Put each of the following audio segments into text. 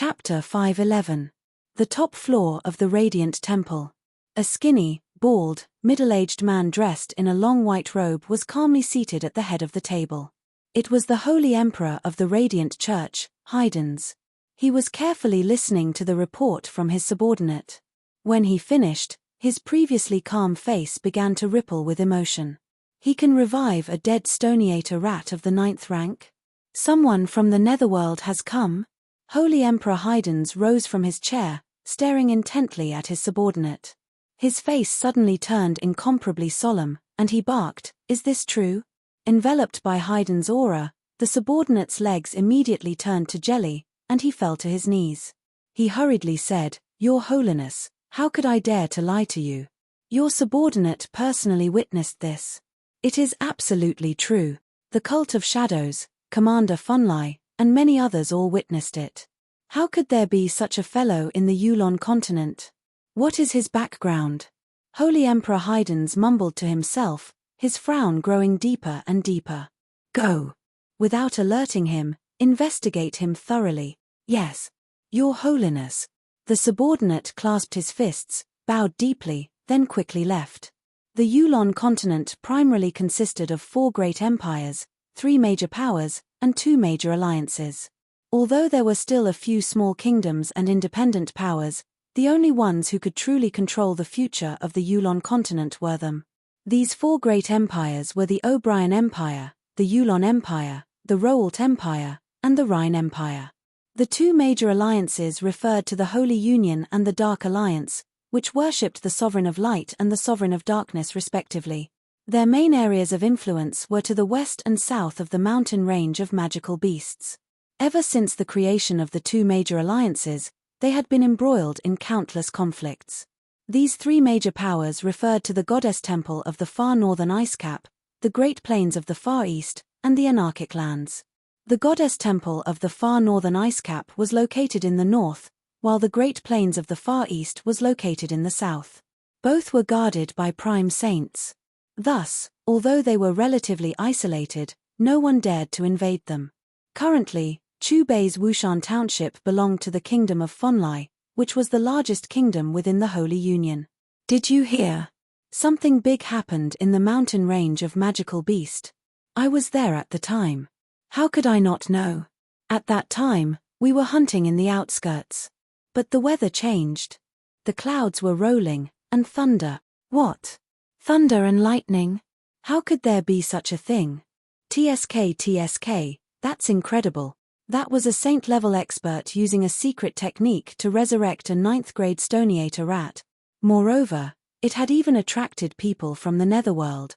Chapter 511. The top floor of the Radiant Temple. A skinny, bald, middle-aged man dressed in a long white robe was calmly seated at the head of the table. It was the Holy Emperor of the Radiant Church, Haydns. He was carefully listening to the report from his subordinate. When he finished, his previously calm face began to ripple with emotion. He can revive a dead stoniator rat of the 9th rank? Someone from the netherworld has come? Holy Emperor Haydns rose from his chair, staring intently at his subordinate. His face suddenly turned incomparably solemn, and he barked, "Is this true?" Enveloped by Haydn's aura, the subordinate's legs immediately turned to jelly, and he fell to his knees. He hurriedly said, "Your Holiness, how could I dare to lie to you? Your subordinate personally witnessed this. It is absolutely true. The Cult of Shadows, Commander Funlai, and many others all witnessed it. How could there be such a fellow in the Yulon continent? What is his background?" Holy Emperor Haydns mumbled to himself, his frown growing deeper and deeper. "Go. Without alerting him, investigate him thoroughly." "Yes, Your Holiness." The subordinate clasped his fists, bowed deeply, then quickly left. The Yulon continent primarily consisted of 4 great empires, 3 major powers, and 2 major alliances. Although there were still a few small kingdoms and independent powers, the only ones who could truly control the future of the Yulon continent were them. These 4 great empires were the O'Brien Empire, the Yulon Empire, the Roalt Empire, and the Rhine Empire. The 2 major alliances referred to the Holy Union and the Dark Alliance, which worshipped the Sovereign of Light and the Sovereign of Darkness respectively. Their main areas of influence were to the west and south of the mountain range of magical beasts. Ever since the creation of the 2 major alliances, they had been embroiled in countless conflicts. These 3 major powers referred to the Goddess Temple of the far northern ice cap, the Great Plains of the Far East, and the Anarchic Lands. The Goddess Temple of the far northern ice cap was located in the north, while the Great Plains of the Far East was located in the south. Both were guarded by prime saints. Thus, although they were relatively isolated, no one dared to invade them. Currently, Chubei's Wushan Township belonged to the Kingdom of Funlai, which was the largest kingdom within the Holy Union. "Did you hear? Something big happened in the mountain range of Magical Beast. I was there at the time. How could I not know? At that time, we were hunting in the outskirts. But the weather changed. The clouds were rolling, and thunder." "What? Thunder and lightning? How could there be such a thing?" TSK, that's incredible. That was a saint-level expert using a secret technique to resurrect a 9th-grade stoniator rat. Moreover, it had even attracted people from the netherworld.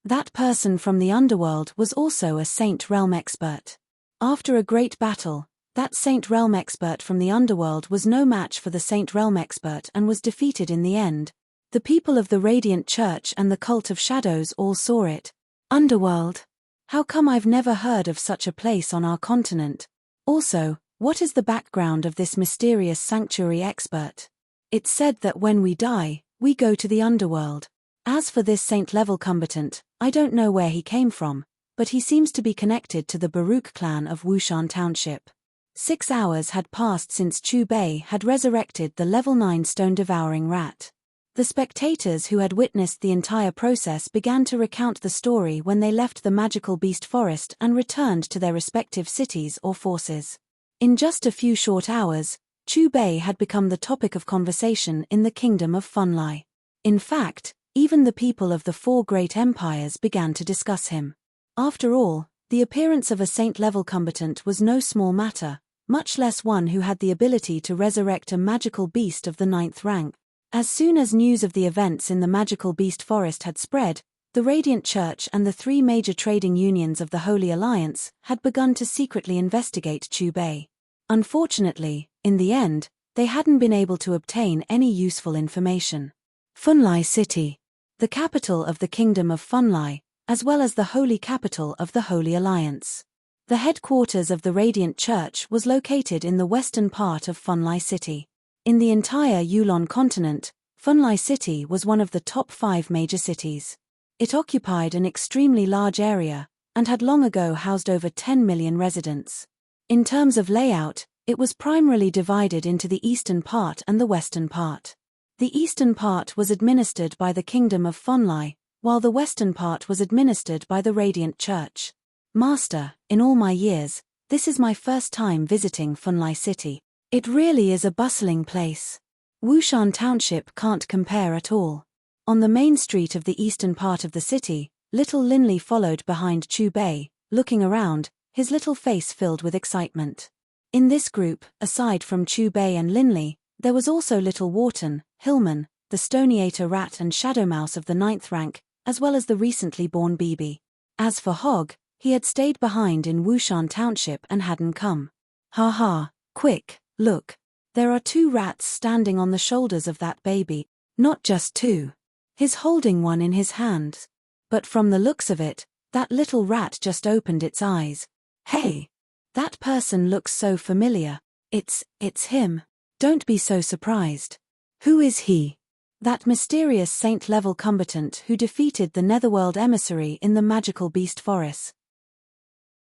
That person from the underworld was also a Saint Realm expert. After a great battle, that Saint Realm expert from the underworld was no match for the Saint Realm expert and was defeated in the end. The people of the Radiant Church and the Cult of Shadows all saw it. Underworld? How come I've never heard of such a place on our continent? Also, what is the background of this mysterious sanctuary expert? It's said that when we die, we go to the underworld. As for this saint-level combatant, I don't know where he came from, but he seems to be connected to the Baruch clan of Wushan Township. 6 hours had passed since Chubei had resurrected the level 9 stone-devouring rat. The spectators who had witnessed the entire process began to recount the story when they left the magical beast forest and returned to their respective cities or forces. In just a few short hours, Chubei had become the topic of conversation in the kingdom of Funlai. In fact, even the people of the 4 great empires began to discuss him. After all, the appearance of a saint-level combatant was no small matter, much less one who had the ability to resurrect a magical beast of the 9th rank. As soon as news of the events in the magical beast forest had spread, the Radiant Church and the 3 major trading unions of the Holy Alliance had begun to secretly investigate Chubei. Unfortunately, in the end, they hadn't been able to obtain any useful information. Funlai City, the capital of the Kingdom of Funlai, as well as the holy capital of the Holy Alliance. The headquarters of the Radiant Church was located in the western part of Funlai City. In the entire Yulon continent, Funlai City was one of the top 5 major cities. It occupied an extremely large area, and had long ago housed over 10 million residents. In terms of layout, It was primarily divided into the eastern part and the western part. The eastern part was administered by the Kingdom of Fonlai, while the western part was administered by the Radiant Church. Master, in all my years, this is my first time visiting Fonlai City. It really is a bustling place. Wushan Township can't compare at all. On the main street of the eastern part of the city, little Linley followed behind Chu Bei, looking around, his little face filled with excitement. In this group, aside from Chu Bei and Linley, there was also little Wharton, Hillman, the Stoniator rat and shadow mouse of the 9th rank, as well as the recently born Bibi. As for Hogg, he had stayed behind in Wushan Township and hadn't come. Ha ha, quick, look. There are 2 rats standing on the shoulders of that baby, not just 2. He's holding one in his hands. But from the looks of it, that little rat just opened its eyes. Hey! That person looks so familiar. It's him. Don't be so surprised. Who is he? That mysterious saint-level combatant who defeated the Netherworld emissary in the magical beast forest.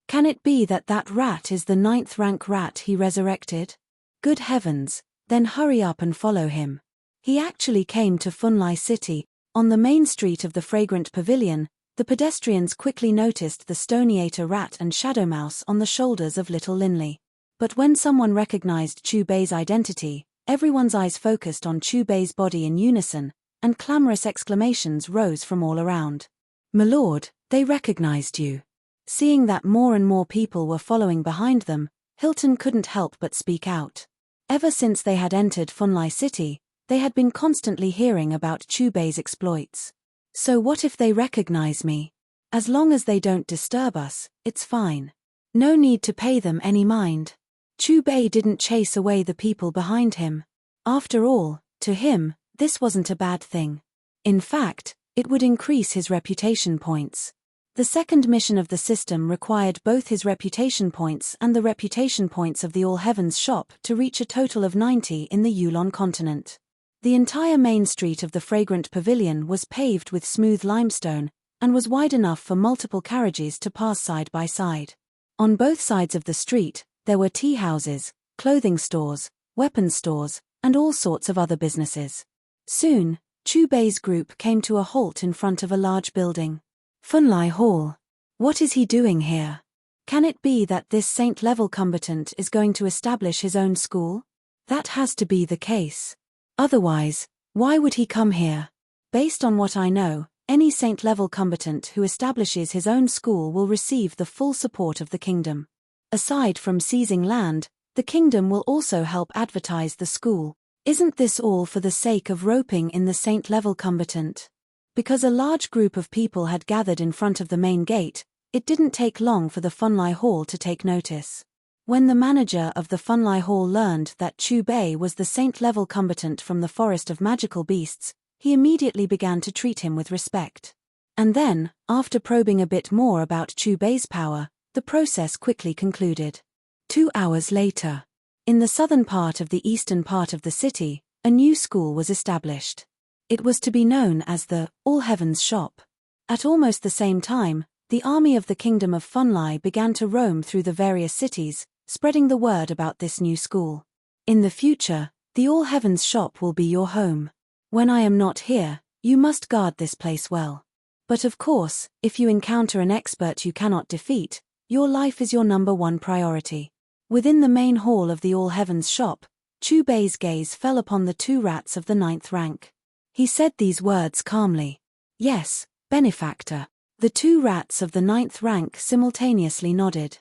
Can it be that that rat is the 9th rank rat he resurrected? Good heavens, then hurry up and follow him. He actually came to Fonlai City. On the main street of the Fragrant Pavilion, the pedestrians quickly noticed the Stoniator rat and shadow mouse on the shoulders of little Linley. But when someone recognized Chu Bei's identity, everyone's eyes focused on Chu Bei's body in unison, and clamorous exclamations rose from all around. "My lord, they recognized you." Seeing that more and more people were following behind them, Hilton couldn't help but speak out. Ever since they had entered Fonlai City, they had been constantly hearing about Chu Bei's exploits. So what if they recognize me? As long as they don't disturb us, it's fine. No need to pay them any mind. Chu Bei didn't chase away the people behind him. After all, to him, this wasn't a bad thing. In fact, it would increase his reputation points. The second mission of the system required both his reputation points and the reputation points of the All Heavens shop to reach a total of 90 in the Yulon continent. The entire main street of the Fragrant Pavilion was paved with smooth limestone, and was wide enough for multiple carriages to pass side by side. On both sides of the street, there were tea houses, clothing stores, weapons stores, and all sorts of other businesses. Soon, Chu Bei's group came to a halt in front of a large building. Fonlai Hall. What is he doing here? Can it be that this saint-level combatant is going to establish his own school? That has to be the case. Otherwise, why would he come here? Based on what I know, any saint-level combatant who establishes his own school will receive the full support of the kingdom. Aside from seizing land, the kingdom will also help advertise the school. Isn't this all for the sake of roping in the saint-level combatant? Because a large group of people had gathered in front of the main gate, it didn't take long for the Fonlai Hall to take notice. When the manager of the Fonlai Hall learned that Chu Bei was the saint-level combatant from the Forest of Magical Beasts, he immediately began to treat him with respect. And then, after probing a bit more about Chu Bei's power, the process quickly concluded. 2 hours later, in the southern part of the eastern part of the city, a new school was established. It was to be known as the All Heavens Shop. At almost the same time, the army of the Kingdom of Fonlai began to roam through the various cities, spreading the word about this new school. In the future, the All Heavens Shop will be your home. When I am not here, you must guard this place well. But of course, if you encounter an expert you cannot defeat, your life is your #1 priority. Within the main hall of the All Heavens Shop, Chu Bei's gaze fell upon the 2 rats of the 9th rank. He said these words calmly. Yes, benefactor. The 2 rats of the 9th rank simultaneously nodded.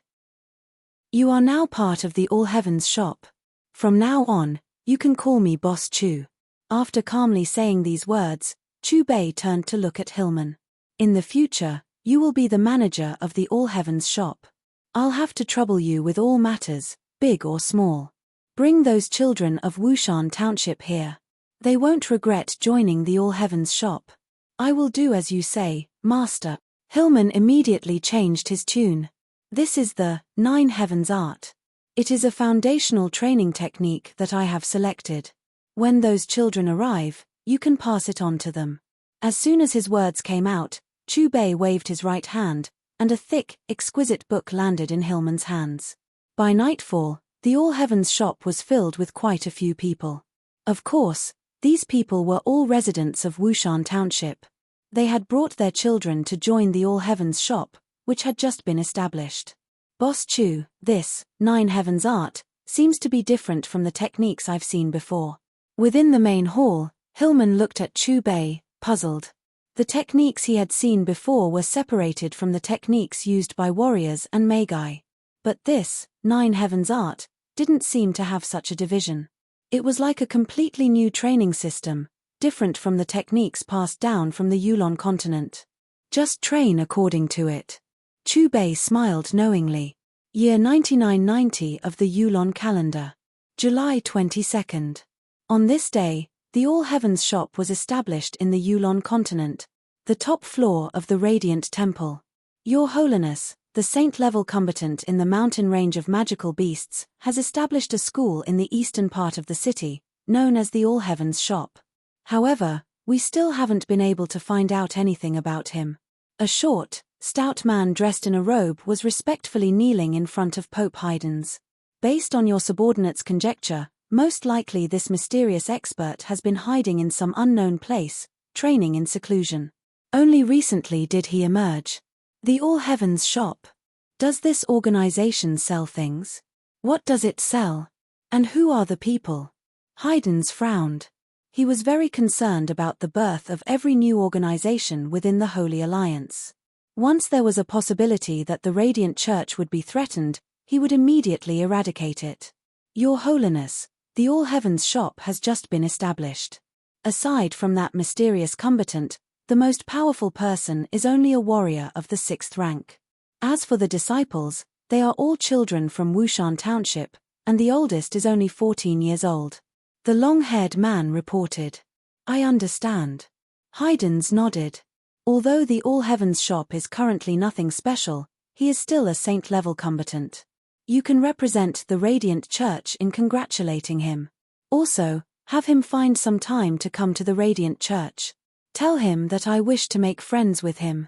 You are now part of the All Heavens Shop. From now on, you can call me Boss Chu. After calmly saying these words, Chu Bei turned to look at Hillman. In the future, you will be the manager of the All Heavens Shop. I'll have to trouble you with all matters, big or small. Bring those children of Wushan Township here. They won't regret joining the All Heavens Shop. I will do as you say, Master. Hillman immediately changed his tune. This is the 9 Heavens Art. It is a foundational training technique that I have selected. When those children arrive, you can pass it on to them. As soon as his words came out, Chu Bei waved his right hand, and a thick, exquisite book landed in Hillman's hands. By nightfall, The All Heavens shop was filled with quite a few people. Of course, these people were all residents of Wushan Township. They had brought their children to join the All Heavens shop, which had just been established. Boss Chu, this, Nine Heavens art, seems to be different from the techniques I've seen before. Within the main hall, Hillman looked at Chu Bei, puzzled. The techniques he had seen before were separated from the techniques used by warriors and Magi. But this, Nine Heavens art, didn't seem to have such a division. It was like a completely new training system, different from the techniques passed down from the Yulon continent. Just train according to it. Chu Bei smiled knowingly. Year 9990 of the Yulon calendar. July 22nd. On this day, the All Heavens shop was established in the Yulon continent, the top floor of the Radiant Temple. Your Holiness, the saint-level combatant in the mountain range of magical beasts, has established a school in the eastern part of the city, known as the All Heavens shop. However, we still haven't been able to find out anything about him. A short, stout man dressed in a robe was respectfully kneeling in front of Pope Haydn's. Based on your subordinate's conjecture, most likely this mysterious expert has been hiding in some unknown place, training in seclusion. Only recently did he emerge. The All Heavens shop. Does this organization sell things? What does it sell? And who are the people? Haydn's frowned. He was very concerned about the birth of every new organization within the Holy Alliance. Once there was a possibility that the Radiant Church would be threatened, he would immediately eradicate it. Your Holiness, the All Heavens shop has just been established. Aside from that mysterious combatant, the most powerful person is only a warrior of the 6th rank. As for the disciples, they are all children from Wushan Township, and the oldest is only 14 years old. The long-haired man reported. I understand. Haydn's nodded. Although the All Heavens shop is currently nothing special, he is still a saint-level combatant. You can represent the Radiant Church in congratulating him. Also, have him find some time to come to the Radiant Church. Tell him that I wish to make friends with him.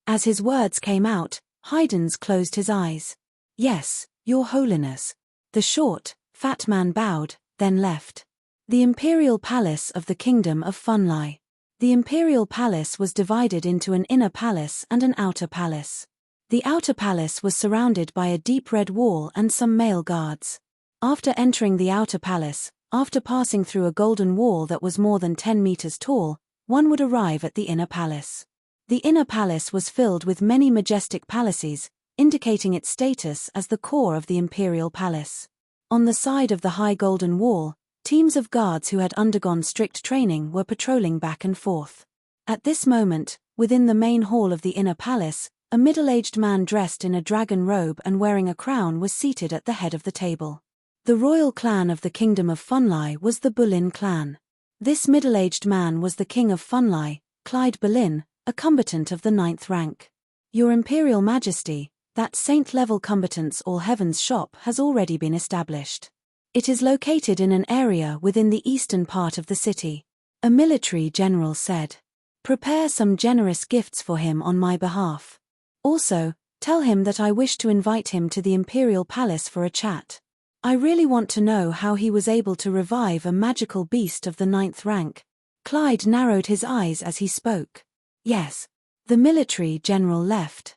As his words came out, Haydn's closed his eyes. Yes, Your Holiness. The short, fat man bowed, then left. The Imperial Palace of the Kingdom of Funlai. The Imperial Palace was divided into an inner palace and an outer palace. The outer palace was surrounded by a deep red wall and some male guards. After entering the outer palace, after passing through a golden wall that was more than 10 meters tall, one would arrive at the inner palace. The inner palace was filled with many majestic palaces, indicating its status as the core of the Imperial Palace. On the side of the high golden wall, teams of guards who had undergone strict training were patrolling back and forth. At this moment, within the main hall of the inner palace, a middle-aged man dressed in a dragon robe and wearing a crown was seated at the head of the table. The royal clan of the Kingdom of Funlai was the Bulin clan. This middle-aged man was the King of Funlai, Clyde Bulin, a combatant of the 9th rank. Your Imperial Majesty, that saint-level combatant's All Heavens shop has already been established. It is located in an area within the eastern part of the city. A military general said. Prepare some generous gifts for him on my behalf. Also, tell him that I wish to invite him to the Imperial Palace for a chat. I really want to know how he was able to revive a magical beast of the 9th rank. Clyde narrowed his eyes as he spoke. Yes. The military general left.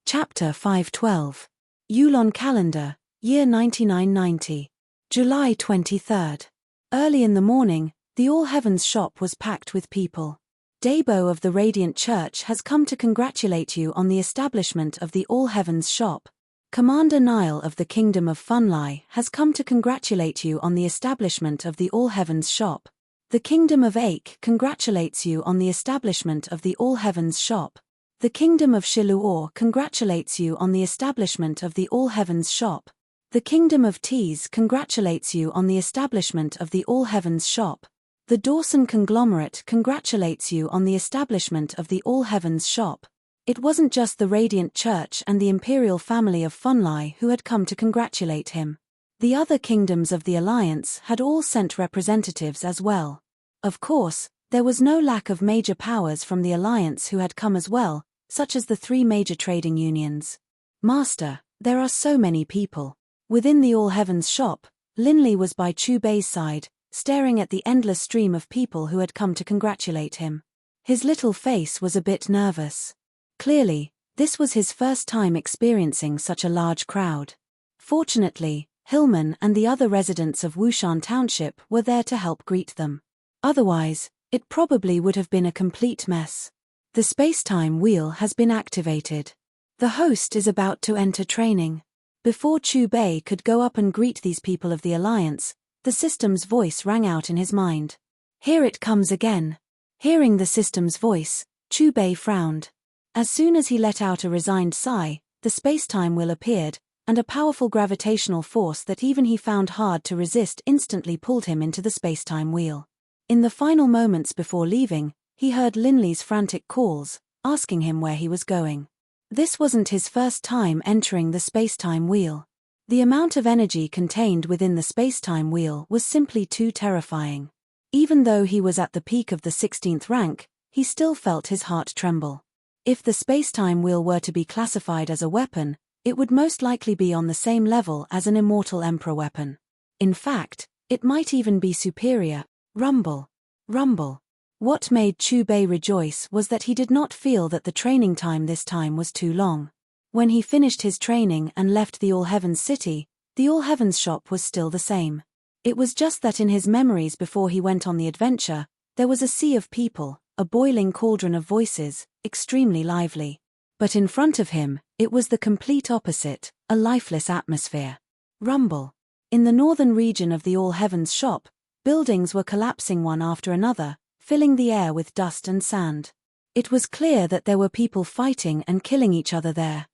Chapter 512. Yulon Calendar, Year 9990. July 23rd. Early in the morning, the All Heavens shop was packed with people. Dabo of the Radiant Church has come to congratulate you on the establishment of the All Heavens shop. Commander Nile of the Kingdom of Funlai has come to congratulate you on the establishment of the All Heavens shop. The Kingdom of Ake congratulates you on the establishment of the All Heavens shop. The Kingdom of Shiluor congratulates you on the establishment of the All Heavens shop. The Kingdom of Tees congratulates you on the establishment of the All Heavens shop. The Dawson Conglomerate congratulates you on the establishment of the All Heavens shop. It wasn't just the Radiant Church and the Imperial family of Funlai who had come to congratulate him. The other kingdoms of the Alliance had all sent representatives as well. Of course, there was no lack of major powers from the Alliance who had come as well, such as the 3 major trading unions. Master, There are so many people. Within the All Heavens shop, Linley was by Chu Bei's side, staring at the endless stream of people who had come to congratulate him. His little face was a bit nervous. Clearly, this was his first time experiencing such a large crowd. Fortunately, Hillman and the other residents of Wushan Township were there to help greet them. Otherwise, it probably would have been a complete mess. The space-time wheel has been activated. The host is about to enter training. Before Chu Bei could go up and greet these people of the Alliance, the system's voice rang out in his mind. Here it comes again. Hearing the system's voice, Chu Bei frowned. As soon as he let out a resigned sigh, the space-time wheel appeared, and a powerful gravitational force that even he found hard to resist instantly pulled him into the space-time wheel. In the final moments before leaving, he heard Linley's frantic calls, asking him where he was going. This wasn't his first time entering the space-time wheel. The amount of energy contained within the space-time wheel was simply too terrifying. Even though he was at the peak of the 16th rank, he still felt his heart tremble. If the space-time wheel were to be classified as a weapon, it would most likely be on the same level as an immortal emperor weapon. In fact, it might even be superior. Rumble. Rumble. What made Chu Bei rejoice was that he did not feel that the training time this time was too long. When he finished his training and left the All Heavens city, the All Heavens shop was still the same. It was just that in his memories before he went on the adventure, there was a sea of people, a boiling cauldron of voices, extremely lively. But in front of him, it was the complete opposite, a lifeless atmosphere. Rumble. In the northern region of the All Heavens shop, buildings were collapsing one after another, filling the air with dust and sand. It was clear that there were people fighting and killing each other there.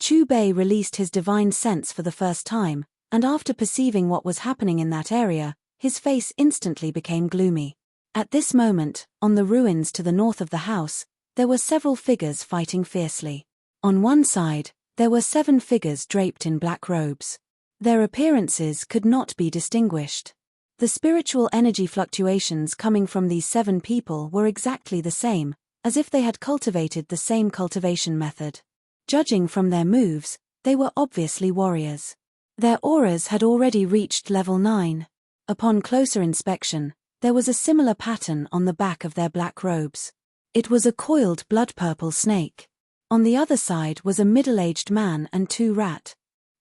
Chu Bei released his divine sense for the first time, and after perceiving what was happening in that area, his face instantly became gloomy. At this moment, on the ruins to the north of the house, there were several figures fighting fiercely. On one side, there were 7 figures draped in black robes. Their appearances could not be distinguished. The spiritual energy fluctuations coming from these 7 people were exactly the same, as if they had cultivated the same cultivation method. Judging from their moves, they were obviously warriors. Their auras had already reached level 9. Upon closer inspection, there was a similar pattern on the back of their black robes. It was a coiled blood-purple snake. On the other side was a middle-aged man and 2 rat.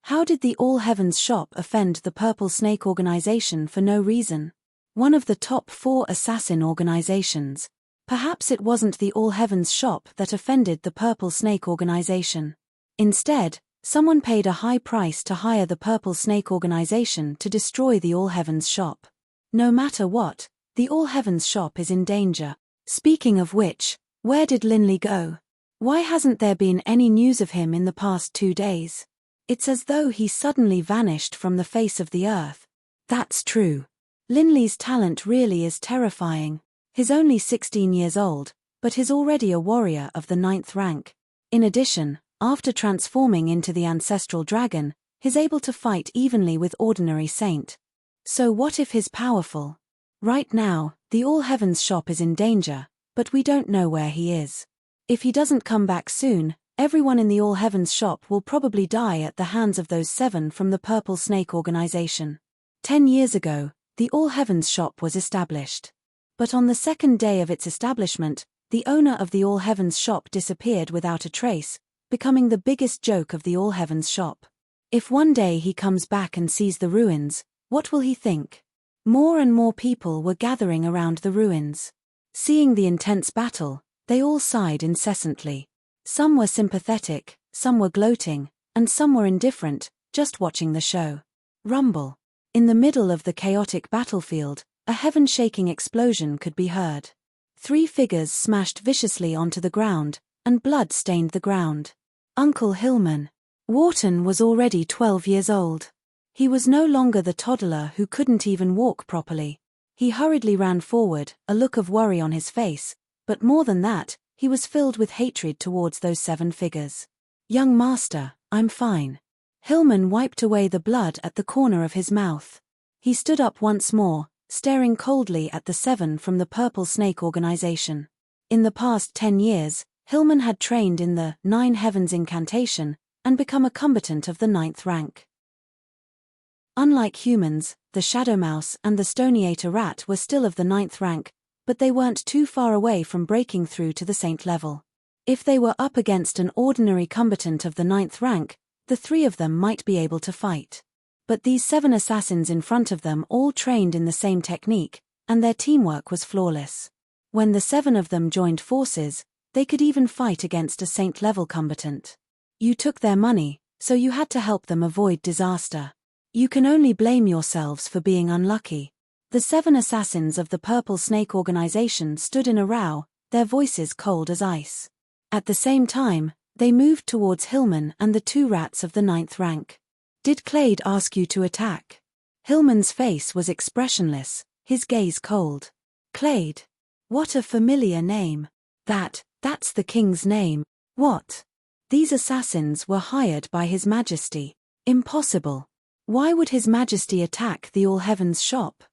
How did the All Heavens shop offend the Purple Snake organization for no reason? One of the top 4 assassin organizations. Perhaps it wasn't the All Heavens shop that offended the Purple Snake organization. Instead, someone paid a high price to hire the Purple Snake organization to destroy the All Heavens shop. No matter what, the All Heavens shop is in danger. Speaking of which, where did Linley go? Why hasn't there been any news of him in the past 2 days? It's as though he suddenly vanished from the face of the earth. That's true. Linley's talent really is terrifying. He's only 16 years old, but he's already a warrior of the 9th rank. In addition, after transforming into the ancestral dragon, he's able to fight evenly with ordinary saint. So what if he's powerful? Right now, the All Heavens shop is in danger, but we don't know where he is. If he doesn't come back soon, everyone in the All Heavens shop will probably die at the hands of those 7 from the Purple Snake organization. 10 years ago, the All Heavens shop was established. But on the 2nd day of its establishment, the owner of the All Heavens shop disappeared without a trace, becoming the biggest joke of the All Heavens shop. If one day he comes back and sees the ruins, what will he think? More and more people were gathering around the ruins. Seeing the intense battle, they all sighed incessantly. Some were sympathetic, some were gloating, and some were indifferent, just watching the show. Rumble. In the middle of the chaotic battlefield, a heaven-shaking explosion could be heard. 3 figures smashed viciously onto the ground, and blood stained the ground. Uncle Hillman. Wharton was already 12 years old. He was no longer the toddler who couldn't even walk properly. He hurriedly ran forward, a look of worry on his face, but more than that, he was filled with hatred towards those 7 figures. Young master, I'm fine. Hillman wiped away the blood at the corner of his mouth. He stood up once more, staring coldly at the 7 from the Purple Snake organization. In the past 10 years, Hillman had trained in the 9 Heavens incantation, and become a combatant of the 9th rank. Unlike humans, the shadow mouse and the stoniator rat were still of the 9th rank, but they weren't too far away from breaking through to the saint level. If they were up against an ordinary combatant of the 9th rank, the 3 of them might be able to fight. But these 7 assassins in front of them all trained in the same technique, and their teamwork was flawless. When the 7 of them joined forces, they could even fight against a saint-level combatant. You took their money, so you had to help them avoid disaster. You can only blame yourselves for being unlucky. The 7 assassins of the Purple Snake organization stood in a row, their voices cold as ice. At the same time, they moved towards Hillman and the 2 rats of the 9th rank. Did Clade ask you to attack? Hillman's face was expressionless, his gaze cold. Clade. What a familiar name. That's the king's name. What? These assassins were hired by His Majesty. Impossible. Why would His Majesty attack the All Heavens shop?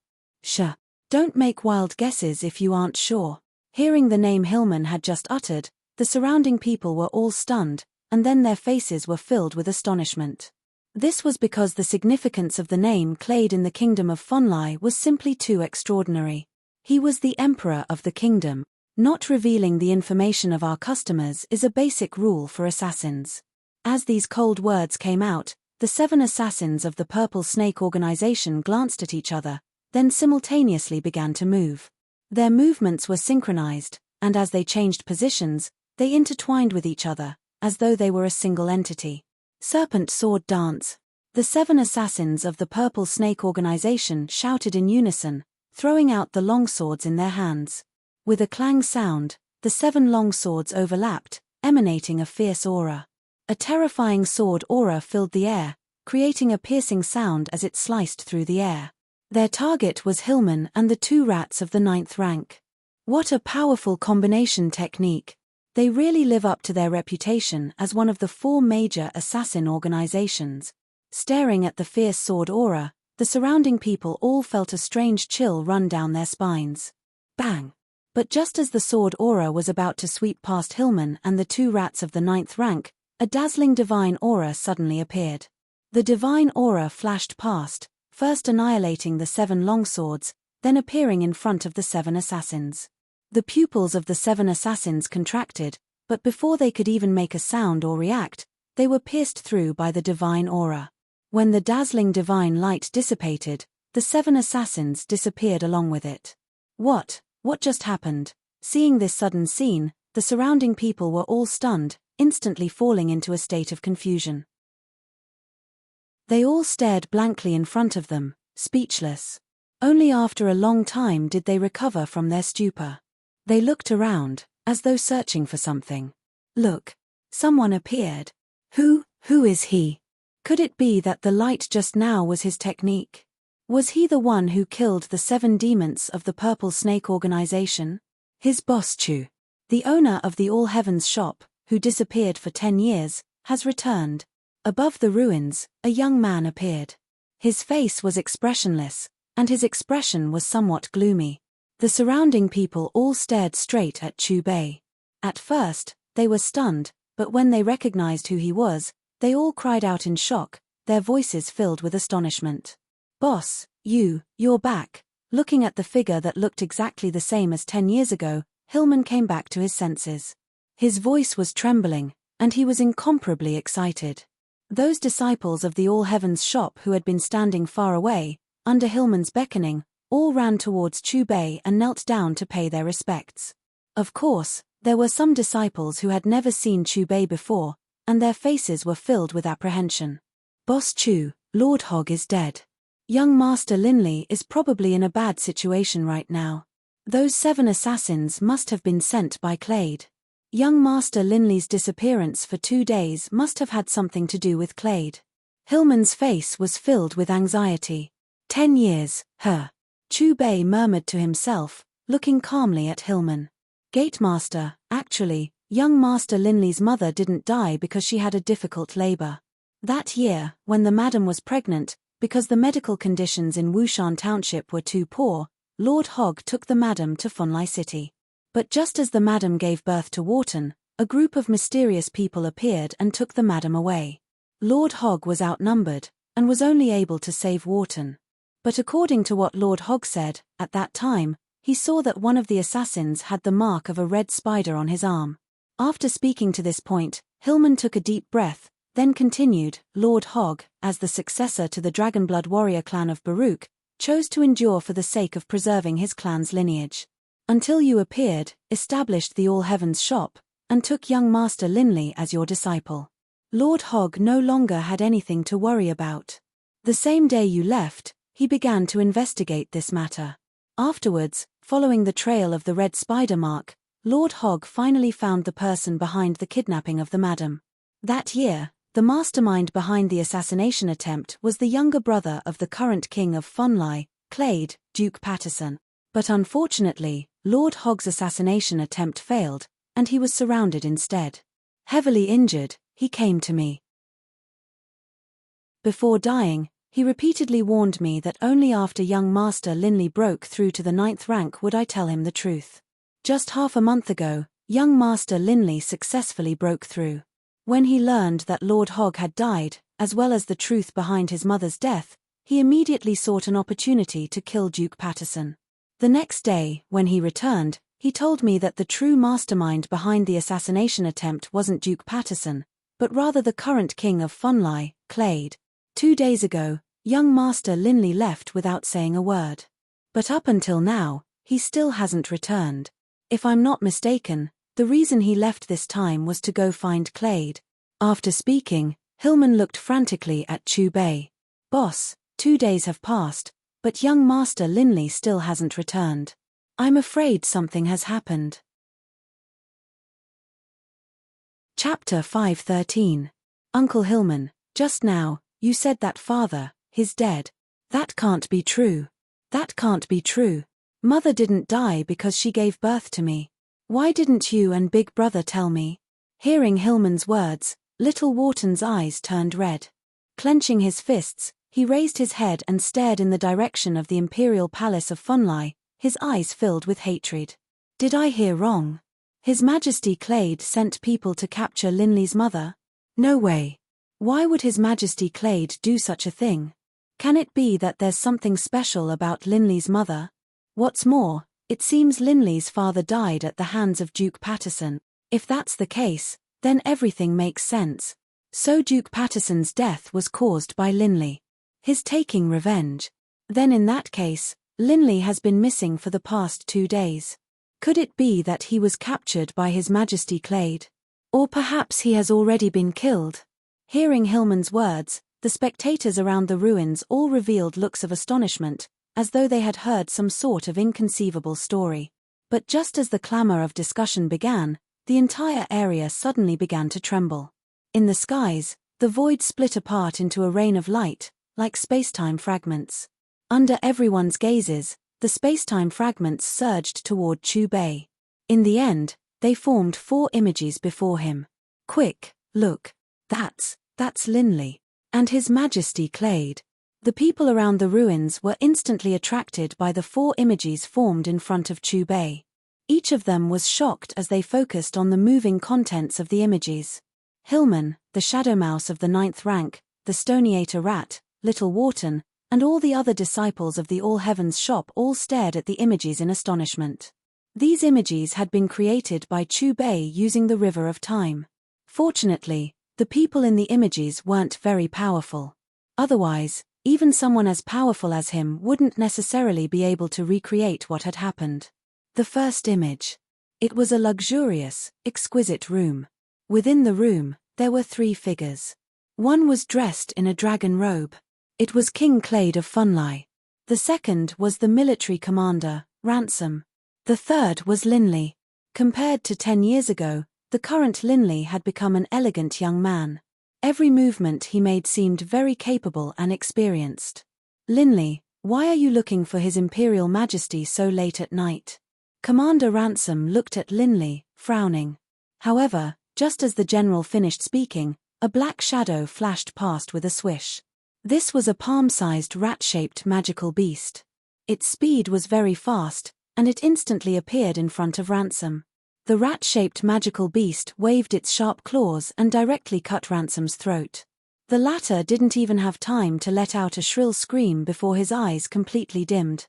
Don't make wild guesses if you aren't sure. Hearing the name Hillman had just uttered, the surrounding people were all stunned, and then their faces were filled with astonishment. This was because the significance of the name Clade in the kingdom of Fonlai was simply too extraordinary. He was the emperor of the kingdom. Not revealing the information of our customers is a basic rule for assassins. As these cold words came out, the 7 assassins of the Purple Snake organization glanced at each other, then simultaneously began to move. Their movements were synchronized, and as they changed positions, they intertwined with each other, as though they were a single entity. Serpent sword dance. The 7 assassins of the Purple Snake organization shouted in unison, throwing out the longswords in their hands. With a clang sound, the 7 longswords overlapped, emanating a fierce aura. A terrifying sword aura filled the air, creating a piercing sound as it sliced through the air. Their target was Hillman and the 2 rats of the 9th rank. What a powerful combination technique. They really live up to their reputation as one of the 4 major assassin organizations. Staring at the fierce sword aura, the surrounding people all felt a strange chill run down their spines. Bang! But just as the sword aura was about to sweep past Hillman and the 2 rats of the 9th rank, a dazzling divine aura suddenly appeared. The divine aura flashed past, first annihilating the 7 longswords, then appearing in front of the 7 assassins. The pupils of the 7 assassins contracted, but before they could even make a sound or react, they were pierced through by the divine aura. When the dazzling divine light dissipated, the 7 assassins disappeared along with it. What just happened? Seeing this sudden scene, the surrounding people were all stunned, instantly falling into a state of confusion. They all stared blankly in front of them, speechless. Only after a long time did they recover from their stupor. They looked around, as though searching for something. Look! Someone appeared. Who is he? Could it be that the light just now was his technique? Was he the one who killed the 7 demons of the Purple Snake organization? His boss Chu, the owner of the All Heavens shop, who disappeared for 10 years, has returned. Above the ruins, a young man appeared. His face was expressionless, and his expression was somewhat gloomy. The surrounding people all stared straight at Chu Bei. At first, they were stunned, but when they recognized who he was, they all cried out in shock, their voices filled with astonishment. Boss, you're back. Looking at the figure that looked exactly the same as 10 years ago, Hillman came back to his senses. His voice was trembling, and he was incomparably excited. Those disciples of the All Heavens shop who had been standing far away, under Hillman's beckoning, all ran towards Chu Bei and knelt down to pay their respects. Of course, there were some disciples who had never seen Chu Bei before, and their faces were filled with apprehension. Boss Chu, Lord Hog is dead. Young Master Linley is probably in a bad situation right now. Those 7 assassins must have been sent by Clade. Young Master Linley's disappearance for 2 days must have had something to do with Clade. Hillman's face was filled with anxiety. 10 years, Chu Bei murmured to himself, looking calmly at Hillman. Gatemaster, actually, young Master Linley's mother didn't die because she had a difficult labor. That year, when the madam was pregnant, because the medical conditions in Wushan Township were too poor, Lord Hog took the madam to Fonlai City. But just as the madam gave birth to Wharton, a group of mysterious people appeared and took the madam away. Lord Hogg was outnumbered, and was only able to save Wharton. But according to what Lord Hogg said, at that time, he saw that one of the assassins had the mark of a red spider on his arm. After speaking to this point, Hillman took a deep breath, then continued, Lord Hogg, as the successor to the Dragonblood warrior clan of Baruch, chose to endure for the sake of preserving his clan's lineage. Until you appeared, established the All Heavens shop, and took young Master Linley as your disciple. Lord Hogg no longer had anything to worry about. The same day you left, he began to investigate this matter. Afterwards, following the trail of the red spider mark, Lord Hogg finally found the person behind the kidnapping of the madam. That year, the mastermind behind the assassination attempt was the younger brother of the current king of Funlai, Clade, Duke Patterson. But unfortunately, Lord Hogg's assassination attempt failed, and he was surrounded instead. Heavily injured, he came to me. Before dying, he repeatedly warned me that only after young Master Linley broke through to the 9th rank would I tell him the truth. Just half a month ago, young Master Linley successfully broke through. When he learned that Lord Hogg had died, as well as the truth behind his mother's death, he immediately sought an opportunity to kill Duke Patterson. The next day, when he returned, he told me that the true mastermind behind the assassination attempt wasn't Duke Patterson, but rather the current king of Funlai, Clade. 2 days ago, young Master Linley left without saying a word. But up until now, he still hasn't returned. If I'm not mistaken, the reason he left this time was to go find Clade. After speaking, Hillman looked frantically at Chu Bei. Boss, 2 days have passed, but young Master Linley still hasn't returned. I'm afraid something has happened. Chapter 513. Uncle Hillman, just now, you said that father, he's dead. That can't be true. That can't be true. Mother didn't die because she gave birth to me. Why didn't you and Big Brother tell me? Hearing Hillman's words, little Wharton's eyes turned red. Clenching his fists, he raised his head and stared in the direction of the imperial palace of Funlai, his eyes filled with hatred. Did I hear wrong? His Majesty Clade sent people to capture Linley's mother? No way. Why would His Majesty Clade do such a thing? Can it be that there's something special about Linley's mother? What's more, it seems Linley's father died at the hands of Duke Patterson. If that's the case, then everything makes sense. So Duke Patterson's death was caused by Linley. His taking revenge. Then in that case, Linley has been missing for the past 2 days. Could it be that he was captured by His Majesty Clade? Or perhaps he has already been killed? Hearing Hillman's words, the spectators around the ruins all revealed looks of astonishment, as though they had heard some sort of inconceivable story. But just as the clamor of discussion began, the entire area suddenly began to tremble. In the skies, the void split apart into a rain of light, like space-time fragments. Under everyone's gazes, the space-time fragments surged toward Chu Bei. In the end, they formed 4 images before him. Quick, look. That's Linley. And His Majesty Clade. The people around the ruins were instantly attracted by the 4 images formed in front of Chu Bei. Each of them was shocked as they focused on the moving contents of the images. Hillman, the Shadow Mouse of the 9th rank, the Stoniator Rat, Little Wharton, and all the other disciples of the All Heavens shop all stared at the images in astonishment. These images had been created by Chu Bei using the River of Time. Fortunately, the people in the images weren't very powerful. Otherwise, even someone as powerful as him wouldn't necessarily be able to recreate what had happened. The first image. It was a luxurious, exquisite room. Within the room, there were 3 figures. One was dressed in a dragon robe. It was King Clade of Funlai. The second was the military commander, Ransom. The third was Linley. Compared to 10 years ago, the current Linley had become an elegant young man. Every movement he made seemed very capable and experienced. Linley, why are you looking for His Imperial Majesty so late at night? Commander Ransom looked at Linley, frowning. However, just as the general finished speaking, a black shadow flashed past with a swish. This was a palm-sized rat-shaped magical beast. Its speed was very fast, and it instantly appeared in front of Ransom. The rat-shaped magical beast waved its sharp claws and directly cut Ransom's throat. The latter didn't even have time to let out a shrill scream before his eyes completely dimmed.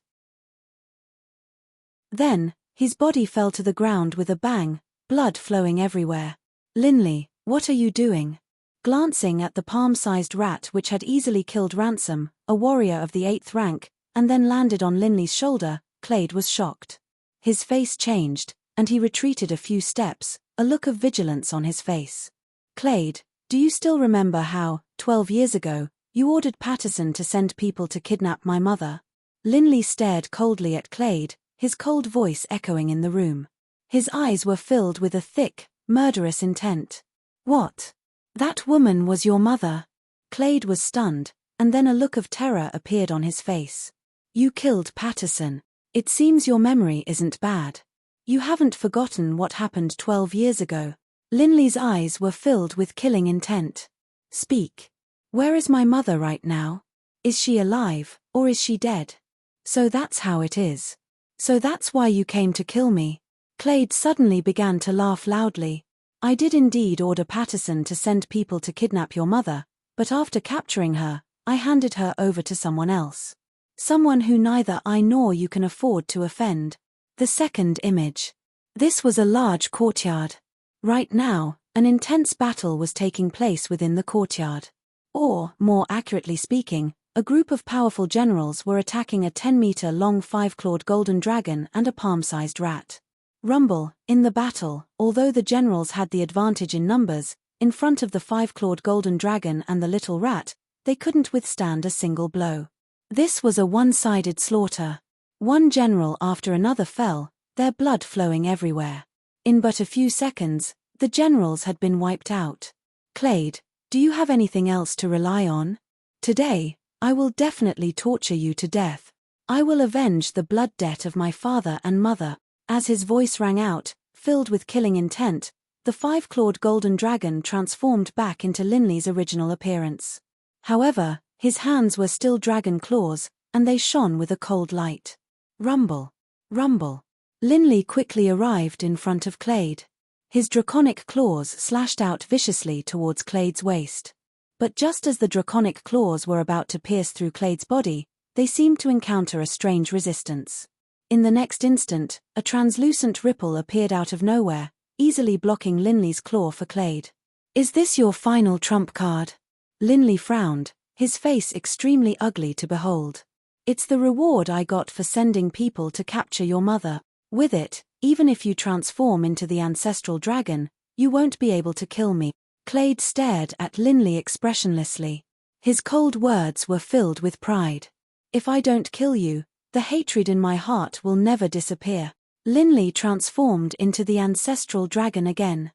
Then, his body fell to the ground with a bang, blood flowing everywhere. "Linley, what are you doing?" Glancing at the palm-sized rat which had easily killed Ransom, a warrior of the 8th rank, and then landed on Linley's shoulder, Clade was shocked. His face changed, and he retreated a few steps, a look of vigilance on his face. "Clade, do you still remember how, 12 years ago, you ordered Patterson to send people to kidnap my mother?" Linley stared coldly at Clade, his cold voice echoing in the room. His eyes were filled with a thick, murderous intent. "What? That woman was your mother?" Clade was stunned, and then a look of terror appeared on his face. "You killed Patterson. It seems your memory isn't bad. You haven't forgotten what happened 12 years ago." Linley's eyes were filled with killing intent. "Speak. Where is my mother right now? Is she alive, or is she dead? So that's how it is. So that's why you came to kill me." Clade suddenly began to laugh loudly. "I did indeed order Patterson to send people to kidnap your mother, but after capturing her, I handed her over to someone else. Someone who neither I nor you can afford to offend." The second image. This was a large courtyard. Right now, an intense battle was taking place within the courtyard. Or, more accurately speaking, a group of powerful generals were attacking a 10-meter-long 5-clawed golden dragon and a palm-sized rat. Rumble, in the battle, although the generals had the advantage in numbers, in front of the 5-clawed golden dragon and the little rat, they couldn't withstand a single blow. This was a one-sided slaughter. One general after another fell, their blood flowing everywhere. In but a few seconds, the generals had been wiped out. "Clade, do you have anything else to rely on? Today, I will definitely torture you to death. I will avenge the blood debt of my father and mother." As his voice rang out, filled with killing intent, the 5-clawed golden dragon transformed back into Linley's original appearance. However, his hands were still dragon claws, and they shone with a cold light. Rumble. Rumble. Linley quickly arrived in front of Clade. His draconic claws slashed out viciously towards Clade's waist. But just as the draconic claws were about to pierce through Clade's body, they seemed to encounter a strange resistance. In the next instant, a translucent ripple appeared out of nowhere, easily blocking Linley's claw for Clade. "Is this your final trump card?" Linley frowned, his face extremely ugly to behold. "It's the reward I got for sending people to capture your mother. With it, even if you transform into the ancestral dragon, you won't be able to kill me." Clade stared at Linley expressionlessly. His cold words were filled with pride. "If I don't kill you, the hatred in my heart will never disappear." Linley transformed into the ancestral dragon again.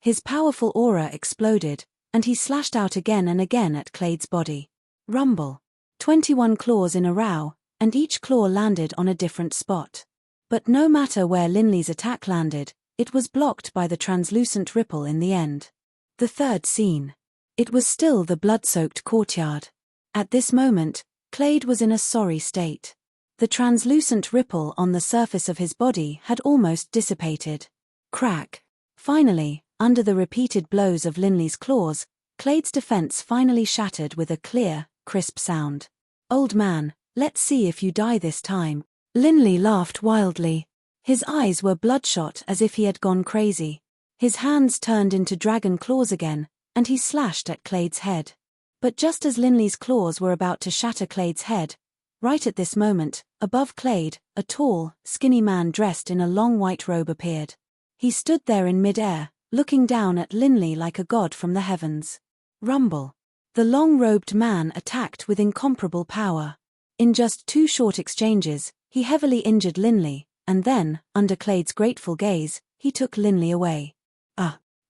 His powerful aura exploded, and he slashed out again and again at Clade's body. Rumble. 21 claws in a row, and each claw landed on a different spot. But no matter where Linley's attack landed, it was blocked by the translucent ripple in the end. The third scene. It was still the blood-soaked courtyard. At this moment, Clade was in a sorry state. The translucent ripple on the surface of his body had almost dissipated. Crack. Finally, under the repeated blows of Linley's claws, Clade's defense finally shattered with a clear, crisp sound. "Old man, let's see if you die this time." Linley laughed wildly. His eyes were bloodshot as if he had gone crazy. His hands turned into dragon claws again, and he slashed at Clade's head. But just as Linley's claws were about to shatter Clade's head, right at this moment, above Clade, a tall, skinny man dressed in a long white robe appeared. He stood there in mid-air, looking down at Linley like a god from the heavens. Rumble. The long-robed man attacked with incomparable power. In just 2 short exchanges, he heavily injured Linley, and then, under Clade's grateful gaze, he took Linley away.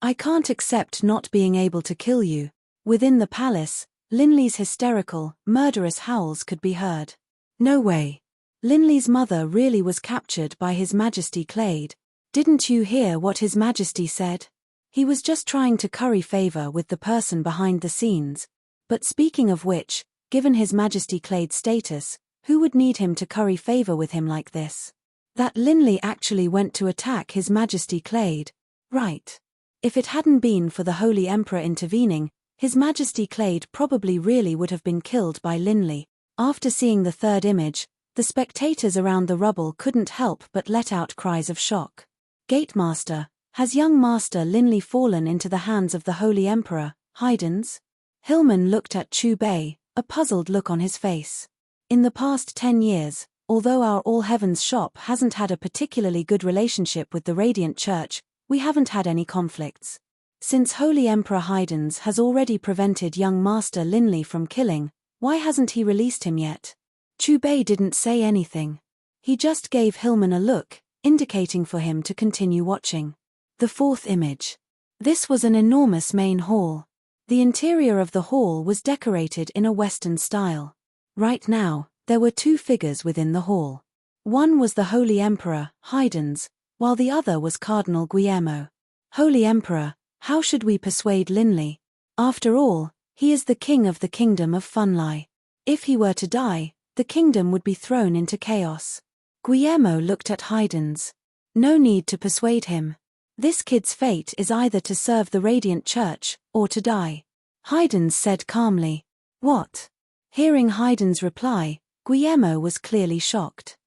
I can't accept not being able to kill you." Within the palace, Linley's hysterical, murderous howls could be heard. "No way. Linley's mother really was captured by His Majesty Clade. Didn't you hear what His Majesty said? He was just trying to curry favor with the person behind the scenes. But speaking of which, given His Majesty Clade's status, who would need him to curry favor with him like this?" That Linley actually went to attack His Majesty Clade. Right. If it hadn't been for the Holy Emperor intervening, His Majesty Clade probably really would have been killed by Linley. After seeing the third image, the spectators around the rubble couldn't help but let out cries of shock. Gatemaster, has young Master Linley fallen into the hands of the Holy Emperor, Haydn's? Hillman looked at Chu Bei, a puzzled look on his face. In the past 10 years, although our All Heavens shop hasn't had a particularly good relationship with the Radiant Church, we haven't had any conflicts. Since Holy Emperor Haydn's has already prevented young Master Linley from killing, why hasn't he released him yet? Chu Bei didn't say anything. He just gave Hillman a look, indicating for him to continue watching. The fourth image. This was an enormous main hall. The interior of the hall was decorated in a Western style. Right now, there were two figures within the hall. One was the Holy Emperor, Haydn's, while the other was Cardinal Guillermo. Holy Emperor, how should we persuade Linley? After all, he is the king of the kingdom of Funlai. If he were to die, the kingdom would be thrown into chaos. Guillermo looked at Haydn's. No need to persuade him. This kid's fate is either to serve the Radiant Church, or to die. Haydn's said calmly. What? Hearing Haydn's reply, Guillermo was clearly shocked.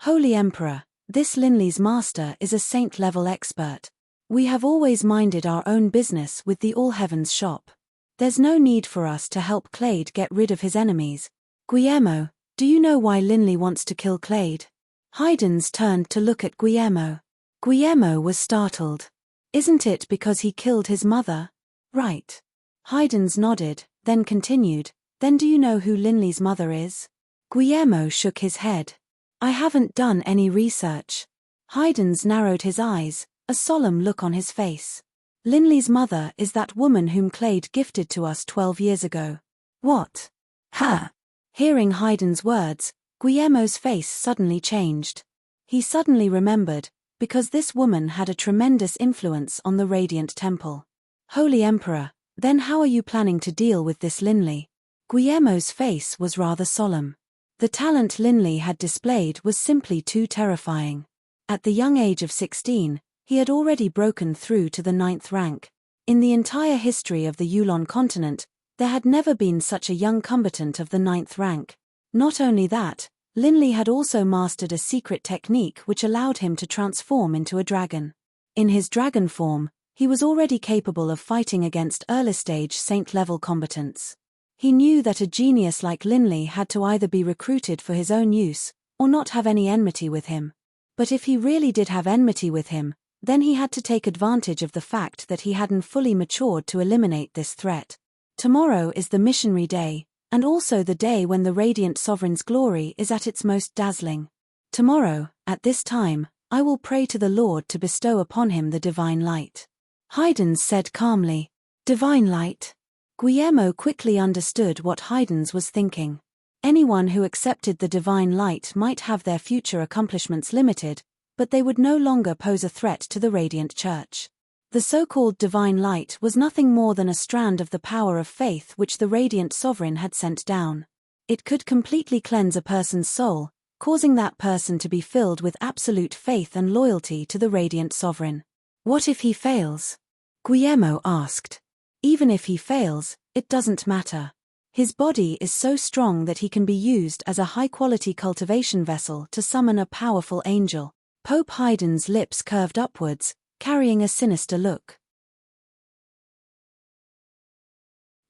Holy Emperor, this Linley's master is a saint-level expert. We have always minded our own business with the All Heavens shop. There's no need for us to help Clade get rid of his enemies. Guillermo, do you know why Linley wants to kill Clade? Haydn's turned to look at Guillermo. Guillermo was startled. Isn't it because he killed his mother? Right. Haydn's nodded, then continued, then do you know who Linley's mother is? Guillermo shook his head. I haven't done any research. Haydn's narrowed his eyes, a solemn look on his face. Linley's mother is that woman whom Clade gifted to us 12 years ago. What? Ha! Hearing Haydn's words, Guillermo's face suddenly changed. He suddenly remembered, because this woman had a tremendous influence on the Radiant Temple. Holy Emperor, then how are you planning to deal with this Linley? Guillermo's face was rather solemn. The talent Linley had displayed was simply too terrifying. At the young age of 16, he had already broken through to the 9th rank. In the entire history of the Yulon continent, there had never been such a young combatant of the 9th rank. Not only that, Linley had also mastered a secret technique which allowed him to transform into a dragon. In his dragon form, he was already capable of fighting against early-stage saint-level combatants. He knew that a genius like Linley had to either be recruited for his own use, or not have any enmity with him. But if he really did have enmity with him, then he had to take advantage of the fact that he hadn't fully matured to eliminate this threat. Tomorrow is the missionary day, and also the day when the Radiant Sovereign's glory is at its most dazzling. Tomorrow, at this time, I will pray to the Lord to bestow upon him the divine light. Haydn said calmly. Divine light? Guillermo quickly understood what Haydn's was thinking. Anyone who accepted the divine light might have their future accomplishments limited, but they would no longer pose a threat to the Radiant Church. The so-called divine light was nothing more than a strand of the power of faith which the Radiant Sovereign had sent down. It could completely cleanse a person's soul, causing that person to be filled with absolute faith and loyalty to the Radiant Sovereign. What if he fails? Guillermo asked. Even if he fails, it doesn't matter. His body is so strong that he can be used as a high-quality cultivation vessel to summon a powerful angel. Pope Haydn's lips curved upwards, carrying a sinister look.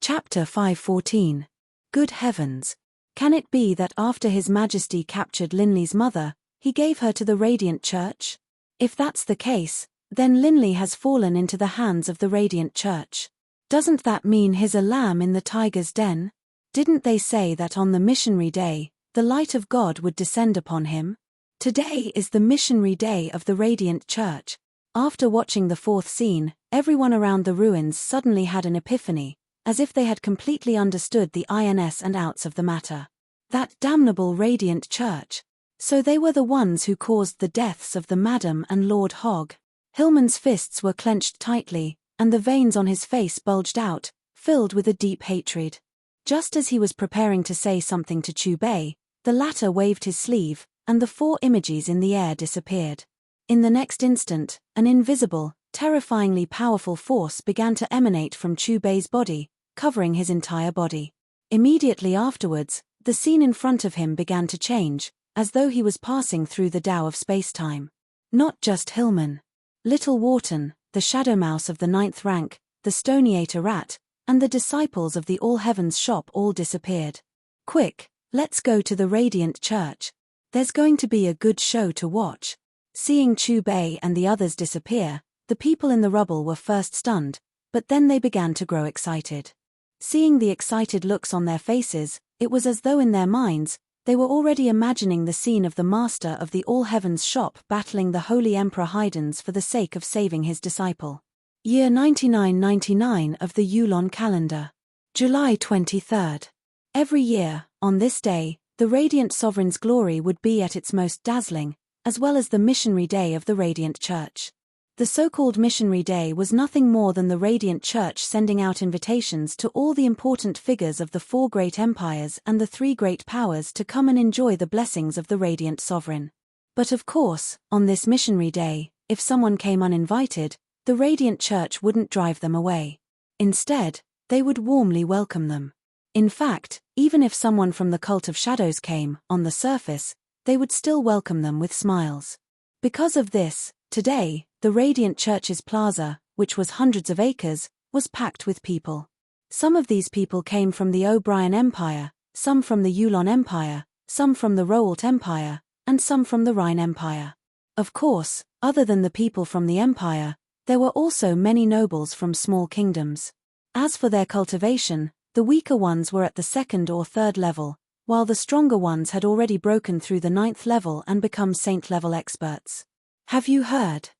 Chapter 5:14. Good heavens! Can it be that after His Majesty captured Linley's mother, he gave her to the Radiant Church? If that's the case, then Linley has fallen into the hands of the Radiant Church. Doesn't that mean he's a lamb in the tiger's den? Didn't they say that on the missionary day, the light of God would descend upon him? Today is the missionary day of the Radiant Church. After watching the fourth scene, everyone around the ruins suddenly had an epiphany, as if they had completely understood the ins and outs of the matter. That damnable Radiant Church. So they were the ones who caused the deaths of the Madam and Lord Hogg. Hillman's fists were clenched tightly, and the veins on his face bulged out, filled with a deep hatred. Just as he was preparing to say something to Chu Bei, the latter waved his sleeve, and the 4 images in the air disappeared. In the next instant, an invisible, terrifyingly powerful force began to emanate from Chu Bei's body, covering his entire body. Immediately afterwards, the scene in front of him began to change, as though he was passing through the Tao of space-time. Not just Hillman. Little Wharton, the Shadow Mouse of the 9th rank, the Stoniator Rat, and the disciples of the All Heavens shop all disappeared. Quick, let's go to the Radiant Church. There's going to be a good show to watch. Seeing Chu Bei and the others disappear, the people in the rubble were first stunned, but then they began to grow excited. Seeing the excited looks on their faces, it was as though in their minds, they were already imagining the scene of the master of the All Heavens shop battling the Holy Emperor Haydns for the sake of saving his disciple. Year 9999 of the Yulon calendar. July 23rd. Every year, on this day, the Radiant Sovereign's glory would be at its most dazzling, as well as the Missionary Day of the Radiant Church. The so-called Missionary Day was nothing more than the Radiant Church sending out invitations to all the important figures of the 4 great empires and the 3 great powers to come and enjoy the blessings of the Radiant Sovereign. But of course, on this Missionary Day, if someone came uninvited, the Radiant Church wouldn't drive them away. Instead, they would warmly welcome them. In fact, even if someone from the Cult of Shadows came, on the surface, they would still welcome them with smiles. Because of this, today, the Radiant Church's plaza, which was hundreds of acres, was packed with people. Some of these people came from the O'Brien Empire, some from the Yulon Empire, some from the Roalt Empire, and some from the Rhine Empire. Of course, other than the people from the Empire, there were also many nobles from small kingdoms. As for their cultivation, the weaker ones were at the 2nd or 3rd level, while the stronger ones had already broken through the 9th level and become saint-level experts. Have you heard?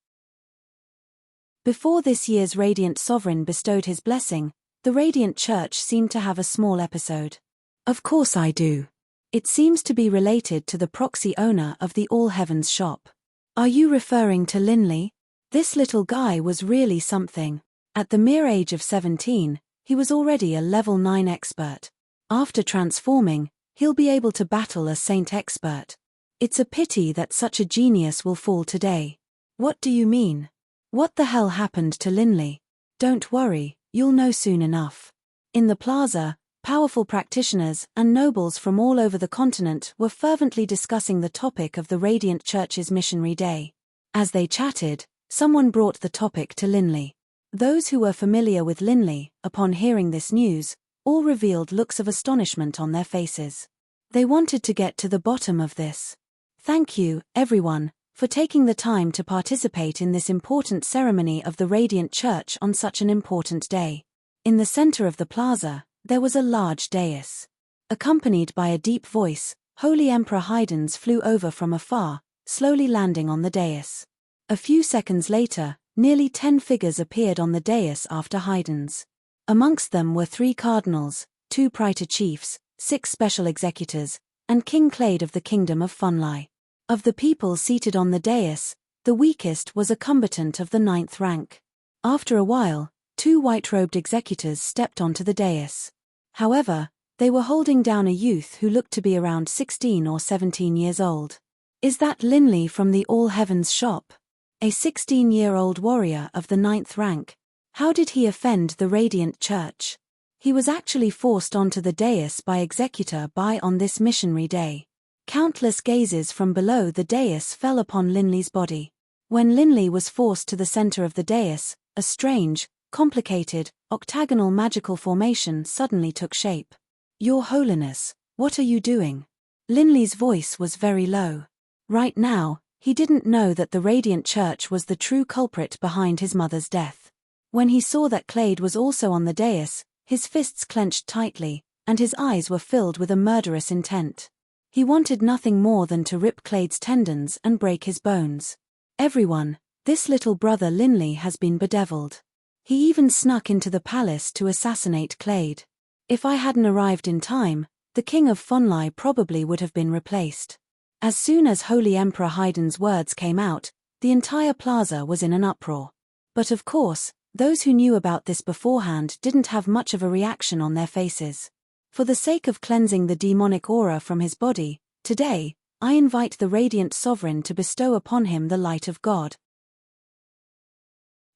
Before this year's Radiant Sovereign bestowed his blessing, the Radiant Church seemed to have a small episode. Of course I do. It seems to be related to the proxy owner of the All Heavens shop. Are you referring to Linley? This little guy was really something. At the mere age of 17, he was already a level 9 expert. After transforming, he'll be able to battle a saint expert. It's a pity that such a genius will fall today. What do you mean? What the hell happened to Linley? Don't worry, you'll know soon enough. In the plaza, powerful practitioners and nobles from all over the continent were fervently discussing the topic of the Radiant Church's Missionary Day. As they chatted, someone brought the topic to Linley. Those who were familiar with Linley, upon hearing this news, all revealed looks of astonishment on their faces. They wanted to get to the bottom of this. Thank you, everyone, for taking the time to participate in this important ceremony of the Radiant Church on such an important day. In the center of the plaza, there was a large dais. Accompanied by a deep voice, Holy Emperor Haydns flew over from afar, slowly landing on the dais. A few seconds later, nearly 10 figures appeared on the dais after Haydns. Amongst them were 3 cardinals, 2 praetor chiefs, 6 special executors, and King Clade of the Kingdom of Funlai. Of the people seated on the dais, the weakest was a combatant of the 9th rank. After a while, 2 white-robed executors stepped onto the dais. However, they were holding down a youth who looked to be around 16 or 17 years old. Is that Linley from the All Heavens shop? A 16-year-old warrior of the 9th rank. How did he offend the Radiant Church? He was actually forced onto the dais by executor on this missionary day. Countless gazes from below the dais fell upon Linley's body. When Linley was forced to the center of the dais, a strange, complicated, octagonal magical formation suddenly took shape. Your Holiness, what are you doing? Linley's voice was very low. Right now, he didn't know that the Radiant Church was the true culprit behind his mother's death. When he saw that Clade was also on the dais, his fists clenched tightly, and his eyes were filled with a murderous intent. He wanted nothing more than to rip Clade's tendons and break his bones. Everyone, this little brother Linley has been bedeviled. He even snuck into the palace to assassinate Clade. If I hadn't arrived in time, the King of Funlai probably would have been replaced. As soon as Holy Emperor Haydn's words came out, the entire plaza was in an uproar. But of course, those who knew about this beforehand didn't have much of a reaction on their faces. For the sake of cleansing the demonic aura from his body, today, I invite the Radiant Sovereign to bestow upon him the light of God."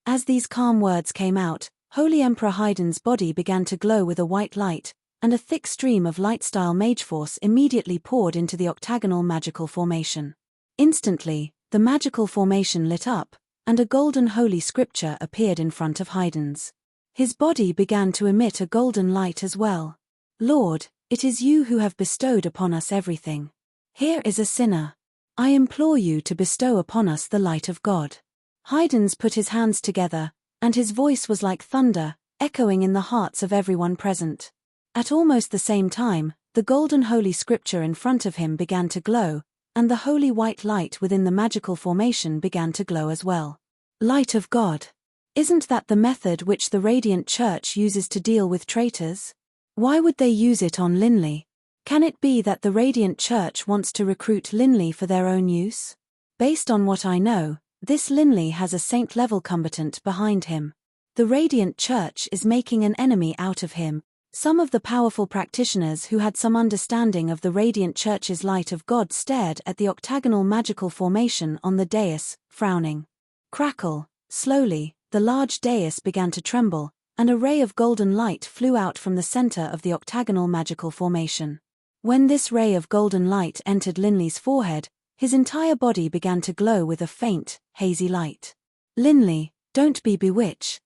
As these calm words came out, Holy Emperor Haydn's body began to glow with a white light, and a thick stream of light-style mage force immediately poured into the octagonal magical formation. Instantly, the magical formation lit up, and a golden holy scripture appeared in front of Haydn's. His body began to emit a golden light as well. "Lord, it is you who have bestowed upon us everything. Here is a sinner. I implore you to bestow upon us the light of God." Haydn's put his hands together, and his voice was like thunder, echoing in the hearts of everyone present. At almost the same time, the golden holy scripture in front of him began to glow, and the holy white light within the magical formation began to glow as well. Light of God. Isn't that the method which the Radiant Church uses to deal with traitors? Why would they use it on Linley? Can it be that the Radiant Church wants to recruit Linley for their own use? Based on what I know, this Linley has a saint-level combatant behind him. The Radiant Church is making an enemy out of him. Some of the powerful practitioners who had some understanding of the Radiant Church's light of God stared at the octagonal magical formation on the dais, frowning. Crackle, slowly, the large dais began to tremble, and a ray of golden light flew out from the center of the octagonal magical formation. When this ray of golden light entered Linley's forehead, his entire body began to glow with a faint, hazy light. "Linley, don't be bewitched.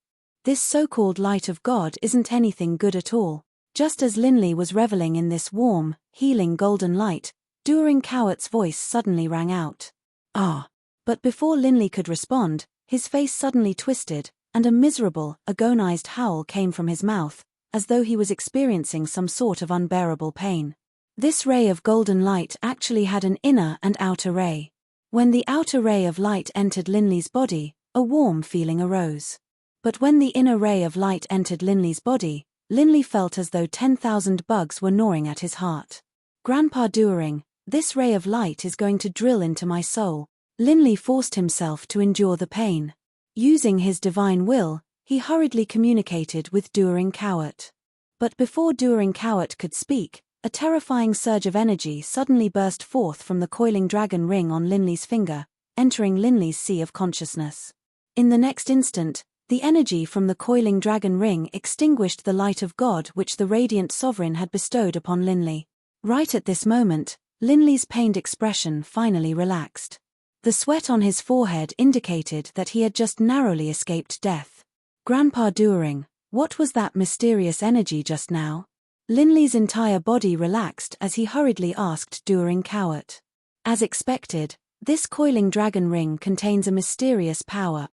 This so-called light of God isn't anything good at all." Just as Linley was reveling in this warm, healing golden light, During Cowart's voice suddenly rang out. "Ah!" But before Linley could respond, his face suddenly twisted, and a miserable, agonized howl came from his mouth, as though he was experiencing some sort of unbearable pain. This ray of golden light actually had an inner and outer ray. When the outer ray of light entered Linley's body, a warm feeling arose. But when the inner ray of light entered Linley's body, Linley felt as though 10,000 bugs were gnawing at his heart. "Grandpa Duering, this ray of light is going to drill into my soul." Linley forced himself to endure the pain. Using his divine will, he hurriedly communicated with Duering Cowart. But before Duering Cowart could speak, a terrifying surge of energy suddenly burst forth from the coiling dragon ring on Linley's finger, entering Linley's sea of consciousness. In the next instant, the energy from the coiling dragon ring extinguished the light of God which the radiant sovereign had bestowed upon Linley. Right at this moment, Linley's pained expression finally relaxed. The sweat on his forehead indicated that he had just narrowly escaped death. "Grandpa Duering, what was that mysterious energy just now?" Linley's entire body relaxed as he hurriedly asked Duering Cowart. As expected, this coiling dragon ring contains a mysterious power.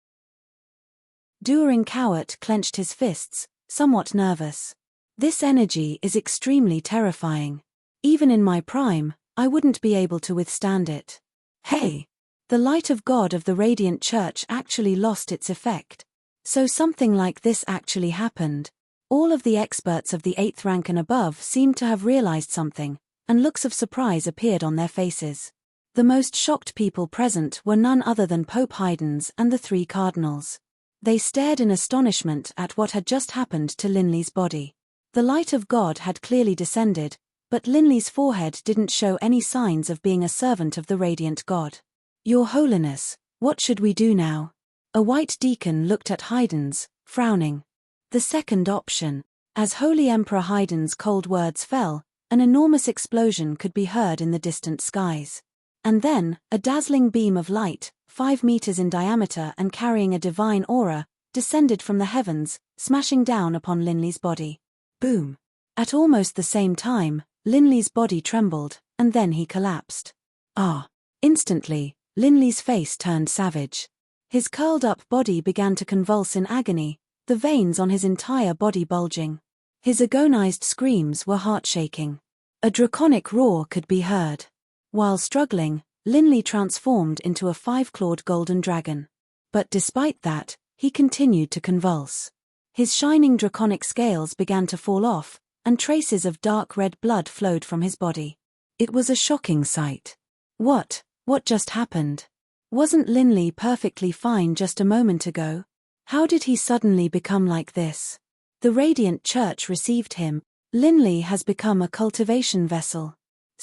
Duering Cowart clenched his fists, somewhat nervous. "This energy is extremely terrifying. Even in my prime, I wouldn't be able to withstand it." "Hey! The light of God of the Radiant Church actually lost its effect. So something like this actually happened." All of the experts of the 8th rank and above seemed to have realized something, and looks of surprise appeared on their faces. The most shocked people present were none other than Pope Haydn's and the 3 cardinals. They stared in astonishment at what had just happened to Linley's body. The light of God had clearly descended, but Linley's forehead didn't show any signs of being a servant of the radiant God. "Your Holiness, what should we do now?" A white deacon looked at Haydn's, frowning. The second option. As Holy Emperor Haydn's cold words fell, an enormous explosion could be heard in the distant skies. And then, a dazzling beam of light, 5 meters in diameter and carrying a divine aura, descended from the heavens, smashing down upon Linley's body. Boom! At almost the same time, Linley's body trembled, and then he collapsed. Ah! Instantly, Linley's face turned savage. His curled-up body began to convulse in agony, the veins on his entire body bulging. His agonized screams were heart-shaking. A draconic roar could be heard. While struggling, Linley transformed into a 5-clawed golden dragon. But despite that, he continued to convulse. His shining draconic scales began to fall off, and traces of dark red blood flowed from his body. It was a shocking sight. What just happened? Wasn't Linley perfectly fine just a moment ago? How did he suddenly become like this? The Radiant Church received him. Linley has become a cultivation vessel.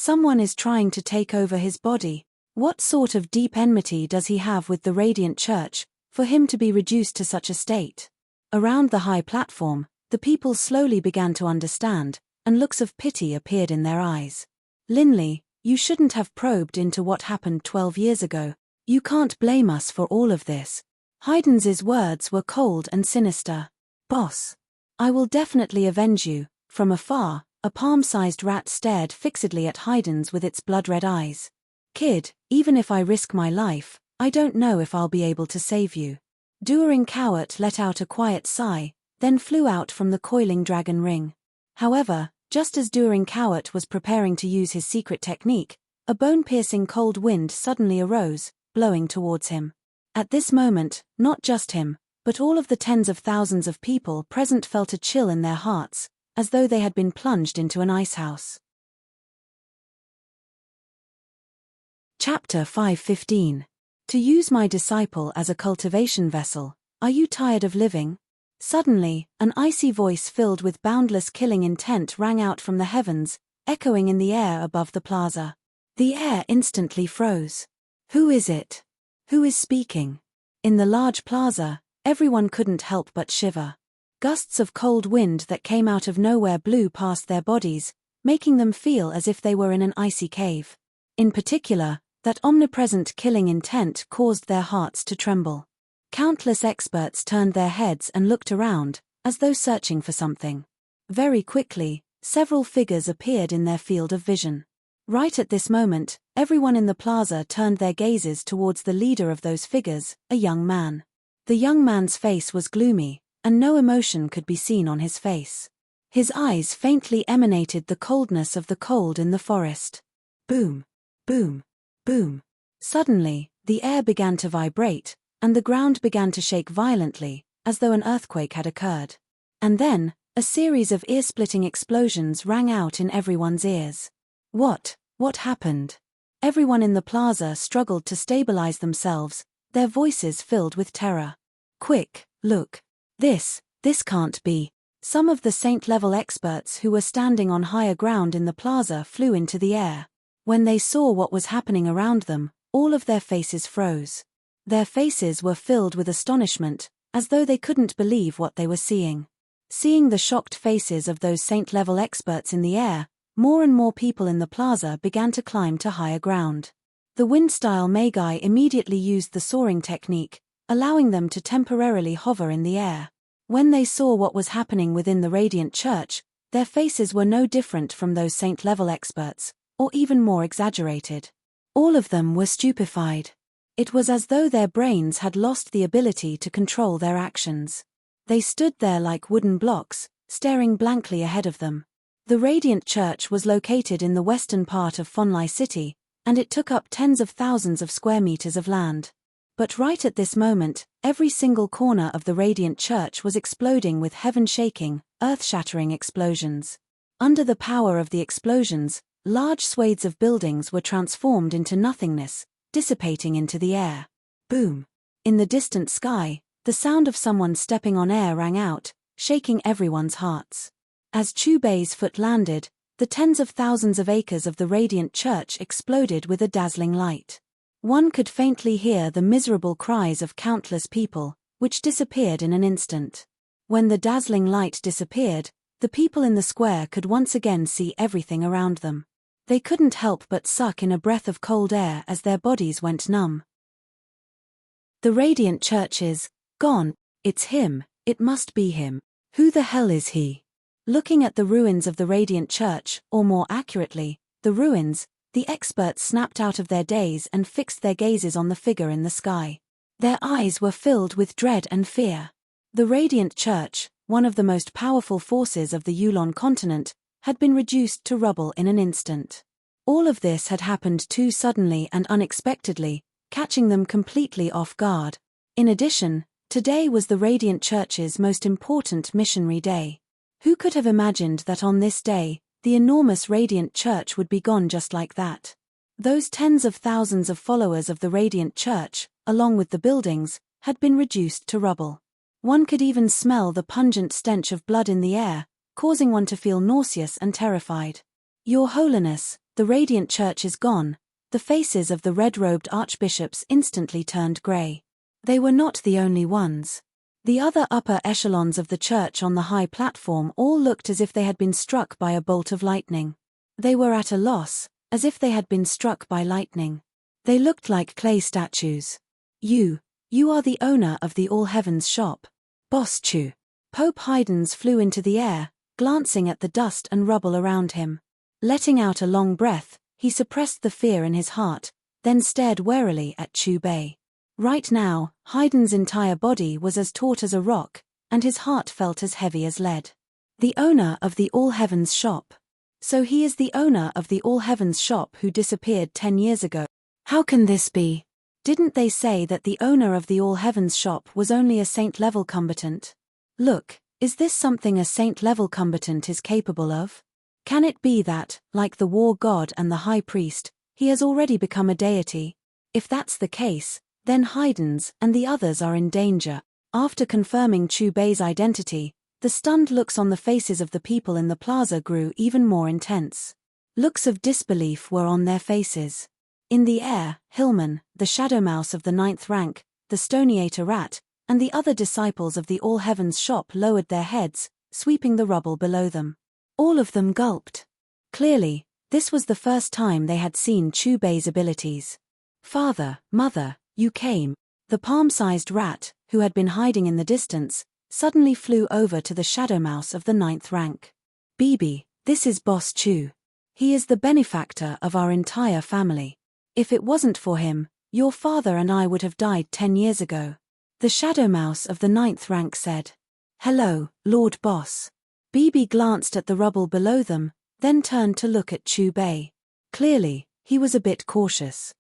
Someone is trying to take over his body. What sort of deep enmity does he have with the Radiant Church, for him to be reduced to such a state? Around the high platform, the people slowly began to understand, and looks of pity appeared in their eyes. Linley, you shouldn't have probed into what happened 12 years ago. You can't blame us for all of this. Haydn's words were cold and sinister. Boss. I will definitely avenge you. From afar, a palm-sized rat stared fixedly at Haydn's with its blood-red eyes. Kid, even if I risk my life, I don't know if I'll be able to save you. Duering Cowart let out a quiet sigh, then flew out from the coiling dragon ring. However, just as Duering Cowart was preparing to use his secret technique, a bone-piercing cold wind suddenly arose, blowing towards him. At this moment, not just him, but all of the tens of thousands of people present felt a chill in their hearts, as though they had been plunged into an icehouse. Chapter 5:15. To use my disciple as a cultivation vessel, are you tired of living? Suddenly, an icy voice filled with boundless killing intent rang out from the heavens, echoing in the air above the plaza. The air instantly froze. Who is it? Who is speaking? In the large plaza, everyone couldn't help but shiver. Gusts of cold wind that came out of nowhere blew past their bodies, making them feel as if they were in an icy cave. In particular, that omnipresent killing intent caused their hearts to tremble. Countless experts turned their heads and looked around, as though searching for something. Very quickly, several figures appeared in their field of vision. Right at this moment, everyone in the plaza turned their gazes towards the leader of those figures, a young man. The young man's face was gloomy, and no emotion could be seen on his face. His eyes faintly emanated the coldness of the cold in the forest. Boom! Boom! Boom! Suddenly, the air began to vibrate, and the ground began to shake violently, as though an earthquake had occurred. And then, a series of ear-splitting explosions rang out in everyone's ears. What happened? Everyone in the plaza struggled to stabilize themselves, their voices filled with terror. Quick, look. This can't be. Some of the saint-level experts who were standing on higher ground in the plaza flew into the air. When they saw what was happening around them, all of their faces froze. Their faces were filled with astonishment, as though they couldn't believe what they were seeing. Seeing the shocked faces of those saint-level experts in the air, more and more people in the plaza began to climb to higher ground. The wind-style magi immediately used the soaring technique, allowing them to temporarily hover in the air. When they saw what was happening within the Radiant Church, their faces were no different from those saint-level experts, or even more exaggerated. All of them were stupefied. It was as though their brains had lost the ability to control their actions. They stood there like wooden blocks, staring blankly ahead of them. The Radiant Church was located in the western part of Fonlai City, and it took up tens of thousands of square meters of land. But right at this moment, every single corner of the Radiant Church was exploding with heaven-shaking, earth-shattering explosions. Under the power of the explosions, large swathes of buildings were transformed into nothingness, dissipating into the air. Boom! In the distant sky, the sound of someone stepping on air rang out, shaking everyone's hearts. As Chubei's foot landed, the tens of thousands of acres of the Radiant Church exploded with a dazzling light. One could faintly hear the miserable cries of countless people, which disappeared in an instant. When the dazzling light disappeared, the people in the square could once again see everything around them. They couldn't help but suck in a breath of cold air as their bodies went numb. The Radiant Church is gone. It's him. It must be him. Who the hell is he? Looking at the ruins of the Radiant Church, or more accurately, the ruins, the experts snapped out of their daze and fixed their gazes on the figure in the sky. Their eyes were filled with dread and fear. The Radiant Church, one of the most powerful forces of the Yulon continent, had been reduced to rubble in an instant. All of this had happened too suddenly and unexpectedly, catching them completely off guard. In addition, today was the Radiant Church's most important missionary day. Who could have imagined that on this day, the enormous Radiant Church would be gone just like that? Those tens of thousands of followers of the Radiant Church, along with the buildings, had been reduced to rubble. One could even smell the pungent stench of blood in the air, causing one to feel nauseous and terrified. Your Holiness, the radiant church is gone, the faces of the red-robed archbishops instantly turned grey. They were not the only ones. The other upper echelons of the church on the high platform all looked as if they had been struck by a bolt of lightning. They were at a loss, as if they had been struck by lightning. They looked like clay statues. You are the owner of the All Heavens shop. Boss Chu. Pope Haydn's flew into the air, glancing at the dust and rubble around him. Letting out a long breath, he suppressed the fear in his heart, then stared warily at Chu Bei. Right now, Haydn's entire body was as taut as a rock, and his heart felt as heavy as lead. The owner of the All Heavens shop. So he is the owner of the All Heavens shop who disappeared 10 years ago. How can this be? Didn't they say that the owner of the All Heavens shop was only a saint-level combatant? Look, is this something a saint-level combatant is capable of? Can it be that, like the war god and the high priest, he has already become a deity? If that's the case, then Haydn's and the others are in danger. After confirming Chu Bei's identity, the stunned looks on the faces of the people in the plaza grew even more intense. Looks of disbelief were on their faces. In the air, Hillman, the shadow mouse of the 9th rank, the Stoniator rat, and the other disciples of the All Heavens shop lowered their heads, sweeping the rubble below them. All of them gulped. Clearly, this was the first time they had seen Chu Bei's abilities. Father, mother, you came. The palm-sized rat, who had been hiding in the distance, suddenly flew over to the shadow mouse of the 9th rank. Bibi, this is Boss Chu. He is the benefactor of our entire family. If it wasn't for him, your father and I would have died 10 years ago. The shadow mouse of the 9th rank said. Hello, Lord Boss. Bibi glanced at the rubble below them, then turned to look at Chu Bei. Clearly, he was a bit cautious.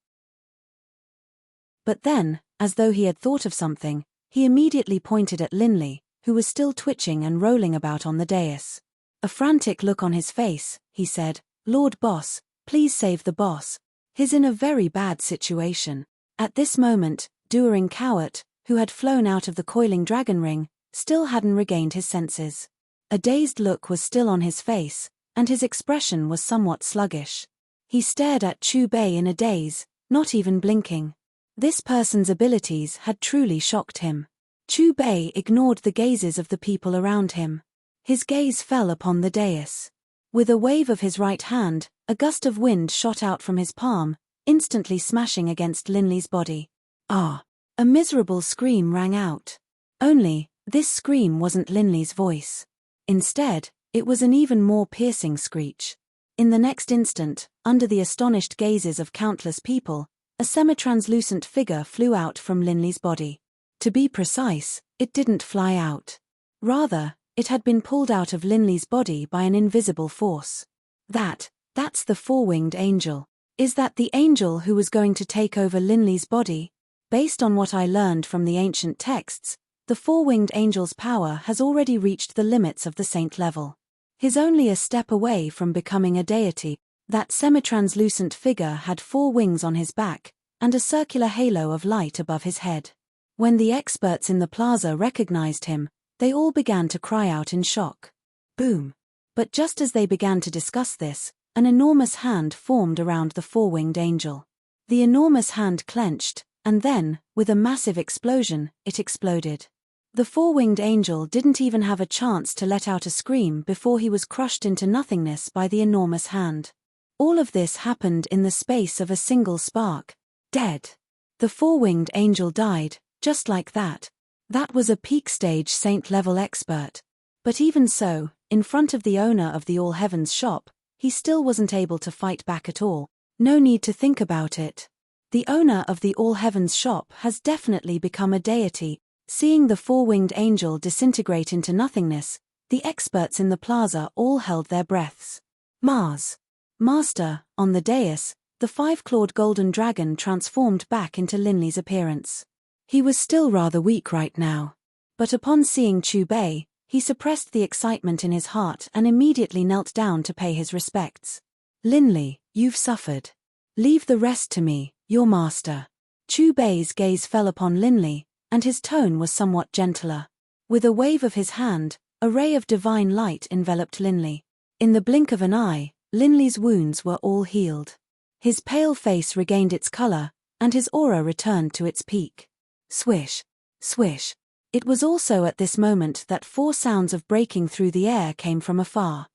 But then, as though he had thought of something, he immediately pointed at Linley, who was still twitching and rolling about on the dais. A frantic look on his face, he said, Lord Boss, please save the boss. He's in a very bad situation. At this moment, Duering Cowart, who had flown out of the coiling dragon ring, still hadn't regained his senses. A dazed look was still on his face, and his expression was somewhat sluggish. He stared at Chu Bei in a daze, not even blinking. This person's abilities had truly shocked him. Chu Bei ignored the gazes of the people around him. His gaze fell upon the dais. With a wave of his right hand, a gust of wind shot out from his palm, instantly smashing against Linley's body. Ah! A miserable scream rang out. Only, this scream wasn't Linley's voice. Instead, it was an even more piercing screech. In the next instant, under the astonished gazes of countless people, a semi-translucent figure flew out from Linley's body. To be precise, it didn't fly out. Rather, it had been pulled out of Linley's body by an invisible force. That's the four-winged angel. Is that the angel who was going to take over Linley's body? Based on what I learned from the ancient texts, the four-winged angel's power has already reached the limits of the saint level. He's only a step away from becoming a deity. That semi-translucent figure had 4 wings on his back, and a circular halo of light above his head. When the experts in the plaza recognized him, they all began to cry out in shock. Boom! But just as they began to discuss this, an enormous hand formed around the four-winged angel. The enormous hand clenched, and then, with a massive explosion, it exploded. The four-winged angel didn't even have a chance to let out a scream before he was crushed into nothingness by the enormous hand. All of this happened in the space of a single spark. Dead. The four-winged angel died, just like that. That was a peak-stage saint-level expert. But even so, in front of the owner of the All Heavens shop, he still wasn't able to fight back at all. No need to think about it. The owner of the All Heavens shop has definitely become a deity. Seeing the four-winged angel disintegrate into nothingness, the experts in the plaza all held their breaths. Mars. Master, on the dais, the 5-clawed golden dragon transformed back into Linley's appearance. He was still rather weak right now. But upon seeing Chu Bei, he suppressed the excitement in his heart and immediately knelt down to pay his respects. Linley, you've suffered. Leave the rest to me, your master. Chu Bei's gaze fell upon Linley, and his tone was somewhat gentler. With a wave of his hand, a ray of divine light enveloped Linley. In the blink of an eye, Linley's wounds were all healed. His pale face regained its color, and his aura returned to its peak. Swish, swish. It was also at this moment that 4 sounds of breaking through the air came from afar.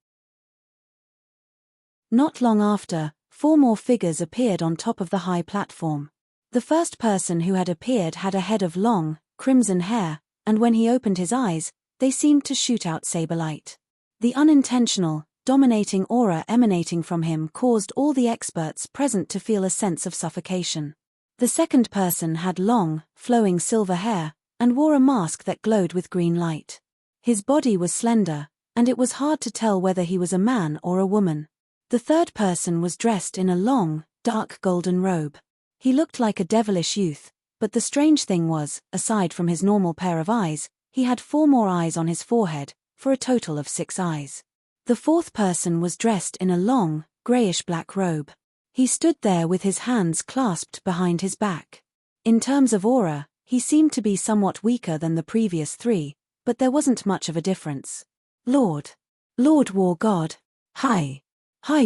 Not long after, 4 more figures appeared on top of the high platform. The first person who had appeared had a head of long, crimson hair, and when he opened his eyes, they seemed to shoot out saber light. The unintentional, dominating aura emanating from him caused all the experts present to feel a sense of suffocation. The second person had long, flowing silver hair, and wore a mask that glowed with green light. His body was slender, and it was hard to tell whether he was a man or a woman. The third person was dressed in a long, dark golden robe. He looked like a devilish youth, but the strange thing was, aside from his normal pair of eyes, he had 4 more eyes on his forehead, for a total of 6 eyes. The fourth person was dressed in a long, grayish-black robe. He stood there with his hands clasped behind his back. In terms of aura, he seemed to be somewhat weaker than the previous 3, but there wasn't much of a difference. Lord War God, High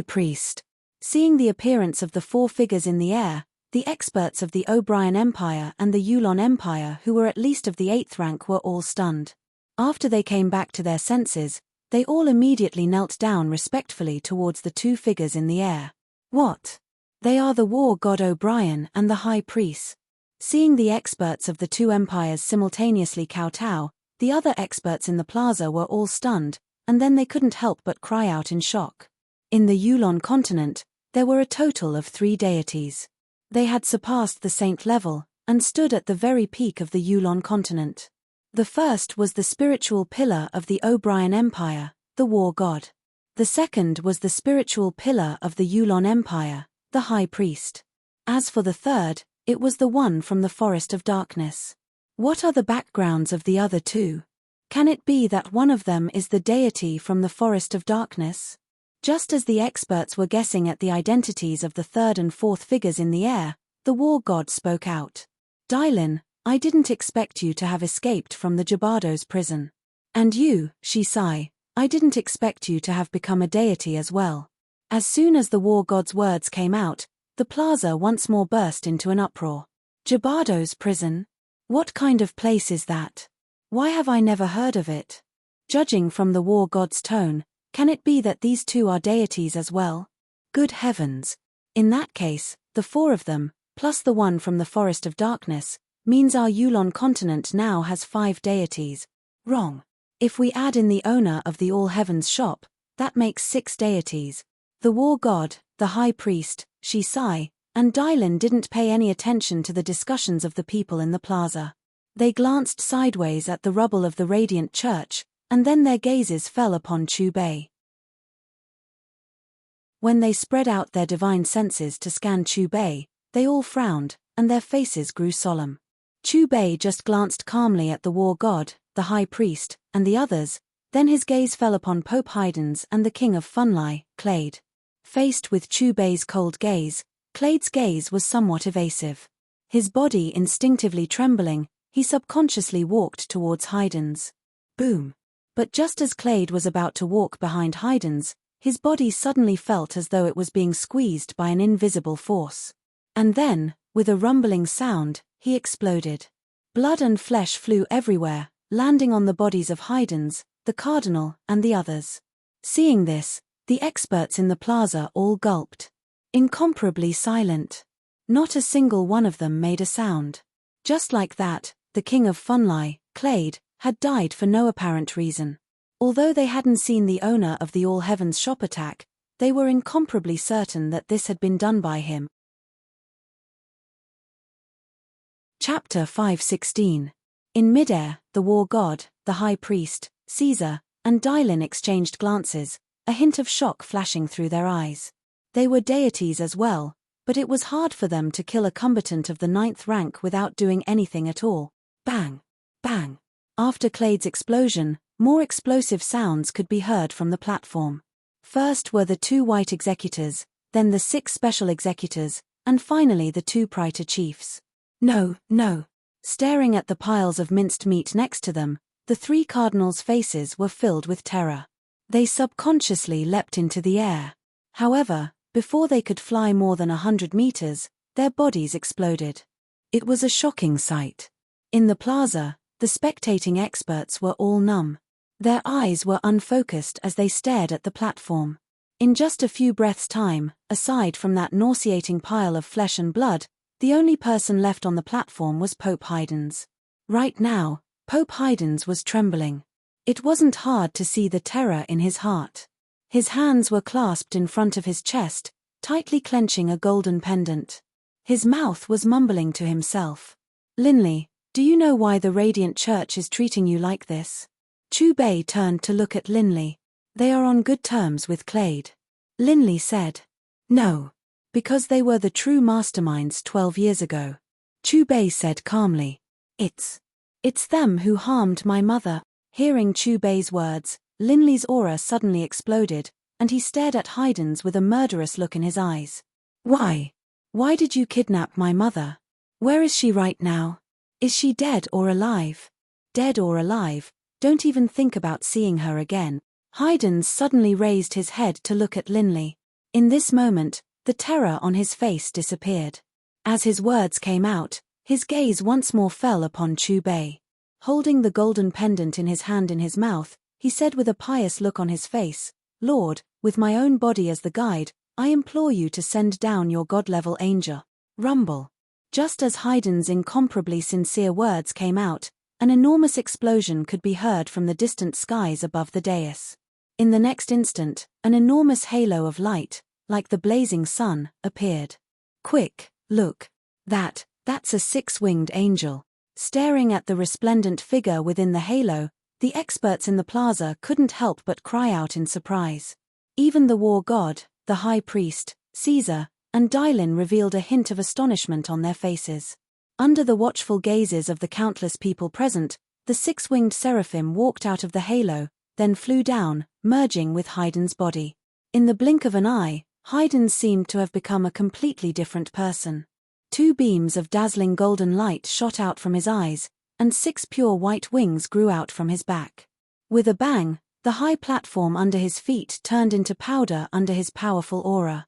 Priest. Seeing the appearance of the 4 figures in the air, the experts of the O'Brien Empire and the Yulon Empire who were at least of the 8th rank were all stunned. After they came back to their senses, they all immediately knelt down respectfully towards the 2 figures in the air. What? They are the war god O'Brien and the High Priest. Seeing the experts of the 2 empires simultaneously kowtow, the other experts in the plaza were all stunned, and then they couldn't help but cry out in shock. In the Yulon continent, there were a total of 3 deities. They had surpassed the saint level, and stood at the very peak of the Yulon continent. The first was the spiritual pillar of the O'Brien Empire, the war god. The second was the spiritual pillar of the Yulon Empire, the High Priest. As for the third, it was the one from the Forest of Darkness. What are the backgrounds of the other 2? Can it be that one of them is the deity from the Forest of Darkness? Just as the experts were guessing at the identities of the 3rd and 4th figures in the air, the war god spoke out. Dylan, I didn't expect you to have escaped from the Jabardo's prison. And you, Shisai, I didn't expect you to have become a deity as well. As soon as the war god's words came out, the plaza once more burst into an uproar. Jabardo's prison? What kind of place is that? Why have I never heard of it? Judging from the war god's tone, can it be that these 2 are deities as well? Good heavens! In that case, the 4 of them, plus the one from the Forest of Darkness, means our Yulon continent now has 5 deities. Wrong. If we add in the owner of the All Heavens shop, that makes 6 deities. The war god, the High Priest, Shisai, and Dylan didn't pay any attention to the discussions of the people in the plaza. They glanced sideways at the rubble of the Radiant Church, and then their gazes fell upon Chubei. When they spread out their divine senses to scan Chubei, they all frowned, and their faces grew solemn. Chubei just glanced calmly at the war god, the High Priest, and the others, then his gaze fell upon Pope Haydn's and the King of Funlai, Clade. Faced with Chubei's cold gaze, Clade's gaze was somewhat evasive. His body instinctively trembling, he subconsciously walked towards Haydn's. Boom! But just as Clade was about to walk behind Haydn's, his body suddenly felt as though it was being squeezed by an invisible force. And then, with a rumbling sound, he exploded. Blood and flesh flew everywhere, landing on the bodies of Haydn's, the Cardinal, and the others. Seeing this, the experts in the plaza all gulped. Incomparably silent. Not a single one of them made a sound. Just like that, the King of Funlai, Clade, had died for no apparent reason. Although they hadn't seen the owner of the All Heavens shop attack, they were incomparably certain that this had been done by him. Chapter 5:16. In midair, the war god, the High Priest, Caesar, and Dylan exchanged glances, a hint of shock flashing through their eyes. They were deities as well, but it was hard for them to kill a combatant of the 9th rank without doing anything at all. Bang! Bang! After Clade's explosion, more explosive sounds could be heard from the platform. First were the 2 white executors, then the 6 special executors, and finally the 2 praetor chiefs. No! Staring at the piles of minced meat next to them, the 3 cardinals' faces were filled with terror. They subconsciously leapt into the air. However, before they could fly more than 100 meters, their bodies exploded. It was a shocking sight. In the plaza, the spectating experts were all numb. Their eyes were unfocused as they stared at the platform. In just a few breaths' time, aside from that nauseating pile of flesh and blood, the only person left on the platform was Pope Haydns. Right now, Pope Haydns was trembling. It wasn't hard to see the terror in his heart. His hands were clasped in front of his chest, tightly clenching a golden pendant. His mouth was mumbling to himself. "Linley, do you know why the Radiant Church is treating you like this?" Chu Bei turned to look at Linley. "They are on good terms with Clade." Linley said. "No. Because they were the true masterminds 12 years ago." Chu Bei said calmly. It's them who harmed my mother." Hearing Chu Bei's words, Linley's aura suddenly exploded, and he stared at Haydns with a murderous look in his eyes. "Why? Why did you kidnap my mother? Where is she right now? Is she dead or alive?" "Dead or alive, don't even think about seeing her again." Haydns suddenly raised his head to look at Linley. In this moment, the terror on his face disappeared. As his words came out, his gaze once more fell upon Chu Bei. Holding the golden pendant in his hand in his mouth, he said with a pious look on his face, "Lord, with my own body as the guide, I implore you to send down your God-level angel." Rumble. Just as Haydn's incomparably sincere words came out, an enormous explosion could be heard from the distant skies above the dais. In the next instant, an enormous halo of light, like the blazing sun, appeared. "Quick, look. That's a six-winged angel." Staring at the resplendent figure within the halo, the experts in the plaza couldn't help but cry out in surprise. Even the war god, the high priest, Caesar, and Dylan revealed a hint of astonishment on their faces. Under the watchful gazes of the countless people present, the six-winged seraphim walked out of the halo, then flew down, merging with Haydn's body. In the blink of an eye, Haydn seemed to have become a completely different person. 2 beams of dazzling golden light shot out from his eyes, and 6 pure white wings grew out from his back. With a bang, the high platform under his feet turned into powder under his powerful aura.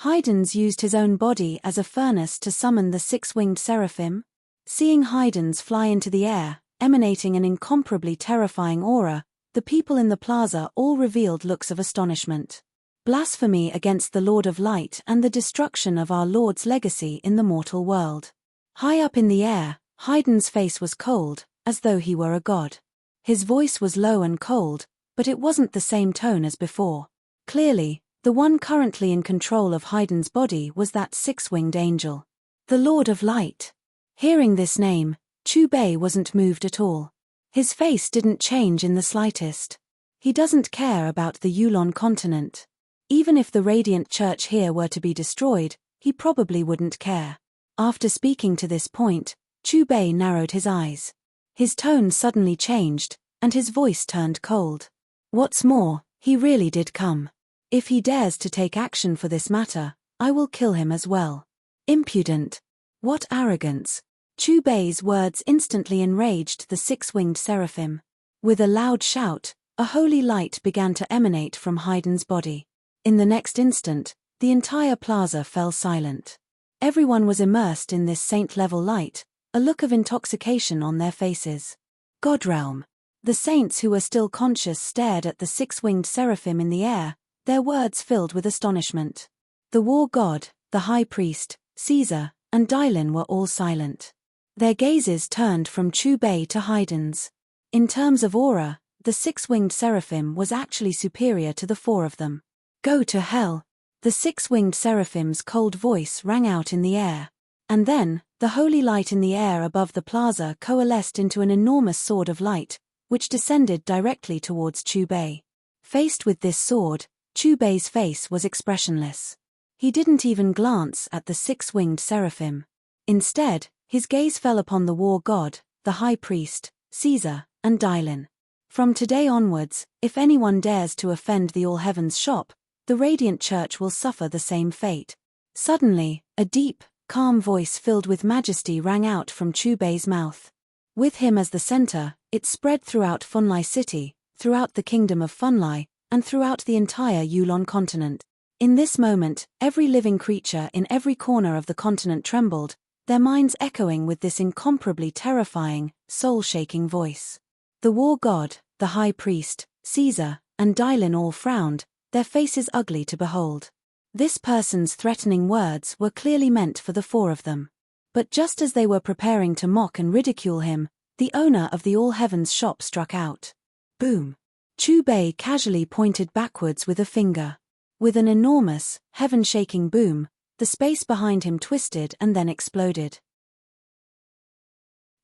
Haydns used his own body as a furnace to summon the 6-winged seraphim. Seeing Haydns fly into the air, emanating an incomparably terrifying aura, the people in the plaza all revealed looks of astonishment. Blasphemy against the Lord of Light and the destruction of our Lord's legacy in the mortal world. High up in the air, Haydn's face was cold, as though he were a god. His voice was low and cold, but it wasn't the same tone as before. Clearly, the one currently in control of Haydn's body was that 6-winged angel. The Lord of Light. Hearing this name, Chu Bei wasn't moved at all. His face didn't change in the slightest. He doesn't care about the Yulon continent. Even if the Radiant Church here were to be destroyed, he probably wouldn't care. After speaking to this point, Chu Bei narrowed his eyes. His tone suddenly changed, and his voice turned cold. "What's more, he really did come. If he dares to take action for this matter, I will kill him as well." Impudent. What arrogance. Chu Bei's words instantly enraged the 6-winged seraphim. With a loud shout, a holy light began to emanate from Haydn's body. In the next instant, the entire plaza fell silent. Everyone was immersed in this saint-level light, a look of intoxication on their faces. Godrealm. The saints who were still conscious stared at the 6-winged seraphim in the air, their words filled with astonishment. The war god, the high priest, Caesar, and Dylan were all silent. Their gazes turned from Chu Bei to Haydn's. In terms of aura, the 6-winged seraphim was actually superior to the 4 of them. "Go to hell." The 6-winged seraphim's cold voice rang out in the air. And then, the holy light in the air above the plaza coalesced into an enormous sword of light, which descended directly towards Chu Bei. Faced with this sword, Chu Bei's face was expressionless. He didn't even glance at the 6-winged seraphim. Instead, his gaze fell upon the war god, the high priest, Caesar, and Dylan. From today onwards, if anyone dares to offend the All-Heavens shop, the Radiant Church will suffer the same fate. Suddenly, a deep, calm voice filled with majesty rang out from Chu Bei's mouth. With him as the center, it spread throughout Funlai City, throughout the kingdom of Funlai, and throughout the entire Yulon continent. In this moment, every living creature in every corner of the continent trembled, their minds echoing with this incomparably terrifying, soul-shaking voice. The war god, the high priest, Caesar, and Dylan all frowned, their faces ugly to behold. This person's threatening words were clearly meant for the four of them. But just as they were preparing to mock and ridicule him, the owner of the All Heavens shop struck out. Boom! Chu Bei casually pointed backwards with a finger. With an enormous, heaven-shaking boom, the space behind him twisted and then exploded.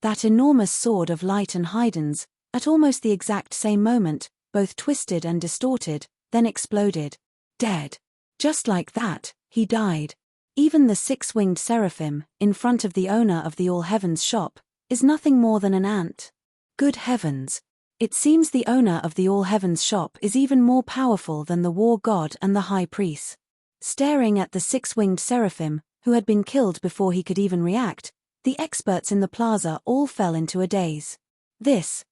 That enormous sword of light and Haydn's, at almost the exact same moment, both twisted and distorted, then exploded. Dead. Just like that, he died. Even the six-winged seraphim, in front of the owner of the All Heavens shop, is nothing more than an ant. Good heavens! It seems the owner of the All Heavens shop is even more powerful than the war god and the high priest. Staring at the six-winged seraphim, who had been killed before he could even react, the experts in the plaza all fell into a daze. This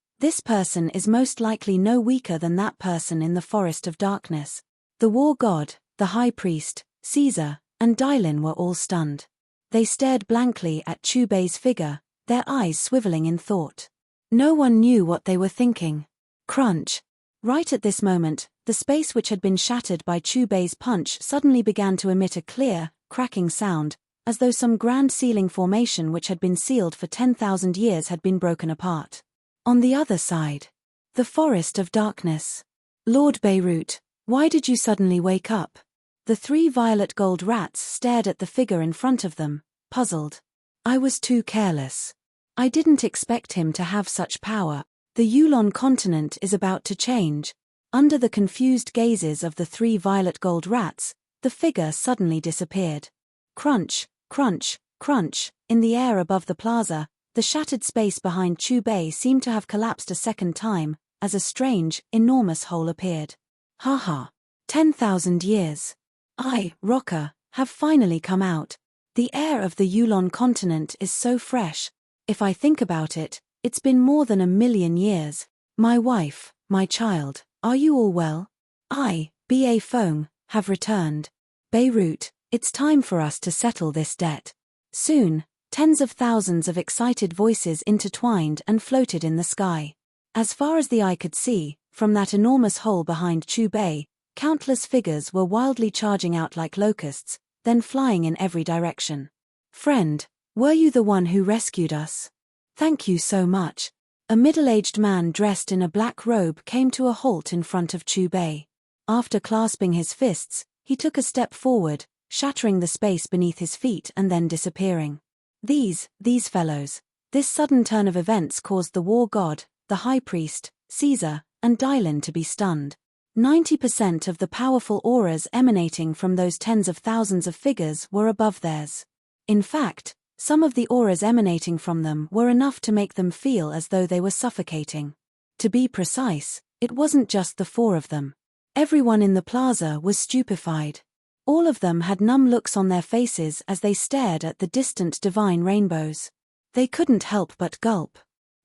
person is most likely no weaker than that person in the forest of darkness. The war god, the high priest, Caesar, and Dylan were all stunned. They stared blankly at Chu Bei's figure, their eyes swiveling in thought. No one knew what they were thinking. Crunch! Right at this moment, the space which had been shattered by Chu Bei's punch suddenly began to emit a clear, cracking sound, as though some grand ceiling formation which had been sealed for 10,000 years had been broken apart. On the other side, the forest of darkness. Lord Beirut, why did you suddenly wake up? The three violet gold rats stared at the figure in front of them, puzzled. I was too careless. I didn't expect him to have such power. The Yulon continent is about to change. Under the confused gazes of the three violet gold rats, the figure suddenly disappeared. Crunch, crunch, crunch, in the air above the plaza, the shattered space behind Chu Bei seemed to have collapsed a second time, as a strange, enormous hole appeared. Ha ha! 10,000 years. I, Rocker, have finally come out. The air of the Yulon continent is so fresh. If I think about it, it's been more than 1,000,000 years. My wife, my child, are you all well? I, B.A. Fong, have returned. Beirut, it's time for us to settle this debt. Soon, tens of thousands of excited voices intertwined and floated in the sky. As far as the eye could see, from that enormous hole behind Chu Bei, countless figures were wildly charging out like locusts, then flying in every direction. Friend, were you the one who rescued us? Thank you so much. A middle-aged man dressed in a black robe came to a halt in front of Chu Bei. After clasping his fists, he took a step forward, shattering the space beneath his feet and then disappearing. These fellows. This sudden turn of events caused the war god, the high priest, Caesar, and Dylan to be stunned. 90% of the powerful auras emanating from those tens of thousands of figures were above theirs. In fact, some of the auras emanating from them were enough to make them feel as though they were suffocating. To be precise, it wasn't just the four of them. Everyone in the plaza was stupefied. All of them had numb looks on their faces as they stared at the distant divine rainbows. They couldn't help but gulp.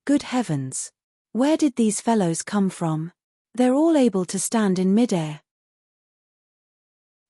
Good heavens! Where did these fellows come from? They're all able to stand in midair.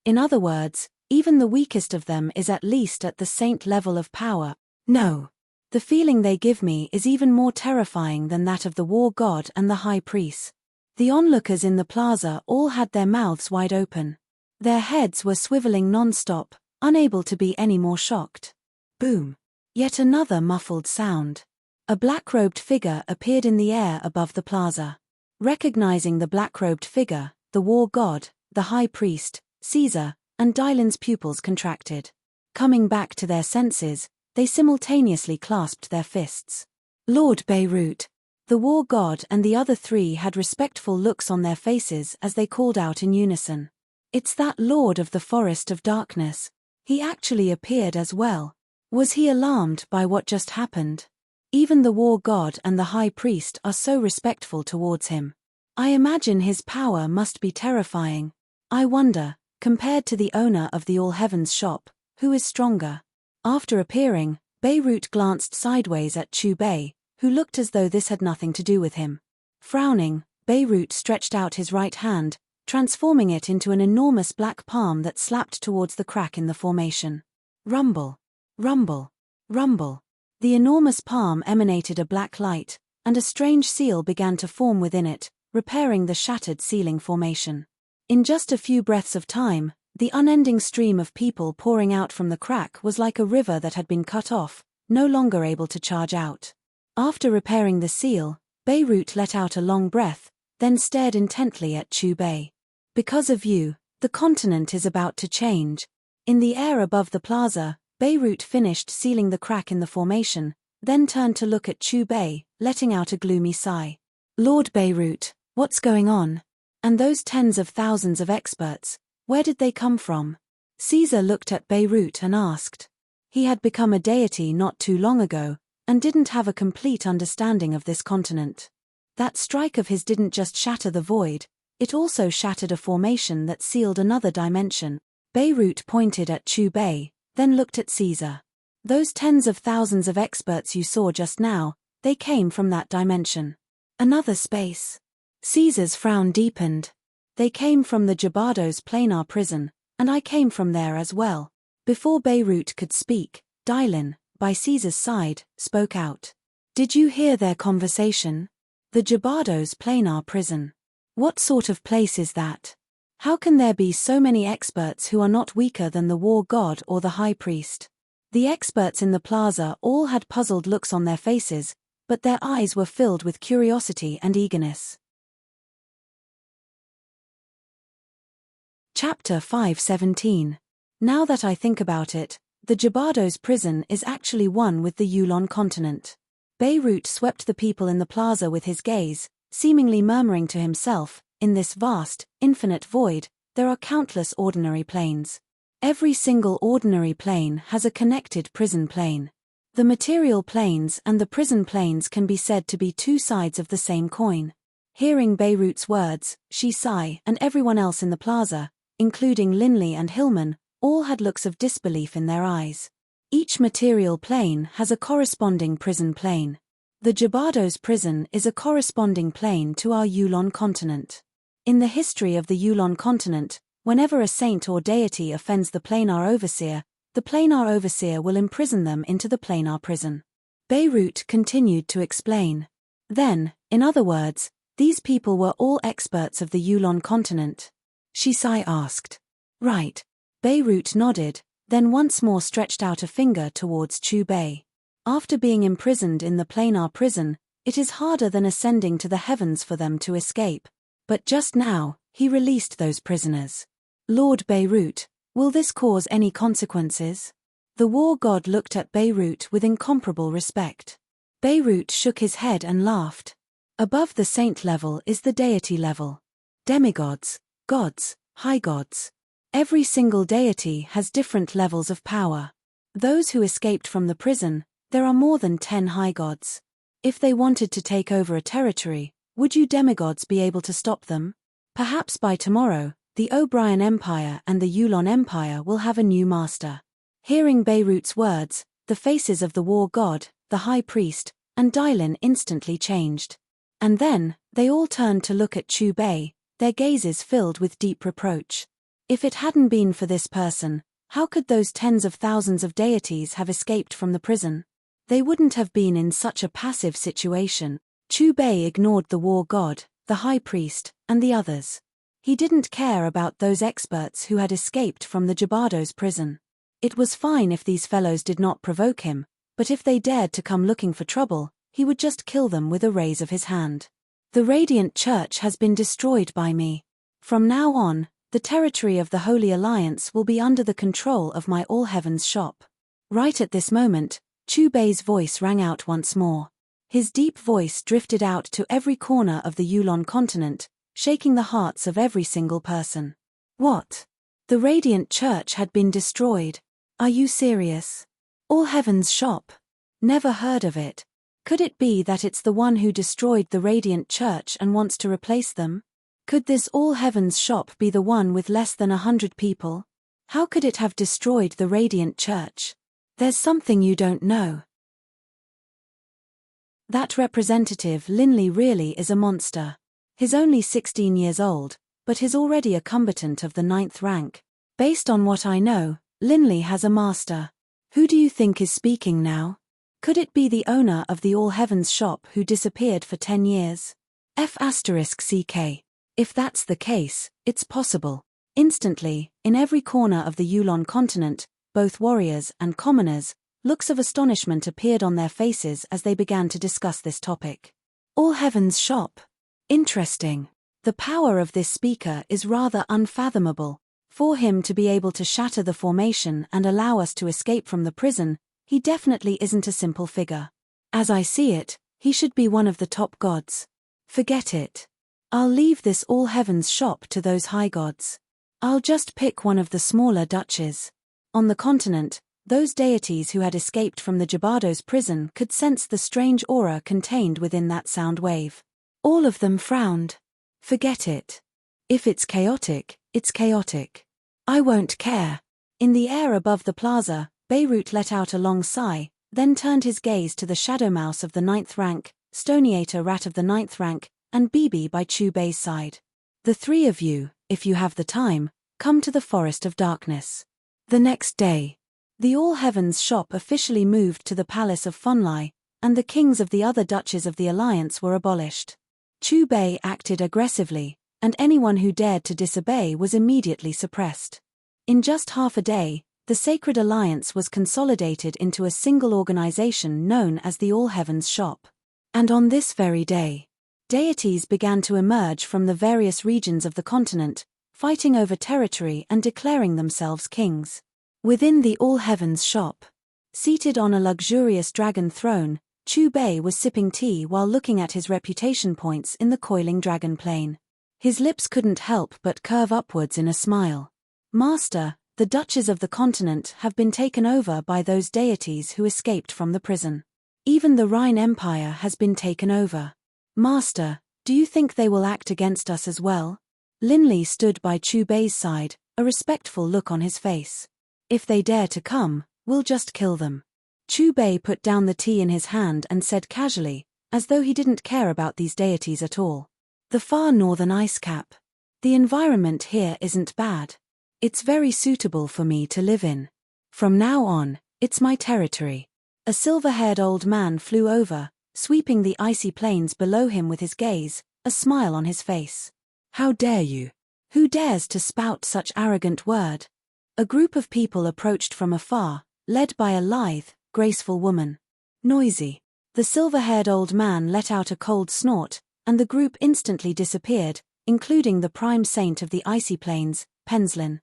In other words, even the weakest of them is at least at the saint level of power. No. The feeling they give me is even more terrifying than that of the war god and the high priest. The onlookers in the plaza all had their mouths wide open. Their heads were swiveling non-stop, unable to be any more shocked. Boom. Yet another muffled sound. A black-robed figure appeared in the air above the plaza. Recognizing the black-robed figure, the war god, the high priest, Caesar, and Dylan's pupils contracted. Coming back to their senses, they simultaneously clasped their fists. Lord Beirut! The war god and the other three had respectful looks on their faces as they called out in unison. It's that Lord of the Forest of Darkness. He actually appeared as well. Was he alarmed by what just happened? Even the war god and the high priest are so respectful towards him. I imagine his power must be terrifying. I wonder, compared to the owner of the All Heavens shop, who is stronger? After appearing, Beirut glanced sideways at Chu Bei, who looked as though this had nothing to do with him. Frowning, Beirut stretched out his right hand, transforming it into an enormous black palm that slapped towards the crack in the formation. Rumble. Rumble. Rumble. The enormous palm emanated a black light, and a strange seal began to form within it, repairing the shattered ceiling formation. In just a few breaths of time, the unending stream of people pouring out from the crack was like a river that had been cut off, no longer able to charge out. After repairing the seal, Beirut let out a long breath, then stared intently at Chubei. Because of you, the continent is about to change. In the air above the plaza, Beirut finished sealing the crack in the formation, then turned to look at Chubei, letting out a gloomy sigh. Lord Beirut, what's going on? And those tens of thousands of experts, where did they come from? Caesar looked at Beirut and asked. He had become a deity not too long ago, and didn't have a complete understanding of this continent. That strike of his didn't just shatter the void, it also shattered a formation that sealed another dimension. Beirut pointed at Chubei, then looked at Caesar. Those tens of thousands of experts you saw just now, they came from that dimension. Another space. Caesar's frown deepened. They came from the Jabados planar prison, and I came from there as well. Before Beirut could speak, Dylan, by Caesar's side, spoke out. Did you hear their conversation? The Jabados planar prison. What sort of place is that? How can there be so many experts who are not weaker than the war god or the high priest? The experts in the plaza all had puzzled looks on their faces, but their eyes were filled with curiosity and eagerness. Chapter 5:17. Now that I think about it, the Jabados prison is actually one with the Yulon continent. Beirut swept the people in the plaza with his gaze, seemingly murmuring to himself, in this vast, infinite void, there are countless ordinary planes. Every single ordinary plane has a connected prison plane. The material planes and the prison planes can be said to be two sides of the same coin. Hearing Beirut's words, Shisai and everyone else in the plaza, including Linley and Hillman, all had looks of disbelief in their eyes. Each material plane has a corresponding prison plane. The Jabados prison is a corresponding plane to our Yulon continent. In the history of the Yulon continent, whenever a saint or deity offends the planar overseer will imprison them into the planar prison. Beirut continued to explain. Then, in other words, these people were all experts of the Yulon continent. Shisai asked. Right. Beirut nodded, then once more stretched out a finger towards Chubei. After being imprisoned in the planar prison, it is harder than ascending to the heavens for them to escape. But just now, he released those prisoners. Lord Beirut, will this cause any consequences? The war god looked at Beirut with incomparable respect. Beirut shook his head and laughed. Above the saint level is the deity level. Demigods, gods, high gods. Every single deity has different levels of power. Those who escaped from the prison, there are more than 10 high gods. If they wanted to take over a territory, would you demigods be able to stop them? Perhaps by tomorrow, the O'Brien Empire and the Yulon Empire will have a new master. Hearing Beirut's words, the faces of the war god, the high priest, and Dylan instantly changed. And then, they all turned to look at Chubei, their gazes filled with deep reproach. If it hadn't been for this person, how could those tens of thousands of deities have escaped from the prison? They wouldn't have been in such a passive situation. Chubei ignored the war god, the high priest, and the others. He didn't care about those experts who had escaped from the Jabados prison. It was fine if these fellows did not provoke him, but if they dared to come looking for trouble, he would just kill them with a raise of his hand. The Radiant Church has been destroyed by me. From now on, the territory of the Holy Alliance will be under the control of my All Heavens shop. Right at this moment, Chubei's voice rang out once more. His deep voice drifted out to every corner of the Yulon continent, shaking the hearts of every single person. What? The Radiant Church had been destroyed. Are you serious? All Heavens shop? Never heard of it. Could it be that it's the one who destroyed the Radiant Church and wants to replace them? Could this All Heavens shop be the one with less than 100 people? How could it have destroyed the Radiant Church? There's something you don't know. That representative Linley really is a monster. He's only 16 years old, but is already a combatant of the 9th rank. Based on what I know, Linley has a master. Who do you think is speaking now? Could it be the owner of the All Heavens shop who disappeared for 10 years? F***CK. If that's the case, it's possible. Instantly, in every corner of the Yulon continent, both warriors and commoners, looks of astonishment appeared on their faces as they began to discuss this topic. All Heavens shop. Interesting. The power of this speaker is rather unfathomable. For him to be able to shatter the formation and allow us to escape from the prison, he definitely isn't a simple figure. As I see it, he should be one of the top gods. Forget it. I'll leave this All Heavens shop to those high gods. I'll just pick one of the smaller duchies. On the continent, those deities who had escaped from the Jabardo's prison could sense the strange aura contained within that sound wave. All of them frowned. Forget it. If it's chaotic, it's chaotic. I won't care. In the air above the plaza, Beirut let out a long sigh, then turned his gaze to the Shadow Mouse of the 9th rank, Stoniator Rat of the 9th rank, and Bibi by Chu Bei's side. The three of you, if you have the time, come to the Forest of Darkness. The next day, the All Heavens shop officially moved to the Palace of Fonlai, and the kings of the other duchies of the Alliance were abolished. Chu Bei acted aggressively, and anyone who dared to disobey was immediately suppressed. In just half a day, the Sacred Alliance was consolidated into a single organization known as the All Heavens shop. And on this very day, deities began to emerge from the various regions of the continent, fighting over territory and declaring themselves kings. Within the All Heavens shop, seated on a luxurious dragon throne, Chu Bei was sipping tea while looking at his reputation points in the coiling dragon plane. His lips couldn't help but curve upwards in a smile. Master, the duchies of the continent have been taken over by those deities who escaped from the prison. Even the Rhine Empire has been taken over. Master, do you think they will act against us as well? Linley stood by Chu Bei's side, a respectful look on his face. If they dare to come, we'll just kill them. Chu Bei put down the tea in his hand and said casually, as though he didn't care about these deities at all. The far northern ice cap. The environment here isn't bad. It's very suitable for me to live in. From now on, it's my territory. A silver-haired old man flew over, sweeping the icy plains below him with his gaze, a smile on his face. How dare you? Who dares to spout such arrogant word? A group of people approached from afar, led by a lithe, graceful woman. Noisy. The silver-haired old man let out a cold snort, and the group instantly disappeared, including the prime saint of the icy plains, Penslin.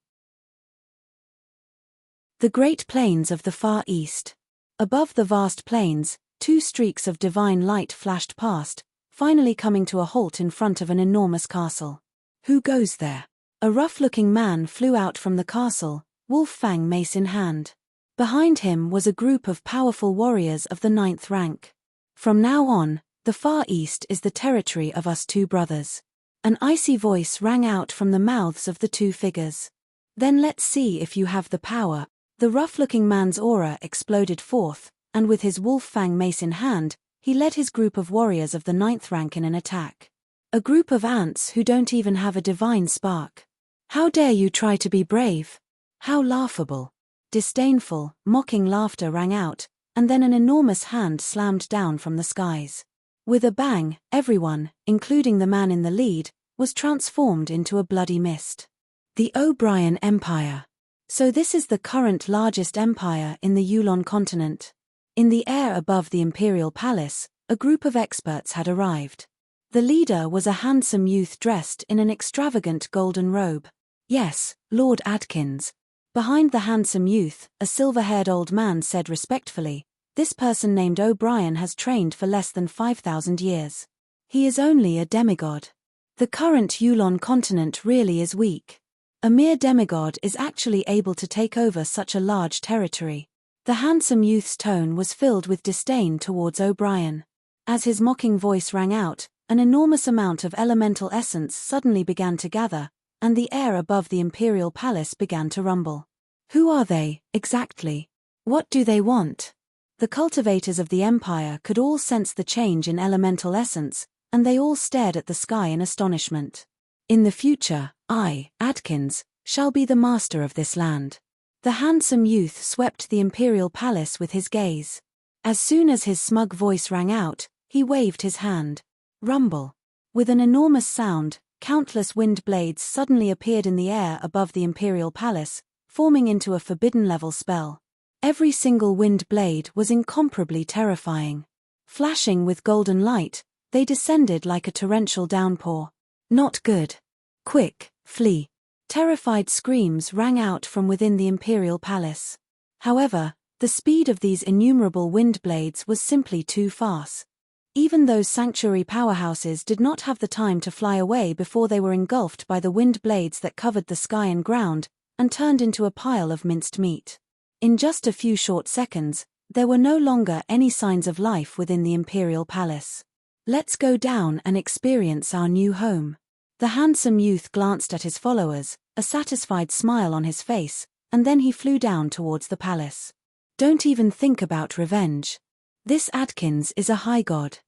The Great Plains of the Far East. Above the vast plains, two streaks of divine light flashed past, finally coming to a halt in front of an enormous castle. Who goes there? A rough-looking man flew out from the castle, wolf-fang mace in hand. Behind him was a group of powerful warriors of the 9th rank. From now on, the Far East is the territory of us two brothers. An icy voice rang out from the mouths of the two figures. Then let's see if you have the power. The rough-looking man's aura exploded forth, and with his wolf-fang mace in hand, he led his group of warriors of the 9th rank in an attack. A group of ants who don't even have a divine spark. How dare you try to be brave? How laughable. Disdainful, mocking laughter rang out, and then an enormous hand slammed down from the skies. With a bang, everyone, including the man in the lead, was transformed into a bloody mist. The O'Brien Empire. So this is the current largest empire in the Yulon continent. In the air above the Imperial Palace, a group of experts had arrived. The leader was a handsome youth dressed in an extravagant golden robe. Yes, Lord Adkins. Behind the handsome youth, a silver-haired old man said respectfully, "This person named O'Brien has trained for less than 5,000 years. He is only a demigod. The current Yulon continent really is weak. A mere demigod is actually able to take over such a large territory." The handsome youth's tone was filled with disdain towards O'Brien. As his mocking voice rang out, an enormous amount of elemental essence suddenly began to gather, and the air above the Imperial Palace began to rumble. Who are they, exactly? What do they want? The cultivators of the Empire could all sense the change in elemental essence, and they all stared at the sky in astonishment. In the future, I, Adkins, shall be the master of this land. The handsome youth swept the imperial palace with his gaze. As soon as his smug voice rang out, he waved his hand. Rumble. With an enormous sound, countless wind blades suddenly appeared in the air above the imperial palace, forming into a forbidden-level spell. Every single wind blade was incomparably terrifying. Flashing with golden light, they descended like a torrential downpour. Not good. Quick, flee. Terrified screams rang out from within the imperial palace. However, the speed of these innumerable wind blades was simply too fast. Even those sanctuary powerhouses did not have the time to fly away before they were engulfed by the wind blades that covered the sky and ground, and turned into a pile of minced meat. In just a few short seconds, there were no longer any signs of life within the imperial palace. Let's go down and experience our new home. The handsome youth glanced at his followers, a satisfied smile on his face, and then he flew down towards the palace. Don't even think about revenge. This Adkins is a high god.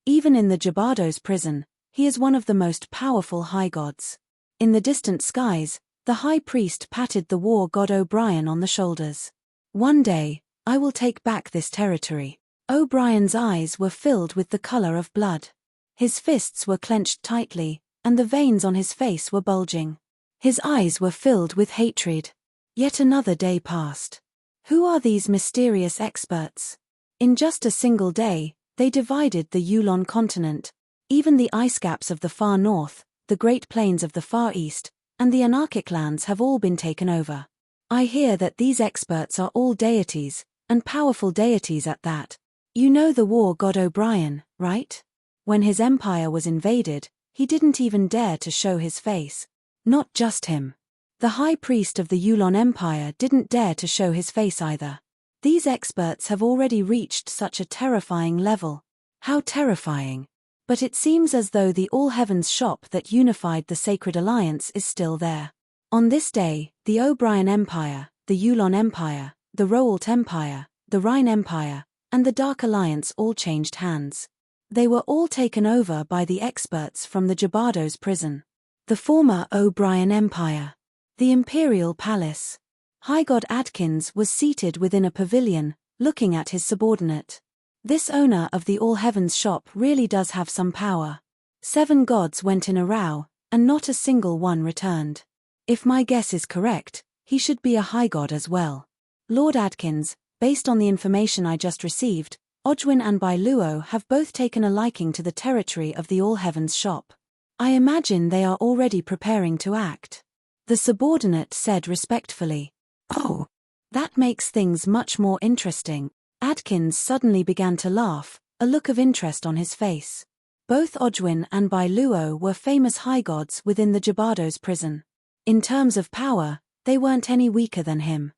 Even in the Jabardo's prison, he is one of the most powerful high gods. In the distant skies, the high priest patted the war god O'Brien on the shoulders. One day, I will take back this territory. O'Brien's eyes were filled with the color of blood. His fists were clenched tightly, and the veins on his face were bulging. His eyes were filled with hatred. Yet another day passed. Who are these mysterious experts? In just a single day, they divided the Yulon continent. Even the ice caps of the far north, the Great Plains of the far east, and the anarchic lands have all been taken over. I hear that these experts are all deities, and powerful deities at that. You know the war god O'Brien, right? When his empire was invaded, he didn't even dare to show his face. Not just him. The high priest of the Yulon Empire didn't dare to show his face either. These experts have already reached such a terrifying level. How terrifying. But it seems as though the All-Heavens shop that unified the Sacred Alliance is still there. On this day, the O'Brien Empire, the Yulon Empire, the Roalt Empire, the Rhine Empire, and the Dark Alliance all changed hands. They were all taken over by the experts from the Jabardo's prison. The former O'Brien Empire. The Imperial Palace. High God Adkins was seated within a pavilion, looking at his subordinate. This owner of the All-Heavens shop really does have some power. 7 gods went in a row, and not a single one returned. If my guess is correct, he should be a high god as well. Lord Adkins, based on the information I just received, Ojwin and Bailuo have both taken a liking to the territory of the All-Heavens shop. I imagine they are already preparing to act. The subordinate said respectfully. Oh, that makes things much more interesting. Adkins suddenly began to laugh, a look of interest on his face. Both Ojwin and Bailuo were famous high gods within the Jabardo's prison. In terms of power, they weren't any weaker than him.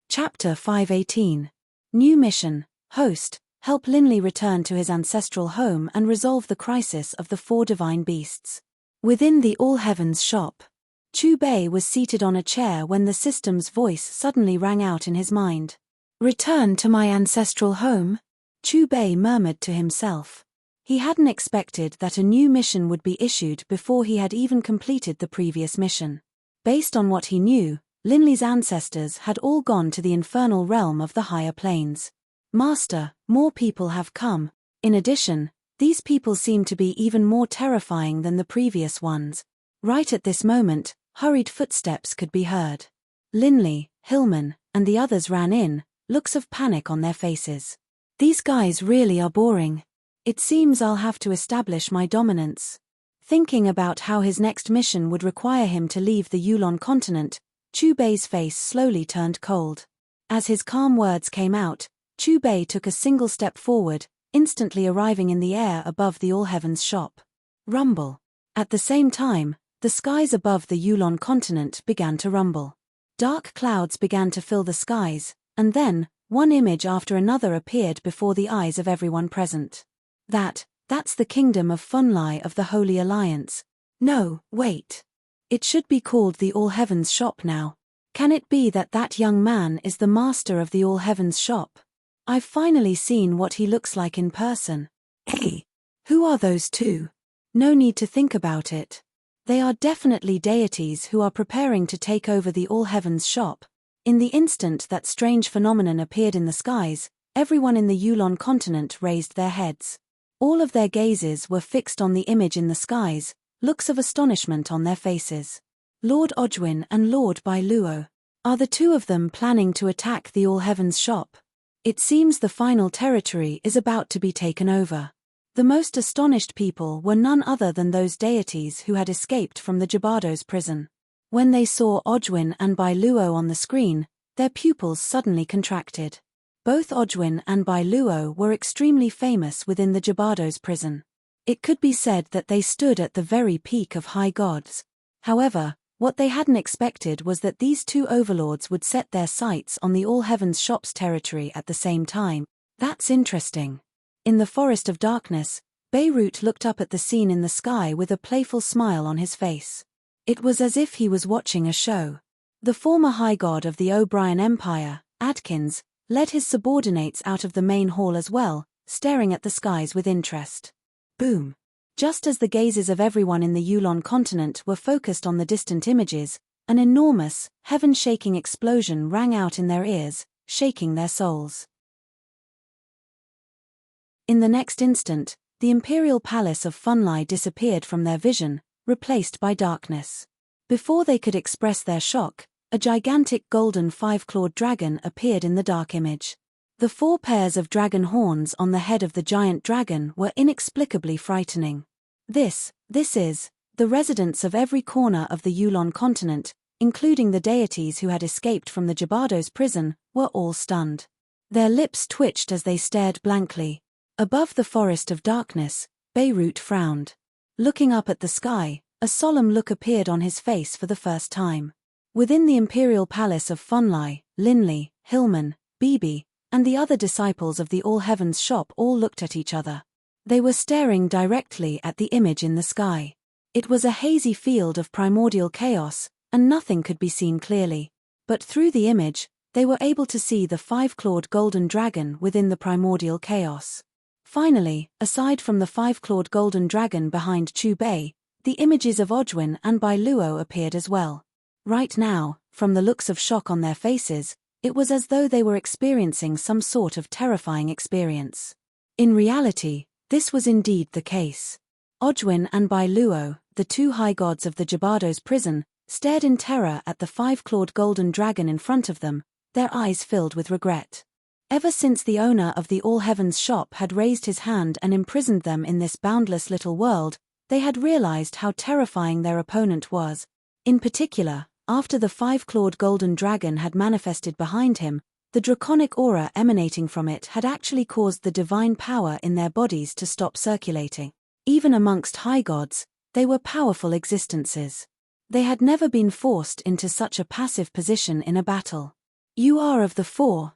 Chapter 518. New mission. Host, help Linley return to his ancestral home and resolve the crisis of the 4 divine beasts. Within the All-Heavens shop, Chu Bei was seated on a chair when the system's voice suddenly rang out in his mind. Return to my ancestral home? Chu Bei murmured to himself. He hadn't expected that a new mission would be issued before he had even completed the previous mission. Based on what he knew, Linley's ancestors had all gone to the infernal realm of the higher planes. Master, more people have come. In addition, these people seem to be even more terrifying than the previous ones. Right at this moment, hurried footsteps could be heard. Linley, Hillman, and the others ran in, looks of panic on their faces. These guys really are boring. It seems I'll have to establish my dominance. Thinking about how his next mission would require him to leave the Yulon continent, Chu Bei's face slowly turned cold. As his calm words came out, Chu Bei took a single step forward, instantly arriving in the air above the All-Heavens shop. Rumble. At the same time, the skies above the Yulon continent began to rumble. Dark clouds began to fill the skies, and then, one image after another appeared before the eyes of everyone present. That's the kingdom of Funlai of the Holy Alliance. No, wait. It should be called the All-Heavens shop now. Can it be that that young man is the master of the All-Heavens shop? I've finally seen what he looks like in person. Hey! Who are those two? No need to think about it. They are definitely deities who are preparing to take over the All Heavens shop. In the instant that strange phenomenon appeared in the skies, everyone in the Yulon continent raised their heads. All of their gazes were fixed on the image in the skies, looks of astonishment on their faces. Lord Ojwin and Lord Bailuo. Are the two of them planning to attack the All Heavens shop? It seems the final territory is about to be taken over. The most astonished people were none other than those deities who had escaped from the Jabado's prison. When they saw Ojwin and Bailuo on the screen, their pupils suddenly contracted. Both Ojwin and Bailuo were extremely famous within the Jabado's prison. It could be said that they stood at the very peak of high gods. However, what they hadn't expected was that these two overlords would set their sights on the All Heavens shop's territory at the same time. That's interesting. In the forest of darkness, Beirut looked up at the scene in the sky with a playful smile on his face. It was as if he was watching a show. The former high god of the O'Brien Empire, Adkins, led his subordinates out of the main hall as well, staring at the skies with interest. Boom! Just as the gazes of everyone in the Yulon continent were focused on the distant images, an enormous, heaven-shaking explosion rang out in their ears, shaking their souls. In the next instant, the imperial palace of Funlai disappeared from their vision, replaced by darkness. Before they could express their shock, a gigantic golden five-clawed dragon appeared in the dark image. The 4 pairs of dragon horns on the head of the giant dragon were inexplicably frightening. This is, the residents of every corner of the Yulon continent, including the deities who had escaped from the Jabado's prison, were all stunned. Their lips twitched as they stared blankly. Above the forest of darkness, Beirut frowned. Looking up at the sky, a solemn look appeared on his face for the first time. Within the imperial palace of Funlai, Linley, Hillman, Bibi, and the other disciples of the All Heavens shop all looked at each other. They were staring directly at the image in the sky. It was a hazy field of primordial chaos, and nothing could be seen clearly. But through the image, they were able to see the 5-clawed golden dragon within the primordial chaos. Finally, aside from the 5-clawed golden dragon behind Chu Bei, the images of Ojwin and Bailuo appeared as well. Right now, from the looks of shock on their faces, it was as though they were experiencing some sort of terrifying experience. In reality, this was indeed the case. Ojwin and Bailuo, the 2 high gods of the Jabado's prison, stared in terror at the 5-clawed golden dragon in front of them, their eyes filled with regret. Ever since the owner of the All Heavens shop had raised his hand and imprisoned them in this boundless little world, they had realized how terrifying their opponent was. In particular, after the 5-clawed golden dragon had manifested behind him, the draconic aura emanating from it had actually caused the divine power in their bodies to stop circulating. Even amongst high gods, they were powerful existences. They had never been forced into such a passive position in a battle. You are of the four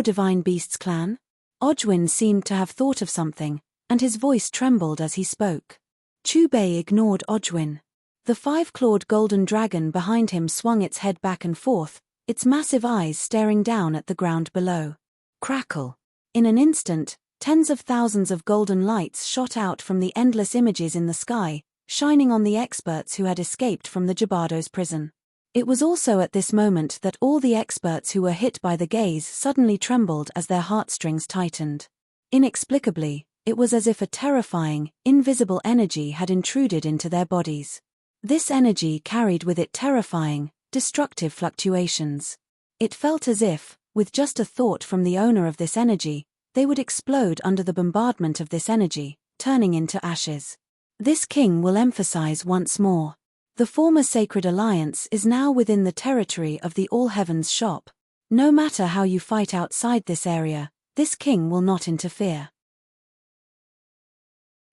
divine beasts clan? Ojwin seemed to have thought of something, and his voice trembled as he spoke. Chu Bei ignored Ojwin. The 5-clawed golden dragon behind him swung its head back and forth, its massive eyes staring down at the ground below. Crackle! In an instant, tens of thousands of golden lights shot out from the endless images in the sky, shining on the experts who had escaped from the Jabado's prison. It was also at this moment that all the experts who were hit by the gaze suddenly trembled as their heartstrings tightened. Inexplicably, it was as if a terrifying, invisible energy had intruded into their bodies. This energy carried with it terrifying, destructive fluctuations. It felt as if, with just a thought from the owner of this energy, they would explode under the bombardment of this energy, turning into ashes. This king will emphasize once more. The former sacred alliance is now within the territory of the All Heavens shop. No matter how you fight outside this area, this king will not interfere.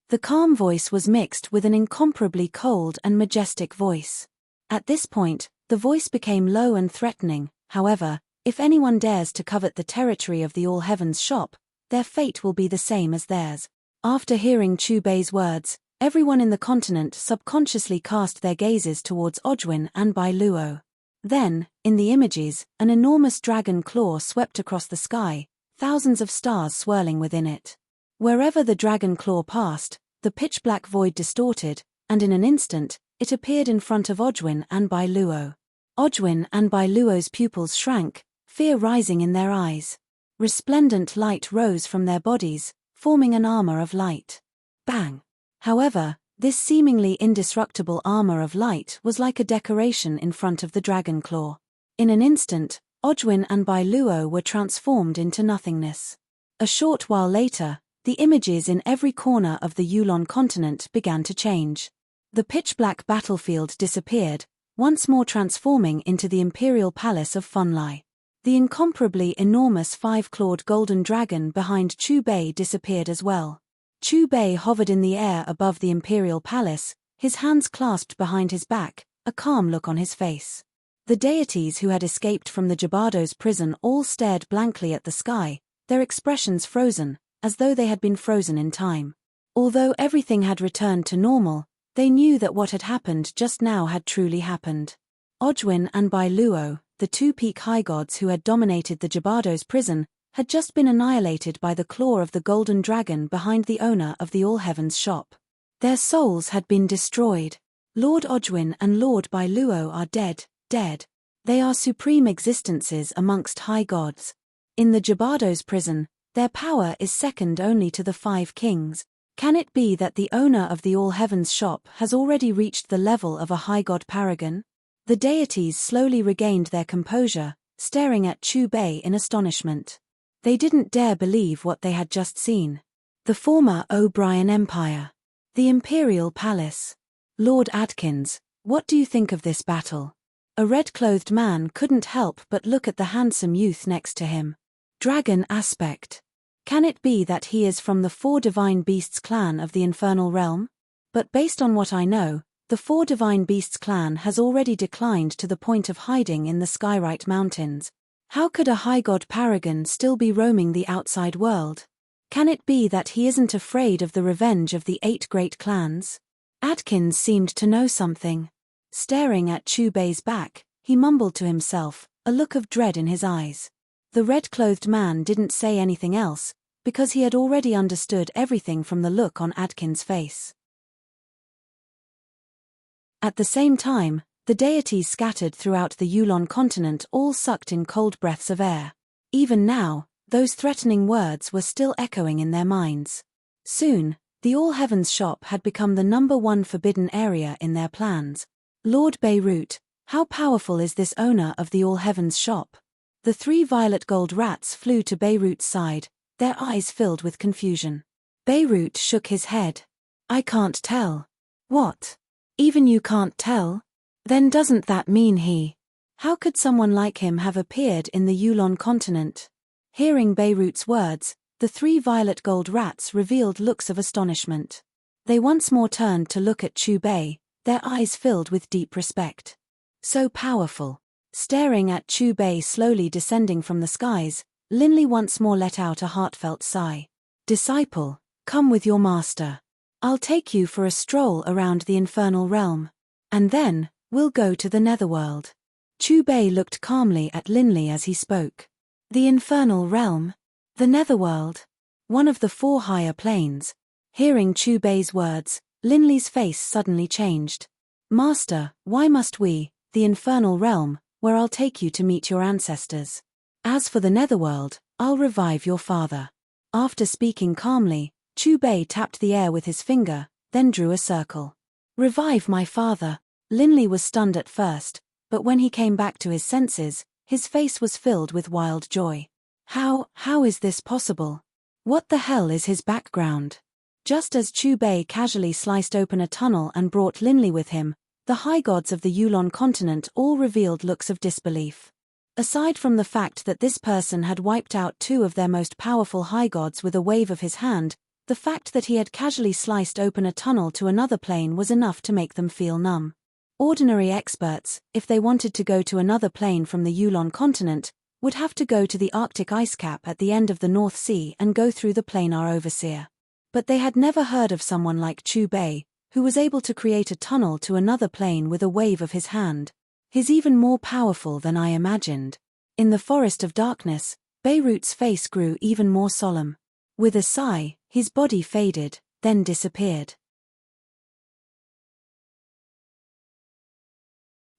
The calm voice was mixed with an incomparably cold and majestic voice. At this point, the voice became low and threatening. However, if anyone dares to covet the territory of the All Heavens shop, their fate will be the same as theirs. After hearing Chu Bei's words, everyone in the continent subconsciously cast their gazes towards Ojwin and Bailuo. Then, in the images, an enormous dragon claw swept across the sky, thousands of stars swirling within it. Wherever the dragon claw passed, The pitch-black void distorted, and in an instant, it appeared in front of Ojwin and Bai Luo. Ojwin and Bai Luo's pupils shrank, fear rising in their eyes. Resplendent light rose from their bodies, forming an armor of light. Bang! However, this seemingly indestructible armor of light was like a decoration in front of the dragon claw. In an instant, Ojwin and Bai Luo were transformed into nothingness. A short while later, the images in every corner of the Yulon continent began to change. The pitch-black battlefield disappeared, once more transforming into the imperial palace of Funlai. The incomparably enormous five-clawed golden dragon behind Chu Bei disappeared as well. Chu Bei hovered in the air above the imperial palace, his hands clasped behind his back, a calm look on his face. The deities who had escaped from the Jabardo's prison all stared blankly at the sky, their expressions frozen, as though they had been frozen in time. Although everything had returned to normal, they knew that what had happened just now had truly happened. Ojwin and Bai Luo, the two peak high gods who had dominated the Jabardo's prison, had just been annihilated by the claw of the golden dragon behind the owner of the All Heavens shop. Their souls had been destroyed. Lord Ojwin and Lord Bai Luo are dead. They are supreme existences amongst high gods. In the Jabardo's prison, their power is second only to the five kings. Can it be that the owner of the All Heavens shop has already reached the level of a high god paragon? The deities slowly regained their composure, staring at Chu Bei in astonishment. They didn't dare believe what they had just seen. The former O'Brien Empire. The Imperial Palace. Lord Adkins, what do you think of this battle? A red-clothed man couldn't help but look at the handsome youth next to him. Dragon aspect. Can it be that he is from the Four Divine Beasts clan of the Infernal Realm? But based on what I know, the Four Divine Beasts clan has already declined to the point of hiding in the Skyrite Mountains. How could a high god paragon still be roaming the outside world? Can it be that he isn't afraid of the revenge of the 8 great clans? Adkins seemed to know something. Staring at Chu Bei's back, he mumbled to himself, a look of dread in his eyes. The red-clothed man didn't say anything else, because he had already understood everything from the look on Adkins' face. At the same time, the deities scattered throughout the Yulon continent all sucked in cold breaths of air. Even now, those threatening words were still echoing in their minds. Soon, the All Heavens shop had become the #1 forbidden area in their plans. Lord Beirut, how powerful is this owner of the All Heavens shop? The 3 violet gold rats flew to Beirut's side, their eyes filled with confusion. Beirut shook his head. I can't tell. What? Even you can't tell? Then doesn't that mean he? How could someone like him have appeared in the Yulon continent? Hearing Beirut's words, the 3 violet gold rats revealed looks of astonishment. They once more turned to look at Chu Bei, their eyes filled with deep respect. So powerful. Staring at Chu Bei slowly descending from the skies, Linley once more let out a heartfelt sigh. Disciple, come with your master. I'll take you for a stroll around the infernal realm. And then, we'll go to the netherworld. Chu Bei looked calmly at Linley as he spoke. The infernal realm? The netherworld? One of the 4 higher planes. Hearing Chu Bei's words, Linley's face suddenly changed. Master, why must we, the infernal realm, where I'll take you to meet your ancestors? As for the netherworld, I'll revive your father. After speaking calmly, Chu Bei tapped the air with his finger, then drew a circle. Revive my father. Linley was stunned at first, but when he came back to his senses, his face was filled with wild joy. How is this possible? What the hell is his background? Just as Chu Bei casually sliced open a tunnel and brought Linley with him, the high gods of the Yulon continent all revealed looks of disbelief. Aside from the fact that this person had wiped out 2 of their most powerful high gods with a wave of his hand, the fact that he had casually sliced open a tunnel to another plane was enough to make them feel numb. Ordinary experts, if they wanted to go to another plane from the Yulon continent, would have to go to the Arctic ice cap at the end of the North Sea and go through the planar overseer. But they had never heard of someone like Chu Bei, who was able to create a tunnel to another plane with a wave of his hand. He's even more powerful than I imagined. In the forest of darkness, Beirut's face grew even more solemn. With a sigh, his body faded, then disappeared.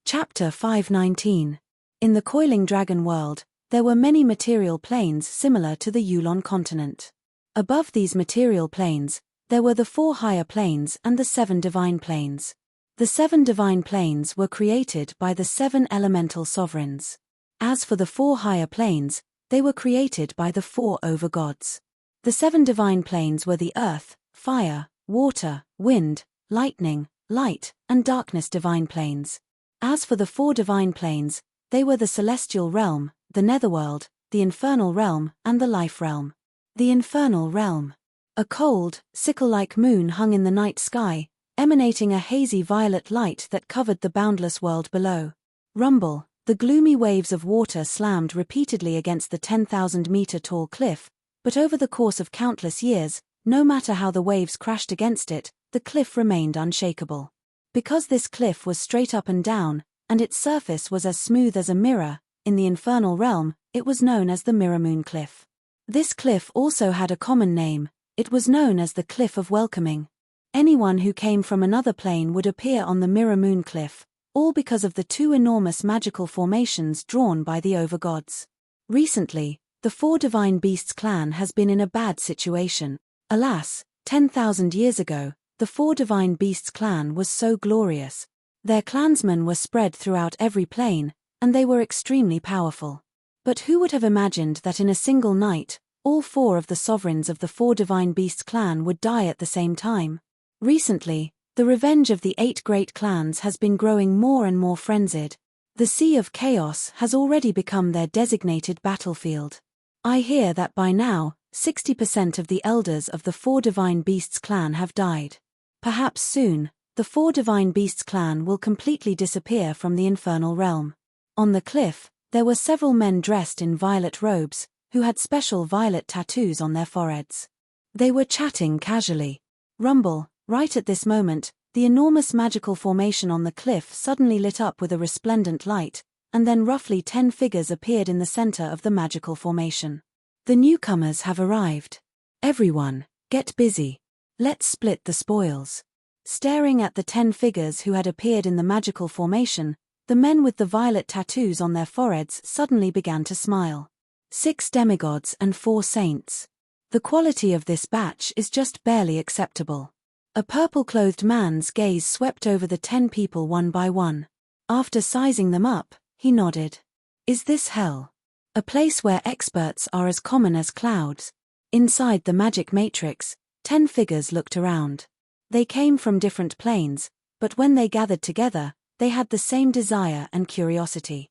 Chapter 519. In the coiling dragon world, there were many material planes similar to the Yulon continent. Above these material planes, there were the 4 higher planes and the 7 divine planes. The 7 divine planes were created by the 7 elemental sovereigns. As for the 4 higher planes, they were created by the 4 overgods. The 7 divine planes were the earth, fire, water, wind, lightning, light, and darkness divine planes. As for the 4 divine planes, they were the celestial realm, the netherworld, the infernal realm, and the life realm. The infernal realm. A cold, sickle-like moon hung in the night sky, emanating a hazy violet light that covered the boundless world below. Rumble, the gloomy waves of water slammed repeatedly against the 10,000-meter-tall cliff, but over the course of countless years, no matter how the waves crashed against it, the cliff remained unshakable. Because this cliff was straight up and down, and its surface was as smooth as a mirror, in the infernal realm, it was known as the Mirror Moon Cliff. This cliff also had a common name. It was known as the Cliff of Welcoming. Anyone who came from another plane would appear on the Mirror Moon Cliff, all because of the 2 enormous magical formations drawn by the overgods. Recently, the 4 Divine Beasts clan has been in a bad situation. Alas, 10,000 years ago, the 4 Divine Beasts clan was so glorious. Their clansmen were spread throughout every plane, and they were extremely powerful. But who would have imagined that in a single night, all 4 of the sovereigns of the 4 Divine Beasts clan would die at the same time? Recently, the revenge of the 8 great clans has been growing more and more frenzied. The Sea of Chaos has already become their designated battlefield. I hear that by now, 60% of the elders of the 4 Divine Beasts clan have died. Perhaps soon, the 4 Divine Beasts clan will completely disappear from the infernal realm. On the cliff, there were several men dressed in violet robes, who had special violet tattoos on their foreheads. They were chatting casually. Rumble, right at this moment, the enormous magical formation on the cliff suddenly lit up with a resplendent light, and then roughly 10 figures appeared in the center of the magical formation. The newcomers have arrived. Everyone, get busy. Let's split the spoils. Staring at the 10 figures who had appeared in the magical formation, the men with the violet tattoos on their foreheads suddenly began to smile. 6 demigods and 4 saints. The quality of this batch is just barely acceptable. A purple-clothed man's gaze swept over the 10 people one by one. After sizing them up, he nodded. Is this hell? A place where experts are as common as clouds? Inside the magic matrix, 10 figures looked around. They came from different planes, but when they gathered together, they had the same desire and curiosity.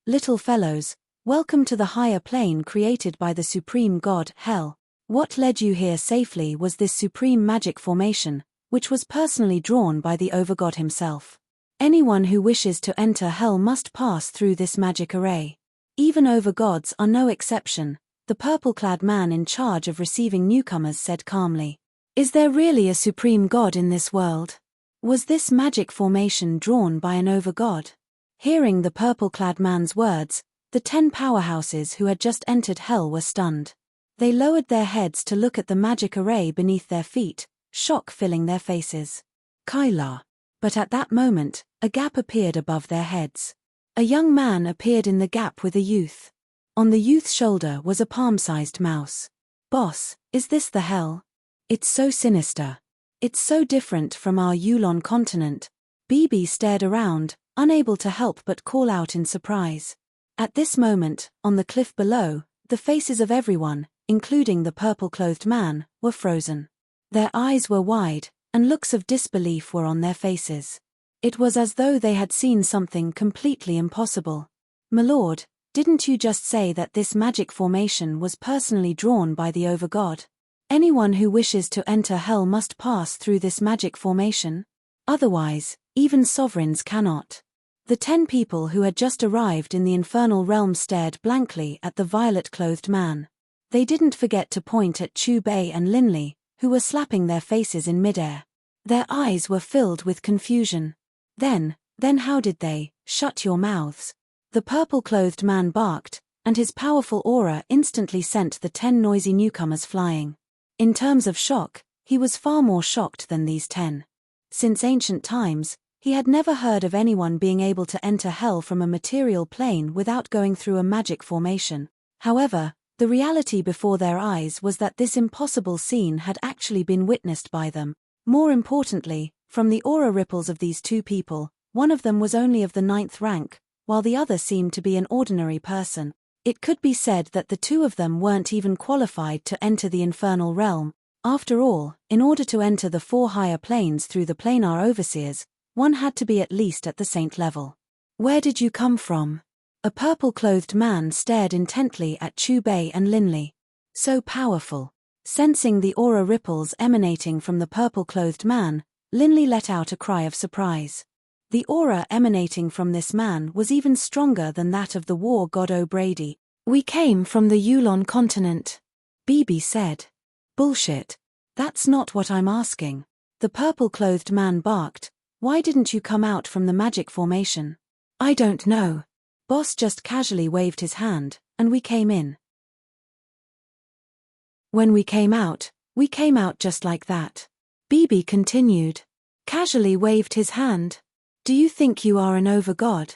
Little fellows, welcome to the higher plane created by the supreme god, Hell. What led you here safely was this supreme magic formation, which was personally drawn by the overgod himself. Anyone who wishes to enter Hell must pass through this magic array. Even overgods are no exception, the purple-clad man in charge of receiving newcomers said calmly. Is there really a supreme god in this world? Was this magic formation drawn by an overgod? Hearing the purple-clad man's words, the 10 powerhouses who had just entered Hell were stunned. They lowered their heads to look at the magic array beneath their feet, shock filling their faces. Kyla. But at that moment, a gap appeared above their heads. A young man appeared in the gap with a youth. On the youth's shoulder was a palm-sized mouse. Boss, is this the hell? It's so sinister. It's so different from our Yulon continent. BB stared around, unable to help but call out in surprise. At this moment, on the cliff below, the faces of everyone, including the purple-clothed man, were frozen. Their eyes were wide, and looks of disbelief were on their faces. It was as though they had seen something completely impossible. My lord, didn't you just say that this magic formation was personally drawn by the overgod? Anyone who wishes to enter Hell must pass through this magic formation. Otherwise, even sovereigns cannot. The 10 people who had just arrived in the infernal realm stared blankly at the violet-clothed man. They didn't forget to point at Chu Bei and Linley, who were slapping their faces in midair. Their eyes were filled with confusion. Then how did they? Shut your mouths. The purple-clothed man barked, and his powerful aura instantly sent the 10 noisy newcomers flying. In terms of shock, he was far more shocked than these 10. Since ancient times, he had never heard of anyone being able to enter hell from a material plane without going through a magic formation. However, the reality before their eyes was that this impossible scene had actually been witnessed by them. More importantly, from the aura ripples of these two people, one of them was only of the 9th rank, while the other seemed to be an ordinary person. It could be said that the two of them weren't even qualified to enter the infernal realm. After all, in order to enter the 4 higher planes through the planar overseers, one had to be at least at the saint level. "Where did you come from?" A purple-clothed man stared intently at Chubei and Linley. So powerful. Sensing the aura ripples emanating from the purple-clothed man, Linley let out a cry of surprise. The aura emanating from this man was even stronger than that of the war god O'Brady. "We came from the Yulon continent," Bibi said. "Bullshit. That's not what I'm asking." The purple-clothed man barked. "Why didn't you come out from the magic formation?" "I don't know. Boss just casually waved his hand, and we came in. When we came out just like that." Bibi continued. "Casually waved his hand? Do you think you are an over-god?"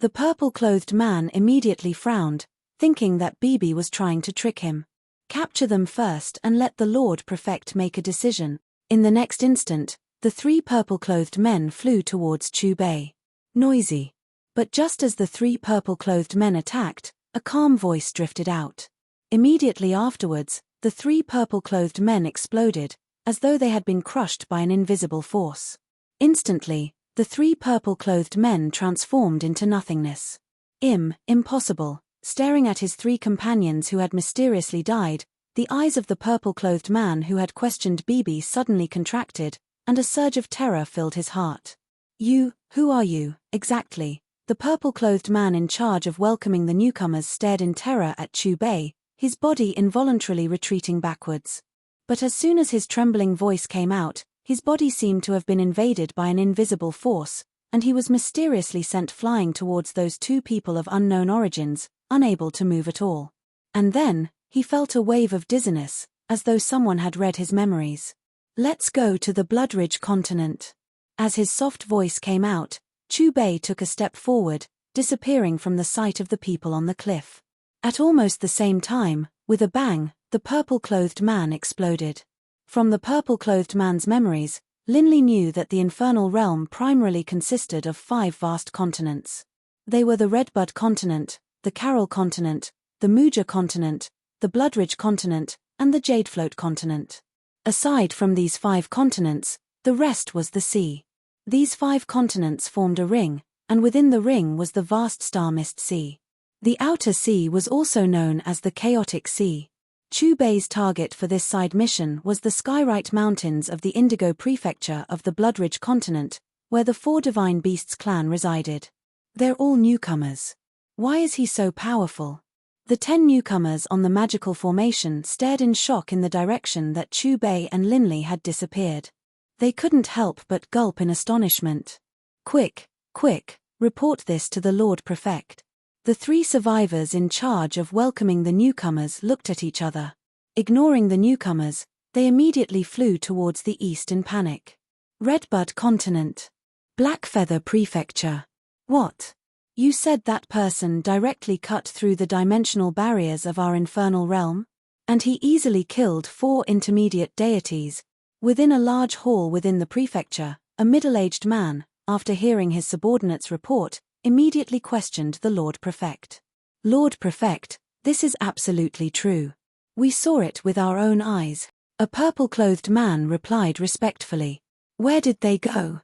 The purple-clothed man immediately frowned, thinking that Bibi was trying to trick him. Capture them first and let the Lord Prefect make a decision. In the next instant, the 3 purple-clothed men flew towards Chubei. Noisy. But just as the 3 purple-clothed men attacked, a calm voice drifted out. Immediately afterwards, the 3 purple-clothed men exploded, as though they had been crushed by an invisible force. Instantly, the 3 purple-clothed men transformed into nothingness. Impossible. Staring at his 3 companions who had mysteriously died, the eyes of the purple-clothed man who had questioned Bibi suddenly contracted, and a surge of terror filled his heart. Who are you, exactly?" The purple-clothed man in charge of welcoming the newcomers stared in terror at Chubei, his body involuntarily retreating backwards. But as soon as his trembling voice came out, his body seemed to have been invaded by an invisible force, and he was mysteriously sent flying towards those 2 people of unknown origins, unable to move at all. And then, he felt a wave of dizziness, as though someone had read his memories. "Let's go to the Bloodridge continent." As his soft voice came out, Chubei took a step forward, disappearing from the sight of the people on the cliff. At almost the same time, with a bang, the purple-clothed man exploded. From the purple-clothed man's memories, Linley knew that the infernal realm primarily consisted of 5 vast continents. They were the Redbud continent, the Carol continent, the Muja continent, the Bloodridge continent, and the Jadefloat continent. Aside from these 5 continents, the rest was the sea. These 5 continents formed a ring, and within the ring was the vast Star Mist Sea. The outer sea was also known as the Chaotic Sea. Chubei's target for this side mission was the Skyrite Mountains of the Indigo Prefecture of the Bloodridge continent, where the 4 Divine Beasts clan resided. "They're all newcomers. Why is he so powerful?" The 10 newcomers on the magical formation stared in shock in the direction that Chubei and Linley had disappeared. They couldn't help but gulp in astonishment. Quick, report this to the Lord Prefect." The 3 survivors in charge of welcoming the newcomers looked at each other. Ignoring the newcomers, they immediately flew towards the east in panic. "Redbud continent. Blackfeather Prefecture. What? You said that person directly cut through the dimensional barriers of our infernal realm? And he easily killed 4 intermediate deities." Within a large hall within the prefecture, a middle-aged man, after hearing his subordinate's report, immediately questioned the Lord Prefect. "Lord Prefect, this is absolutely true. We saw it with our own eyes," a purple-clothed man replied respectfully. "Where did they go?"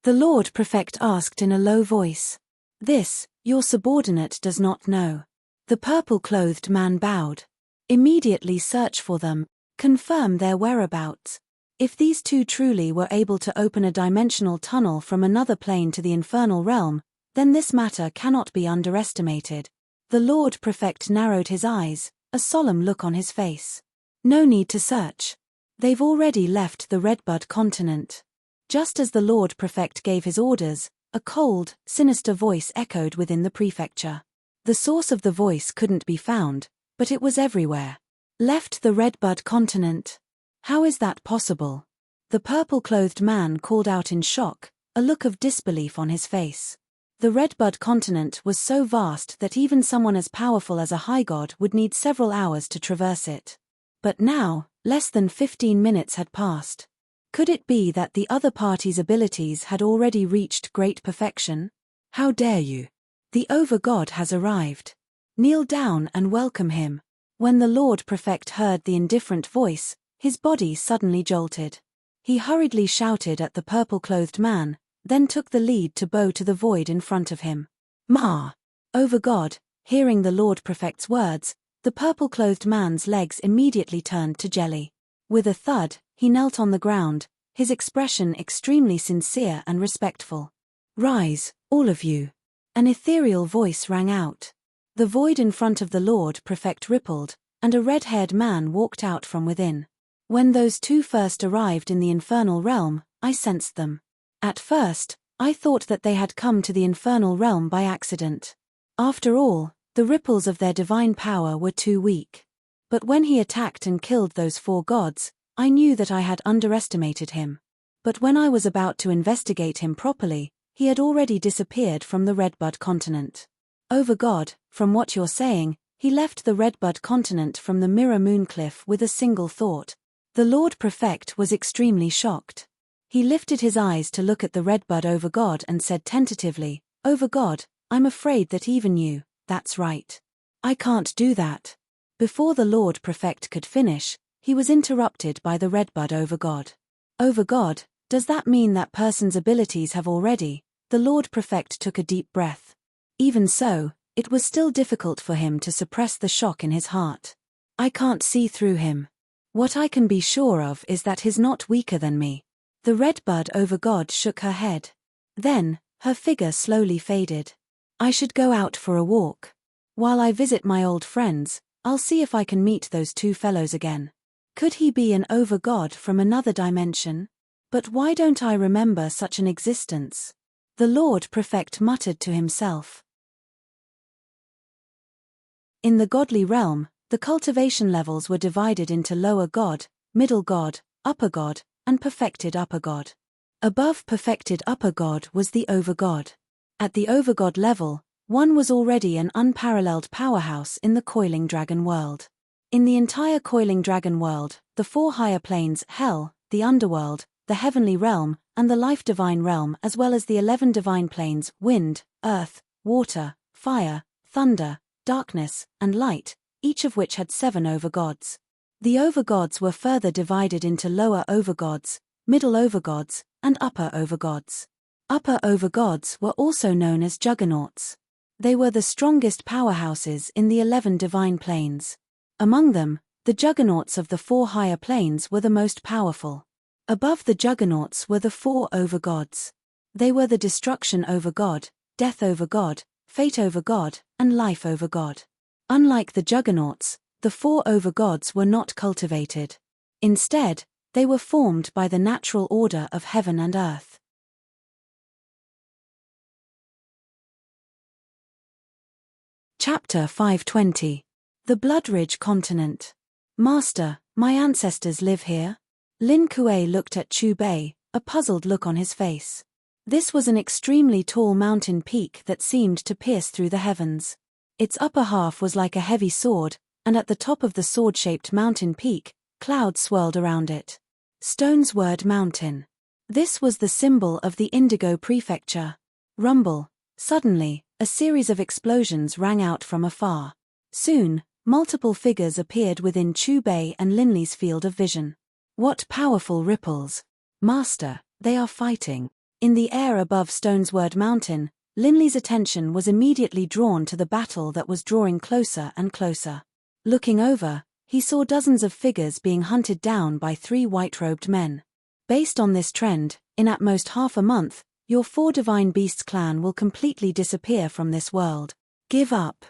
The Lord Prefect asked in a low voice. "This, your subordinate does not know." The purple-clothed man bowed. "Immediately search for them, confirm their whereabouts. If these 2 truly were able to open a dimensional tunnel from another plane to the infernal realm, then this matter cannot be underestimated." The Lord Prefect narrowed his eyes, a solemn look on his face. "No need to search. They've already left the Redbud continent." Just as the Lord Prefect gave his orders, a cold, sinister voice echoed within the prefecture. The source of the voice couldn't be found, but it was everywhere. Left the Redbud continent? How is that possible? The purple-clothed man called out in shock, a look of disbelief on his face. The Redbud continent was so vast that even someone as powerful as a high god would need several hours to traverse it. But now, less than 15 minutes had passed. Could it be that the other party's abilities had already reached great perfection? How dare you? The Overgod has arrived. Kneel down and welcome him. When the Lord Prefect heard the indifferent voice, his body suddenly jolted. He hurriedly shouted at the purple-clothed man, then took the lead to bow to the void in front of him. Ma! Overgod, hearing the Lord Prefect's words, the purple-clothed man's legs immediately turned to jelly. With a thud, he knelt on the ground, his expression extremely sincere and respectful. Rise, all of you. An ethereal voice rang out. The void in front of the Lord Prefect rippled, and a red-haired man walked out from within. When those two first arrived in the infernal realm, I sensed them. At first, I thought that they had come to the infernal realm by accident. After all, the ripples of their divine power were too weak. But when he attacked and killed those 4 gods, I knew that I had underestimated him. But when I was about to investigate him properly, he had already disappeared from the Redbud continent. Overgod, from what you're saying, he left the Redbud continent from the Mirror Moon Cliff with a single thought. The Lord Prefect was extremely shocked. He lifted his eyes to look at the Redbud Overgod and said tentatively, Overgod, I'm afraid that even you, that's right. I can't do that. Before the Lord Prefect could finish, he was interrupted by the Redbud Overgod. Overgod, does that mean that person's abilities have already? The Lord Prefect took a deep breath. Even so, it was still difficult for him to suppress the shock in his heart. I can't see through him. What I can be sure of is that he's not weaker than me. The Redbud Overgod shook her head. Then, her figure slowly faded. I should go out for a walk. While I visit my old friends, I'll see if I can meet those 2 fellows again. Could he be an Overgod from another dimension? But why don't I remember such an existence? The Lord Prefect muttered to himself. In the godly realm, the cultivation levels were divided into lower god, middle god, upper god, and perfected upper god. Above perfected upper god was the Overgod. At the Overgod level, one was already an unparalleled powerhouse in the coiling dragon world. In the entire coiling dragon world, the 4 higher planes, hell, the underworld, the heavenly realm, and the life divine realm, as well as the 11 divine planes, wind, earth, water, fire, thunder, darkness, and light, each of which had 7 overgods. The overgods were further divided into lower overgods, middle overgods, and upper overgods. Upper overgods were also known as juggernauts. They were the strongest powerhouses in the 11 divine planes. Among them, the juggernauts of the 4 higher planes were the most powerful. Above the juggernauts were the 4 overgods. They were the destruction overgod, death overgod, fate overgod, and life overgod. Unlike the juggernauts, the 4 overgods were not cultivated. Instead, they were formed by the natural order of heaven and earth. Chapter 520. The Bloodridge Continent. Master, my ancestors live here? Lin Kuei looked at Chu Bei, a puzzled look on his face. This was an extremely tall mountain peak that seemed to pierce through the heavens. Its upper half was like a heavy sword, and at the top of the sword-shaped mountain peak, clouds swirled around it. Stonesword Mountain. This was the symbol of the Indigo Prefecture. Rumble. Suddenly, a series of explosions rang out from afar. Soon, multiple figures appeared within Chu Bei and Linley's field of vision. What powerful ripples! Master, they are fighting. In the air above Stonesword Mountain, Linley's attention was immediately drawn to the battle that was drawing closer and closer. Looking over, he saw dozens of figures being hunted down by 3 white-robed men. Based on this trend, in at most half a month, your 4 Divine Beasts clan will completely disappear from this world. Give up.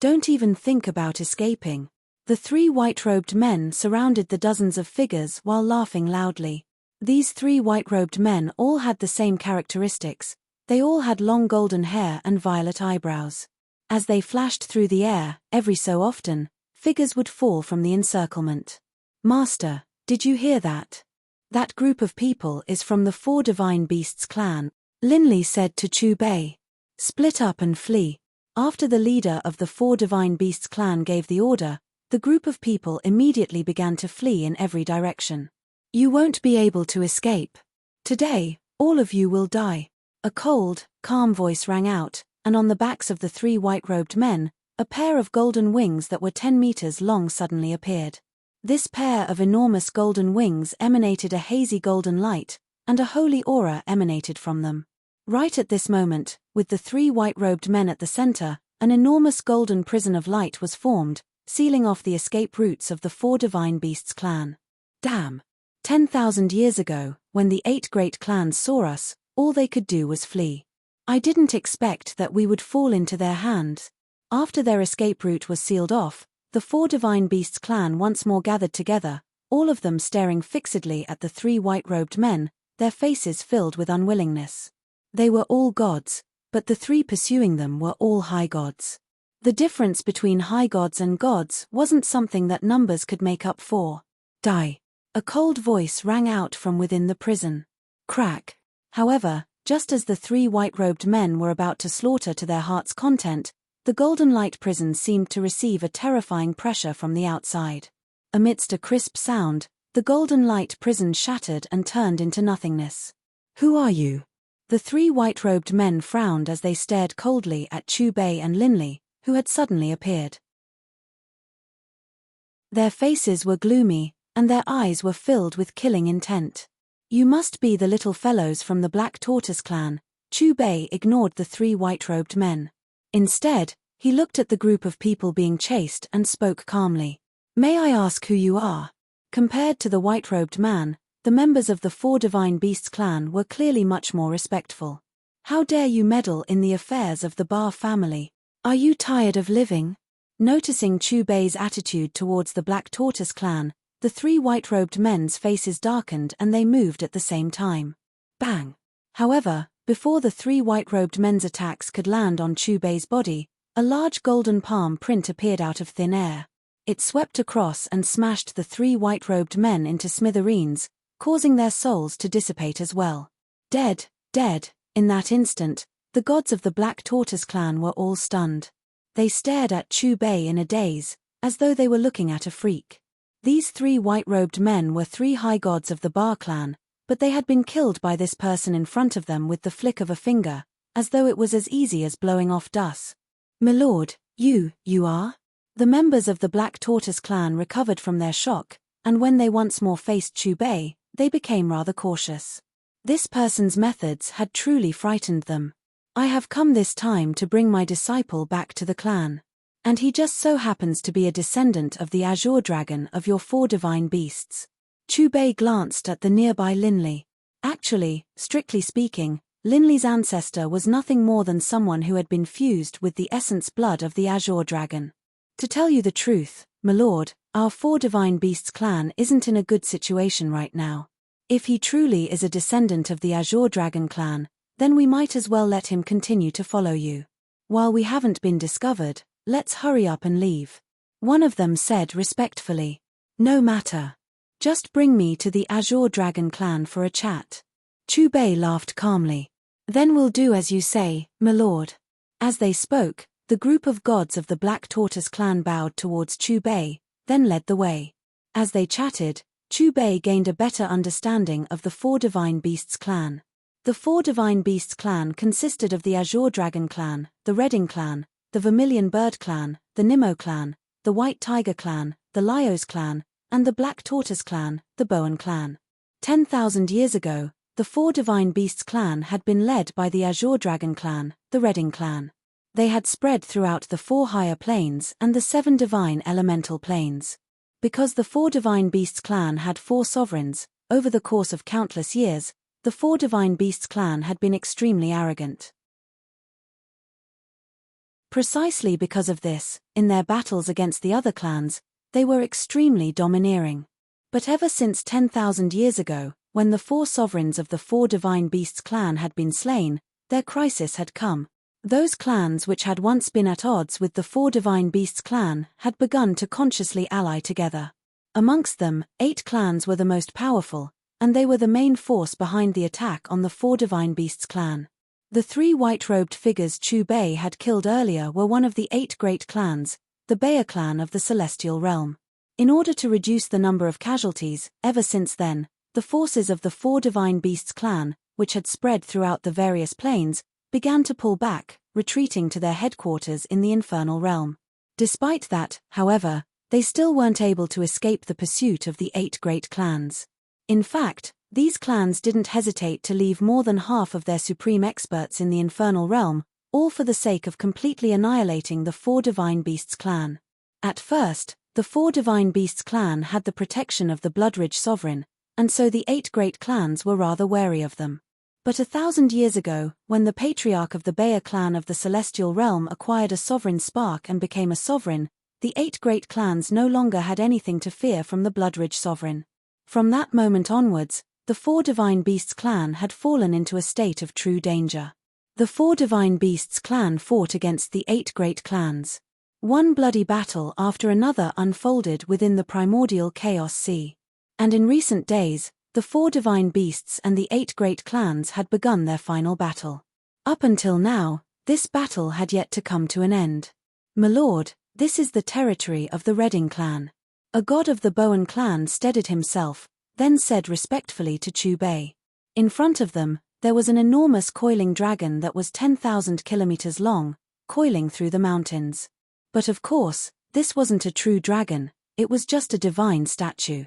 Don't even think about escaping. The 3 white-robed men surrounded the dozens of figures while laughing loudly. These 3 white-robed men all had the same characteristics. They all had long golden hair and violet eyebrows. As they flashed through the air, every so often, figures would fall from the encirclement. "Master, did you hear that? That group of people is from the Four Divine Beasts clan," Linley said to Chu Bei. "Split up and flee." After the leader of the Four Divine Beasts clan gave the order, the group of people immediately began to flee in every direction. "You won't be able to escape. Today, all of you will die." A cold, calm voice rang out, and on the backs of the three white-robed men, a pair of golden wings that were 10 meters long suddenly appeared. This pair of enormous golden wings emanated a hazy golden light, and a holy aura emanated from them. Right at this moment, with the three white-robed men at the center, an enormous golden prison of light was formed, sealing off the escape routes of the Four Divine Beasts clan. Damn! 10,000 years ago, when the 8 great clans saw us, all they could do was flee. I didn't expect that we would fall into their hands. After their escape route was sealed off, the Four Divine Beasts clan once more gathered together, all of them staring fixedly at the three white-robed men, their faces filled with unwillingness. They were all gods, but the three pursuing them were all high gods. The difference between high gods and gods wasn't something that numbers could make up for. "Die!" A cold voice rang out from within the prison. Crack! However, just as the three white-robed men were about to slaughter to their heart's content, the golden light prison seemed to receive a terrifying pressure from the outside. Amidst a crisp sound, the golden light prison shattered and turned into nothingness. "Who are you?" The three white-robed men frowned as they stared coldly at Chu Bei and Linley, who had suddenly appeared. Their faces were gloomy, and their eyes were filled with killing intent. "You must be the little fellows from the Black Tortoise clan." Chu Bei ignored the three white-robed men. Instead, he looked at the group of people being chased and spoke calmly. "May I ask who you are?" Compared to the white-robed man, the members of the Four Divine Beasts clan were clearly much more respectful. "How dare you meddle in the affairs of the Ba family? Are you tired of living?" Noticing Chu Bei's attitude towards the Black Tortoise clan, the three white-robed men's faces darkened and they moved at the same time. Bang! However, before the three white-robed men's attacks could land on Chu Bei's body, a large golden palm print appeared out of thin air. It swept across and smashed the three white-robed men into smithereens, causing their souls to dissipate as well. Dead, dead. In that instant, the gods of the Black Tortoise clan were all stunned. They stared at Chu Bei in a daze, as though they were looking at a freak. These three white-robed men were three high gods of the Ba clan, but they had been killed by this person in front of them with the flick of a finger, as though it was as easy as blowing off dust. "My lord, you are?" The members of the Black Tortoise clan recovered from their shock, and when they once more faced Chu Bei, they became rather cautious. This person's methods had truly frightened them. "I have come this time to bring my disciple back to the clan. And he just so happens to be a descendant of the Azure Dragon of your Four Divine Beasts." Chu Bei glanced at the nearby Linley. Actually, strictly speaking, Linley's ancestor was nothing more than someone who had been fused with the essence blood of the Azure Dragon. "To tell you the truth, my lord, our Four Divine Beasts clan isn't in a good situation right now. If he truly is a descendant of the Azure Dragon clan, then we might as well let him continue to follow you. While we haven't been discovered, let's hurry up and leave." One of them said respectfully. "No matter. Just bring me to the Azure Dragon clan for a chat." Chu Bei laughed calmly. "Then we'll do as you say, my lord." As they spoke, the group of gods of the Black Tortoise clan bowed towards Chu Bei, then led the way. As they chatted, Chu Bei gained a better understanding of the Four Divine Beasts clan. The Four Divine Beasts clan consisted of the Azure Dragon clan, the Redding clan, the Vermilion Bird clan, the Nimmo clan, the White Tiger clan, the Lyos clan, and the Black Tortoise clan, the Bowen clan. 10,000 years ago, the Four Divine Beasts clan had been led by the Azure Dragon clan, the Redding clan. They had spread throughout the 4 higher planes and the 7 divine elemental planes. Because the Four Divine Beasts clan had 4 sovereigns, over the course of countless years, the Four Divine Beasts clan had been extremely arrogant. Precisely because of this, in their battles against the other clans, they were extremely domineering. But ever since 10,000 years ago, when the 4 sovereigns of the Four Divine Beasts clan had been slain, their crisis had come. Those clans which had once been at odds with the four divine beasts clan had begun to consciously ally together. Amongst them, 8 clans were the most powerful, and they were the main force behind the attack on the four divine beasts clan. The 3 white-robed figures Chu Bei had killed earlier were one of the 8 great clans, the Baya clan of the celestial realm. In order to reduce the number of casualties, ever since then, the forces of the four divine beasts clan, which had spread throughout the various planes, began to pull back, retreating to their headquarters in the infernal realm. Despite that, however, they still weren't able to escape the pursuit of the 8 great clans. In fact, these clans didn't hesitate to leave more than half of their supreme experts in the infernal realm, all for the sake of completely annihilating the four divine beasts clan. At first, the four divine beasts clan had the protection of the Bloodridge sovereign, and so the 8 great clans were rather wary of them. But 1,000 years ago, when the patriarch of the Baya clan of the celestial realm acquired a sovereign spark and became a sovereign, the 8 great clans no longer had anything to fear from the Bloodridge sovereign. From that moment onwards, the four divine beasts clan had fallen into a state of true danger. The four divine beasts clan fought against the 8 great clans. One bloody battle after another unfolded within the primordial chaos sea. And in recent days, the four divine beasts and the 8 great clans had begun their final battle. Up until now, this battle had yet to come to an end. "My lord, this is the territory of the Redding clan." A god of the Bowen clan steadied himself, then said respectfully to Chu Bei. In front of them, there was an enormous coiling dragon that was 10,000 kilometers long, coiling through the mountains. But of course, this wasn't a true dragon, it was just a divine statue.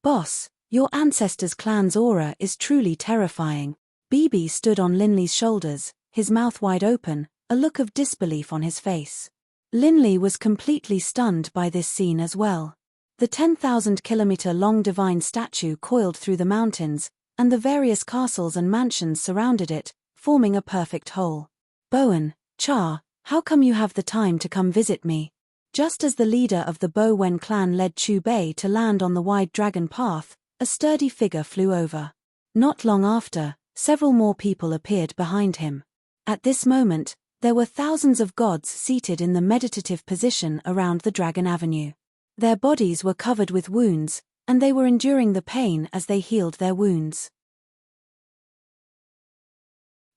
"Boss, your ancestors' clan's aura is truly terrifying." Bibi stood on Linley's shoulders, his mouth wide open, a look of disbelief on his face. Linley was completely stunned by this scene as well. The 10,000-kilometer-long divine statue coiled through the mountains, and the various castles and mansions surrounded it, forming a perfect whole. "Bowen, Cha, how come you have the time to come visit me?" Just as the leader of the Bowen clan led Chu Bei to land on the wide dragon path, a sturdy figure flew over. Not long after, several more people appeared behind him. At this moment, there were thousands of gods seated in the meditative position around the Dragon Avenue. Their bodies were covered with wounds, and they were enduring the pain as they healed their wounds.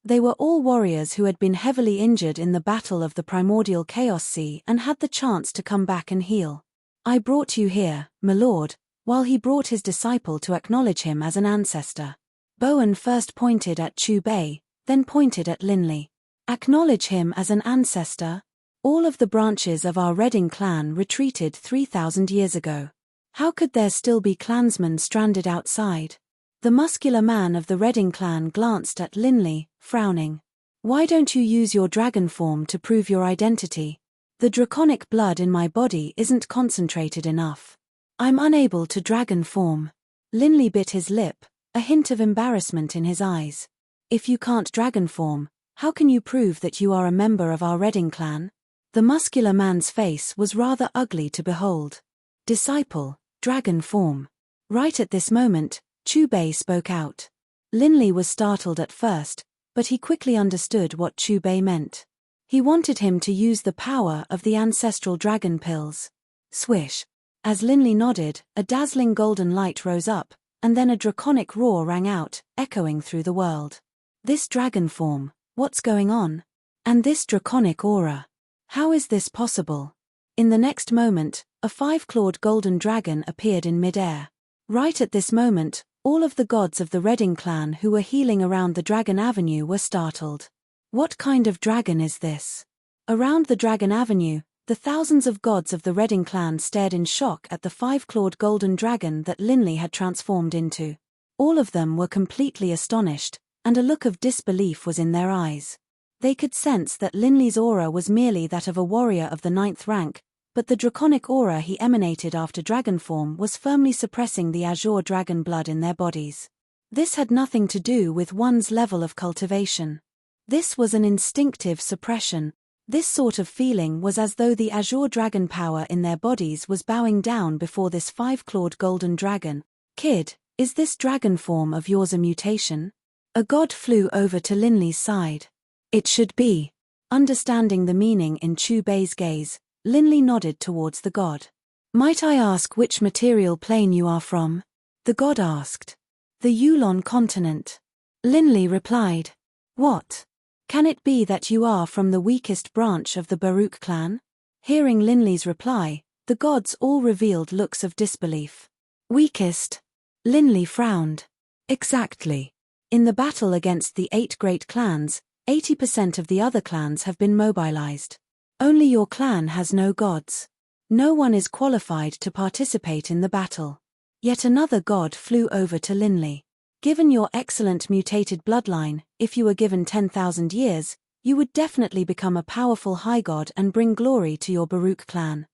They were all warriors who had been heavily injured in the battle of the primordial chaos sea and had the chance to come back and heal. "I brought you here, my lord," while he brought his disciple to acknowledge him as an ancestor. Bowen first pointed at Chu Bei, then pointed at Linley. "Acknowledge him as an ancestor?" All of the branches of our Redding clan retreated 3,000 years ago. How could there still be clansmen stranded outside? The muscular man of the Redding clan glanced at Linley, frowning. "Why don't you use your dragon form to prove your identity? The draconic blood in my body isn't concentrated enough. I'm unable to dragon form." Linley bit his lip, a hint of embarrassment in his eyes. "If you can't dragon form, how can you prove that you are a member of our Redding clan?" The muscular man's face was rather ugly to behold. "Disciple, dragon form." Right at this moment, Chu Bei spoke out. Linley was startled at first, but he quickly understood what Chu Bei meant. He wanted him to use the power of the ancestral dragon pills. Swish. As Linley nodded, a dazzling golden light rose up, and then a draconic roar rang out, echoing through the world. "This dragon form, what's going on? And this draconic aura? How is this possible?" In the next moment, a 5-clawed golden dragon appeared in mid-air. Right at this moment, all of the gods of the Redding clan who were healing around the Dragon Avenue were startled. What kind of dragon is this? Around the Dragon Avenue, the thousands of gods of the Redding clan stared in shock at the 5-clawed golden dragon that Linley had transformed into. All of them were completely astonished, and a look of disbelief was in their eyes. They could sense that Linley's aura was merely that of a warrior of the 9th rank, but the draconic aura he emanated after dragon form was firmly suppressing the azure dragon blood in their bodies. This had nothing to do with one's level of cultivation. This was an instinctive suppression. This sort of feeling was as though the azure dragon power in their bodies was bowing down before this 5-clawed golden dragon. "Kid, is this dragon form of yours a mutation?" A god flew over to Linley's side. "It should be. Understanding the meaning in Chu Bei's gaze, Linley nodded towards the god. Might I ask which material plane you are from? The god asked. The Yulon continent. Linley replied. What? Can it be that you are from the weakest branch of the Baruch clan? Hearing Linley's reply, the gods all revealed looks of disbelief. Weakest? Linley frowned. Exactly. In the battle against the 8 great clans, 80% of the other clans have been mobilized. Only your clan has no gods. No one is qualified to participate in the battle. Yet another god flew over to Linley. Given your excellent mutated bloodline, if you were given 10,000 years, you would definitely become a powerful high god and bring glory to your Baruch clan.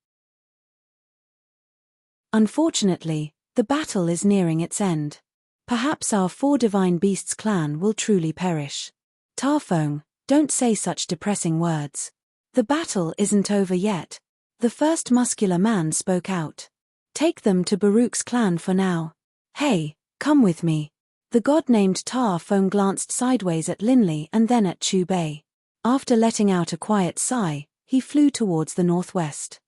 Unfortunately, the battle is nearing its end. Perhaps our 4 divine beasts clan will truly perish. Tarfong, don't say such depressing words. The battle isn't over yet. The first muscular man spoke out. Take them to Baruch's clan for now. Hey, come with me. The god named Tarfong glanced sideways at Linley and then at Chu Bei. After letting out a quiet sigh, he flew towards the northwest.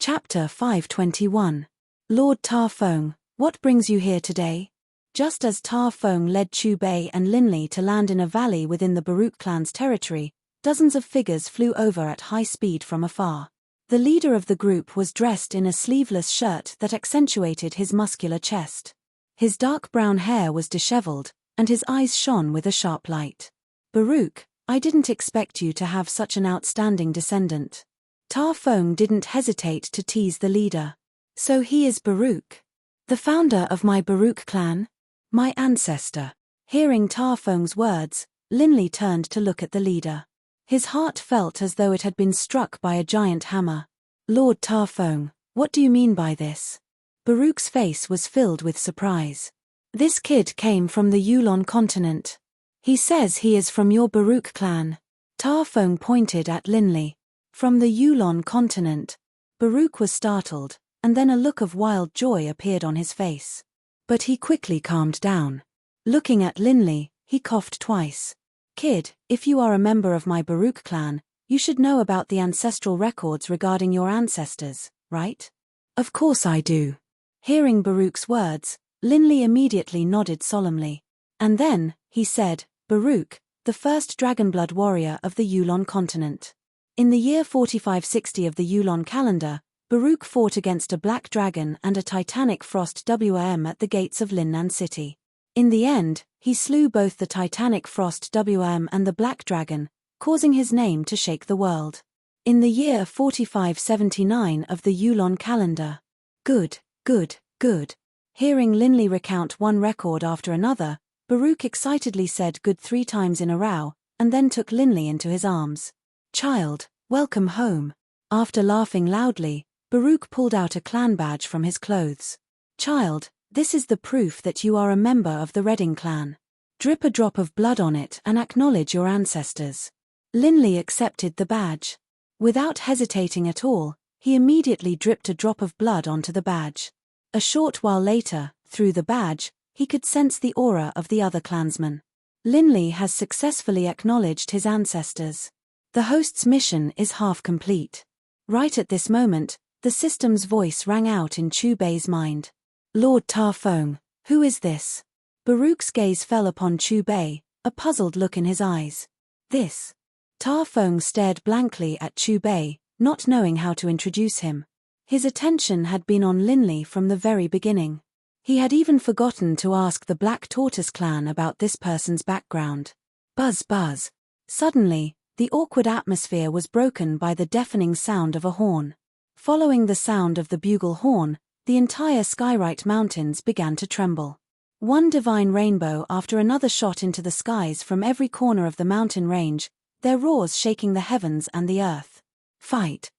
Chapter 521. Lord Tarfong, what brings you here today? Just as Tarfong led Chu Bei and Linley to land in a valley within the Baruch clan's territory, dozens of figures flew over at high speed from afar. The leader of the group was dressed in a sleeveless shirt that accentuated his muscular chest. His dark brown hair was disheveled, and his eyes shone with a sharp light. Baruch, I didn't expect you to have such an outstanding descendant. Tarfong didn't hesitate to tease the leader. So he is Baruch. The founder of my Baruch clan? My ancestor. Hearing Tarfong's words, Linley turned to look at the leader. His heart felt as though it had been struck by a giant hammer. Lord Tarfong, what do you mean by this? Baruch's face was filled with surprise. This kid came from the Yulon continent. He says he is from your Baruch clan. Tarfong pointed at Linley. From the Yulon continent. Baruch was startled, and then a look of wild joy appeared on his face. But he quickly calmed down. Looking at Linley, he coughed twice. Kid, if you are a member of my Baruch clan, you should know about the ancestral records regarding your ancestors, right? Of course I do. Hearing Baruch's words, Linley immediately nodded solemnly. And then, he said, Baruch, the first dragonblood warrior of the Yulon continent. In the year 4560 of the Yulon calendar, Baruch fought against a black dragon and a titanic frost WM at the gates of Linnan City. In the end, he slew both the titanic frost WM and the black dragon, causing his name to shake the world. In the year 4579 of the Yulon calendar. Good, good, good. Hearing Linley recount one record after another, Baruch excitedly said good 3 times in a row, and then took Linley into his arms. Child, welcome home. After laughing loudly, Baruch pulled out a clan badge from his clothes. Child, this is the proof that you are a member of the Redding clan. Drip a drop of blood on it and acknowledge your ancestors. Linley accepted the badge. Without hesitating at all, he immediately dripped a drop of blood onto the badge. A short while later, through the badge, he could sense the aura of the other clansmen. Linley has successfully acknowledged his ancestors. The host's mission is half complete. Right at this moment, the system's voice rang out in Chu Bei's mind. Lord Tarfong, who is this? Baruch's gaze fell upon Chu Bei, a puzzled look in his eyes. This. Tarfong stared blankly at Chu Bei, not knowing how to introduce him. His attention had been on Linley from the very beginning. He had even forgotten to ask the Black Tortoise clan about this person's background. Buzz buzz. Suddenly, the awkward atmosphere was broken by the deafening sound of a horn. Following the sound of the bugle horn, the entire Skyrite Mountains began to tremble. One divine rainbow after another shot into the skies from every corner of the mountain range, their roars shaking the heavens and the earth. Fight!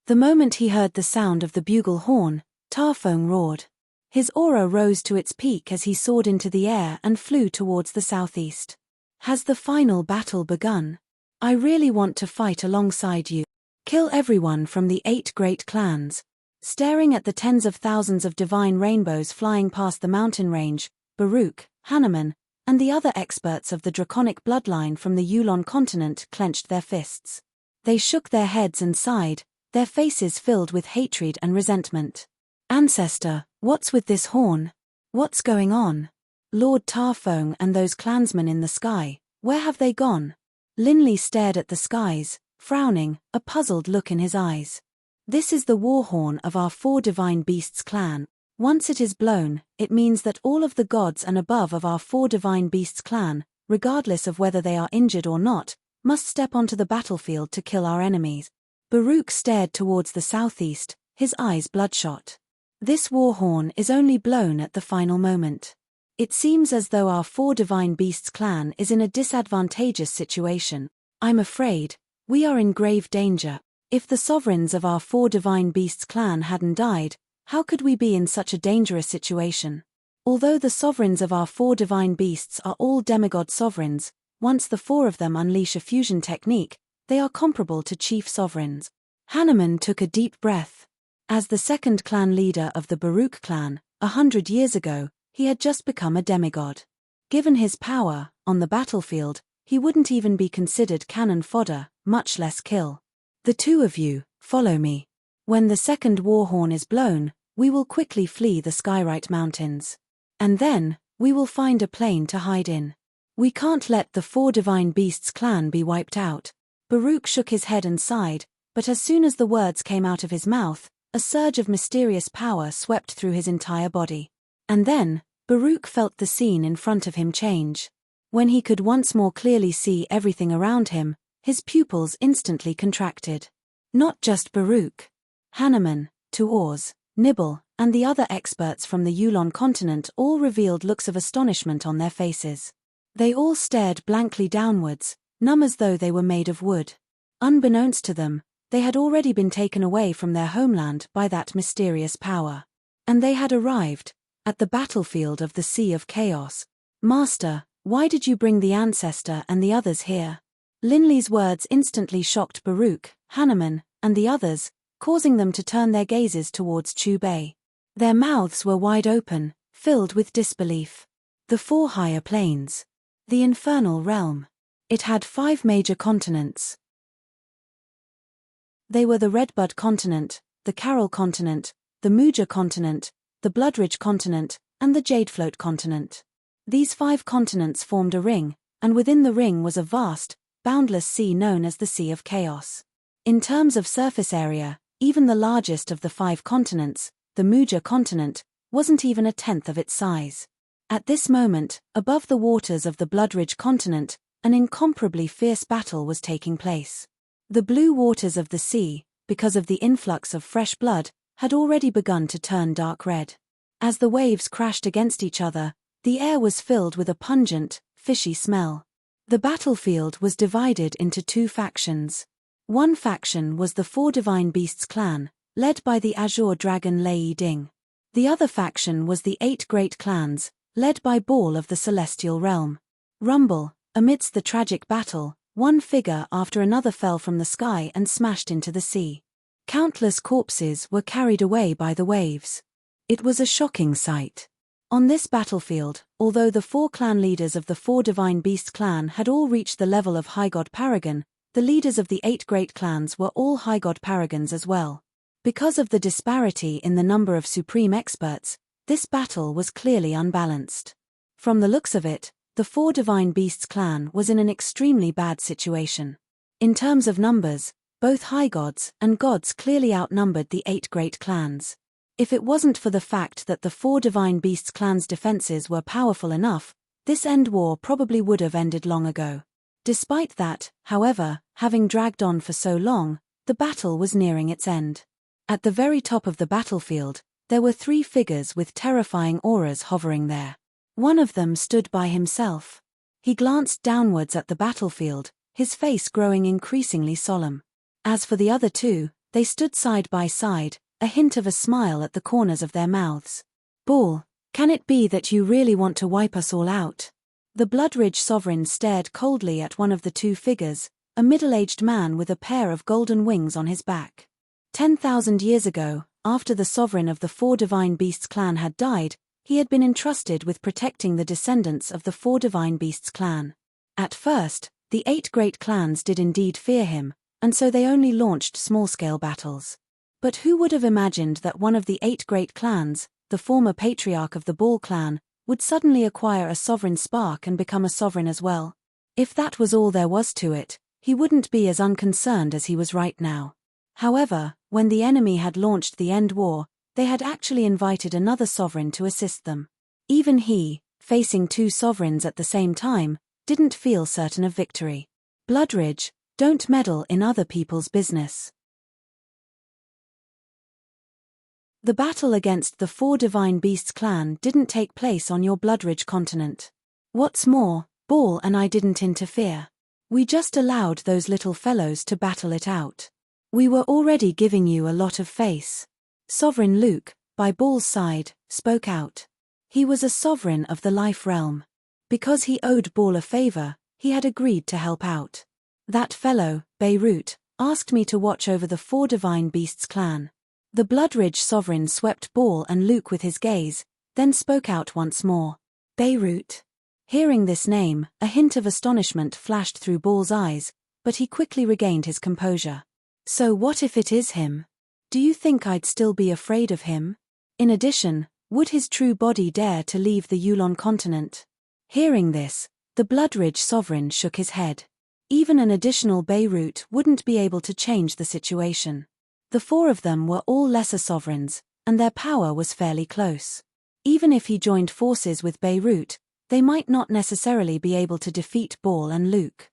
The moment he heard the sound of the bugle horn, Tarfong roared. His aura rose to its peak as he soared into the air and flew towards the southeast. Has the final battle begun? I really want to fight alongside you. Kill everyone from the 8 great clans. Staring at the tens of thousands of divine rainbows flying past the mountain range, Baruch, Hanuman, and the other experts of the draconic bloodline from the Yulon continent clenched their fists. They shook their heads and sighed, their faces filled with hatred and resentment. Ancestor, what's with this horn? What's going on? Lord Tarfong and those clansmen in the sky, where have they gone? Linley stared at the skies, frowning, a puzzled look in his eyes. This is the war horn of our 4 divine beasts clan. Once it is blown, it means that all of the gods and above of our 4 divine beasts clan, regardless of whether they are injured or not, must step onto the battlefield to kill our enemies. Baruch stared towards the southeast, his eyes bloodshot. This war horn is only blown at the final moment. It seems as though our 4 divine beasts clan is in a disadvantageous situation. I'm afraid, we are in grave danger. If the sovereigns of our 4 divine beasts clan hadn't died, how could we be in such a dangerous situation? Although the sovereigns of our 4 divine beasts are all demigod sovereigns, once the 4 of them unleash a fusion technique, they are comparable to chief sovereigns. Hanuman took a deep breath. As the second clan leader of the Baruch clan, 100 years ago, he had just become a demigod. Given his power, on the battlefield, he wouldn't even be considered cannon fodder, much less kill. The 2 of you, follow me. When the second war horn is blown, we will quickly flee the Skyrite Mountains. And then, we will find a plain to hide in. We can't let the 4 divine beasts clan be wiped out. Baruch shook his head and sighed, but as soon as the words came out of his mouth, a surge of mysterious power swept through his entire body. And then, Baruch felt the scene in front of him change. When he could once more clearly see everything around him, his pupils instantly contracted. Not just Baruch. Hanuman, Tuors, Nibble, and the other experts from the Yulon continent all revealed looks of astonishment on their faces. They all stared blankly downwards, numb as though they were made of wood. Unbeknownst to them, they had already been taken away from their homeland by that mysterious power. And they had arrived at the battlefield of the Sea of Chaos. Master, why did you bring the ancestor and the others here? Linley's words instantly shocked Baruch, Hanuman, and the others, causing them to turn their gazes towards Chu Bei. Their mouths were wide open, filled with disbelief. The 4 higher planes. The infernal realm. It had 5 major continents. They were the Redbud continent, the Carol continent, the Muja continent, the Bloodridge continent, and the Jadefloat continent. These 5 continents formed a ring, and within the ring was a vast, boundless sea known as the Sea of Chaos. In terms of surface area, even the largest of the 5 continents, the Muja continent, wasn't even a tenth of its size. At this moment, above the waters of the Bloodridge continent, an incomparably fierce battle was taking place. The blue waters of the sea, because of the influx of fresh blood, had already begun to turn dark red. As the waves crashed against each other, the air was filled with a pungent, fishy smell. The battlefield was divided into 2 factions. One faction was the 4 Divine Beasts clan, led by the Azure Dragon Lei Ding. The other faction was the 8 Great Clans, led by Baal of the Celestial Realm. Rumble, amidst the tragic battle, one figure after another fell from the sky and smashed into the sea. Countless corpses were carried away by the waves. It was a shocking sight. On this battlefield, although the 4 clan leaders of the 4 Divine Beast clan had all reached the level of High God Paragon, the leaders of the 8 Great Clans were all High God Paragons as well. Because of the disparity in the number of supreme experts, this battle was clearly unbalanced. From the looks of it, the 4 Divine Beasts clan was in an extremely bad situation. In terms of numbers, both high gods and gods clearly outnumbered the 8 Great Clans. If it wasn't for the fact that the 4 Divine Beasts clan's defenses were powerful enough, this end war probably would have ended long ago. Despite that, however, having dragged on for so long, the battle was nearing its end. At the very top of the battlefield, there were 3 figures with terrifying auras hovering there. One of them stood by himself. He glanced downwards at the battlefield, his face growing increasingly solemn. As for the other 2, they stood side by side, a hint of a smile at the corners of their mouths. Baal, can it be that you really want to wipe us all out? The Bloodridge sovereign stared coldly at one of the 2 figures, a middle-aged man with a pair of golden wings on his back. 10,000 years ago, After the sovereign of the 4 Divine Beasts clan had died, he had been entrusted with protecting the descendants of the 4 Divine Beasts clan. At first, the 8 great clans did indeed fear him, and so they only launched small-scale battles. But who would have imagined that one of the 8 great clans, the former patriarch of the Ball clan, would suddenly acquire a sovereign spark and become a sovereign as well? If that was all there was to it, he wouldn't be as unconcerned as he was right now. However, when the enemy had launched the end war, they had actually invited another sovereign to assist them. Even he, facing 2 sovereigns at the same time, didn't feel certain of victory. Bloodridge, don't meddle in other people's business. The battle against the 4 Divine Beasts clan didn't take place on your Bloodridge continent. What's more, Ball and I didn't interfere. We just allowed those little fellows to battle it out. We were already giving you a lot of face. Sovereign Luke, by Ball's side, spoke out. He was a sovereign of the life realm. Because he owed Ball a favor, he had agreed to help out. That fellow, Beirut, asked me to watch over the 4 Divine Beasts clan. The Bloodridge sovereign swept Ball and Luke with his gaze, then spoke out once more. Beirut. Hearing this name, a hint of astonishment flashed through Ball's eyes, but he quickly regained his composure. So what if it is him? Do you think I'd still be afraid of him? In addition, would his true body dare to leave the Yulon continent? Hearing this, the Bloodridge sovereign shook his head. Even an additional Beirut wouldn't be able to change the situation. The 4 of them were all lesser sovereigns, and their power was fairly close. Even if he joined forces with Beirut, they might not necessarily be able to defeat Ball and Luke.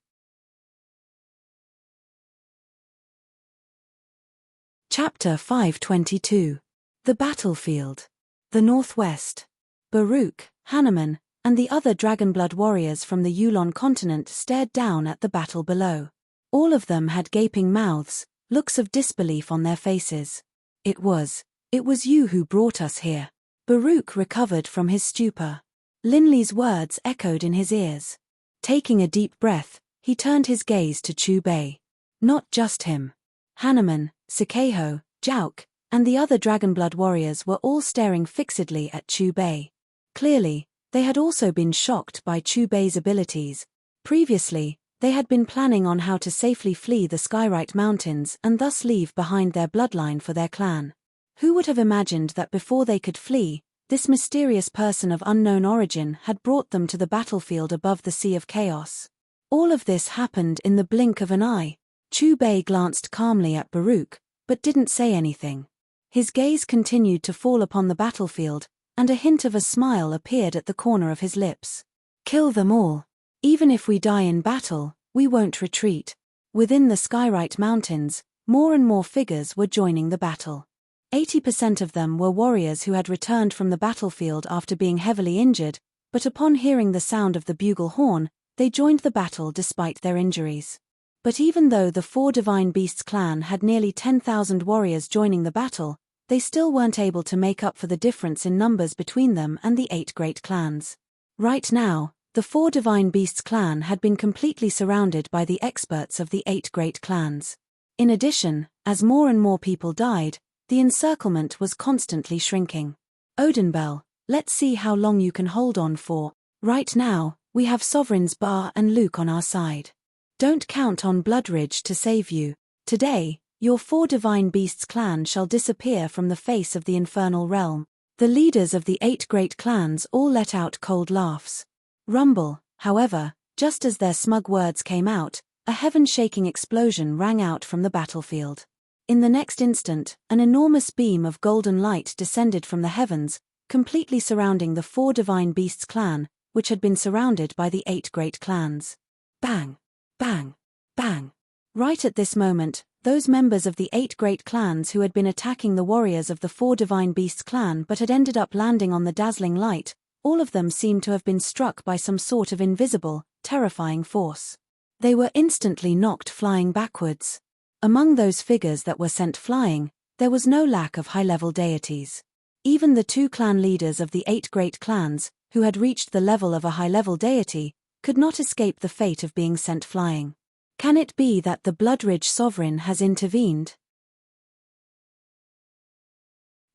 Chapter 522. The Battlefield. The Northwest. Baruch, Hanuman, and the other Dragonblood warriors from the Yulon continent stared down at the battle below. All of them had gaping mouths, looks of disbelief on their faces. It was you who brought us here. Baruch recovered from his stupor. Linley's words echoed in his ears. Taking a deep breath, he turned his gaze to Chu Bei. Not just him. Hanuman, Sikeho, Jauk, and the other Dragonblood warriors were all staring fixedly at Chu Bei. Clearly, they had also been shocked by Chu Bei's abilities. Previously, they had been planning on how to safely flee the Skyrite Mountains and thus leave behind their bloodline for their clan. Who would have imagined that before they could flee, this mysterious person of unknown origin had brought them to the battlefield above the Sea of Chaos? All of this happened in the blink of an eye. Chu Bei glanced calmly at Baruch, but didn't say anything. His gaze continued to fall upon the battlefield, and a hint of a smile appeared at the corner of his lips. Kill them all. Even if we die in battle, we won't retreat. Within the Skyrite Mountains, more and more figures were joining the battle. 80% of them were warriors who had returned from the battlefield after being heavily injured, but upon hearing the sound of the bugle horn, they joined the battle despite their injuries. But even though the 4 Divine Beasts clan had nearly 10,000 warriors joining the battle, they still weren't able to make up for the difference in numbers between them and the 8 great clans. Right now, the 4 Divine Beasts clan had been completely surrounded by the experts of the 8 great clans. In addition, as more and more people died, the encirclement was constantly shrinking. Odinbell, let's see how long you can hold on for. Right now, we have Sovereigns Bar and Luke on our side. Don't count on Bloodridge to save you. Today, your 4 Divine Beasts clan shall disappear from the face of the infernal realm. The leaders of the 8 great clans all let out cold laughs. Rumble, however, just as their smug words came out, a heaven-shaking explosion rang out from the battlefield. In the next instant, an enormous beam of golden light descended from the heavens, completely surrounding the 4 Divine Beasts clan, which had been surrounded by the 8 great clans. Bang! Bang! Bang! Right at this moment, those members of the 8 great clans who had been attacking the warriors of the 4 Divine Beasts clan but had ended up landing on the dazzling light, all of them seemed to have been struck by some sort of invisible, terrifying force. They were instantly knocked flying backwards. Among those figures that were sent flying, there was no lack of high-level deities. Even the 2 clan leaders of the 8 great clans, who had reached the level of a high-level deity, could not escape the fate of being sent flying. Can it be that the Bloodridge sovereign has intervened?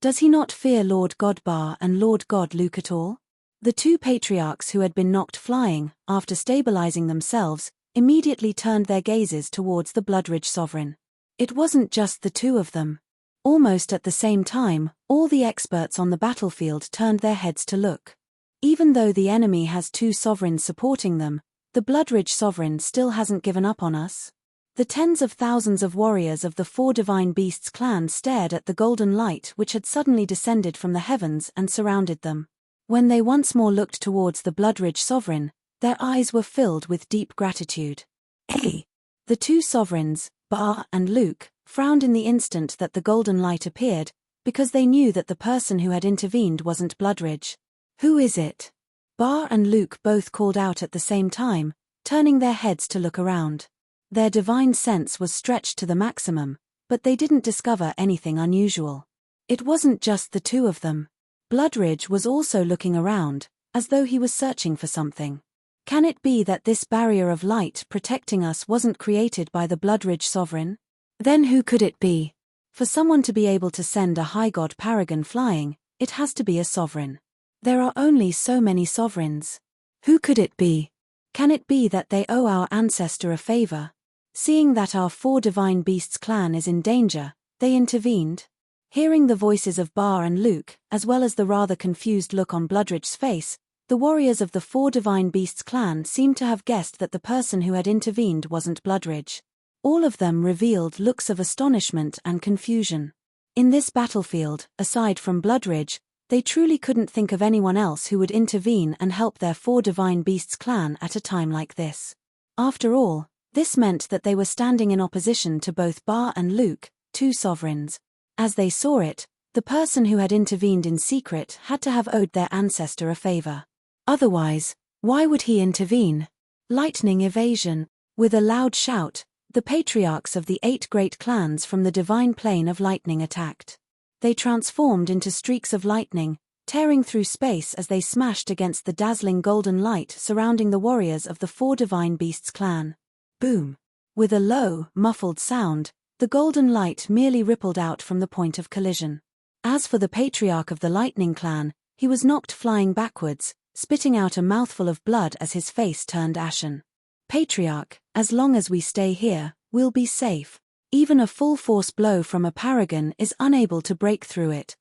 Does he not fear Lord God Bar and Lord God Luke at all? The two patriarchs who had been knocked flying, after stabilizing themselves, immediately turned their gazes towards the Bloodridge sovereign. It wasn't just the two of them. Almost at the same time, all the experts on the battlefield turned their heads to look. Even though the enemy has two sovereigns supporting them, the Bloodridge sovereign still hasn't given up on us. The tens of thousands of warriors of the four divine beasts clan stared at the golden light which had suddenly descended from the heavens and surrounded them. When they once more looked towards the Bloodridge sovereign, their eyes were filled with deep gratitude. The two sovereigns, Bar and Luke, frowned in the instant that the golden light appeared, because they knew that the person who had intervened wasn't Bloodridge. Who is it? Bar and Luke both called out at the same time, turning their heads to look around. Their divine sense was stretched to the maximum, but they didn't discover anything unusual. It wasn't just the two of them. Bloodridge was also looking around, as though he was searching for something. Can it be that this barrier of light protecting us wasn't created by the Bloodridge sovereign? Then who could it be? For someone to be able to send a high god paragon flying, it has to be a sovereign. There are only so many sovereigns. Who could it be? Can it be that they owe our ancestor a favor? Seeing that our four divine beasts clan is in danger, they intervened. Hearing the voices of Bar and Luke, as well as the rather confused look on Bloodridge's face, the warriors of the four divine beasts clan seemed to have guessed that the person who had intervened wasn't Bloodridge. All of them revealed looks of astonishment and confusion. In this battlefield, aside from Bloodridge, they truly couldn't think of anyone else who would intervene and help their four divine beasts clan at a time like this. After all, this meant that they were standing in opposition to both Bar and Luke, two sovereigns. As they saw it, the person who had intervened in secret had to have owed their ancestor a favor. Otherwise, why would he intervene? Lightning evasion. With a loud shout, the patriarchs of the 8 great clans from the divine plane of lightning attacked. They transformed into streaks of lightning, tearing through space as they smashed against the dazzling golden light surrounding the warriors of the four divine beasts clan. Boom! With a low, muffled sound, the golden light merely rippled out from the point of collision. As for the patriarch of the lightning clan, he was knocked flying backwards, spitting out a mouthful of blood as his face turned ashen. Patriarch, as long as we stay here, we'll be safe. Even a full-force blow from a paragon is unable to break through it.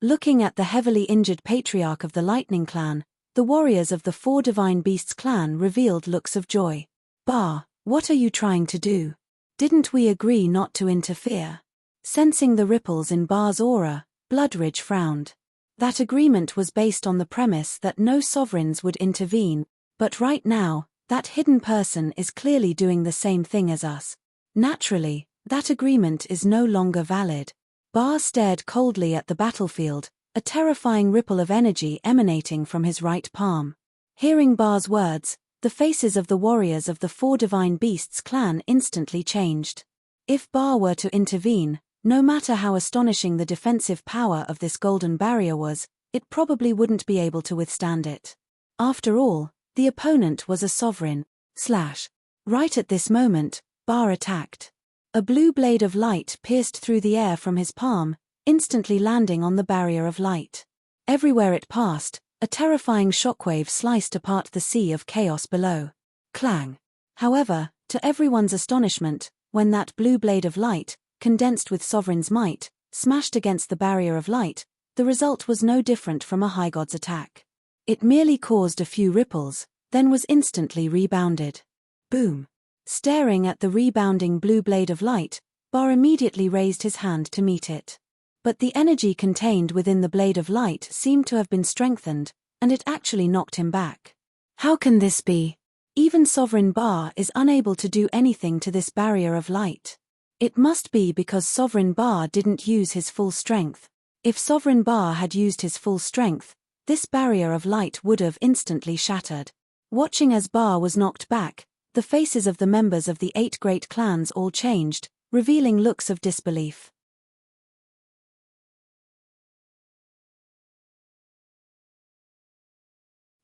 Looking at the heavily injured patriarch of the lightning clan, the warriors of the four divine beasts clan revealed looks of joy. Bar, what are you trying to do? Didn't we agree not to interfere? Sensing the ripples in Bar's aura, Bloodridge frowned. That agreement was based on the premise that no sovereigns would intervene, but right now, that hidden person is clearly doing the same thing as us. Naturally, that agreement is no longer valid. Bar stared coldly at the battlefield, a terrifying ripple of energy emanating from his right palm. Hearing Bar's words, the faces of the warriors of the four divine beasts clan instantly changed. If Bar were to intervene, no matter how astonishing the defensive power of this golden barrier was, it probably wouldn't be able to withstand it. After all, the opponent was a sovereign. Right at this moment, Bar attacked. A blue blade of light pierced through the air from his palm, instantly landing on the barrier of light. Everywhere it passed, a terrifying shockwave sliced apart the sea of chaos below. Clang! However, to everyone's astonishment, when that blue blade of light, condensed with sovereign's might, smashed against the barrier of light, the result was no different from a high god's attack. It merely caused a few ripples, then was instantly rebounded. Boom! Staring at the rebounding blue blade of light, Bar immediately raised his hand to meet it. But the energy contained within the blade of light seemed to have been strengthened, and it actually knocked him back. How can this be? Even Sovereign Bar is unable to do anything to this barrier of light. It must be because Sovereign Bar didn't use his full strength. If Sovereign Bar had used his full strength, this barrier of light would have instantly shattered. Watching as Bar was knocked back, the faces of the members of the 8 great clans all changed, revealing looks of disbelief.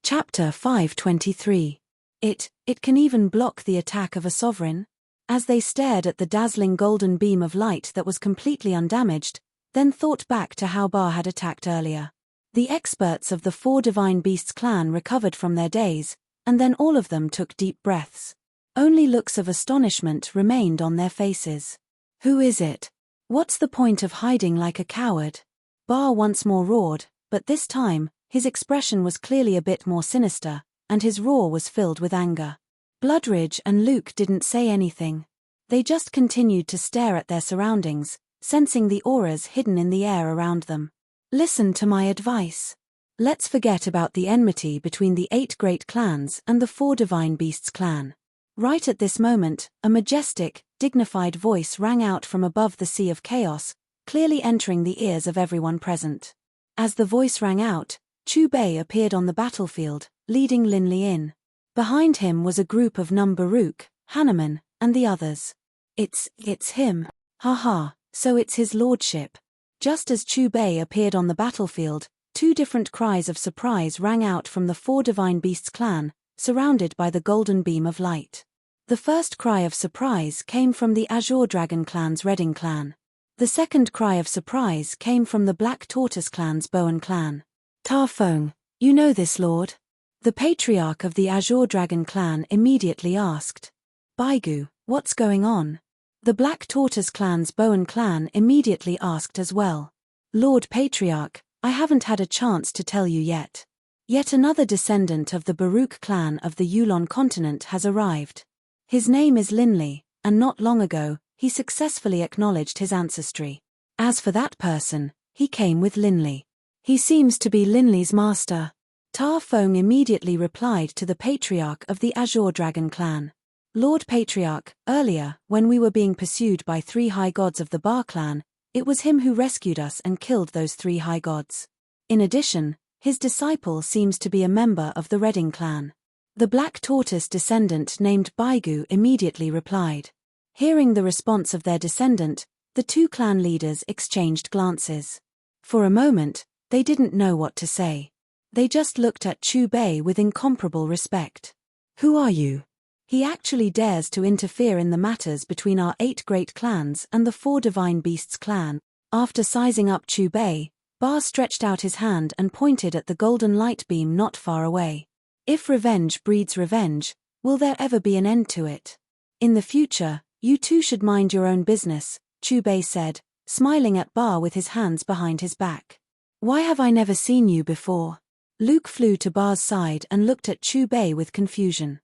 Chapter 523. It can even block the attack of a sovereign? As they stared at the dazzling golden beam of light that was completely undamaged, then thought back to how Bar had attacked earlier. The experts of the 4 Divine Beasts clan recovered from their daze, and then all of them took deep breaths. Only looks of astonishment remained on their faces. Who is it? What's the point of hiding like a coward? Bar once more roared, but this time, his expression was clearly a bit more sinister, and his roar was filled with anger. Bloodridge and Luke didn't say anything. They just continued to stare at their surroundings, sensing the auras hidden in the air around them. Listen to my advice. Let's forget about the enmity between the 8 great clans and the 4 Divine Beasts clan. Right at this moment, a majestic, dignified voice rang out from above the sea of chaos, clearly entering the ears of everyone present. As the voice rang out, Chu Bei appeared on the battlefield, leading Linley in. Behind him was a group of Baruch, Hanuman, and the others. It's him. Haha, so it's his lordship. Just as Chu Bei appeared on the battlefield, 2 different cries of surprise rang out from the 4 Divine Beasts clan, surrounded by the golden beam of light. The first cry of surprise came from the Azure Dragon clan's Redding clan. The second cry of surprise came from the Black Tortoise clan's Bowen clan. Ta Feng, you know this, Lord? The patriarch of the Azure Dragon clan immediately asked. Baigu, what's going on? The Black Tortoise clan's Bowen clan immediately asked as well. Lord Patriarch, I haven't had a chance to tell you yet. Yet another descendant of the Baruch clan of the Yulon continent has arrived. His name is Linley, and not long ago, he successfully acknowledged his ancestry. As for that person, he came with Linley. He seems to be Linley's master. Ta Feng immediately replied to the patriarch of the Azure Dragon clan. Lord Patriarch, earlier, when we were being pursued by 3 high gods of the Bar clan, it was him who rescued us and killed those 3 high gods. In addition, his disciple seems to be a member of the Redding clan. The Black Tortoise descendant named Baigu immediately replied. Hearing the response of their descendant, the 2 clan leaders exchanged glances. For a moment, they didn't know what to say. They just looked at Chu Bei with incomparable respect. Who are you? He actually dares to interfere in the matters between our 8 great clans and the 4 Divine Beasts clan. After sizing up Chu Bei, Bar stretched out his hand and pointed at the golden light beam not far away. If revenge breeds revenge, will there ever be an end to it? In the future, you 2 should mind your own business, Chu Bei said, smiling at Bar with his hands behind his back. Why have I never seen you before? Luke flew to Bar's side and looked at Chu Bei with confusion.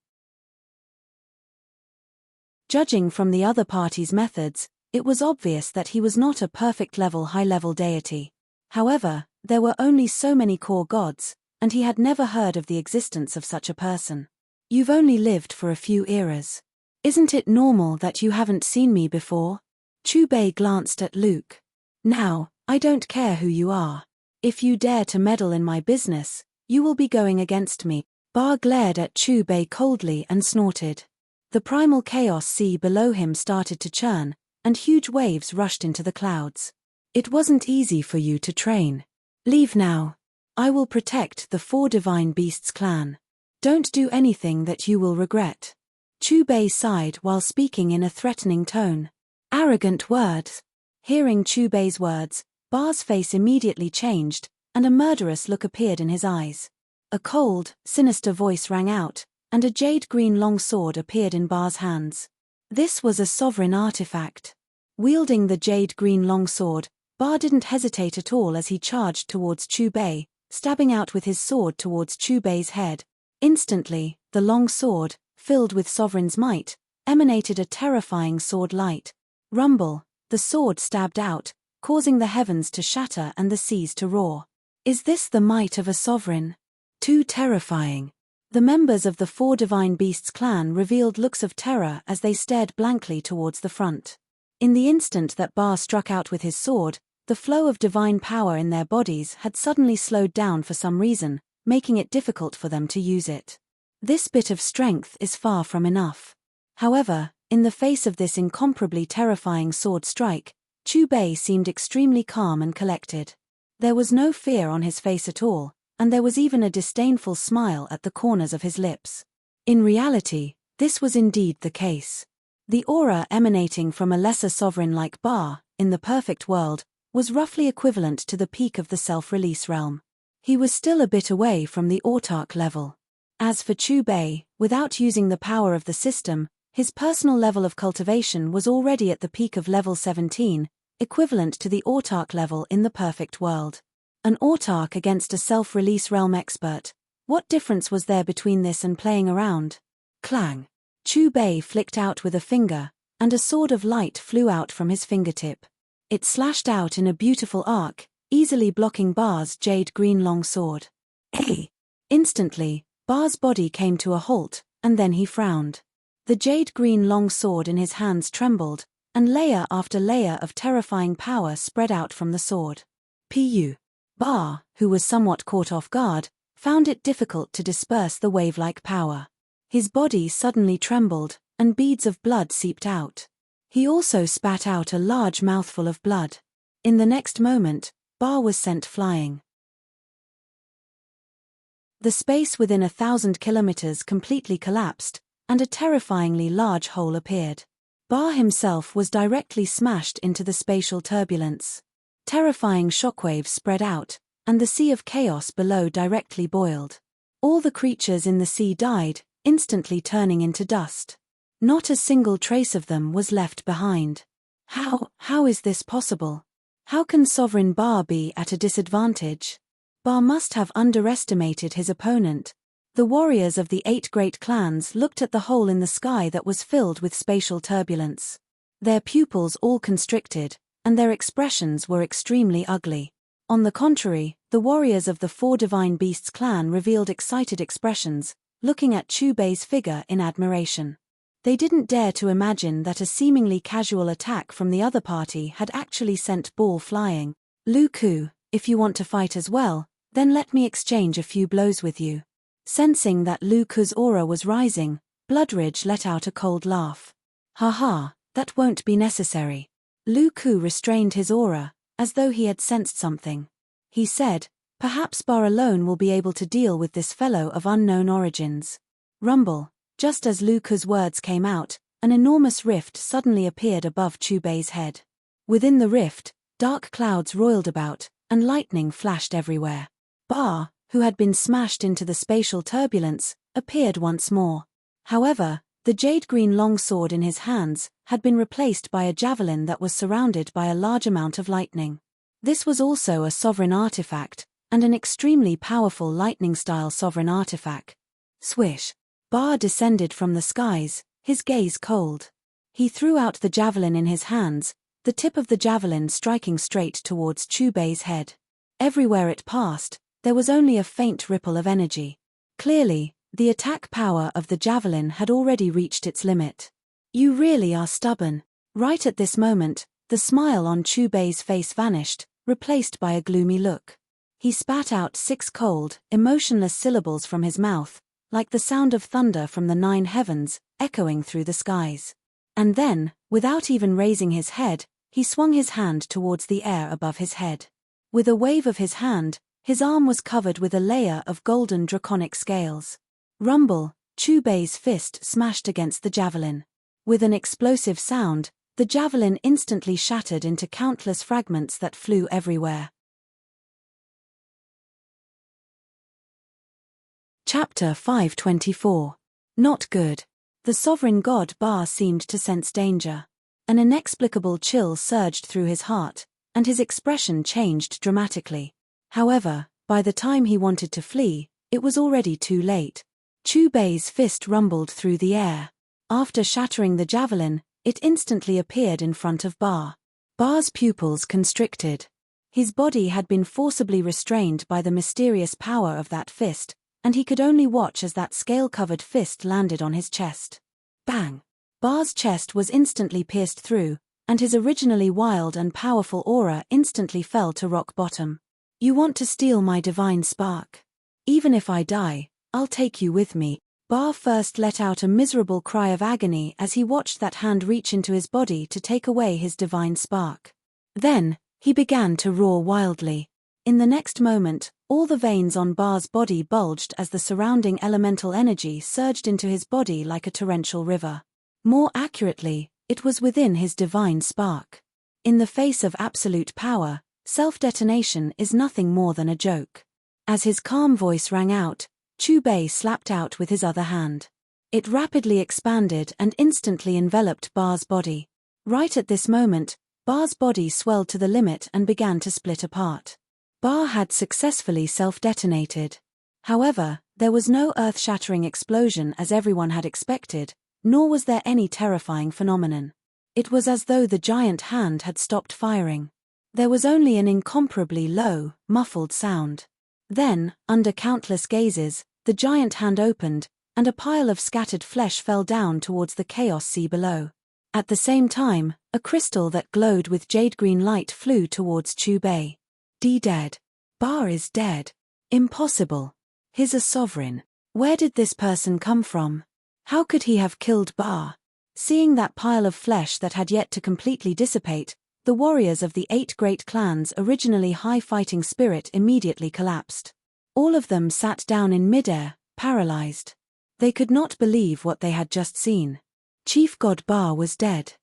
Judging from the other party's methods, it was obvious that he was not a perfect high-level deity. However, there were only so many core gods, and he had never heard of the existence of such a person. You've only lived for a few eras. Isn't it normal that you haven't seen me before? Chu Bei glanced at Luke. Now, I don't care who you are. If you dare to meddle in my business, you will be going against me. Bar glared at Chu Bei coldly and snorted. The primal chaos sea below him started to churn, and huge waves rushed into the clouds. It wasn't easy for you to train. Leave now. I will protect the 4 Divine Beasts clan. Don't do anything that you will regret. Chu Bei sighed while speaking in a threatening tone. Arrogant words. Hearing Chu Bei's words, Bar's face immediately changed, and a murderous look appeared in his eyes. A cold, sinister voice rang out, and a jade-green long sword appeared in Bar's hands. This was a sovereign artifact. Wielding the jade-green long sword, Bar didn't hesitate at all as he charged towards Chu Bei, stabbing out with his sword towards Chu Bei's head. Instantly, the long sword, filled with sovereign's might, emanated a terrifying sword light. Rumble, the sword stabbed out, causing the heavens to shatter and the seas to roar. Is this the might of a sovereign? Too terrifying. The members of the 4 Divine Beasts clan revealed looks of terror as they stared blankly towards the front. In the instant that Bar struck out with his sword, the flow of divine power in their bodies had suddenly slowed down for some reason, making it difficult for them to use it. This bit of strength is far from enough. However, in the face of this incomparably terrifying sword strike, Chu Bei seemed extremely calm and collected. There was no fear on his face at all, and there was even a disdainful smile at the corners of his lips. In reality, this was indeed the case. The aura emanating from a lesser sovereign like Ba, in the perfect world, was roughly equivalent to the peak of the self-release realm. He was still a bit away from the autarch level. As for Chu Bei, without using the power of the system, his personal level of cultivation was already at the peak of level 17, equivalent to the autarch level in the perfect world. An autarch against a self-release realm expert. What difference was there between this and playing around? Clang! Chu Bei flicked out with a finger, and a sword of light flew out from his fingertip. It slashed out in a beautiful arc, easily blocking Ba's jade-green longsword. Hey! Instantly, Ba's body came to a halt, and then he frowned. The jade-green longsword in his hands trembled, and layer after layer of terrifying power spread out from the sword. Pu. Ba, who was somewhat caught off guard, found it difficult to disperse the wave-like power. His body suddenly trembled, and beads of blood seeped out. He also spat out a large mouthful of blood. In the next moment, Ba was sent flying. The space within 1,000 kilometers completely collapsed, and a terrifyingly large hole appeared. Ba himself was directly smashed into the spatial turbulence. Terrifying shockwaves spread out, and the sea of chaos below directly boiled. All the creatures in the sea died, instantly turning into dust. Not a single trace of them was left behind. How is this possible? How can Sovereign Ba be at a disadvantage? Ba must have underestimated his opponent. The warriors of the 8 great clans looked at the hole in the sky that was filled with spatial turbulence. Their pupils all constricted, and their expressions were extremely ugly. On the contrary, the warriors of the 4 Divine Beasts clan revealed excited expressions, looking at Chu Bei's figure in admiration. They didn't dare to imagine that a seemingly casual attack from the other party had actually sent Ball flying. Lu Ku, if you want to fight as well, then let me exchange a few blows with you. Sensing that Lu Ku's aura was rising, Bloodridge let out a cold laugh. Ha, that won't be necessary. Lu Ku restrained his aura, as though he had sensed something. He said, perhaps Ba alone will be able to deal with this fellow of unknown origins. Rumble. Just as Lu Ku's words came out, an enormous rift suddenly appeared above Chu Bei's head. Within the rift, dark clouds roiled about, and lightning flashed everywhere. Ba, who had been smashed into the spatial turbulence, appeared once more. However, the jade-green longsword in his hands had been replaced by a javelin that was surrounded by a large amount of lightning. This was also a sovereign artifact, and an extremely powerful lightning-style sovereign artifact. Swish! Ba descended from the skies, his gaze cold. He threw out the javelin in his hands, the tip of the javelin striking straight towards Chu Bei's head. Everywhere it passed, there was only a faint ripple of energy. Clearly, the attack power of the javelin had already reached its limit. You really are stubborn. Right at this moment, the smile on Chu Bei's face vanished, replaced by a gloomy look. He spat out 6 cold, emotionless syllables from his mouth, like the sound of thunder from the 9 heavens, echoing through the skies. And then, without even raising his head, he swung his hand towards the air above his head. With a wave of his hand, his arm was covered with a layer of golden draconic scales. Rumble! Chu Bei's fist smashed against the javelin. With an explosive sound, the javelin instantly shattered into countless fragments that flew everywhere. Chapter 524. Not good. The sovereign god Ba seemed to sense danger. An inexplicable chill surged through his heart, and his expression changed dramatically. However, by the time he wanted to flee, it was already too late. Chu Bei's fist rumbled through the air. After shattering the javelin, it instantly appeared in front of Ba. Ba's pupils constricted. His body had been forcibly restrained by the mysterious power of that fist, and he could only watch as that scale-covered fist landed on his chest. Bang! Ba's chest was instantly pierced through, and his originally wild and powerful aura instantly fell to rock bottom. You want to steal my divine spark? Even if I die, I'll take you with me. Ba first let out a miserable cry of agony as he watched that hand reach into his body to take away his divine spark. Then, he began to roar wildly. In the next moment, all the veins on Ba's body bulged as the surrounding elemental energy surged into his body like a torrential river. More accurately, it was within his divine spark. In the face of absolute power, self-detonation is nothing more than a joke. As his calm voice rang out, Chu Bei slapped out with his other hand. It rapidly expanded and instantly enveloped Bar's body. Right at this moment, Bar's body swelled to the limit and began to split apart. Bar had successfully self-detonated. However, there was no earth-shattering explosion as everyone had expected, nor was there any terrifying phenomenon. It was as though the giant hand had stopped firing. There was only an incomparably low, muffled sound. Then, under countless gazes, the giant hand opened, and a pile of scattered flesh fell down towards the chaos sea below. At the same time, a crystal that glowed with jade-green light flew towards Chu Bei. Dead. Bar is dead. Impossible. He's a sovereign. Where did this person come from? How could he have killed Bar? Seeing that pile of flesh that had yet to completely dissipate, the warriors of the 8 great clans' originally high fighting spirit immediately collapsed. All of them sat down in midair, paralyzed. They could not believe what they had just seen. Chief God Bar was dead.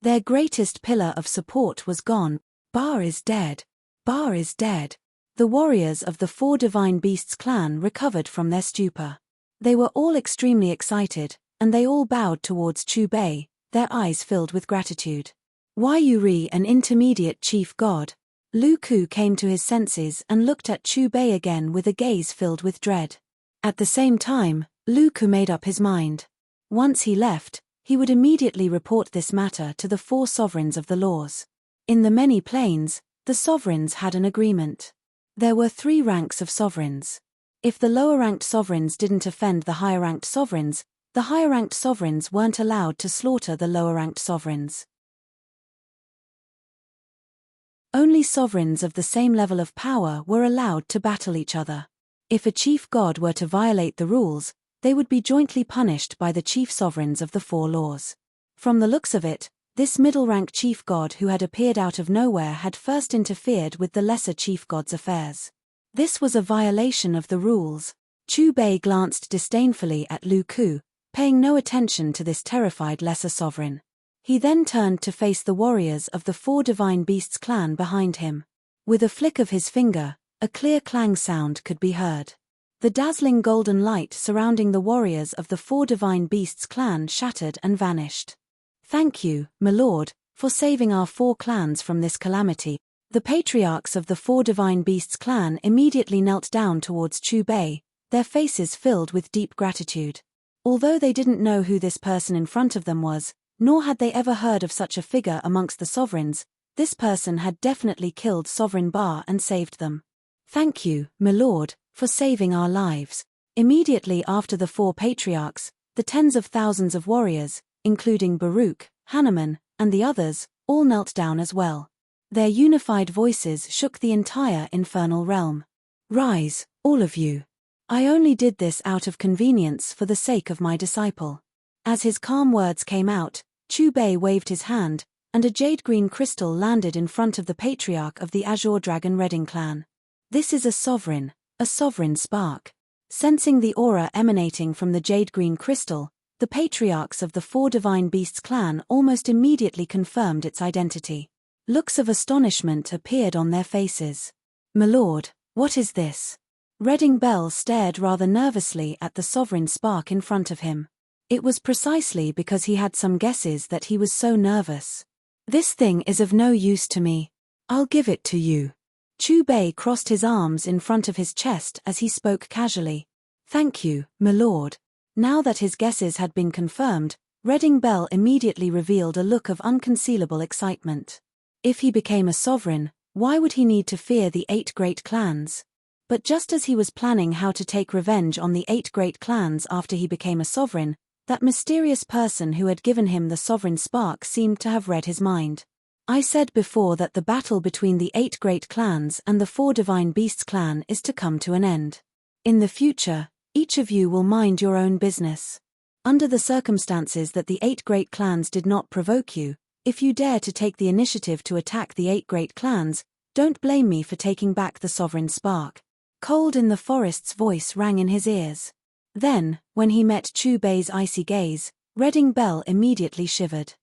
Their greatest pillar of support was gone. Bar is dead. Bar is dead. The warriors of the 4 divine beasts clan recovered from their stupor. They were all extremely excited, and they all bowed towards Chu Bei, their eyes filled with gratitude. Why Yuri, an intermediate chief god? Lu Ku came to his senses and looked at Chu Bei again with a gaze filled with dread. At the same time, Lu Ku made up his mind. Once he left, he would immediately report this matter to the 4 sovereigns of the laws. In the many planes, the sovereigns had an agreement. There were 3 ranks of sovereigns. If the lower-ranked sovereigns didn't offend the higher-ranked sovereigns, the higher-ranked sovereigns weren't allowed to slaughter the lower-ranked sovereigns. Only sovereigns of the same level of power were allowed to battle each other. If a chief god were to violate the rules, they would be jointly punished by the chief sovereigns of the 4 laws. From the looks of it, this middle-rank chief god who had appeared out of nowhere had first interfered with the lesser chief god's affairs. This was a violation of the rules. Chu Bei glanced disdainfully at Lu Ku, paying no attention to this terrified lesser sovereign. He then turned to face the warriors of the 4 divine beasts clan behind him. With a flick of his finger, a clear clang sound could be heard. The dazzling golden light surrounding the warriors of the 4 divine beasts clan shattered and vanished. Thank you, my lord, for saving our 4 clans from this calamity. The patriarchs of the 4 divine beasts clan immediately knelt down towards Chu Bei, their faces filled with deep gratitude. Although they didn't know who this person in front of them was, nor had they ever heard of such a figure amongst the sovereigns, this person had definitely killed Sovereign Bar and saved them. Thank you, my lord, for saving our lives. Immediately after the 4 patriarchs, the tens of thousands of warriors, including Baruch, Hanuman, and the others, all knelt down as well. Their unified voices shook the entire infernal realm. Rise, all of you. I only did this out of convenience for the sake of my disciple. As his calm words came out, Chu Bei waved his hand, and a jade-green crystal landed in front of the patriarch of the Azure Dragon Redding clan. This is a sovereign spark. Sensing the aura emanating from the jade-green crystal, the patriarchs of the 4 divine beasts clan almost immediately confirmed its identity. Looks of astonishment appeared on their faces. My lord, what is this? Redding Bell stared rather nervously at the sovereign spark in front of him. It was precisely because he had some guesses that he was so nervous. This thing is of no use to me. I'll give it to you. Chu Bei crossed his arms in front of his chest as he spoke casually. Thank you, my lord. Now that his guesses had been confirmed, Redding Bell immediately revealed a look of unconcealable excitement. If he became a sovereign, why would he need to fear the 8 great clans? But just as he was planning how to take revenge on the 8 great clans after he became a sovereign, that mysterious person who had given him the sovereign spark seemed to have read his mind. I said before that the battle between the 8 great clans and the 4 divine beasts clan is to come to an end. In the future, each of you will mind your own business. Under the circumstances that the 8 great clans did not provoke you, if you dare to take the initiative to attack the 8 great clans, don't blame me for taking back the sovereign spark. Cold in the forest's voice rang in his ears. Then, when he met Chu Bei's icy gaze, Redding Bell immediately shivered.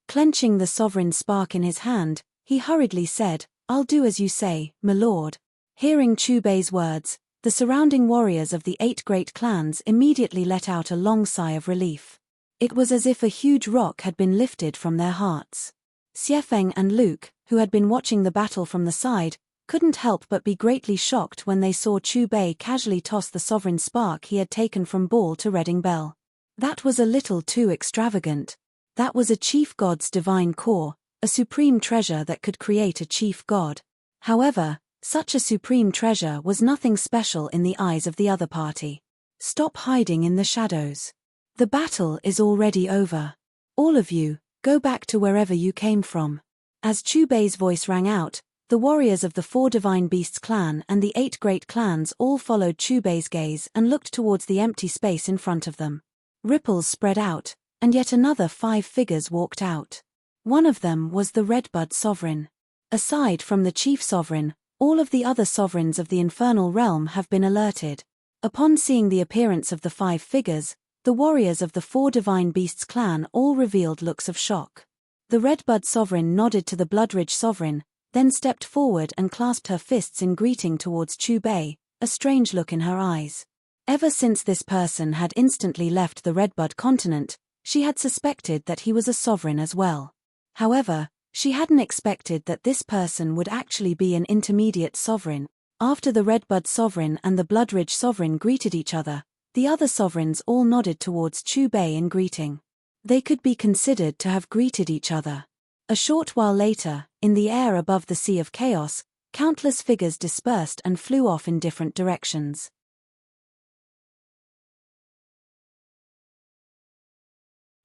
Clenching the sovereign spark in his hand, he hurriedly said, "I'll do as you say, my lord." Hearing Chubei's words, the surrounding warriors of the 8 great clans immediately let out a long sigh of relief. It was as if a huge rock had been lifted from their hearts. Xiefeng and Luke, who had been watching the battle from the side, couldn't help but be greatly shocked when they saw Chubei casually toss the sovereign spark he had taken from Ball to Redding Bell. That was a little too extravagant. That was a chief god's divine core, a supreme treasure that could create a chief god. However, such a supreme treasure was nothing special in the eyes of the other party. Stop hiding in the shadows. The battle is already over. All of you, go back to wherever you came from. As Chubei's voice rang out, the warriors of the 4 Divine Beasts clan and the 8 great clans all followed Chubei's gaze and looked towards the empty space in front of them. Ripples spread out, and yet another 5 figures walked out. One of them was the Redbud Sovereign. Aside from the Chief Sovereign, all of the other sovereigns of the Infernal Realm have been alerted. Upon seeing the appearance of the 5 figures, the warriors of the 4 Divine Beasts clan all revealed looks of shock. The Redbud Sovereign nodded to the Bloodridge Sovereign, then stepped forward and clasped her fists in greeting towards Chubei, a strange look in her eyes. Ever since this person had instantly left the Redbud continent, she had suspected that he was a sovereign as well. However, she hadn't expected that this person would actually be an intermediate sovereign. After the Redbud Sovereign and the Bloodridge Sovereign greeted each other, the other sovereigns all nodded towards Chubei in greeting. They could be considered to have greeted each other. A short while later, in the air above the Sea of Chaos, countless figures dispersed and flew off in different directions.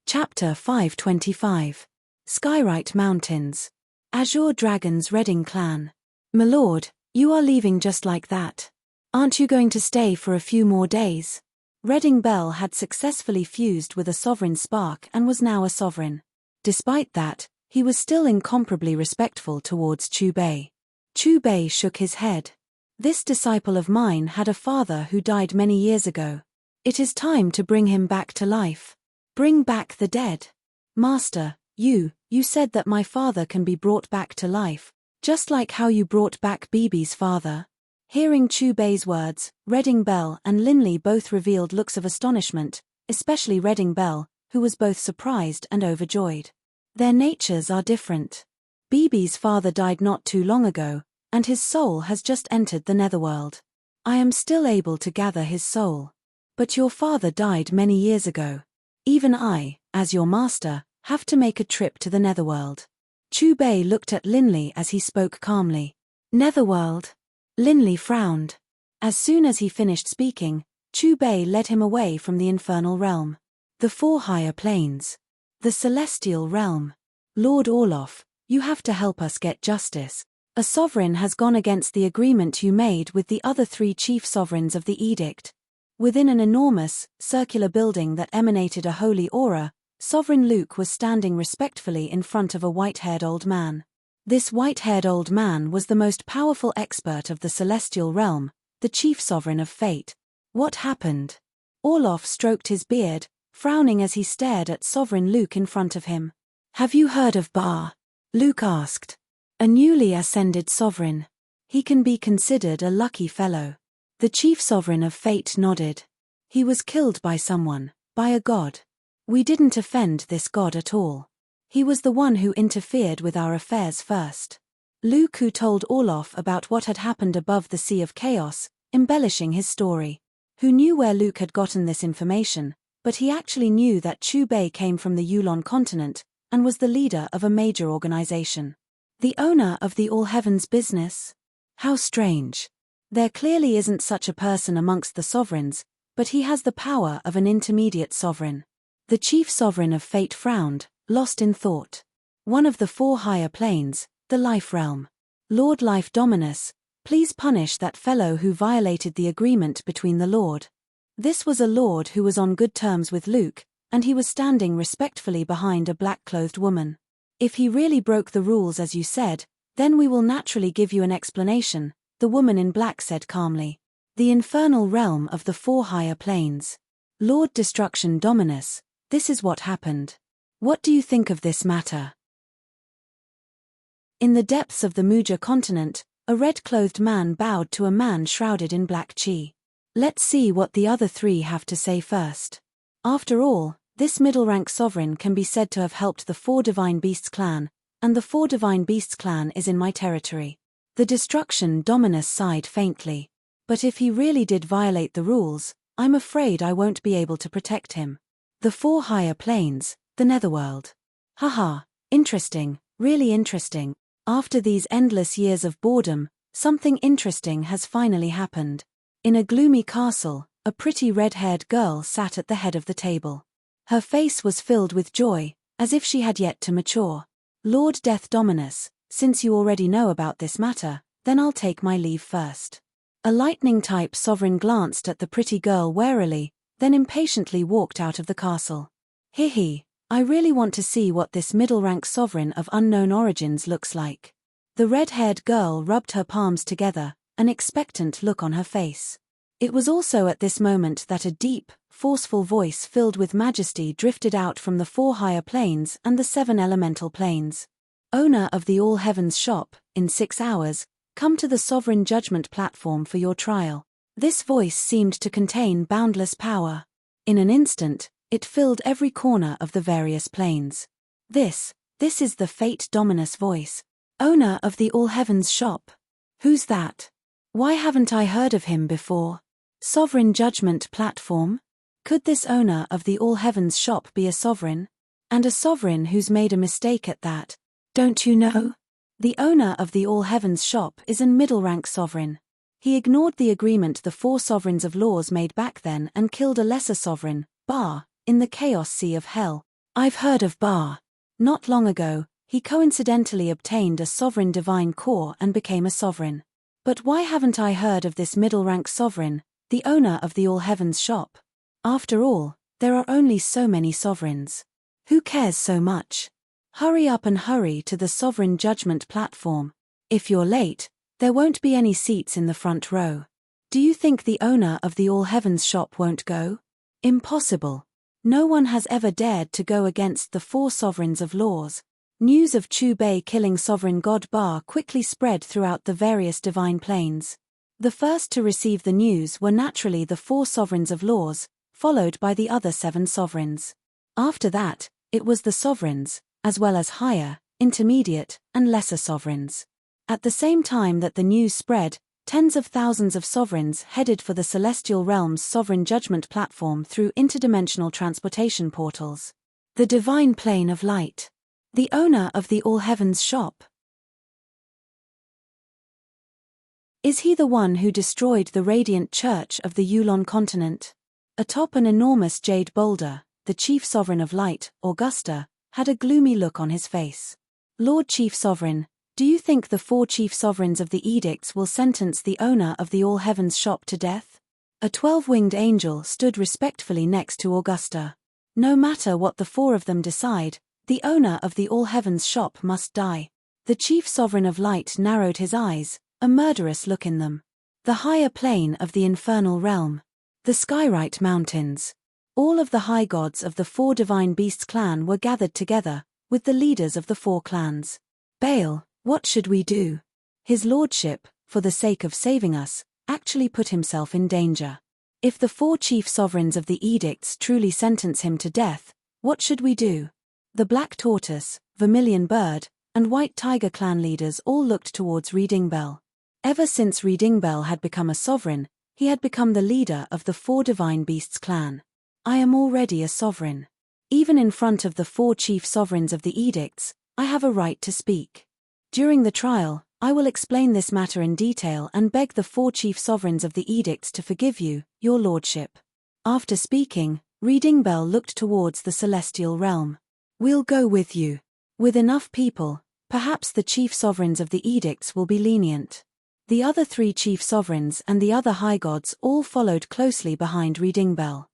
Chapter 525. Skyrite Mountains. Azure Dragon's Redding Clan. My lord, you are leaving just like that. Aren't you going to stay for a few more days? Redding Bell had successfully fused with a sovereign spark and was now a sovereign. Despite that, he was still incomparably respectful towards Chubei. Chubei shook his head. This disciple of mine had a father who died many years ago. It is time to bring him back to life. Bring back the dead. Master, you said that my father can be brought back to life, just like how you brought back Bibi's father. Hearing Chubei's words, Redding Bell and Linley both revealed looks of astonishment, especially Redding Bell, who was both surprised and overjoyed. Their natures are different. Bibi's father died not too long ago, and his soul has just entered the netherworld. I am still able to gather his soul. But your father died many years ago. Even I, as your master, have to make a trip to the netherworld. Chubei looked at Linley as he spoke calmly. Netherworld? Linley frowned. As soon as he finished speaking, Chubei led him away from the infernal realm. The 4 higher planes. The celestial realm. Lord Orloff, you have to help us get justice. A sovereign has gone against the agreement you made with the other 3 chief sovereigns of the edict. Within an enormous, circular building that emanated a holy aura, Sovereign Luke was standing respectfully in front of a white-haired old man. This white-haired old man was the most powerful expert of the celestial realm, the chief sovereign of fate. What happened? Orloff stroked his beard, frowning as he stared at Sovereign Luke in front of him. Have you heard of Bar? Luke asked. A newly ascended sovereign. He can be considered a lucky fellow. The chief sovereign of fate nodded. He was killed by someone, by a god. We didn't offend this god at all. He was the one who interfered with our affairs first. Luke who told Orloff about what had happened above the Sea of Chaos, embellishing his story. Who knew where Luke had gotten this information, but he actually knew that Chubei came from the Yulon continent, and was the leader of a major organization. The owner of the All Heavens business? How strange. There clearly isn't such a person amongst the sovereigns, but he has the power of an intermediate sovereign. The chief sovereign of fate frowned, lost in thought. One of the 4 higher planes, the life realm. Lord Life Dominus, please punish that fellow who violated the agreement between the Lord. This was a lord who was on good terms with Luke, and he was standing respectfully behind a black-clothed woman. If he really broke the rules as you said, then we will naturally give you an explanation, the woman in black said calmly. The infernal realm of the four higher planes. Lord Destruction Dominus, this is what happened. What do you think of this matter? In the depths of the Muja continent, a red-clothed man bowed to a man shrouded in black chi. Let's see what the other three have to say first. After all, this middle-rank sovereign can be said to have helped the Four Divine Beasts clan, and the Four Divine Beasts clan is in my territory. The Destruction Dominus sighed faintly. But if he really did violate the rules, I'm afraid I won't be able to protect him. The four higher planes, the netherworld. Haha, interesting, really interesting. After these endless years of boredom, something interesting has finally happened. In a gloomy castle, a pretty red-haired girl sat at the head of the table. Her face was filled with joy, as if she had yet to mature. Lord Death Dominus, since you already know about this matter, then I'll take my leave first. A lightning-type sovereign glanced at the pretty girl warily, then impatiently walked out of the castle. Hee, I really want to see what this middle-rank sovereign of unknown origins looks like. The red-haired girl rubbed her palms together, an expectant look on her face. It was also at this moment that a deep, forceful voice filled with majesty drifted out from the four higher planes and the seven elemental planes. Owner of the All Heavens shop, in 6 hours, come to the sovereign judgment platform for your trial. This voice seemed to contain boundless power. In an instant, it filled every corner of the various planes. This is the Fate Dominus voice. Owner of the All Heavens shop. Who's that? Why haven't I heard of him before? Sovereign judgment platform? Could this owner of the All Heavens shop be a sovereign? And a sovereign who's made a mistake at that? Don't you know? The owner of the All Heavens shop is an middle-rank sovereign. He ignored the agreement the four sovereigns of laws made back then and killed a lesser sovereign, Bar, in the Chaos Sea of Hell. I've heard of Bar. Not long ago, he coincidentally obtained a sovereign divine core and became a sovereign. But why haven't I heard of this middle-rank sovereign, the owner of the All Heavens shop? After all, there are only so many sovereigns. Who cares so much? Hurry up and hurry to the sovereign judgment platform. If you're late, there won't be any seats in the front row. Do you think the owner of the All Heavens shop won't go? Impossible. No one has ever dared to go against the four sovereigns of laws. News of Chu Bei killing sovereign god Ba quickly spread throughout the various divine planes. The first to receive the news were naturally the four sovereigns of laws, followed by the other 7 sovereigns. After that, it was the sovereigns, as well as higher, intermediate, and lesser sovereigns. At the same time that the news spread, tens of thousands of sovereigns headed for the Celestial Realm's sovereign judgment platform through interdimensional transportation portals. The divine plane of light. The owner of the All Heavens shop. Is he the one who destroyed the radiant church of the Yulon continent? Atop an enormous jade boulder, the chief sovereign of light, Augusta, had a gloomy look on his face. Lord Chief Sovereign, do you think the 4 chief sovereigns of the edicts will sentence the owner of the All Heavens shop to death? A 12-winged angel stood respectfully next to Augusta. No matter what the 4 of them decide, the owner of the All Heavens shop must die. The chief sovereign of light narrowed his eyes, a murderous look in them. The higher plane of the infernal realm. The Skyrite Mountains. All of the high gods of the 4 divine beasts clan were gathered together, with the leaders of the 4 clans. Baal, what should we do? His lordship, for the sake of saving us, actually put himself in danger. If the 4 chief sovereigns of the edicts truly sentence him to death, what should we do? The Black Tortoise, Vermilion Bird, and White Tiger clan leaders all looked towards Redingbell. Ever since Redingbell had become a sovereign, he had become the leader of the 4 divine beasts clan. I am already a sovereign. Even in front of the 4 chief sovereigns of the edicts, I have a right to speak. During the trial, I will explain this matter in detail and beg the 4 chief sovereigns of the edicts to forgive you, your lordship. After speaking, Redingbell looked towards the celestial realm. We'll go with you. With enough people, perhaps the chief sovereigns of the edicts will be lenient. The other 3 chief sovereigns and the other high gods all followed closely behind Redingbell.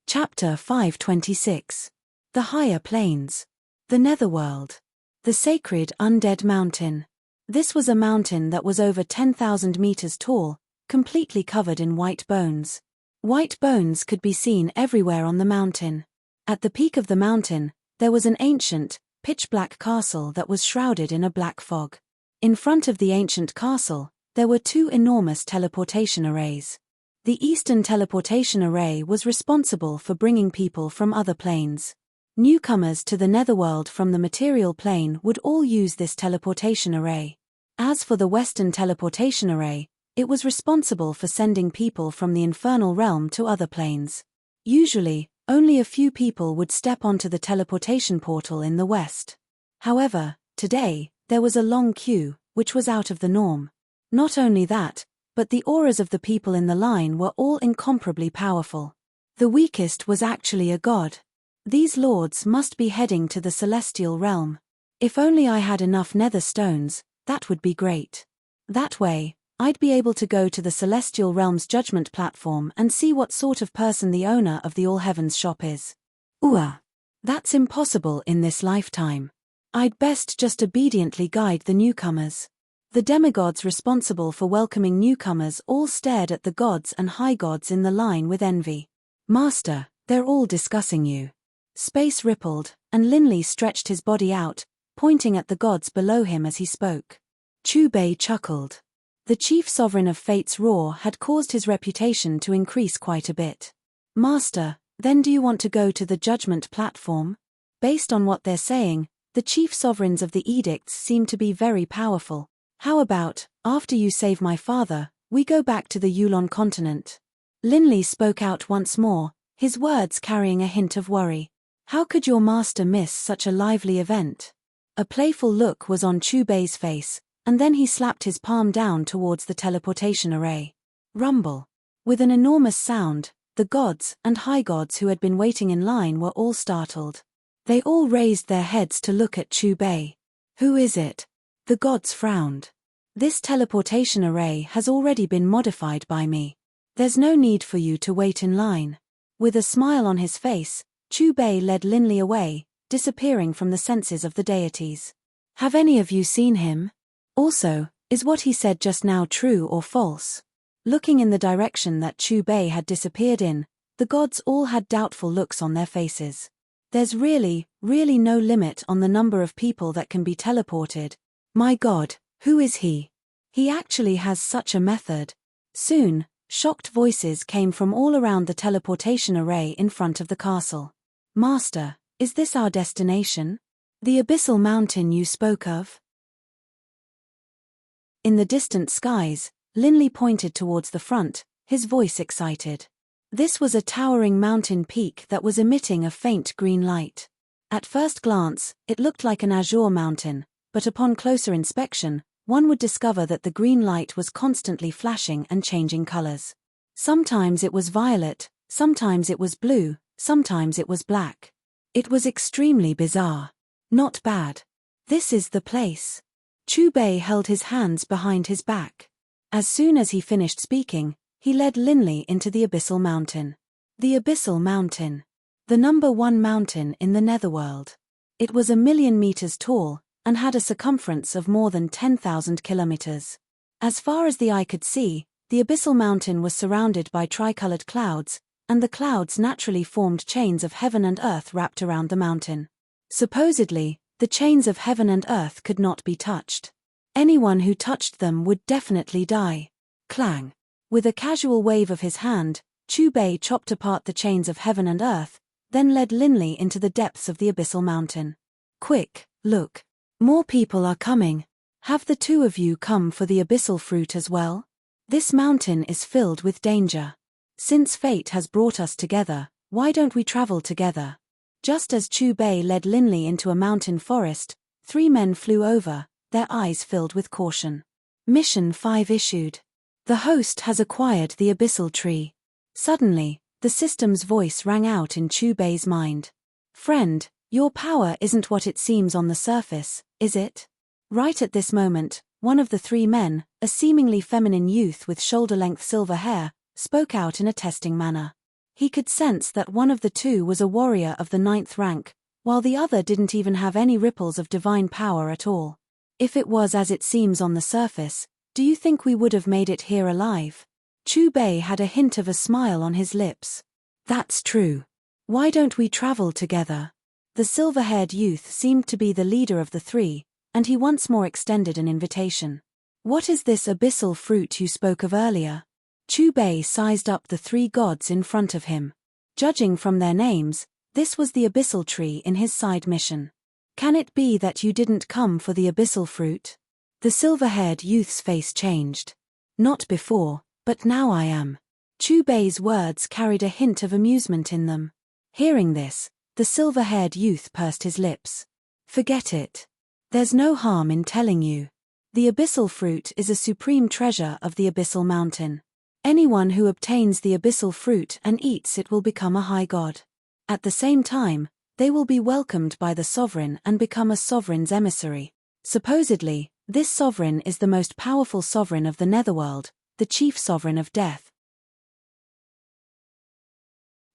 Chapter 526. The Higher Planes. The Netherworld. The sacred undead mountain. This was a mountain that was over 10,000 meters tall, completely covered in white bones. White bones could be seen everywhere on the mountain. At the peak of the mountain, there was an ancient, pitch-black castle that was shrouded in a black fog. In front of the ancient castle, there were two enormous teleportation arrays. The eastern teleportation array was responsible for bringing people from other planes. Newcomers to the netherworld from the material plane would all use this teleportation array. As for the western teleportation array, it was responsible for sending people from the infernal realm to other planes. Usually, only a few people would step onto the teleportation portal in the west. However, today, there was a long queue, which was out of the norm. Not only that, but the auras of the people in the line were all incomparably powerful. The weakest was actually a god. These lords must be heading to the celestial realm. If only I had enough nether stones, that would be great. That way, I'd be able to go to the celestial realm's judgment platform and see what sort of person the owner of the All Heavens shop is. That's impossible in this lifetime. I'd best just obediently guide the newcomers. The demigods responsible for welcoming newcomers all stared at the gods and high gods in the line with envy. Master, they're all discussing you. Space rippled, and Linley stretched his body out, pointing at the gods below him as he spoke. Chubei chuckled. The chief sovereign of Fate's roar had caused his reputation to increase quite a bit. Master, then do you want to go to the judgment platform? Based on what they're saying, the chief sovereigns of the edicts seem to be very powerful. How about, after you save my father, we go back to the Yulon continent? Linley spoke out once more, his words carrying a hint of worry. How could your master miss such a lively event? A playful look was on Chubei's face, and then he slapped his palm down towards the teleportation array. Rumble. With an enormous sound, the gods and high gods who had been waiting in line were all startled. They all raised their heads to look at Chubei. Who is it? The gods frowned. This teleportation array has already been modified by me. There's no need for you to wait in line. With a smile on his face, Chubei led Linley away, disappearing from the senses of the deities. Have any of you seen him? Also, is what he said just now true or false? Looking in the direction that Chubei had disappeared in, the gods all had doubtful looks on their faces. There's really no limit on the number of people that can be teleported. My god, who is he? He actually has such a method. Soon, shocked voices came from all around the teleportation array in front of the castle. Master, is this our destination? The abyssal mountain you spoke of? In the distant skies, Linley pointed towards the front, his voice excited. This was a towering mountain peak that was emitting a faint green light. At first glance, it looked like an azure mountain, but upon closer inspection, one would discover that the green light was constantly flashing and changing colors. Sometimes it was violet, sometimes it was blue, sometimes it was black. It was extremely bizarre. Not bad. This is the place. Chubei held his hands behind his back. As soon as he finished speaking, he led Linley into the abyssal mountain. The abyssal mountain. The #1 mountain in the netherworld. It was 1,000,000 meters tall, and had a circumference of more than 10,000 kilometers. As far as the eye could see, the abyssal mountain was surrounded by tricolored clouds, and the clouds naturally formed chains of heaven and earth wrapped around the mountain. Supposedly, the chains of heaven and earth could not be touched. Anyone who touched them would definitely die. Clang. With a casual wave of his hand, Chubei chopped apart the chains of heaven and earth, then led Linley into the depths of the abyssal mountain. Quick, look. More people are coming. Have the two of you come for the abyssal fruit as well? This mountain is filled with danger. Since fate has brought us together, why don't we travel together? Just as Chubei led Linley into a mountain forest, 3 men flew over, their eyes filled with caution. Mission 5 issued. The host has acquired the abyssal tree. Suddenly, the system's voice rang out in Chubei's mind. Friend, your power isn't what it seems on the surface, is it? Right at this moment, one of the 3 men, a seemingly feminine youth with shoulder-length silver hair, spoke out in a testing manner. He could sense that one of the two was a warrior of the 9th rank, while the other didn't even have any ripples of divine power at all. If it was as it seems on the surface, do you think we would have made it here alive? Chu Bei had a hint of a smile on his lips. That's true. Why don't we travel together? The silver-haired youth seemed to be the leader of the three, and he once more extended an invitation. What is this abyssal fruit you spoke of earlier? Chu Bei sized up the three gods in front of him. Judging from their names, this was the abyssal tree in his side mission. Can it be that you didn't come for the abyssal fruit? The silver-haired youth's face changed. Not before, but now I am. Chu Bei's words carried a hint of amusement in them. Hearing this, the silver-haired youth pursed his lips. Forget it. There's no harm in telling you. The abyssal fruit is a supreme treasure of the abyssal mountain. Anyone who obtains the abyssal fruit and eats it will become a high god. At the same time, they will be welcomed by the sovereign and become a sovereign's emissary. Supposedly, this sovereign is the most powerful sovereign of the netherworld, the chief sovereign of death.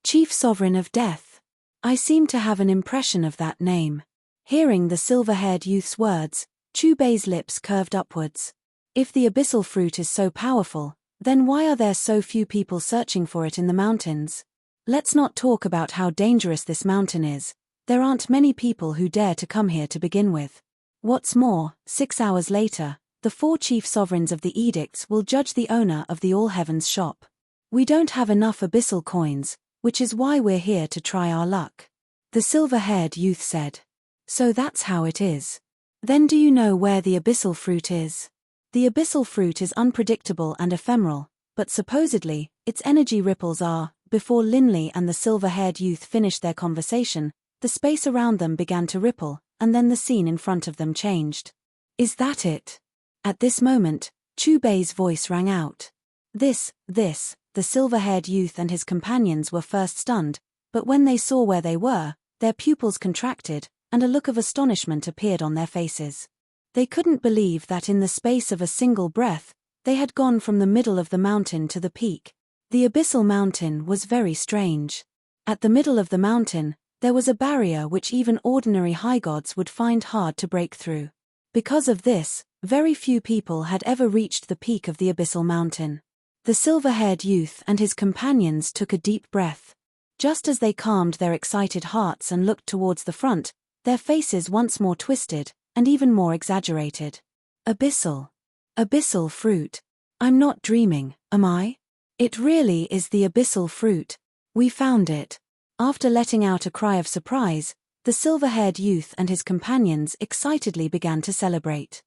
Chief sovereign of death. I seem to have an impression of that name. Hearing the silver-haired youth's words, Chu Bei's lips curved upwards. If the abyssal fruit is so powerful, then why are there so few people searching for it in the mountains? Let's not talk about how dangerous this mountain is. There aren't many people who dare to come here to begin with. What's more, 6 hours later, the 4 chief sovereigns of the edicts will judge the owner of the All Heavens shop. We don't have enough abyssal coins, which is why we're here to try our luck. The silver-haired youth said. So that's how it is. Then do you know where the abyssal fruit is? The abyssal fruit is unpredictable and ephemeral, but supposedly, its energy ripples are. Before Linley and the silver-haired youth finished their conversation, the space around them began to ripple, and then the scene in front of them changed. Is that it? At this moment, Chu Bei's voice rang out. This, the silver-haired youth and his companions were first stunned, but when they saw where they were, their pupils contracted, and a look of astonishment appeared on their faces. They couldn't believe that in the space of a single breath, they had gone from the middle of the mountain to the peak. The abyssal mountain was very strange. At the middle of the mountain, there was a barrier which even ordinary high gods would find hard to break through. Because of this, very few people had ever reached the peak of the abyssal mountain. The silver-haired youth and his companions took a deep breath. Just as they calmed their excited hearts and looked towards the front, their faces once more twisted, and even more exaggerated. Abyssal fruit. I'm not dreaming, am I? It really is the abyssal fruit. We found it. After letting out a cry of surprise, the silver-haired youth and his companions excitedly began to celebrate.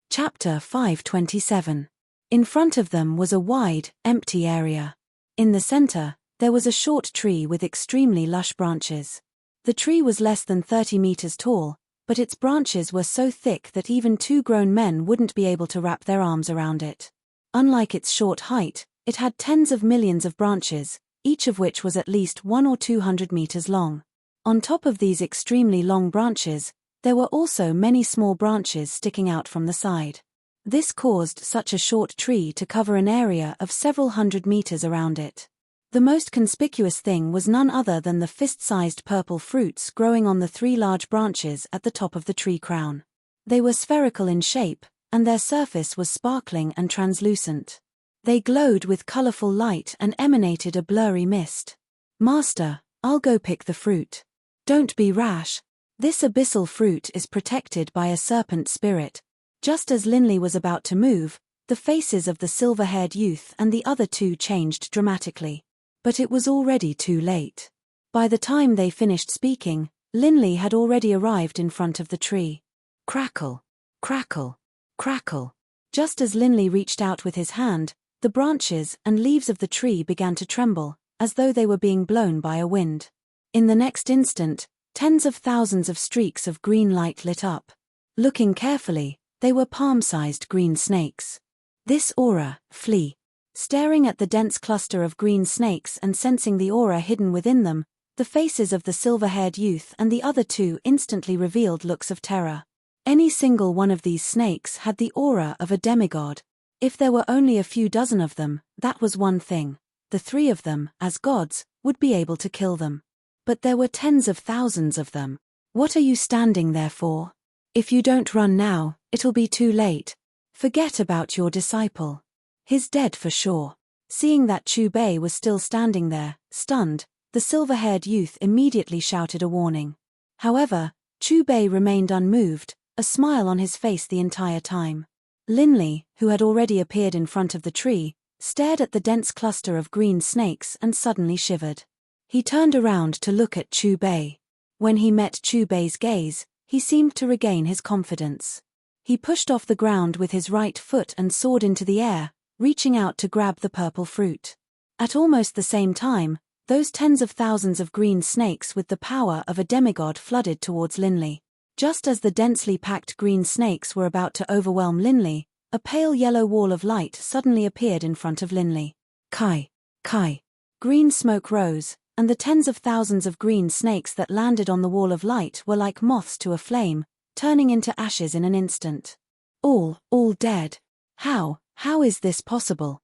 Chapter 527. In front of them was a wide, empty area. In the center, there was a short tree with extremely lush branches. The tree was less than 30 meters tall, but its branches were so thick that even 2 grown men wouldn't be able to wrap their arms around it. Unlike its short height, it had tens of millions of branches, each of which was at least 100 or 200 meters long. On top of these extremely long branches, there were also many small branches sticking out from the side. This caused such a short tree to cover an area of several hundred meters around it. The most conspicuous thing was none other than the fist-sized purple fruits growing on the 3 large branches at the top of the tree crown. They were spherical in shape, and their surface was sparkling and translucent. They glowed with colorful light and emanated a blurry mist. Master, I'll go pick the fruit. Don't be rash. This abyssal fruit is protected by a serpent spirit. Just as Linley was about to move, the faces of the silver-haired youth and the other 2 changed dramatically. But it was already too late. By the time they finished speaking, Linley had already arrived in front of the tree. Crackle, crackle, crackle. Just as Linley reached out with his hand, the branches and leaves of the tree began to tremble, as though they were being blown by a wind. In the next instant, tens of thousands of streaks of green light lit up. Looking carefully, they were palm-sized green snakes. This aura, flee. Staring at the dense cluster of green snakes and sensing the aura hidden within them, the faces of the silver-haired youth and the other 2 instantly revealed looks of terror. Any single one of these snakes had the aura of a demigod. If there were only a few dozen of them, that was one thing. the three of them, as gods, would be able to kill them. But there were tens of thousands of them. What are you standing there for? If you don't run now, it'll be too late. Forget about your disciple. He's dead for sure. Seeing that Chu Bei was still standing there, stunned, the silver-haired youth immediately shouted a warning. However, Chu Bei remained unmoved, a smile on his face the entire time. Linley, who had already appeared in front of the tree, stared at the dense cluster of green snakes and suddenly shivered. He turned around to look at Chu Bei. When he met Chu Bei's gaze, he seemed to regain his confidence. He pushed off the ground with his right foot and soared into the air, reaching out to grab the purple fruit. At almost the same time, those tens of thousands of green snakes with the power of a demigod flooded towards Linley. Just as the densely packed green snakes were about to overwhelm Linley, a pale yellow wall of light suddenly appeared in front of Linley. Kai! Kai! Green smoke rose, and the tens of thousands of green snakes that landed on the wall of light were like moths to a flame, turning into ashes in an instant. All dead. How is this possible?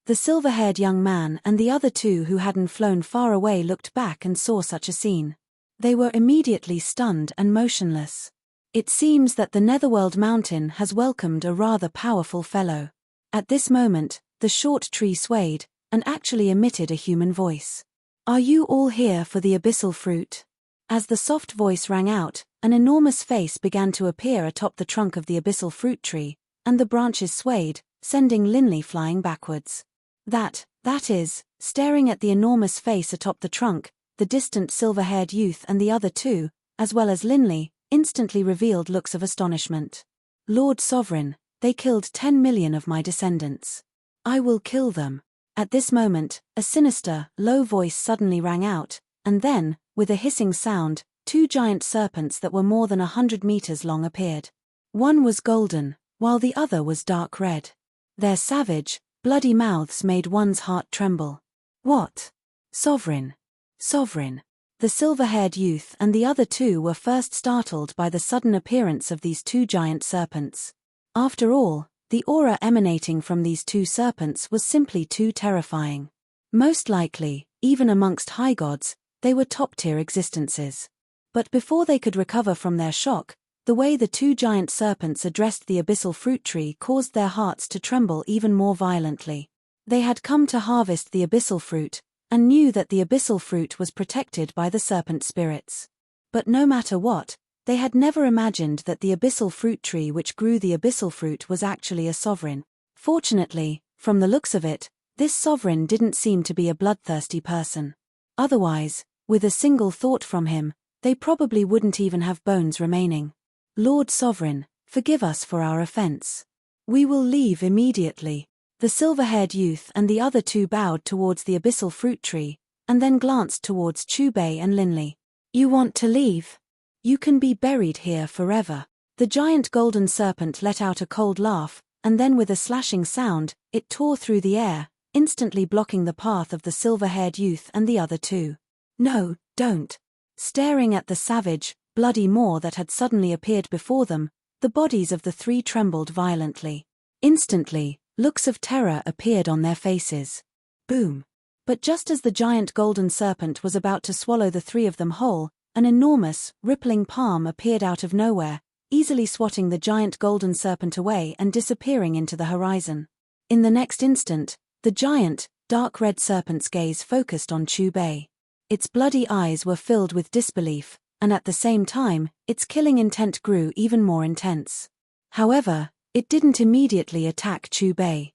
The silver-haired young man and the other two who hadn't flown far away looked back and saw such a scene. They were immediately stunned and motionless. It seems that the Netherworld Mountain has welcomed a rather powerful fellow. At this moment, the short tree swayed, and actually emitted a human voice. Are you all here for the abyssal fruit? As the soft voice rang out, an enormous face began to appear atop the trunk of the abyssal fruit tree, and the branches swayed, sending Linley flying backwards. That is, staring at the enormous face atop the trunk, the distant silver-haired youth and the other two, as well as Linley, instantly revealed looks of astonishment. Lord Sovereign, they killed 10 million of my descendants. I will kill them. At this moment, a sinister, low voice suddenly rang out, and then, with a hissing sound, two giant serpents that were more than 100 meters long appeared. One was golden, while the other was dark red. Their savage, bloody mouths made one's heart tremble. What? Sovereign! Sovereign! The silver-haired youth and the other two were first startled by the sudden appearance of these two giant serpents. After all, the aura emanating from these two serpents was simply too terrifying. Most likely, even amongst high gods, they were top-tier existences. But before they could recover from their shock, the way the two giant serpents addressed the abyssal fruit tree caused their hearts to tremble even more violently. They had come to harvest the abyssal fruit, and knew that the abyssal fruit was protected by the serpent spirits. But no matter what, they had never imagined that the abyssal fruit tree which grew the abyssal fruit was actually a sovereign. Fortunately, from the looks of it, this sovereign didn't seem to be a bloodthirsty person. Otherwise, with a single thought from him, they probably wouldn't even have bones remaining. Lord Sovereign, forgive us for our offense. We will leave immediately. The silver-haired youth and the other two bowed towards the abyssal fruit tree, and then glanced towards Chu Bei and Linley. You want to leave? You can be buried here forever. The giant golden serpent let out a cold laugh, and then with a slashing sound, it tore through the air, instantly blocking the path of the silver-haired youth and the other two. No, don't. Staring at the savage, bloody maw that had suddenly appeared before them, the bodies of the three trembled violently. Instantly, looks of terror appeared on their faces. Boom! But just as the giant golden serpent was about to swallow the three of them whole, an enormous, rippling palm appeared out of nowhere, easily swatting the giant golden serpent away and disappearing into the horizon. In the next instant, the giant, dark red serpent's gaze focused on Chu Bei. Its bloody eyes were filled with disbelief, and at the same time, its killing intent grew even more intense. However, it didn't immediately attack Chu Bei.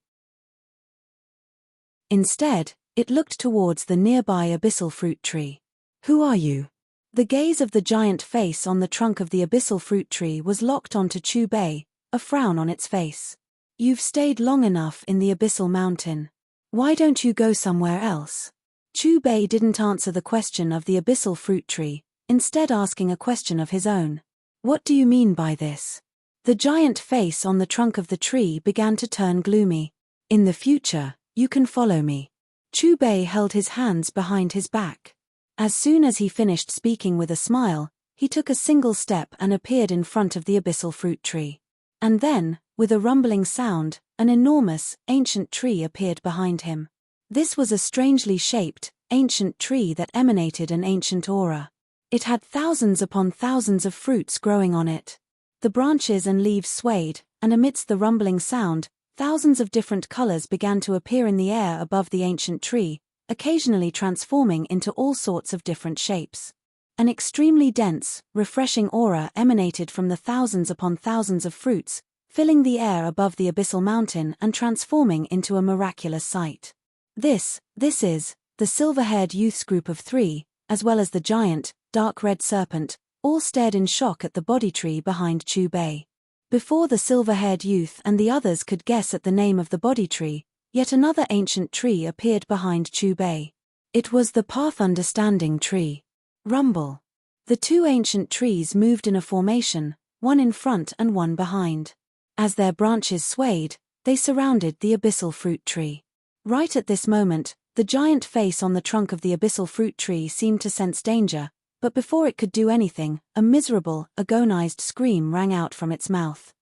Instead, it looked towards the nearby abyssal fruit tree. Who are you? The gaze of the giant face on the trunk of the abyssal fruit tree was locked onto Chu Bei, a frown on its face. You've stayed long enough in the abyssal mountain. Why don't you go somewhere else? Chu Bei didn't answer the question of the abyssal fruit tree, instead asking a question of his own. What do you mean by this? The giant face on the trunk of the tree began to turn gloomy. In the future, you can follow me. Chu Bei held his hands behind his back. As soon as he finished speaking with a smile, he took a single step and appeared in front of the abyssal fruit tree. And then, with a rumbling sound, an enormous, ancient tree appeared behind him. This was a strangely shaped, ancient tree that emanated an ancient aura. It had thousands upon thousands of fruits growing on it. The branches and leaves swayed, and amidst the rumbling sound, thousands of different colors began to appear in the air above the ancient tree, occasionally transforming into all sorts of different shapes. An extremely dense, refreshing aura emanated from the thousands upon thousands of fruits, filling the air above the abyssal mountain and transforming into a miraculous sight. This is, the silver-haired youth's group of three, as well as the giant, dark red serpent, all stared in shock at the body tree behind Chu Bei. Before the silver-haired youth and the others could guess at the name of the body tree, yet another ancient tree appeared behind Chu Bei. It was the path understanding tree. Rumble. The two ancient trees moved in a formation, one in front and one behind. As their branches swayed, they surrounded the abyssal fruit tree. Right at this moment, the giant face on the trunk of the abyssal fruit tree seemed to sense danger, but before it could do anything, a miserable, agonized scream rang out from its mouth.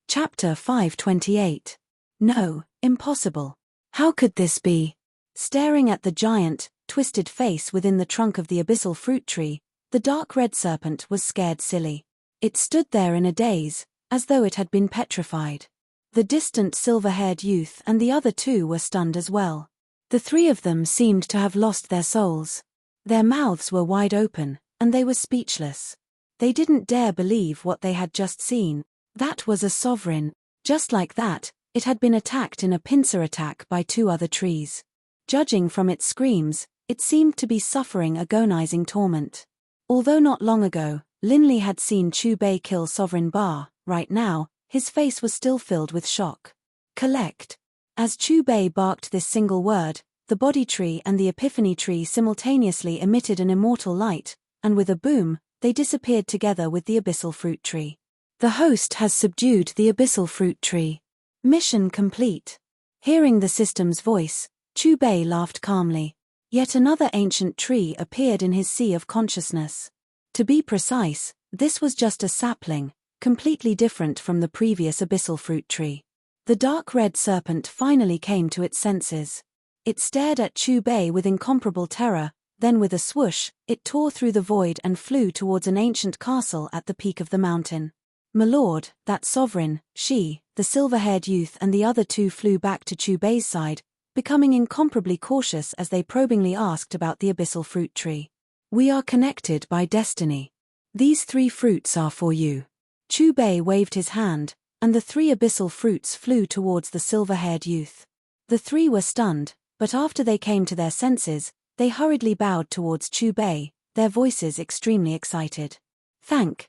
Chapter 528. No, impossible. How could this be? Staring at the giant, twisted face within the trunk of the abyssal fruit tree, the dark red serpent was scared silly. It stood there in a daze, as though it had been petrified. The distant silver-haired youth and the other two were stunned as well. The three of them seemed to have lost their souls. Their mouths were wide open, and they were speechless. They didn't dare believe what they had just seen. That was a sovereign. Just like that, it had been attacked in a pincer attack by two other trees. Judging from its screams, it seemed to be suffering agonizing torment. Although not long ago, Linley had seen Chu Bei kill Sovereign Ba, right now, his face was still filled with shock. Collect. As Chu Bei barked this single word, the body tree and the epiphany tree simultaneously emitted an immortal light, and with a boom, they disappeared together with the abyssal fruit tree. The host has subdued the abyssal fruit tree. Mission complete. Hearing the system's voice, Chu Bei laughed calmly. Yet another ancient tree appeared in his sea of consciousness. To be precise, this was just a sapling, completely different from the previous abyssal fruit tree. The dark red serpent finally came to its senses. It stared at Chu Bei with incomparable terror, then with a swoosh, it tore through the void and flew towards an ancient castle at the peak of the mountain. My lord, that sovereign, she, the silver-haired youth and the other two flew back to Chu Bei's side, becoming incomparably cautious as they probingly asked about the abyssal fruit tree. We are connected by destiny. These three fruits are for you. Chu Bei waved his hand, and the three abyssal fruits flew towards the silver-haired youth. The three were stunned, but after they came to their senses, they hurriedly bowed towards Chu Bei, their voices extremely excited. Thank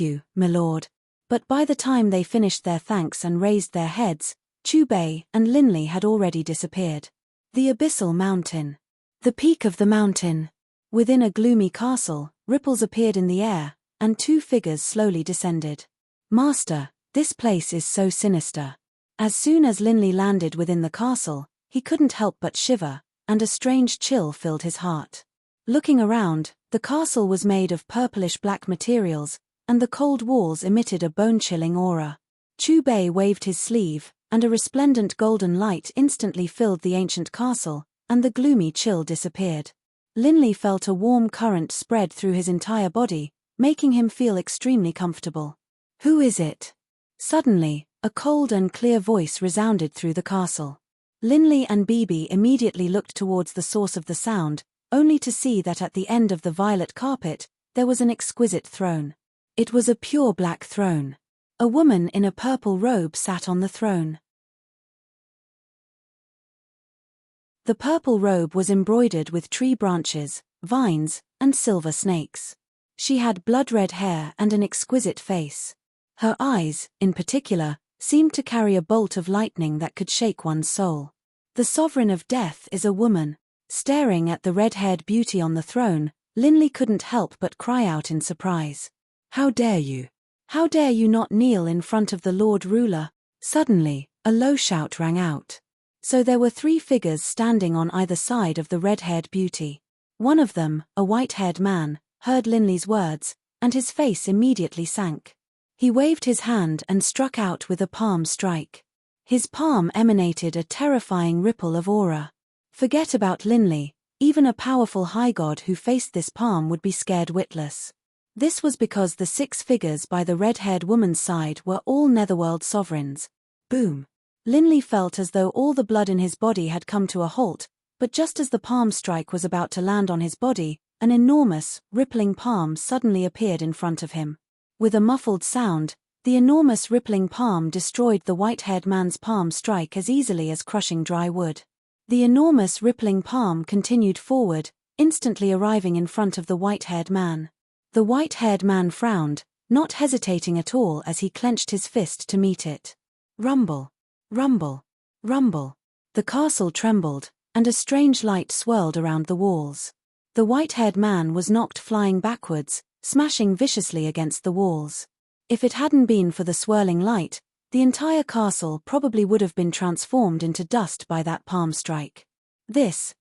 you, my lord. But by the time they finished their thanks and raised their heads, Chu Bei and Linley had already disappeared. The abyssal mountain. The peak of the mountain. Within a gloomy castle, ripples appeared in the air, and two figures slowly descended. Master, this place is so sinister. As soon as Linley landed within the castle, he couldn't help but shiver, and a strange chill filled his heart. Looking around, the castle was made of purplish-black materials, and the cold walls emitted a bone-chilling aura. Chu Bei waved his sleeve, and a resplendent golden light instantly filled the ancient castle, and the gloomy chill disappeared. Linley felt a warm current spread through his entire body, making him feel extremely comfortable. Who is it? Suddenly, a cold and clear voice resounded through the castle. Linley and Bibi immediately looked towards the source of the sound, only to see that at the end of the violet carpet, there was an exquisite throne. It was a pure black throne. A woman in a purple robe sat on the throne. The purple robe was embroidered with tree branches, vines, and silver snakes. She had blood-red hair and an exquisite face. Her eyes, in particular, seemed to carry a bolt of lightning that could shake one's soul. The sovereign of death is a woman. Staring at the red-haired beauty on the throne, Linley couldn't help but cry out in surprise. How dare you? How dare you not kneel in front of the Lord Ruler? Suddenly, a low shout rang out. So there were three figures standing on either side of the red-haired beauty. One of them, a white-haired man, heard Linley's words, and his face immediately sank. He waved his hand and struck out with a palm strike. His palm emanated a terrifying ripple of aura. Forget about Linley, even a powerful high god who faced this palm would be scared witless. This was because the 6 figures by the red-haired woman's side were all Netherworld sovereigns. Boom! Linley felt as though all the blood in his body had come to a halt, but just as the palm strike was about to land on his body, an enormous, rippling palm suddenly appeared in front of him. With a muffled sound, the enormous rippling palm destroyed the white-haired man's palm strike as easily as crushing dry wood. The enormous rippling palm continued forward, instantly arriving in front of the white-haired man. The white-haired man frowned, not hesitating at all as he clenched his fist to meet it. Rumble. Rumble. Rumble. The castle trembled, and a strange light swirled around the walls. The white-haired man was knocked flying backwards, smashing viciously against the walls. If it hadn't been for the swirling light, the entire castle probably would have been transformed into dust by that palm strike.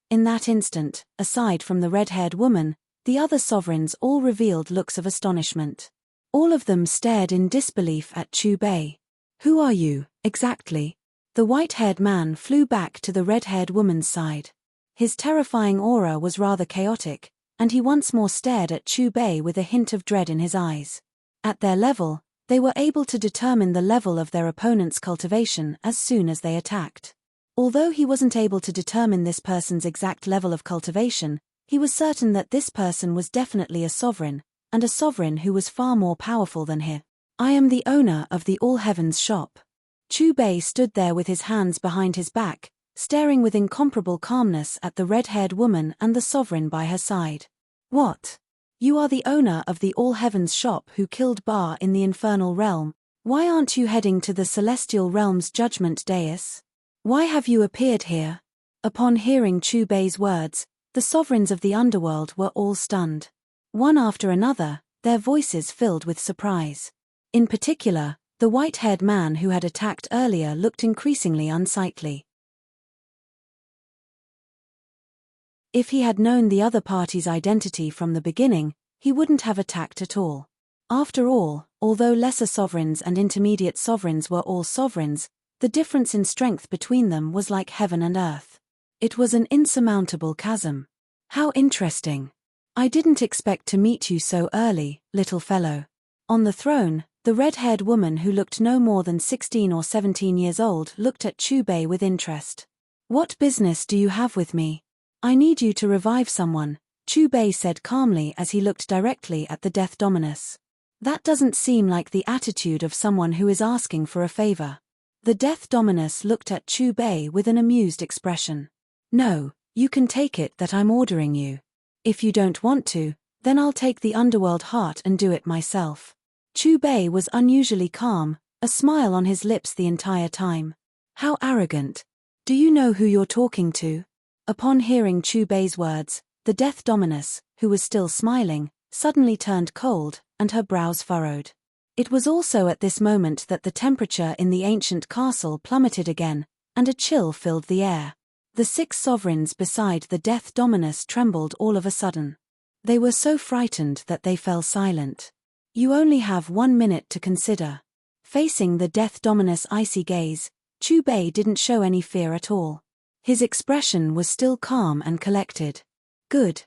In that instant, aside from the red-haired woman, the other sovereigns all revealed looks of astonishment. All of them stared in disbelief at Chu Bei. "Who are you, exactly?" The white-haired man flew back to the red-haired woman's side. His terrifying aura was rather chaotic, and he once more stared at Chu Bei with a hint of dread in his eyes. At their level, they were able to determine the level of their opponent's cultivation as soon as they attacked. Although he wasn't able to determine this person's exact level of cultivation, he was certain that this person was definitely a sovereign, and a sovereign who was far more powerful than he. "I am the owner of the All Heavens shop." Chu Bei stood there with his hands behind his back, staring with incomparable calmness at the red-haired woman and the sovereign by her side. "What? You are the owner of the All Heavens shop who killed Ba in the infernal realm. Why aren't you heading to the celestial realm's judgment dais? Why have you appeared here?" Upon hearing Chu Bei's words, the sovereigns of the underworld were all stunned. One after another, their voices filled with surprise. In particular, the white-haired man who had attacked earlier looked increasingly unsightly. If he had known the other party's identity from the beginning, he wouldn't have attacked at all. After all, although lesser sovereigns and intermediate sovereigns were all sovereigns, the difference in strength between them was like heaven and earth. It was an insurmountable chasm. "How interesting. I didn't expect to meet you so early, little fellow." On the throne, the red-haired woman who looked no more than 16 or 17 years old looked at Chu Bei with interest. "What business do you have with me?" "I need you to revive someone," Chu Bei said calmly as he looked directly at the Death Dominus. "That doesn't seem like the attitude of someone who is asking for a favor." The Death Dominus looked at Chu Bei with an amused expression. "No, you can take it that I'm ordering you. If you don't want to, then I'll take the underworld heart and do it myself." Chu Bei was unusually calm, a smile on his lips the entire time. "How arrogant. Do you know who you're talking to?" Upon hearing Chu Bei's words, the Death Dominus, who was still smiling, suddenly turned cold, and her brows furrowed. It was also at this moment that the temperature in the ancient castle plummeted again, and a chill filled the air. The 6 sovereigns beside the Death Dominus trembled all of a sudden. They were so frightened that they fell silent. "You only have 1 minute to consider." Facing the Death Dominus' icy gaze, Chu Bei didn't show any fear at all. His expression was still calm and collected. Good,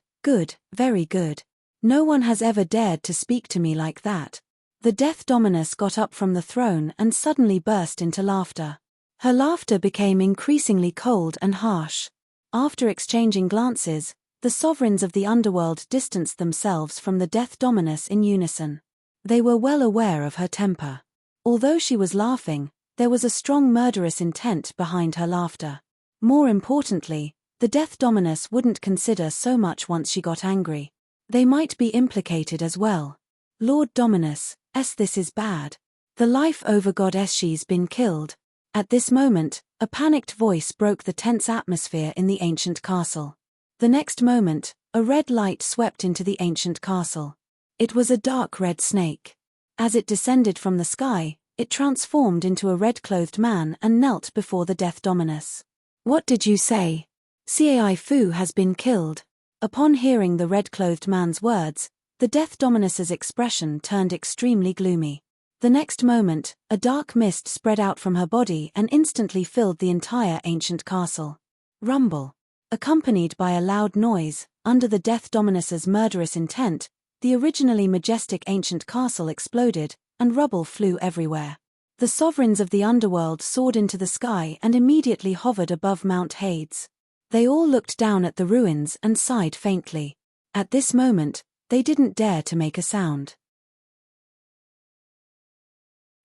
very good. No one has ever dared to speak to me like that." The Death Dominus got up from the throne and suddenly burst into laughter. Her laughter became increasingly cold and harsh. After exchanging glances, the sovereigns of the underworld distanced themselves from the Death Dominus in unison. They were well aware of her temper. Although she was laughing, there was a strong murderous intent behind her laughter. More importantly, the Death Dominus wouldn't consider so much once she got angry. They might be implicated as well. "Lord Dominus, this is bad. The life over goddess, she's been killed." At this moment, a panicked voice broke the tense atmosphere in the ancient castle. The next moment, a red light swept into the ancient castle. It was a dark red snake. As it descended from the sky, it transformed into a red-clothed man and knelt before the Death Dominus. "What did you say? Cai Fu has been killed." Upon hearing the red-clothed man's words, The Death Dominus's expression turned extremely gloomy. The next moment, a dark mist spread out from her body and instantly filled the entire ancient castle. Rumble. Accompanied by a loud noise, under the Death Dominus's murderous intent, the originally majestic ancient castle exploded, and rubble flew everywhere. The sovereigns of the underworld soared into the sky and immediately hovered above Mount Hades. They all looked down at the ruins and sighed faintly. At this moment, they didn't dare to make a sound.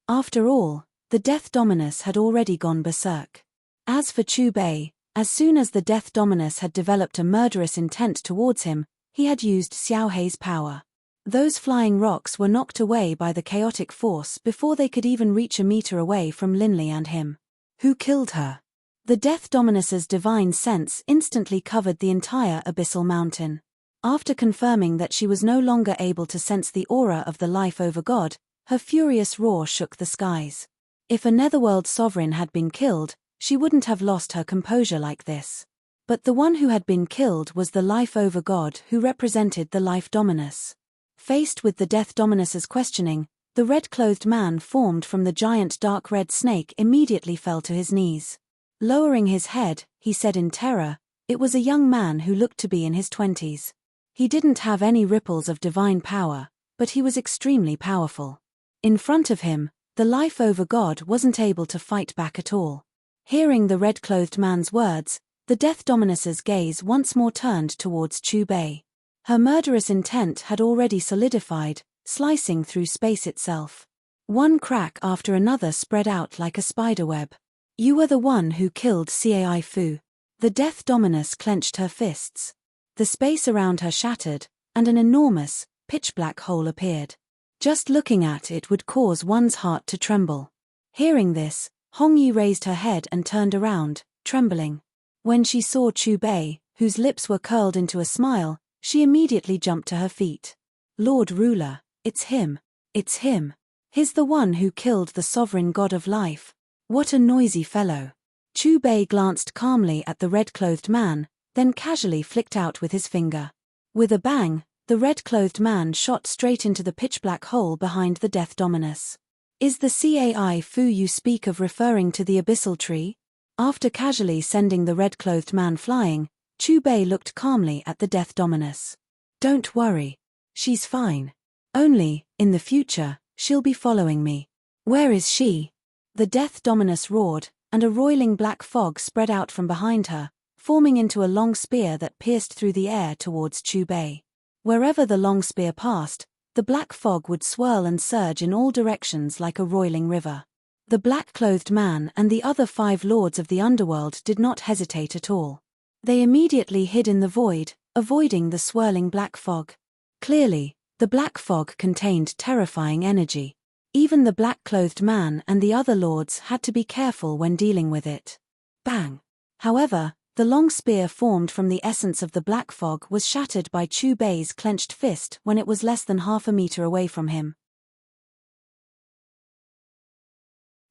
After all, the Death Dominus had already gone berserk. As for Chu Bei, as soon as the Death Dominus had developed a murderous intent towards him, he had used Xiao Hei's power. Those flying rocks were knocked away by the chaotic force before they could even reach a meter away from Linley and him. Who killed her? The Death Dominus's divine sense instantly covered the entire abyssal mountain. After confirming that she was no longer able to sense the aura of the life over God, her furious roar shook the skies. If a netherworld sovereign had been killed, she wouldn't have lost her composure like this. But the one who had been killed was the life over God who represented the life dominus. Faced with the Death Dominus's questioning, the red-clothed man formed from the giant dark red snake immediately fell to his knees. Lowering his head, he said in terror, it was a young man who looked to be in his 20s. He didn't have any ripples of divine power, but he was extremely powerful. In front of him, the life over God wasn't able to fight back at all. Hearing the red-clothed man's words, the Death Dominus's gaze once more turned towards Chu Bei. Her murderous intent had already solidified, slicing through space itself. One crack after another spread out like a spiderweb. You were the one who killed Cai Fu. The Death Dominus clenched her fists. The space around her shattered, and an enormous, pitch-black hole appeared. Just looking at it would cause one's heart to tremble. Hearing this, Hong Yi raised her head and turned around, trembling. When she saw Chu Bei, whose lips were curled into a smile, she immediately jumped to her feet. Lord Ruler, it's him. It's him. He's the one who killed the sovereign god of life. What a noisy fellow. Chu Bei glanced calmly at the red-clothed man, then casually flicked out with his finger. With a bang, the red-clothed man shot straight into the pitch-black hole behind the Death Dominus. Is the Cai Fu you speak of referring to the abyssal tree? After casually sending the red-clothed man flying, Chu Bei looked calmly at the Death Dominus. Don't worry. She's fine. Only, in the future, she'll be following me. Where is she? The Death Dominus roared, and a roiling black fog spread out from behind her, forming into a long spear that pierced through the air towards Chu Bei. Wherever the long spear passed, the black fog would swirl and surge in all directions like a roiling river. The black-clothed man and the other 5 lords of the underworld did not hesitate at all. They immediately hid in the void, avoiding the swirling black fog. Clearly, the black fog contained terrifying energy. Even the black-clothed man and the other lords had to be careful when dealing with it. Bang! However, the long spear formed from the essence of the black fog was shattered by Chu Bei's clenched fist when it was less than half a meter away from him.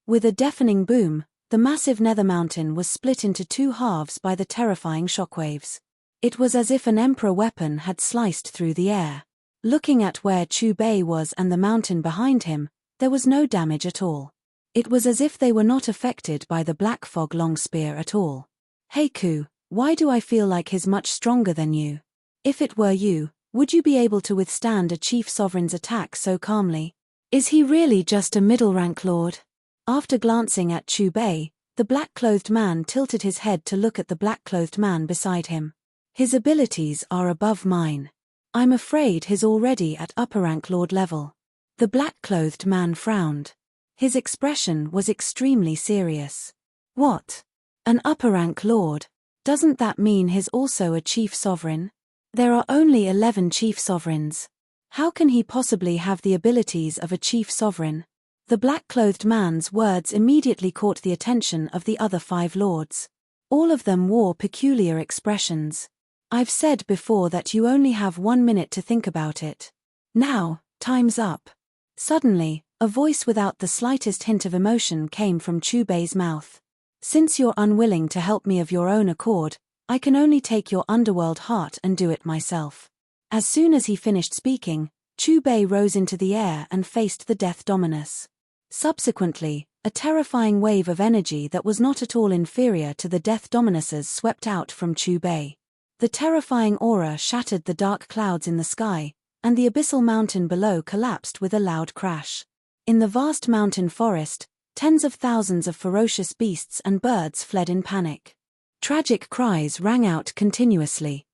With a deafening boom, the massive nether mountain was split into 2 halves by the terrifying shockwaves. It was as if an emperor weapon had sliced through the air. Looking at where Chu Bei was and the mountain behind him, there was no damage at all. It was as if they were not affected by the black fog long spear at all. Hey Ku, why do I feel like he's much stronger than you? If it were you, would you be able to withstand a chief sovereign's attack so calmly? Is he really just a middle-rank lord? After glancing at Chu Bei, the black-clothed man tilted his head to look at the black-clothed man beside him. His abilities are above mine. I'm afraid he's already at upper-rank lord level. The black-clothed man frowned. His expression was extremely serious. What? An upper-rank lord? Doesn't that mean he's also a chief sovereign? There are only 11 chief sovereigns. How can he possibly have the abilities of a chief sovereign? The black-clothed man's words immediately caught the attention of the other 5 lords. All of them wore peculiar expressions. I've said before that you only have 1 minute to think about it. Now, time's up. Suddenly, a voice without the slightest hint of emotion came from Chu Bei's mouth. Since you're unwilling to help me of your own accord, I can only take your underworld heart and do it myself. As soon as he finished speaking, Chu Bei rose into the air and faced the Death Dominus. Subsequently, a terrifying wave of energy that was not at all inferior to the Death Dominus's swept out from Chu Bei. The terrifying aura shattered the dark clouds in the sky, and the abyssal mountain below collapsed with a loud crash. In the vast mountain forest, tens of thousands of ferocious beasts and birds fled in panic. Tragic cries rang out continuously.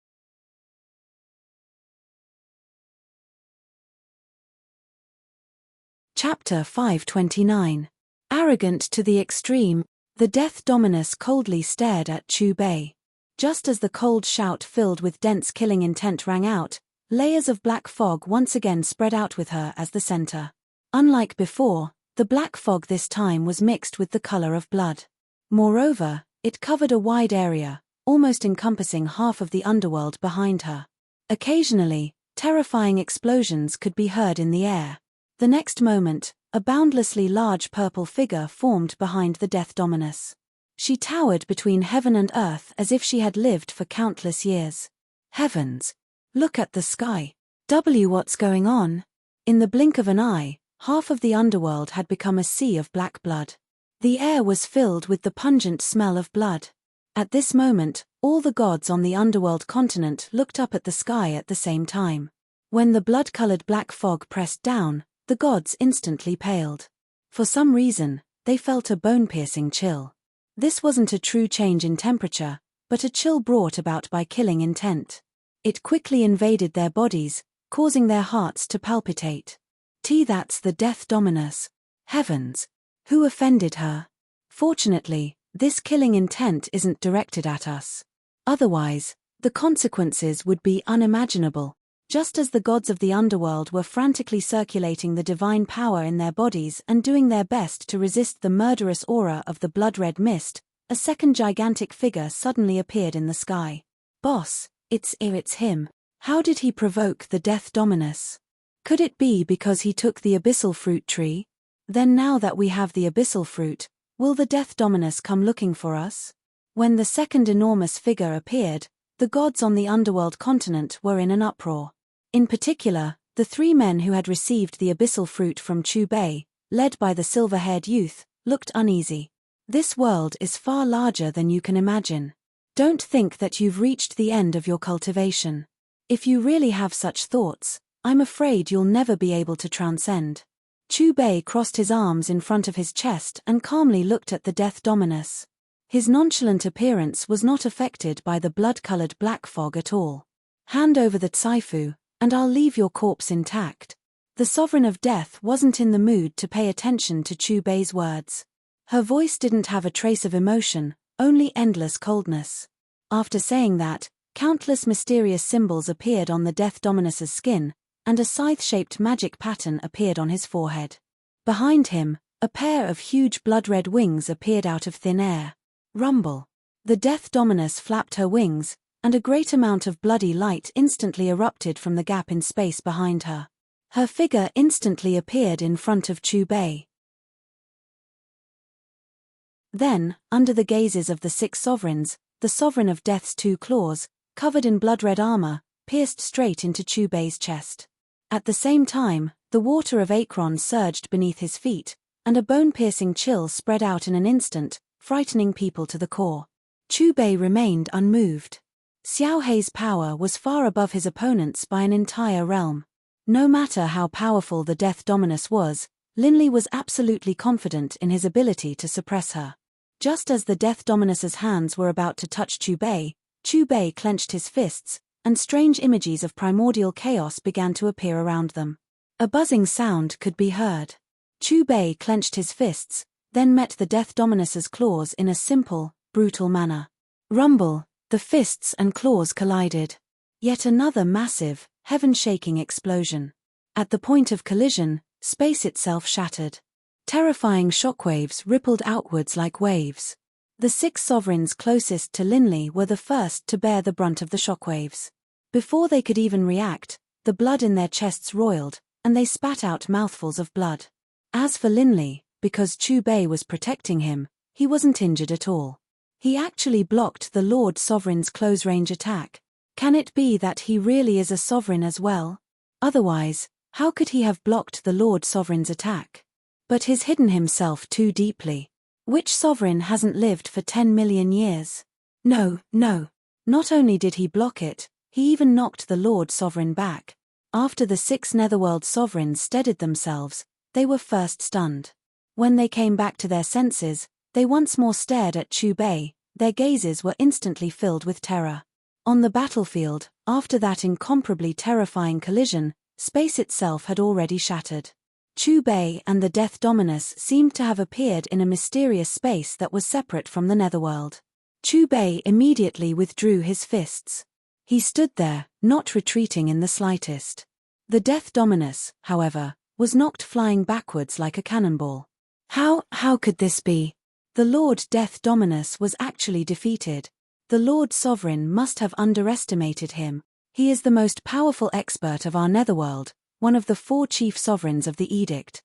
Chapter 529. Arrogant to the extreme, the Death Dominus coldly stared at Chu Bei. Just as the cold shout filled with dense killing intent rang out, layers of black fog once again spread out with her as the center. Unlike before, the black fog this time was mixed with the color of blood. Moreover, it covered a wide area, almost encompassing half of the underworld behind her. Occasionally, terrifying explosions could be heard in the air. The next moment, a boundlessly large purple figure formed behind the Death Dominus. She towered between heaven and earth as if she had lived for countless years. Heavens! Look at the sky. What's going on? In the blink of an eye, half of the underworld had become a sea of black blood. The air was filled with the pungent smell of blood. At this moment, all the gods on the underworld continent looked up at the sky at the same time. When the blood-colored black fog pressed down, the gods instantly paled. For some reason, they felt a bone-piercing chill. This wasn't a true change in temperature, but a chill brought about by killing intent. It quickly invaded their bodies, causing their hearts to palpitate. That's the Death Dominus. Heavens! Who offended her? Fortunately, this killing intent isn't directed at us. Otherwise, the consequences would be unimaginable. Just as the gods of the underworld were frantically circulating the divine power in their bodies and doing their best to resist the murderous aura of the blood-red mist, a second gigantic figure suddenly appeared in the sky. Boss, it's him. How did he provoke the Death Dominus? Could it be because he took the abyssal fruit tree? Then now that we have the abyssal fruit, will the Death Dominus come looking for us? When the second enormous figure appeared, the gods on the underworld continent were in an uproar. In particular, the three men who had received the abyssal fruit from Chu Bei, led by the silver-haired youth, looked uneasy. This world is far larger than you can imagine. Don't think that you've reached the end of your cultivation. If you really have such thoughts, I'm afraid you'll never be able to transcend. Chu Bei crossed his arms in front of his chest and calmly looked at the Death Dominus. His nonchalant appearance was not affected by the blood-colored black fog at all. Hand over the Tsaifu, and I'll leave your corpse intact. The Sovereign of Death wasn't in the mood to pay attention to Chu Bei's words. Her voice didn't have a trace of emotion, only endless coldness. After saying that, countless mysterious symbols appeared on the Death Dominus's skin, and a scythe-shaped magic pattern appeared on his forehead. Behind him, a pair of huge blood-red wings appeared out of thin air. Rumble. The Death Dominus flapped her wings, and a great amount of bloody light instantly erupted from the gap in space behind her. Her figure instantly appeared in front of Chu Bei. Then, under the gazes of the 6 sovereigns, the Sovereign of Death's 2 claws, covered in blood-red armor, pierced straight into Chu Bei's chest. At the same time, the water of Akron surged beneath his feet, and a bone-piercing chill spread out in an instant, frightening people to the core. Chu Bei remained unmoved. Xiao Hei's power was far above his opponent's by an entire realm. No matter how powerful the Death Dominus was, Linley was absolutely confident in his ability to suppress her. Just as the Death Dominus's hands were about to touch Chu Bei clenched his fists, and strange images of primordial chaos began to appear around them. A buzzing sound could be heard. Chu Bei clenched his fists, then met the Death Dominus's claws in a simple, brutal manner. Rumble. The fists and claws collided. Yet another massive, heaven-shaking explosion. At the point of collision, space itself shattered. Terrifying shockwaves rippled outwards like waves. The 6 sovereigns closest to Linley were the first to bear the brunt of the shockwaves. Before they could even react, the blood in their chests roiled, and they spat out mouthfuls of blood. As for Linley, because Chu Bei was protecting him, he wasn't injured at all. He actually blocked the Lord Sovereign's close-range attack. Can it be that he really is a sovereign as well? Otherwise, how could he have blocked the Lord Sovereign's attack? But he's hidden himself too deeply. Which sovereign hasn't lived for 10 million years? No. Not only did he block it, he even knocked the Lord Sovereign back. After the 6 Netherworld sovereigns steadied themselves, they were first stunned. When they came back to their senses, they once more stared at Chu Bei. Their gazes were instantly filled with terror. On the battlefield, after that incomparably terrifying collision, space itself had already shattered. Chu Bei and the Death Dominus seemed to have appeared in a mysterious space that was separate from the Netherworld. Chu Bei immediately withdrew his fists. He stood there, not retreating in the slightest. The Death Dominus, however, was knocked flying backwards like a cannonball. How could this be? The Lord Death Dominus was actually defeated. The Lord Sovereign must have underestimated him. He is the most powerful expert of our Netherworld, one of the 4 chief sovereigns of the Edict.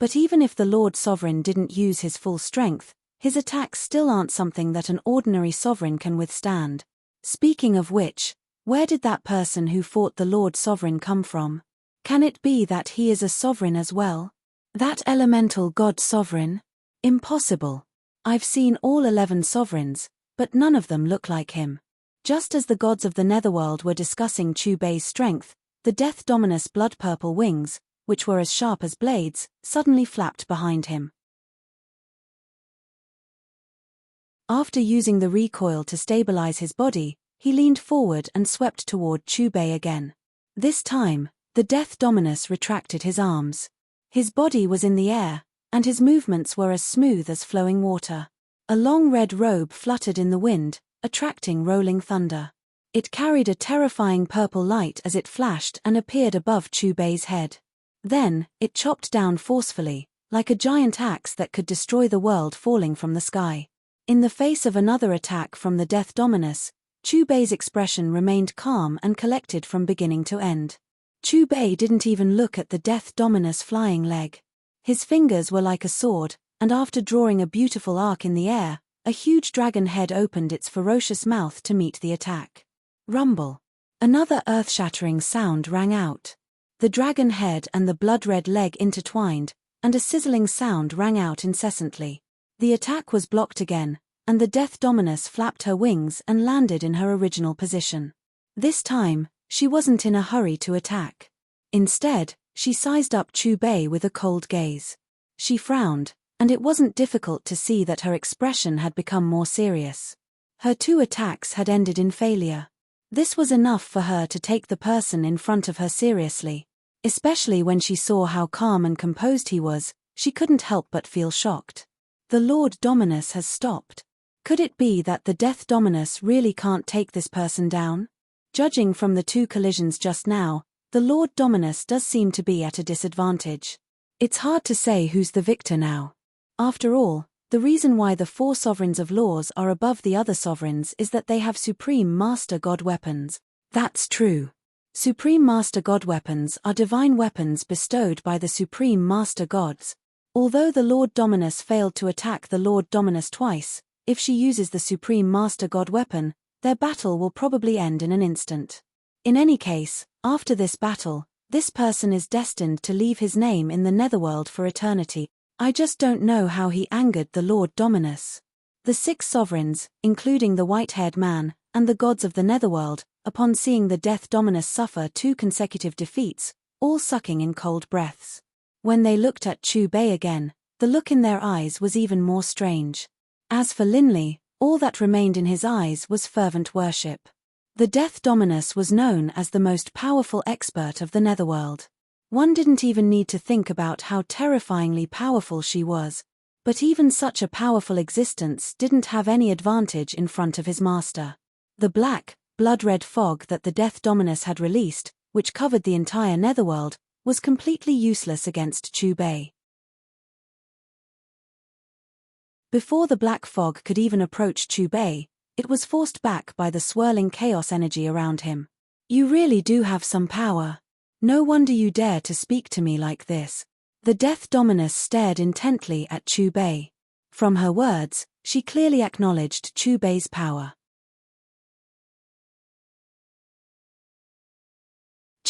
But even if the Lord Sovereign didn't use his full strength, his attacks still aren't something that an ordinary sovereign can withstand. Speaking of which, where did that person who fought the Lord Sovereign come from? Can it be that he is a sovereign as well? That elemental god sovereign? Impossible. I've seen all 11 sovereigns, but none of them look like him. Just as the gods of the Netherworld were discussing Chu Bei's strength, the Death Dominus' blood-purple wings, which were as sharp as blades, suddenly flapped behind him. After using the recoil to stabilize his body, he leaned forward and swept toward Chu Bei again. This time, the Death Dominus retracted his arms. His body was in the air, and his movements were as smooth as flowing water. A long red robe fluttered in the wind, attracting rolling thunder. It carried a terrifying purple light as it flashed and appeared above Chu Bei's head. Then, it chopped down forcefully, like a giant axe that could destroy the world falling from the sky. In the face of another attack from the Death Dominus, Chu Bei's expression remained calm and collected from beginning to end. Chu Bei didn't even look at the Death Dominus' flying leg. His fingers were like a sword, and after drawing a beautiful arc in the air, a huge dragon head opened its ferocious mouth to meet the attack. Rumble. Another earth-shattering sound rang out. The dragon head and the blood-red leg intertwined, and a sizzling sound rang out incessantly. The attack was blocked again, and the Death Dominus flapped her wings and landed in her original position. This time, she wasn't in a hurry to attack. Instead, she sized up Chu Bei with a cold gaze. She frowned, and it wasn't difficult to see that her expression had become more serious. Her 2 attacks had ended in failure. This was enough for her to take the person in front of her seriously. Especially when she saw how calm and composed he was, she couldn't help but feel shocked. The Lord Dominus has stopped. Could it be that the Death Dominus really can't take this person down? Judging from the 2 collisions just now, the Lord Dominus does seem to be at a disadvantage. It's hard to say who's the victor now. After all, the reason why the 4 sovereigns of laws are above the other sovereigns is that they have Supreme Master God weapons. That's true. Supreme Master God weapons are divine weapons bestowed by the Supreme Master Gods. Although the Lord Dominus failed to attack the Lord Dominus twice, if she uses the Supreme Master God weapon, their battle will probably end in an instant. In any case, after this battle, this person is destined to leave his name in the Netherworld for eternity. I just don't know how he angered the Lord Dominus. The 6 sovereigns, including the white-haired man, and the gods of the Netherworld, upon seeing the Death Dominus suffer 2 consecutive defeats, all sucking in cold breaths. When they looked at Chu Bei again, the look in their eyes was even more strange. As for Linley, all that remained in his eyes was fervent worship. The Death Dominus was known as the most powerful expert of the Netherworld. One didn't even need to think about how terrifyingly powerful she was. But even such a powerful existence didn't have any advantage in front of his master. The black, blood-red fog that the Death Dominus had released, which covered the entire Netherworld, was completely useless against Chu Bei. Before the black fog could even approach Chu Bei, it was forced back by the swirling chaos energy around him. You really do have some power. No wonder you dare to speak to me like this. The Death Dominus stared intently at Chu Bei. From her words, she clearly acknowledged Chu Bei's power.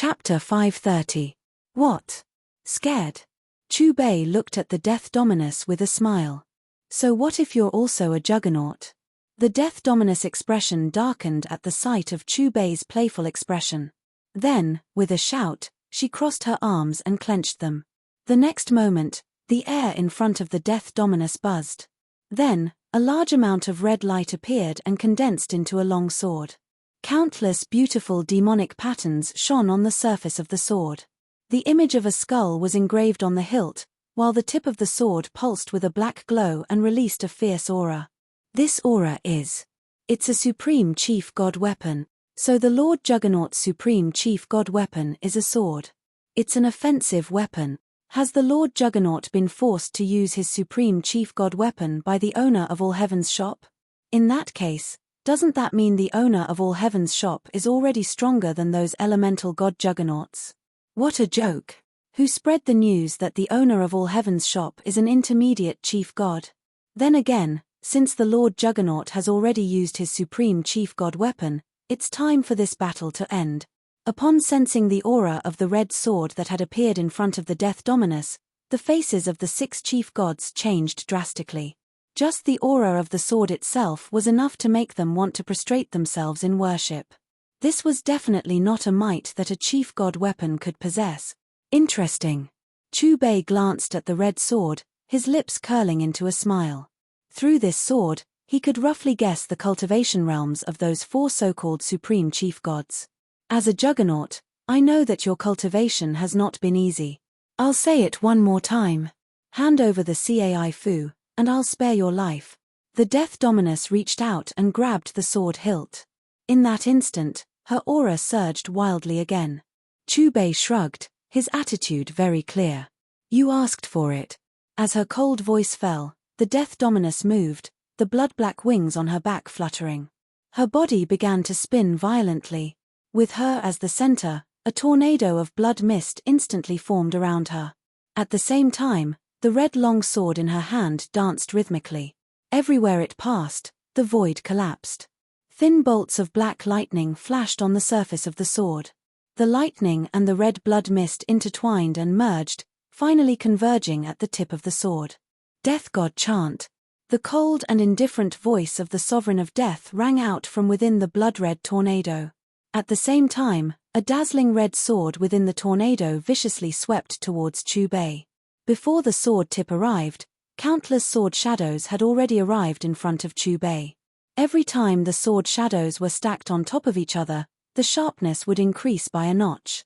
Chapter 530. What? Scared? Chu Bei looked at the Death Dominus with a smile. So what if you're also a juggernaut? The Death Dominus expression darkened at the sight of Chu Bei's playful expression. Then, with a shout, she crossed her arms and clenched them. The next moment, the air in front of the Death Dominus buzzed. Then, a large amount of red light appeared and condensed into a long sword. Countless beautiful demonic patterns shone on the surface of the sword. The image of a skull was engraved on the hilt, while the tip of the sword pulsed with a black glow and released a fierce aura. This aura is. It's a supreme chief god weapon, so the Lord Juggernaut's supreme chief god weapon is a sword. It's an offensive weapon. Has the Lord Juggernaut been forced to use his supreme chief god weapon by the owner of All Heaven's shop? In that case, doesn't that mean the owner of All Heaven's shop is already stronger than those elemental god juggernauts? What a joke! Who spread the news that the owner of All Heaven's shop is an intermediate chief god? Then again, since the Lord Juggernaut has already used his supreme chief god weapon, it's time for this battle to end. Upon sensing the aura of the red sword that had appeared in front of the Death Dominus, the faces of the 6 chief gods changed drastically. Just the aura of the sword itself was enough to make them want to prostrate themselves in worship. This was definitely not a might that a chief god weapon could possess. Interesting. Chu Bei glanced at the red sword, his lips curling into a smile. Through this sword, he could roughly guess the cultivation realms of those 4 so-called supreme chief gods. As a juggernaut, I know that your cultivation has not been easy. I'll say it one more time. Hand over the Cai Fu, and I'll spare your life. The Death Dominus reached out and grabbed the sword hilt. In that instant, her aura surged wildly again. Chu Bei shrugged, his attitude very clear. You asked for it. As her cold voice fell, the Death Dominus moved, the blood-black wings on her back fluttering. Her body began to spin violently. With her as the center, a tornado of blood mist instantly formed around her. At the same time, the red long sword in her hand danced rhythmically. Everywhere it passed, the void collapsed. Thin bolts of black lightning flashed on the surface of the sword. The lightning and the red blood mist intertwined and merged, finally converging at the tip of the sword. Death God chant. The cold and indifferent voice of the Sovereign of Death rang out from within the blood-red tornado. At the same time, a dazzling red sword within the tornado viciously swept towards Chu Bei. Before the sword tip arrived, countless sword shadows had already arrived in front of Chu Bei. Every time the sword shadows were stacked on top of each other, the sharpness would increase by a notch.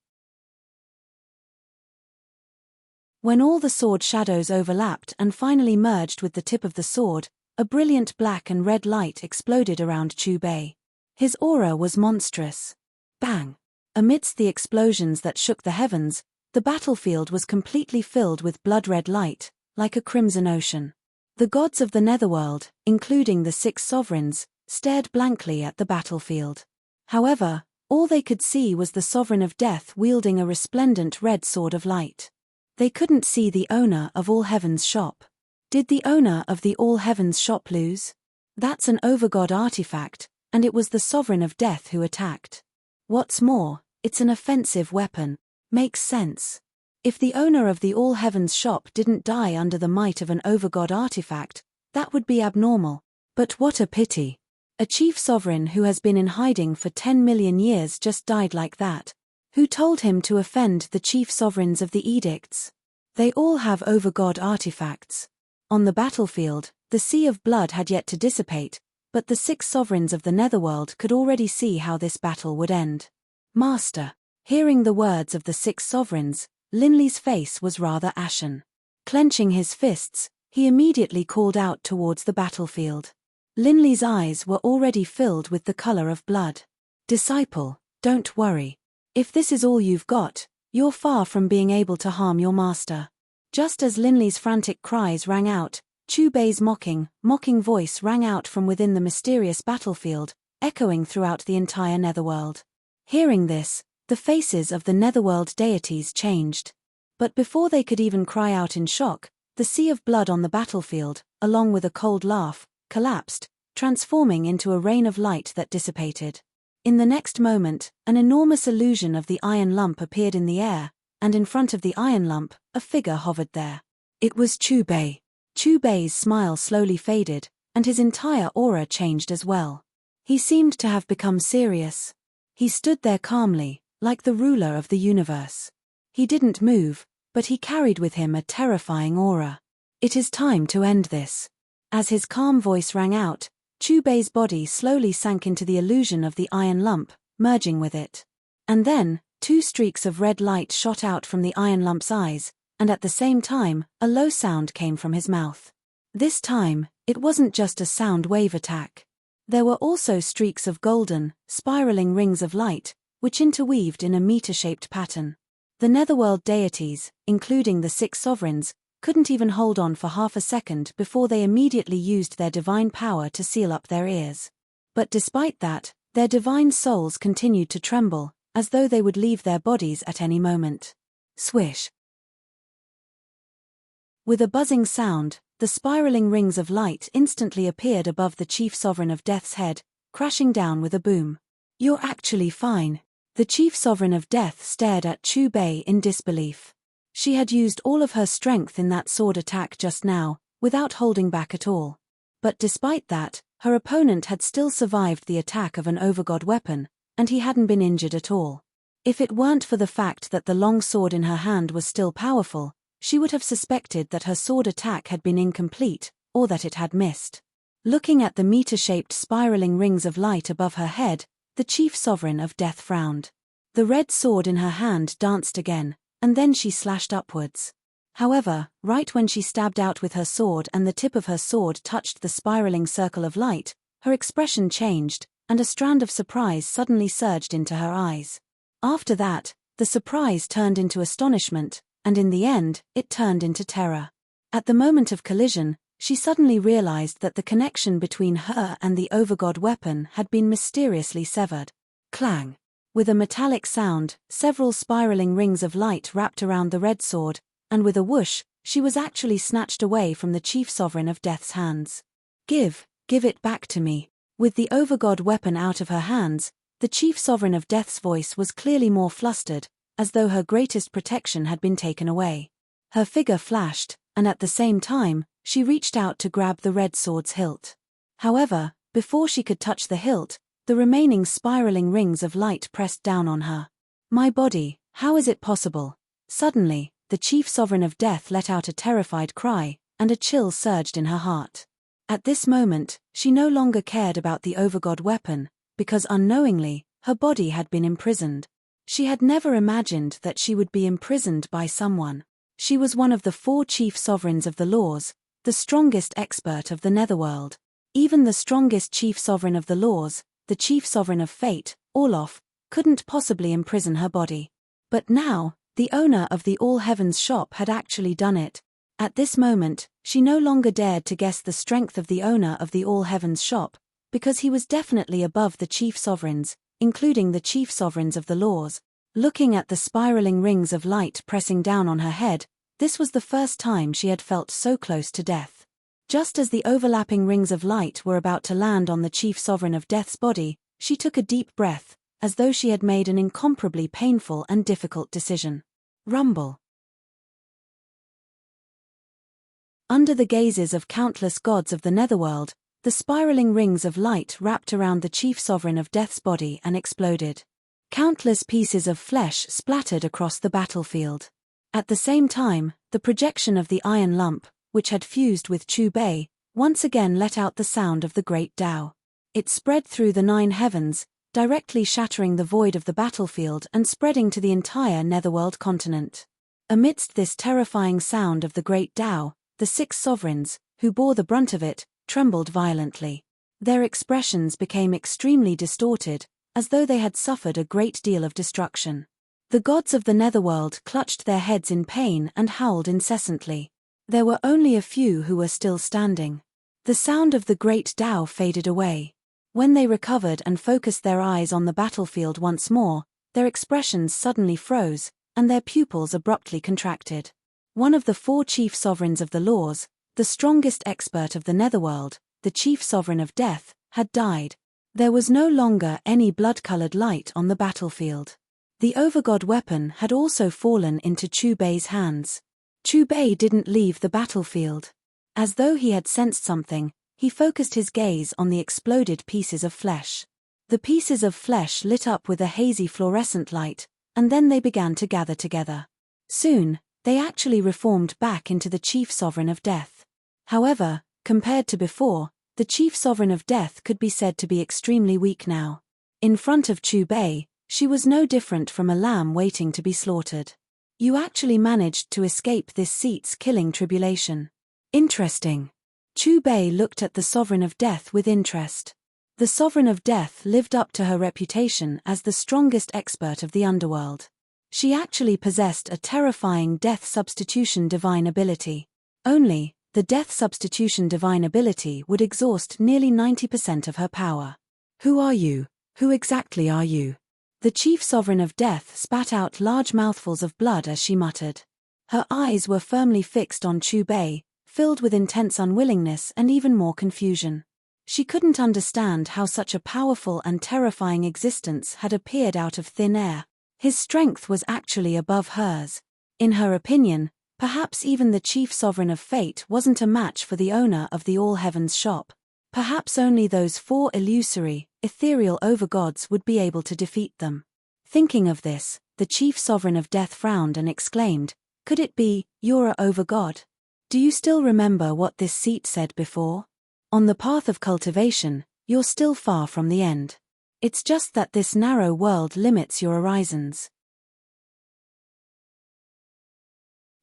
When all the sword shadows overlapped and finally merged with the tip of the sword, a brilliant black and red light exploded around Chu Bei. His aura was monstrous. Bang! Amidst the explosions that shook the heavens, the battlefield was completely filled with blood-red light, like a crimson ocean. The gods of the netherworld, including the 6 sovereigns, stared blankly at the battlefield. However, all they could see was the Sovereign of Death wielding a resplendent red sword of light. They couldn't see the owner of All Heaven's shop. Did the owner of the All Heaven's shop lose? That's an overgod artifact, and it was the Sovereign of Death who attacked. What's more, it's an offensive weapon. Makes sense. If the owner of the All Heaven's shop didn't die under the might of an overgod artifact, that would be abnormal. But what a pity. A chief sovereign who has been in hiding for 10 million years just died like that. Who told him to offend the chief sovereigns of the edicts? They all have overgod artifacts. On the battlefield, the sea of blood had yet to dissipate, but the 6 sovereigns of the netherworld could already see how this battle would end. Master. Hearing the words of the 6 sovereigns, Linley's face was rather ashen. Clenching his fists, he immediately called out towards the battlefield. Linley's eyes were already filled with the color of blood. Disciple, don't worry. If this is all you've got, you're far from being able to harm your master. Just as Linley's frantic cries rang out, Chu Bei's mocking voice rang out from within the mysterious battlefield, echoing throughout the entire netherworld. Hearing this, the faces of the netherworld deities changed. But before they could even cry out in shock, the sea of blood on the battlefield, along with a cold laugh, collapsed, transforming into a rain of light that dissipated. In the next moment, an enormous illusion of the iron lump appeared in the air, and in front of the iron lump, a figure hovered there. It was Chu Bei. Chu Bei's smile slowly faded, and his entire aura changed as well. He seemed to have become serious. He stood there calmly, like the ruler of the universe. He didn't move, but he carried with him a terrifying aura. It is time to end this. As his calm voice rang out, Chu Bei's body slowly sank into the illusion of the iron lump, merging with it. And then, two streaks of red light shot out from the iron lump's eyes, and at the same time, a low sound came from his mouth. This time, it wasn't just a sound wave attack. There were also streaks of golden, spiraling rings of light, which interweaved in a meter-shaped pattern. The netherworld deities, including the 6 sovereigns, couldn't even hold on for half a second before they immediately used their divine power to seal up their ears. But despite that, their divine souls continued to tremble, as though they would leave their bodies at any moment. Swish. With a buzzing sound, the spiraling rings of light instantly appeared above the chief sovereign of Death's head, crashing down with a boom. "You're actually fine." The chief sovereign of Death stared at Chu Bei in disbelief. She had used all of her strength in that sword attack just now, without holding back at all. But despite that, her opponent had still survived the attack of an overgod weapon, and he hadn't been injured at all. If it weren't for the fact that the long sword in her hand was still powerful, she would have suspected that her sword attack had been incomplete, or that it had missed. Looking at the meter-shaped spiraling rings of light above her head, the chief sovereign of Death frowned. The red sword in her hand danced again, and then she slashed upwards. However, right when she stabbed out with her sword and the tip of her sword touched the spiraling circle of light, her expression changed, and a strand of surprise suddenly surged into her eyes. After that, the surprise turned into astonishment, and in the end, it turned into terror. At the moment of collision, she suddenly realized that the connection between her and the overgod weapon had been mysteriously severed. Clang! With a metallic sound, several spiraling rings of light wrapped around the red sword, and with a whoosh, she was actually snatched away from the chief sovereign of Death's hands. Give it back to me." With the overgod weapon out of her hands, the chief sovereign of Death's voice was clearly more flustered, as though her greatest protection had been taken away. Her figure flashed, and at the same time, she reached out to grab the red sword's hilt. However, before she could touch the hilt, the remaining spiraling rings of light pressed down on her. "My body, how is it possible?" Suddenly, the chief sovereign of Death let out a terrified cry, and a chill surged in her heart. At this moment, she no longer cared about the overgod weapon, because unknowingly, her body had been imprisoned. She had never imagined that she would be imprisoned by someone. She was one of the 4 chief sovereigns of the laws, the strongest expert of the netherworld. Even the strongest chief sovereign of the laws, the chief sovereign of fate, Orloff, couldn't possibly imprison her body. But now, the owner of the All Heavens shop had actually done it. At this moment, she no longer dared to guess the strength of the owner of the All Heavens shop, because he was definitely above the chief sovereigns, including the chief sovereigns of the laws. Looking at the spiraling rings of light pressing down on her head, this was the first time she had felt so close to death. Just as the overlapping rings of light were about to land on the chief sovereign of Death's body, she took a deep breath, as though she had made an incomparably painful and difficult decision. Rumble. Under the gazes of countless gods of the netherworld, the spiraling rings of light wrapped around the chief sovereign of Death's body and exploded. Countless pieces of flesh splattered across the battlefield. At the same time, the projection of the iron lump, which had fused with Chu Bei, once again let out the sound of the great Tao. It spread through the 9 heavens, directly shattering the void of the battlefield and spreading to the entire netherworld continent. Amidst this terrifying sound of the great Tao, the 6 sovereigns, who bore the brunt of it, trembled violently. Their expressions became extremely distorted, as though they had suffered a great deal of destruction. The gods of the netherworld clutched their heads in pain and howled incessantly. There were only a few who were still standing. The sound of the great Tao faded away. When they recovered and focused their eyes on the battlefield once more, their expressions suddenly froze, and their pupils abruptly contracted. One of the 4 chief sovereigns of the laws, the strongest expert of the netherworld, the chief sovereign of Death, had died. There was no longer any blood-colored light on the battlefield. The overgod weapon had also fallen into Chu Bei's hands. Chu Bei didn't leave the battlefield. As though he had sensed something, he focused his gaze on the exploded pieces of flesh. The pieces of flesh lit up with a hazy fluorescent light, and then they began to gather together. Soon, they actually reformed back into the Chief Sovereign of Death. However, compared to before, the Chief Sovereign of Death could be said to be extremely weak now. In front of Chu Bei, she was no different from a lamb waiting to be slaughtered. You actually managed to escape this seat's killing tribulation. Interesting. Chu Bei looked at the Sovereign of Death with interest. The Sovereign of Death lived up to her reputation as the strongest expert of the underworld. She actually possessed a terrifying death substitution divine ability. Only, the death substitution divine ability would exhaust nearly 90% of her power. Who are you? Who exactly are you? The Chief Sovereign of Death spat out large mouthfuls of blood as she muttered. Her eyes were firmly fixed on Chu Bei, filled with intense unwillingness and even more confusion. She couldn't understand how such a powerful and terrifying existence had appeared out of thin air. His strength was actually above hers. In her opinion, perhaps even the Chief Sovereign of Fate wasn't a match for the owner of the All Heavens shop. Perhaps only those 4 illusory, ethereal overgods would be able to defeat them. Thinking of this, the Chief Sovereign of Death frowned and exclaimed, "Could it be, you're a overgod? Do you still remember what this seat said before? On the path of cultivation, you're still far from the end. It's just that this narrow world limits your horizons.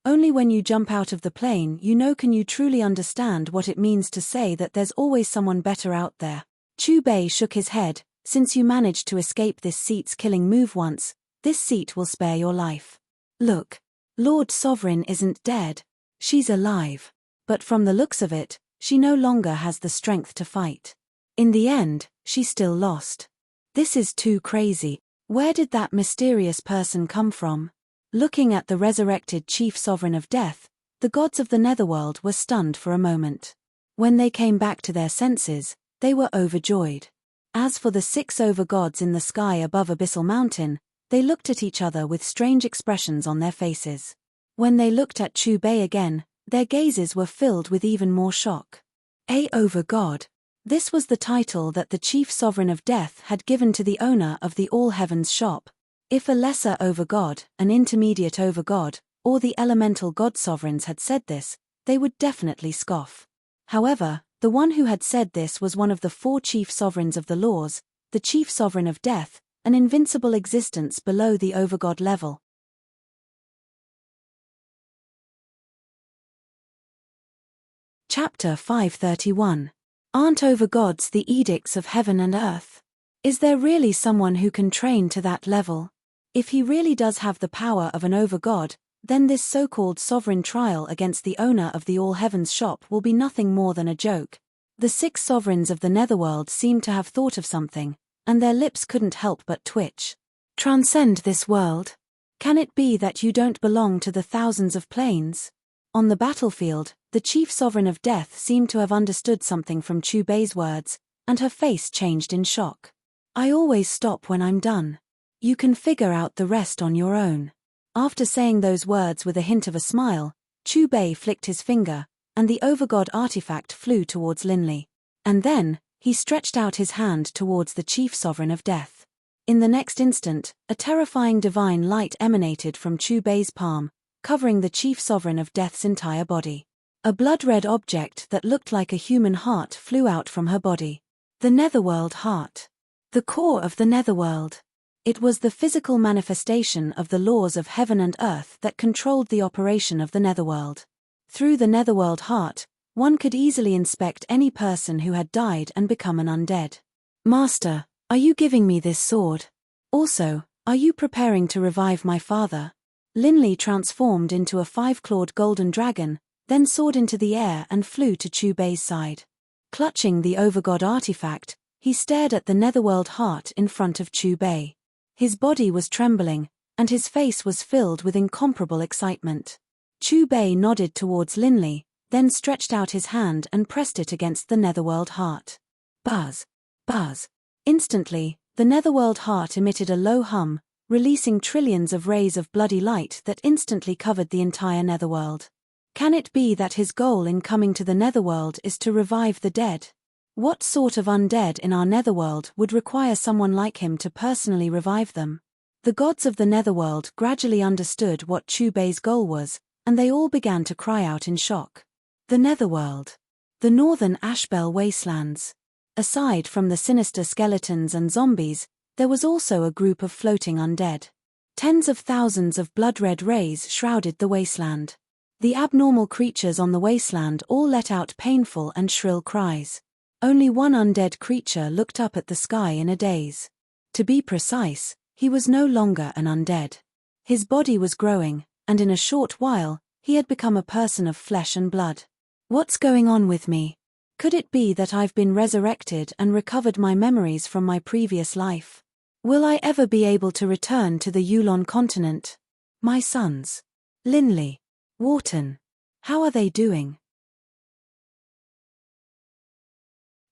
Only when you jump out of the plane can you truly understand what it means to say that there's always someone better out there." Chu Bei shook his head. "Since you managed to escape this seat's killing move once, this seat will spare your life. Look, Lord Sovereign isn't dead. She's alive. But from the looks of it, she no longer has the strength to fight. In the end, she still lost. This is too crazy. Where did that mysterious person come from?" Looking at the resurrected Chief Sovereign of Death, the gods of the Netherworld were stunned for a moment. When they came back to their senses, they were overjoyed. As for the 6 overgods in the sky above Abyssal Mountain, they looked at each other with strange expressions on their faces. When they looked at Chu Bei again, their gazes were filled with even more shock. A overgod. This was the title that the Chief Sovereign of Death had given to the owner of the All Heavens shop. If a lesser overgod, an intermediate overgod, or the elemental god sovereigns had said this, they would definitely scoff. However, the one who had said this was one of the 4 chief sovereigns of the laws, the Chief Sovereign of Death, an invincible existence below the overgod level. Chapter 531. Aren't overgods the edicts of heaven and earth? Is there really someone who can train to that level? If he really does have the power of an overgod, then this so-called sovereign trial against the owner of the All Heavens shop will be nothing more than a joke. The 6 sovereigns of the Netherworld seemed to have thought of something, and their lips couldn't help but twitch. Transcend this world? Can it be that you don't belong to the thousands of planes? On the battlefield, the Chief Sovereign of Death seemed to have understood something from Chu Bei's words, and her face changed in shock. "I always stop when I'm done. You can figure out the rest on your own." After saying those words with a hint of a smile, Chu Bei flicked his finger, and the overgod artifact flew towards Linley. And then, he stretched out his hand towards the Chief Sovereign of Death. In the next instant, a terrifying divine light emanated from Chu Bei's palm, covering the Chief Sovereign of Death's entire body. A blood-red object that looked like a human heart flew out from her body. The Netherworld heart. The core of the Netherworld. It was the physical manifestation of the laws of heaven and earth that controlled the operation of the Netherworld. Through the Netherworld heart, one could easily inspect any person who had died and become an undead. "Master, are you giving me this sword? Also, are you preparing to revive my father?" Linley transformed into a 5-clawed golden dragon, then soared into the air and flew to Chu Bei's side. Clutching the overgod artifact, he stared at the Netherworld heart in front of Chu Bei. His body was trembling, and his face was filled with incomparable excitement. Chu Bei nodded towards Linley, then stretched out his hand and pressed it against the Netherworld heart. Buzz. Buzz. Instantly, the netherworld heart emitted a low hum, releasing trillions of rays of bloody light that instantly covered the entire netherworld. Can it be that his goal in coming to the netherworld is to revive the dead? What sort of undead in our netherworld would require someone like him to personally revive them? The gods of the netherworld gradually understood what Chubei's goal was, and they all began to cry out in shock. The netherworld. The northern Ashbel wastelands. Aside from the sinister skeletons and zombies, there was also a group of floating undead. Tens of thousands of blood-red rays shrouded the wasteland. The abnormal creatures on the wasteland all let out painful and shrill cries. Only one undead creature looked up at the sky in a daze. To be precise, he was no longer an undead. His body was growing, and in a short while, he had become a person of flesh and blood. What's going on with me? Could it be that I've been resurrected and recovered my memories from my previous life? Will I ever be able to return to the Yulon continent? My sons. Linley. Wharton. How are they doing?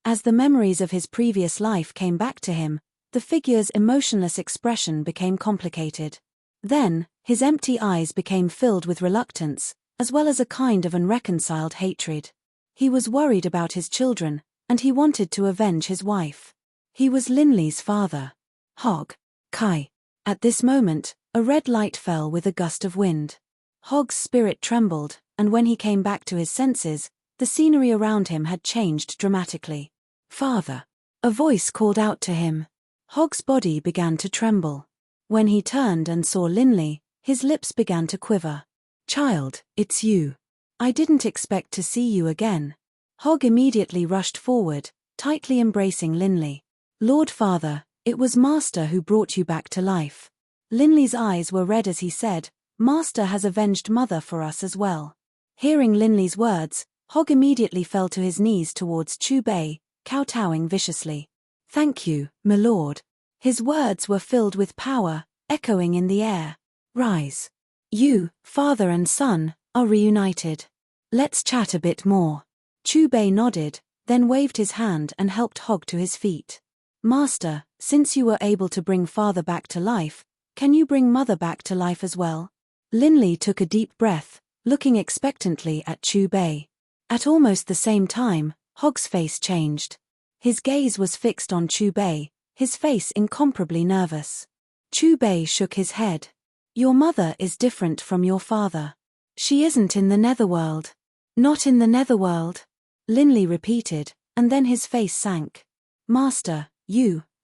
As the memories of his previous life came back to him, the figure's emotionless expression became complicated. Then, his empty eyes became filled with reluctance, as well as a kind of unreconciled hatred. He was worried about his children, and he wanted to avenge his wife. He was Linley's father. Hog. Kai. At this moment, a red light fell with a gust of wind. Hog's spirit trembled, and when he came back to his senses, the scenery around him had changed dramatically. Father. A voice called out to him. Hog's body began to tremble. When he turned and saw Linley, his lips began to quiver. Child, it's you. I didn't expect to see you again. Hog immediately rushed forward, tightly embracing Linley. Lord Father, it was Master who brought you back to life. Linley's eyes were red as he said, Master has avenged Mother for us as well. Hearing Linley's words, Hog immediately fell to his knees towards Chubei, kowtowing viciously. Thank you, my lord. His words were filled with power, echoing in the air. Rise. You, father and son, are reunited. Let's chat a bit more. Chubei nodded, then waved his hand and helped Hog to his feet. Master, since you were able to bring father back to life, can you bring mother back to life as well? Linley took a deep breath, looking expectantly at Chubei. At almost the same time, Hog's face changed. His gaze was fixed on Chubei, his face incomparably nervous. Chubei shook his head. Your mother is different from your father. She isn't in the netherworld. Not in the netherworld, Linley repeated, and then his face sank. Master,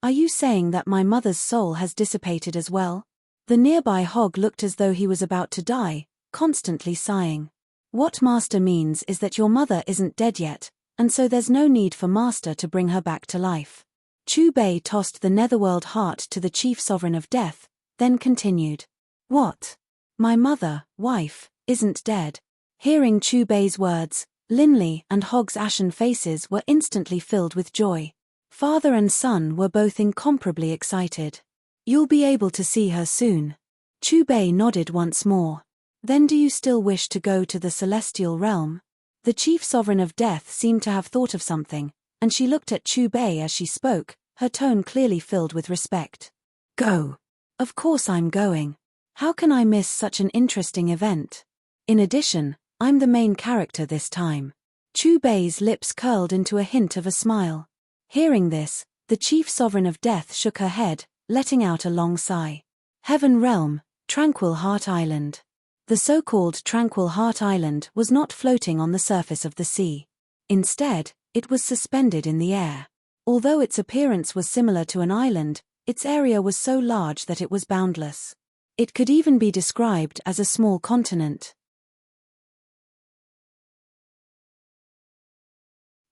are you saying that my mother's soul has dissipated as well? The nearby Hog looked as though he was about to die, constantly sighing. What Master means is that your mother isn't dead yet, and so there's no need for Master to bring her back to life. Chubei tossed the netherworld heart to the chief sovereign of death, then continued. What? My mother, wife, isn't dead. Hearing Chubei's words, Linley and Hog's ashen faces were instantly filled with joy. Father and son were both incomparably excited. You'll be able to see her soon. Chubei nodded once more. Then do you still wish to go to the celestial realm? The chief sovereign of death seemed to have thought of something, and she looked at Chubei as she spoke, her tone clearly filled with respect. Go. Of course I'm going. How can I miss such an interesting event? In addition, I'm the main character this time. Chubei's lips curled into a hint of a smile. Hearing this, the chief sovereign of death shook her head, letting out a long sigh. Heaven Realm, Tranquil Heart Island. The so-called Tranquil Heart Island was not floating on the surface of the sea. Instead, it was suspended in the air. Although its appearance was similar to an island, its area was so large that it was boundless. It could even be described as a small continent.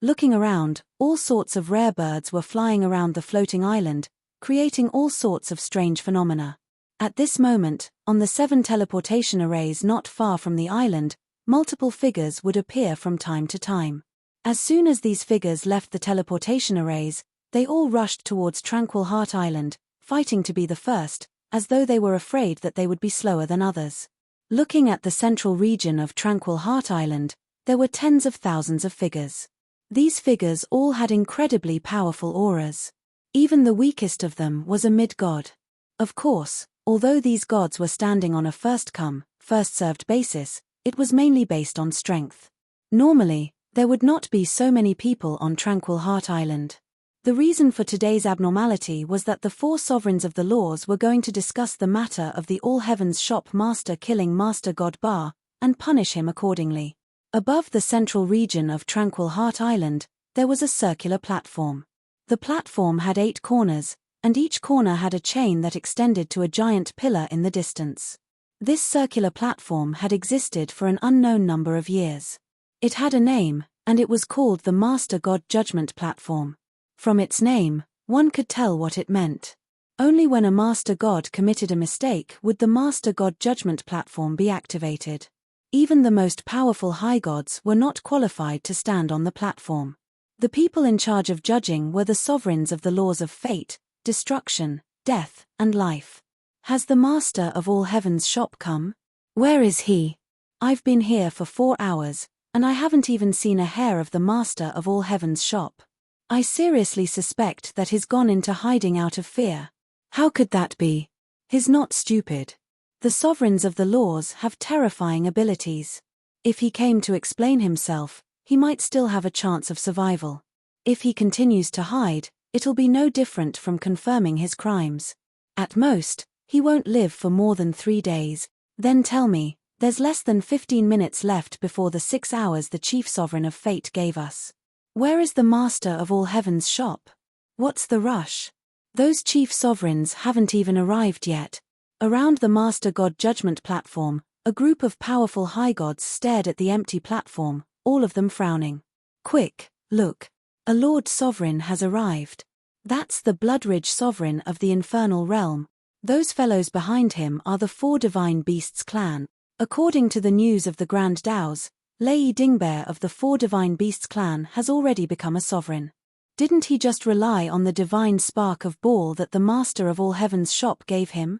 Looking around, all sorts of rare birds were flying around the floating island, creating all sorts of strange phenomena. At this moment, on the 7 teleportation arrays not far from the island, multiple figures would appear from time to time. As soon as these figures left the teleportation arrays, they all rushed towards Tranquil Heart Island, fighting to be the first, as though they were afraid that they would be slower than others. Looking at the central region of Tranquil Heart Island, there were tens of thousands of figures. These figures all had incredibly powerful auras. Even the weakest of them was a mid-god. Of course, although these gods were standing on a first-come, first-served basis, it was mainly based on strength. Normally, there would not be so many people on Tranquil Heart Island. The reason for today's abnormality was that the four sovereigns of the laws were going to discuss the matter of the All Heavens shop master killing Master God Ba, and punish him accordingly. Above the central region of Tranquil Heart Island, there was a circular platform. The platform had 8 corners, and each corner had a chain that extended to a giant pillar in the distance. This circular platform had existed for an unknown number of years. It had a name, and it was called the Master God Judgment Platform. From its name, one could tell what it meant. Only when a Master God committed a mistake would the Master God Judgment Platform be activated. Even the most powerful high gods were not qualified to stand on the platform. The people in charge of judging were the sovereigns of the laws of fate, destruction, death, and life. Has the Master of All Heavens shop come? Where is he? I've been here for 4 hours, and I haven't even seen a hair of the Master of All Heavens shop. I seriously suspect that he's gone into hiding out of fear. How could that be? He's not stupid. The sovereigns of the laws have terrifying abilities. If he came to explain himself, he might still have a chance of survival. If he continues to hide, it'll be no different from confirming his crimes. At most, he won't live for more than 3 days. Then tell me, there's less than 15 minutes left before the 6 hours the Chief Sovereign of Fate gave us. Where is the Master of All Heavens shop? What's the rush? Those Chief Sovereigns haven't even arrived yet. Around the Master God Judgment Platform, a group of powerful high gods stared at the empty platform, all of them frowning. Quick, look. A Lord Sovereign has arrived. That's the Bloodridge Sovereign of the Infernal Realm. Those fellows behind him are the 4 Divine Beasts clan. According to the news of the Grand Dows, Lei Dingbear of the 4 Divine Beasts clan has already become a sovereign. Didn't he just rely on the divine spark of ball that the Master of All Heavens shop gave him?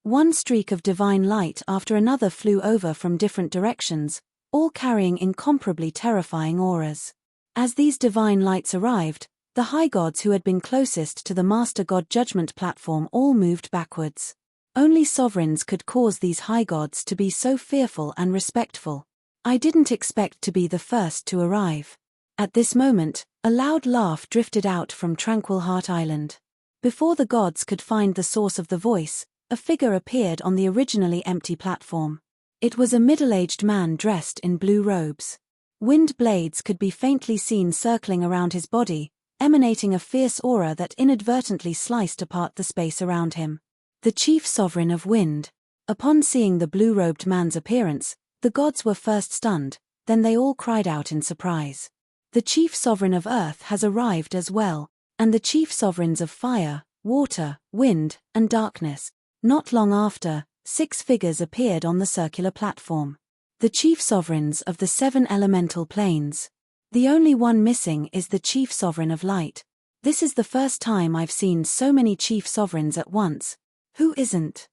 One streak of divine light after another flew over from different directions, all carrying incomparably terrifying auras. As these divine lights arrived, the high gods who had been closest to the Master God Judgment Platform all moved backwards. Only sovereigns could cause these high gods to be so fearful and respectful. I didn't expect to be the first to arrive. At this moment, a loud laugh drifted out from Tranquil Heart Island. Before the gods could find the source of the voice, a figure appeared on the originally empty platform. It was a middle-aged man dressed in blue robes. Wind blades could be faintly seen circling around his body, emanating a fierce aura that inadvertently sliced apart the space around him. The Chief Sovereign of Wind. Upon seeing the blue-robed man's appearance, the gods were first stunned, then they all cried out in surprise. The Chief Sovereign of Earth has arrived as well, and the Chief Sovereigns of Fire, Water, Wind, and Darkness. Not long after, 6 figures appeared on the circular platform. The Chief Sovereigns of the 7 elemental planes. The only one missing is the Chief Sovereign of Light. This is the first time I've seen so many Chief Sovereigns at once. Who isn't?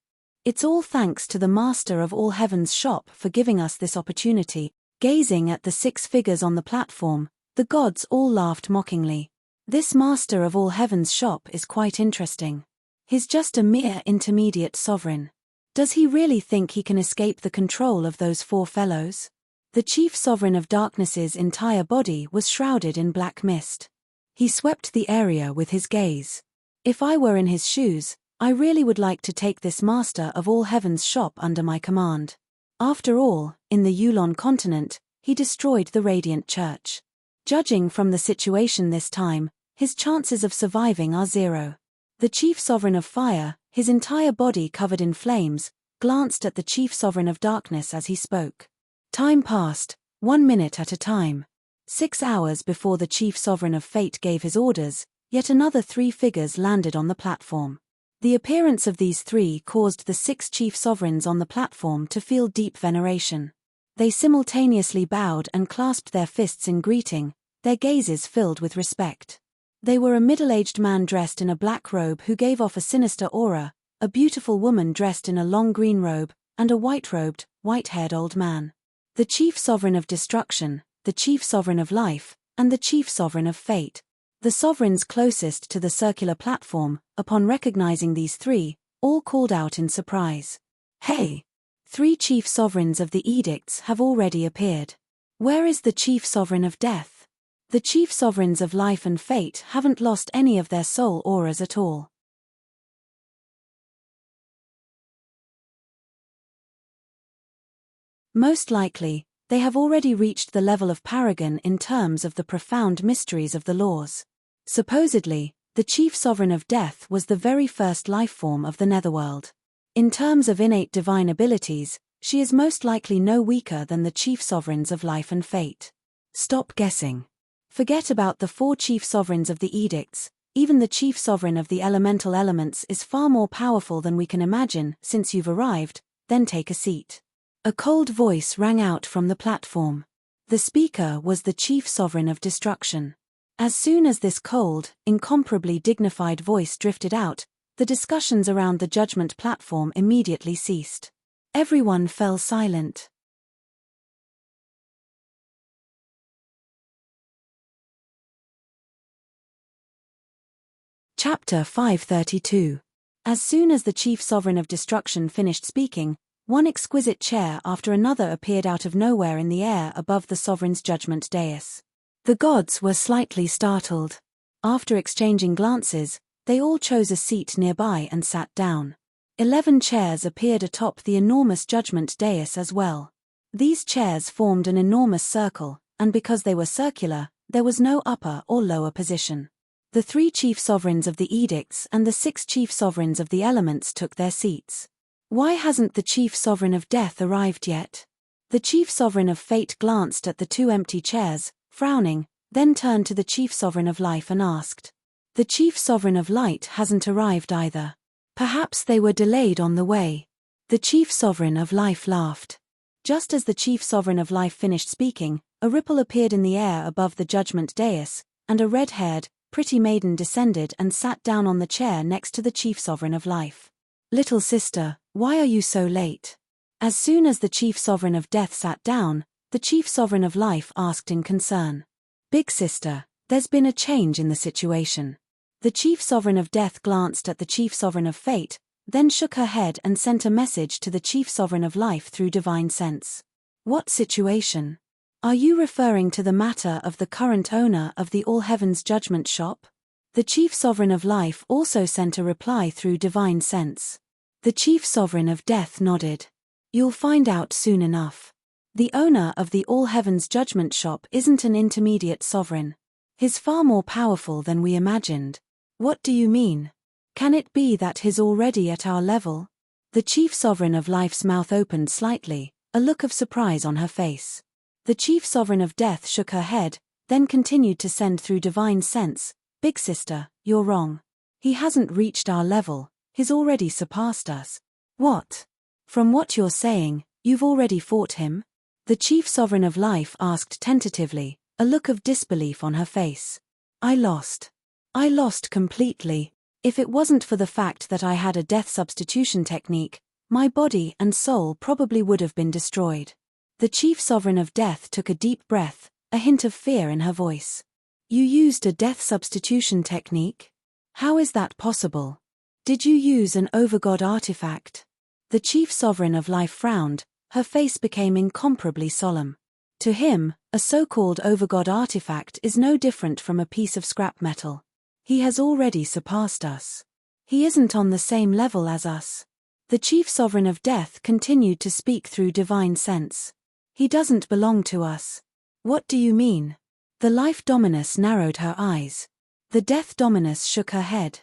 It's all thanks to the Master of All Heavens shop for giving us this opportunity. Gazing at the 6 figures on the platform, the gods all laughed mockingly. This Master of All Heavens shop is quite interesting. He's just a mere intermediate sovereign. Does he really think he can escape the control of those 4 fellows? The Chief Sovereign of Darkness's entire body was shrouded in black mist. He swept the area with his gaze. If I were in his shoes, I really would like to take this Master of All Heavens shop under my command. After all, in the Yulon continent, he destroyed the Radiant Church. Judging from the situation this time, his chances of surviving are 0. The Chief Sovereign of Fire, his entire body covered in flames, glanced at the Chief Sovereign of Darkness as he spoke. Time passed, 1 minute at a time. 6 hours before the Chief Sovereign of Fate gave his orders, yet another 3 figures landed on the platform. The appearance of these 3 caused the 6 Chief Sovereigns on the platform to feel deep veneration. They simultaneously bowed and clasped their fists in greeting, their gazes filled with respect. They were a middle-aged man dressed in a black robe who gave off a sinister aura, a beautiful woman dressed in a long green robe, and a white-robed, white-haired old man. The Chief Sovereign of Destruction, the Chief Sovereign of Life, and the chief sovereign of fate. The sovereigns closest to the circular platform, upon recognizing these three, all called out in surprise. Hey! 3 chief sovereigns of the edicts have already appeared. Where is the chief sovereign of death? The chief sovereigns of life and fate haven't lost any of their soul auras at all. Most likely, they have already reached the level of paragon in terms of the profound mysteries of the laws. Supposedly, the chief sovereign of death was the very first life form of the netherworld. In terms of innate divine abilities, she is most likely no weaker than the chief sovereigns of life and fate. Stop guessing. Forget about the 4 chief sovereigns of the edicts. Even the chief sovereign of the elemental elements is far more powerful than we can imagine. Since you've arrived, then take a seat. A cold voice rang out from the platform. The speaker was the chief sovereign of destruction. As soon as this cold, incomparably dignified voice drifted out, the discussions around the judgment platform immediately ceased. Everyone fell silent. Chapter 532. As soon as the chief sovereign of destruction finished speaking, one exquisite chair after another appeared out of nowhere in the air above the sovereign's judgment dais. The gods were slightly startled. After exchanging glances, they all chose a seat nearby and sat down. 11 chairs appeared atop the enormous judgment dais as well. These chairs formed an enormous circle, and because they were circular, there was no upper or lower position. The 3 chief sovereigns of the edicts and the 6 chief sovereigns of the elements took their seats. Why hasn't the chief sovereign of death arrived yet? The chief sovereign of fate glanced at the 2 empty chairs, frowning, then turned to the chief sovereign of life and asked. The chief sovereign of light hasn't arrived either. Perhaps they were delayed on the way. The chief sovereign of life laughed. Just as the chief sovereign of life finished speaking, a ripple appeared in the air above the judgment dais, and a red-haired, pretty maiden descended and sat down on the chair next to the chief sovereign of life. Little sister, why are you so late? As soon as the chief sovereign of death sat down, the chief sovereign of life asked in concern. Big sister, there's been a change in the situation. The chief sovereign of death glanced at the chief sovereign of fate, then shook her head and sent a message to the chief sovereign of life through divine sense. What situation? Are you referring to the matter of the current owner of the All Heavens Judgment Shop? The chief sovereign of life also sent a reply through divine sense. The chief sovereign of death nodded. You'll find out soon enough. The owner of the All Heavens Judgment Shop isn't an intermediate sovereign. He's far more powerful than we imagined. What do you mean? Can it be that he's already at our level? The chief sovereign of life's mouth opened slightly, a look of surprise on her face. The chief sovereign of death shook her head, then continued to send through divine sense. Big sister, you're wrong. He hasn't reached our level, he's already surpassed us. What? From what you're saying, you've already fought him? The chief sovereign of life asked tentatively, a look of disbelief on her face. I lost. I lost completely. If it wasn't for the fact that I had a death substitution technique, my body and soul probably would have been destroyed. The chief sovereign of death took a deep breath, a hint of fear in her voice. You used a death substitution technique? How is that possible? Did you use an overgod artifact? The chief sovereign of life frowned, her face became incomparably solemn. To him, a so-called overgod artifact is no different from a piece of scrap metal. He has already surpassed us. He isn't on the same level as us. The chief sovereign of death continued to speak through divine sense. He doesn't belong to us. What do you mean? The life dominus narrowed her eyes. The death dominus shook her head.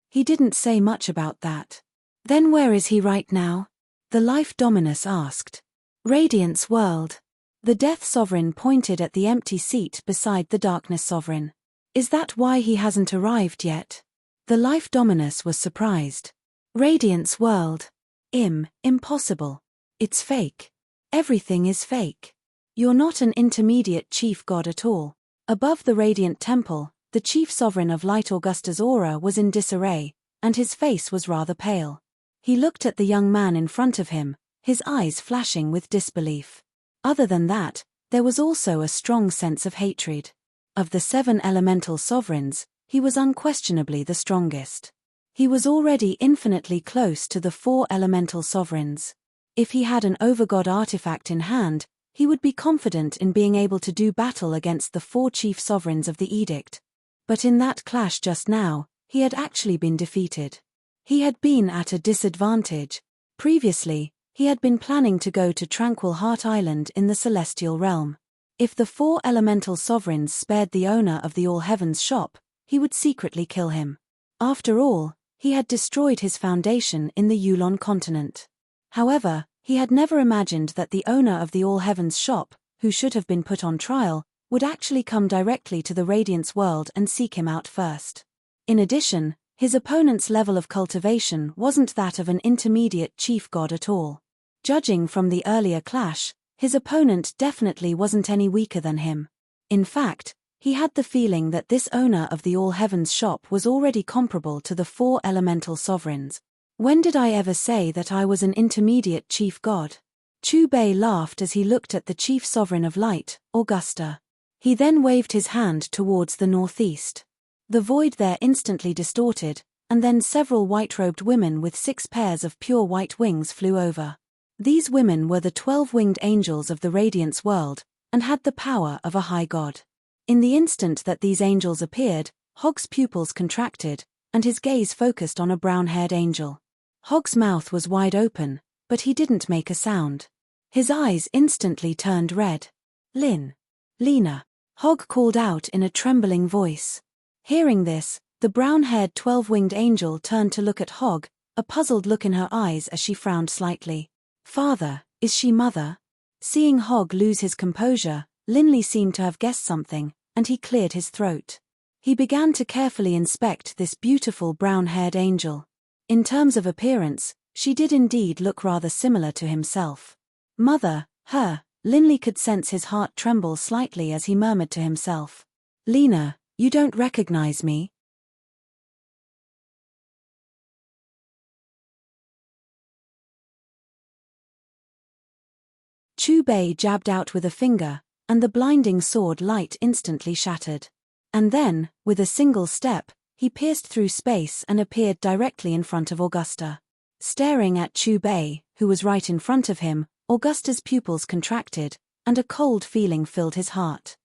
He didn't say much about that. Then where is he right now? The life dominus asked. Radiance world. The death sovereign pointed at the empty seat beside the darkness sovereign. Is that why he hasn't arrived yet? The life dominus was surprised. Radiance world. Impossible. It's fake. Everything is fake. You're not an intermediate chief god at all. Above the radiant temple, the chief sovereign of light Augusta's aura was in disarray, and his face was rather pale. He looked at the young man in front of him, his eyes flashing with disbelief. Other than that, there was also a strong sense of hatred. Of the 7 elemental sovereigns, he was unquestionably the strongest. He was already infinitely close to the 4 elemental sovereigns. If he had an overgod artifact in hand, he would be confident in being able to do battle against the 4 chief sovereigns of the edict. But in that clash just now, he had actually been defeated. He had been at a disadvantage. Previously, he had been planning to go to Tranquil Heart Island in the Celestial Realm. If the 4 elemental sovereigns spared the owner of the All Heavens shop, he would secretly kill him. After all, he had destroyed his foundation in the Yulon continent. However, he had never imagined that the owner of the All Heavens shop, who should have been put on trial, would actually come directly to the Radiance world and seek him out first. In addition, his opponent's level of cultivation wasn't that of an intermediate chief god at all. Judging from the earlier clash, his opponent definitely wasn't any weaker than him. In fact, he had the feeling that this owner of the All Heavens shop was already comparable to the 4 elemental sovereigns. When did I ever say that I was an intermediate chief god? Chu Bei laughed as he looked at the chief sovereign of light, Augusta. He then waved his hand towards the northeast. The void there instantly distorted, and then several white-robed women with 6 pairs of pure white wings flew over. These women were the 12 winged angels of the Radiance world, and had the power of a high god. In the instant that these angels appeared, Hog's pupils contracted, and his gaze focused on a brown-haired angel. Hog's mouth was wide open, but he didn't make a sound. His eyes instantly turned red. Lena. Hog called out in a trembling voice. Hearing this, the brown-haired 12-winged angel turned to look at Hog, a puzzled look in her eyes as she frowned slightly. Father, is she mother? Seeing Hog lose his composure, Linley seemed to have guessed something, and he cleared his throat. He began to carefully inspect this beautiful brown-haired angel. In terms of appearance, she did indeed look rather similar to himself. Mother, Linley could sense his heart tremble slightly as he murmured to himself. Lena, you don't recognize me? Chu Bei jabbed out with a finger, and the blinding sword light instantly shattered. And then, with a single step, he pierced through space and appeared directly in front of Augusta. Staring at Chu Bei, who was right in front of him, Augusta's pupils contracted, and a cold feeling filled his heart.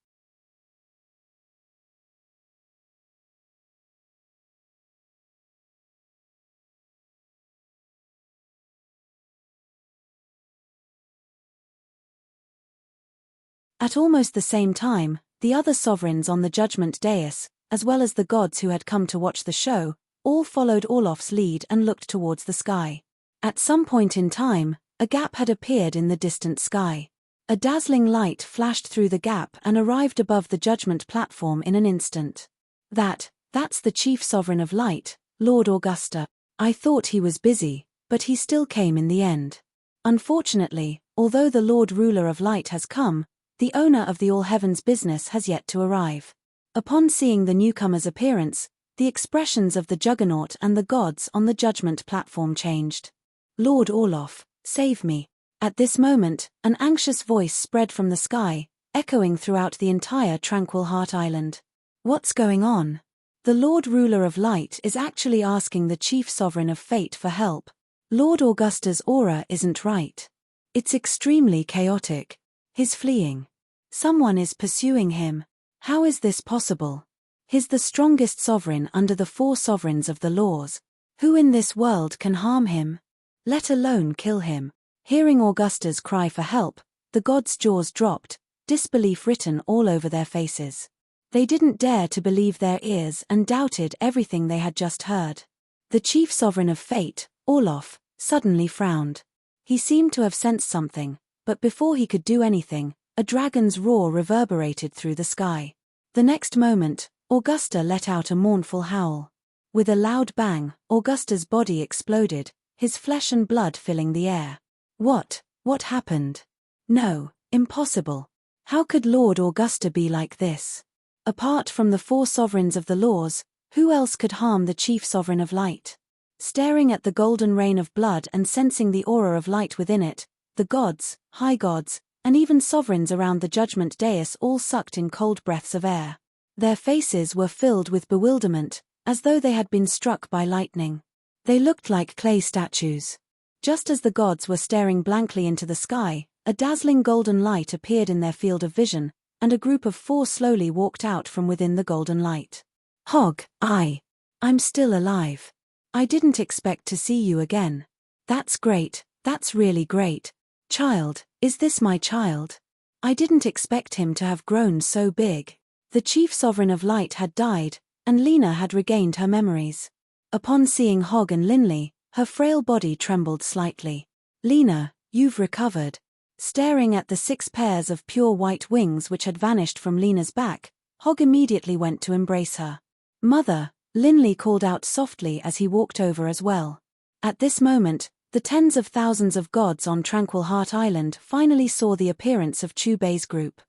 At almost the same time, the other sovereigns on the judgment dais, as well as the gods who had come to watch the show, all followed Orloff's lead and looked towards the sky. At some point in time, a gap had appeared in the distant sky. A dazzling light flashed through the gap and arrived above the judgment platform in an instant. That's the chief sovereign of light, Lord Augusta. I thought he was busy, but he still came in the end. Unfortunately, although the Lord Ruler of Light has come, the owner of the All Heavens business has yet to arrive. Upon seeing the newcomer's appearance, the expressions of the Juggernaut and the gods on the judgment platform changed. Lord Orloff, save me. At this moment, an anxious voice spread from the sky, echoing throughout the entire Tranquil Heart Island. What's going on? The Lord Ruler of Light is actually asking the Chief Sovereign of Fate for help. Lord Augusta's aura isn't right. It's extremely chaotic. He's fleeing. Someone is pursuing him. How is this possible? He's the strongest sovereign under the 4 sovereigns of the laws. Who in this world can harm him? Let alone kill him. Hearing Augusta's cry for help, the gods' jaws dropped, disbelief written all over their faces. They didn't dare to believe their ears and doubted everything they had just heard. The chief sovereign of fate, Orloff, suddenly frowned. He seemed to have sensed something, but before he could do anything, a dragon's roar reverberated through the sky. The next moment, Augusta let out a mournful howl. With a loud bang, Augusta's body exploded, his flesh and blood filling the air. What happened? No, impossible. How could Lord Augusta be like this? Apart from the 4 sovereigns of the laws, who else could harm the chief sovereign of light? Staring at the golden rain of blood and sensing the aura of light within it, the gods, high gods, and even sovereigns around the judgment dais all sucked in cold breaths of air. Their faces were filled with bewilderment, as though they had been struck by lightning. They looked like clay statues. Just as the gods were staring blankly into the sky, a dazzling golden light appeared in their field of vision, and a group of 4 slowly walked out from within the golden light. Hog, I'm still alive. I didn't expect to see you again. That's great, that's really great. Child, is this my child? I didn't expect him to have grown so big. The chief sovereign of light had died, and Lena had regained her memories. Upon seeing Hog and Linley, her frail body trembled slightly. Lena, you've recovered. Staring at the 6 pairs of pure white wings which had vanished from Lena's back, Hog immediately went to embrace her. Mother, Linley called out softly as he walked over as well. At this moment, the tens of thousands of gods on Tranquil Heart Island finally saw the appearance of Chubei's group.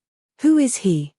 Who is he?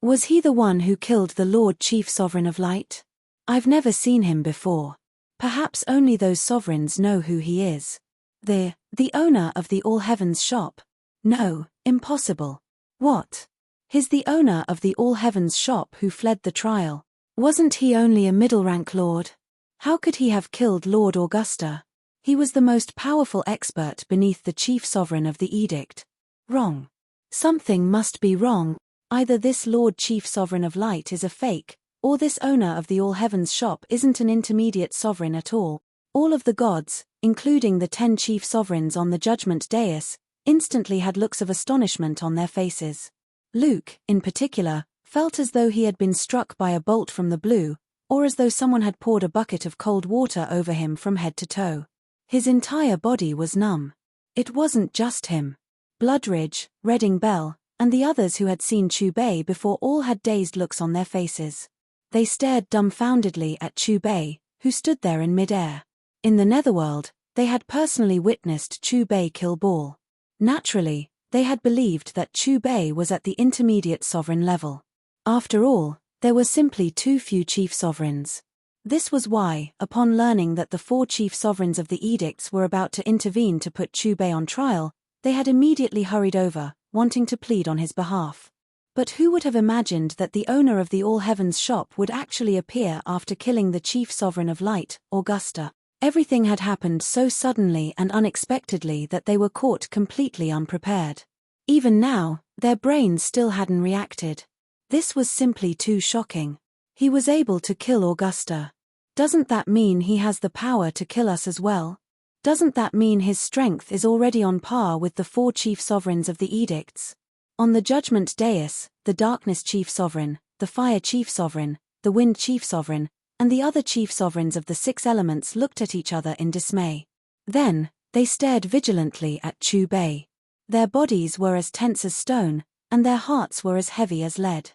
Was he the one who killed the Lord Chief Sovereign of Light? I've never seen him before. Perhaps only those sovereigns know who he is. The owner of the All Heavens shop? No, impossible. What? He's the owner of the All Heavens shop who fled the trial. Wasn't he only a middle-rank lord? How could he have killed Lord Augusta? He was the most powerful expert beneath the chief sovereign of the edict. Wrong. Something must be wrong. Either this Lord Chief Sovereign of Light is a fake, or this owner of the All Heavens shop isn't an intermediate sovereign at all. All of the gods, including the 10 chief sovereigns on the judgment dais, instantly had looks of astonishment on their faces. Luke, in particular, felt as though he had been struck by a bolt from the blue, or as though someone had poured a bucket of cold water over him from head to toe. His entire body was numb. It wasn't just him. Bloodridge, Redding Bell, and the others who had seen Chubei before all had dazed looks on their faces. They stared dumbfoundedly at Chubei, who stood there in mid-air. In the netherworld, they had personally witnessed Chubei kill Baal. Naturally, they had believed that Chubei was at the intermediate sovereign level. After all, there were simply too few chief sovereigns. This was why, upon learning that the 4 chief sovereigns of the edicts were about to intervene to put Chubei on trial, they had immediately hurried over, wanting to plead on his behalf. But who would have imagined that the owner of the All Heavens shop would actually appear after killing the chief sovereign of light, Augusta? Everything had happened so suddenly and unexpectedly that they were caught completely unprepared. Even now, their brains still hadn't reacted. This was simply too shocking. He was able to kill Augusta. Doesn't that mean he has the power to kill us as well? Doesn't that mean his strength is already on par with the 4 chief sovereigns of the edicts? On the judgment dais, the darkness chief sovereign, the fire chief sovereign, the wind chief sovereign, and the other chief sovereigns of the 6 elements looked at each other in dismay. Then, they stared vigilantly at Chubei. Their bodies were as tense as stone, and their hearts were as heavy as lead.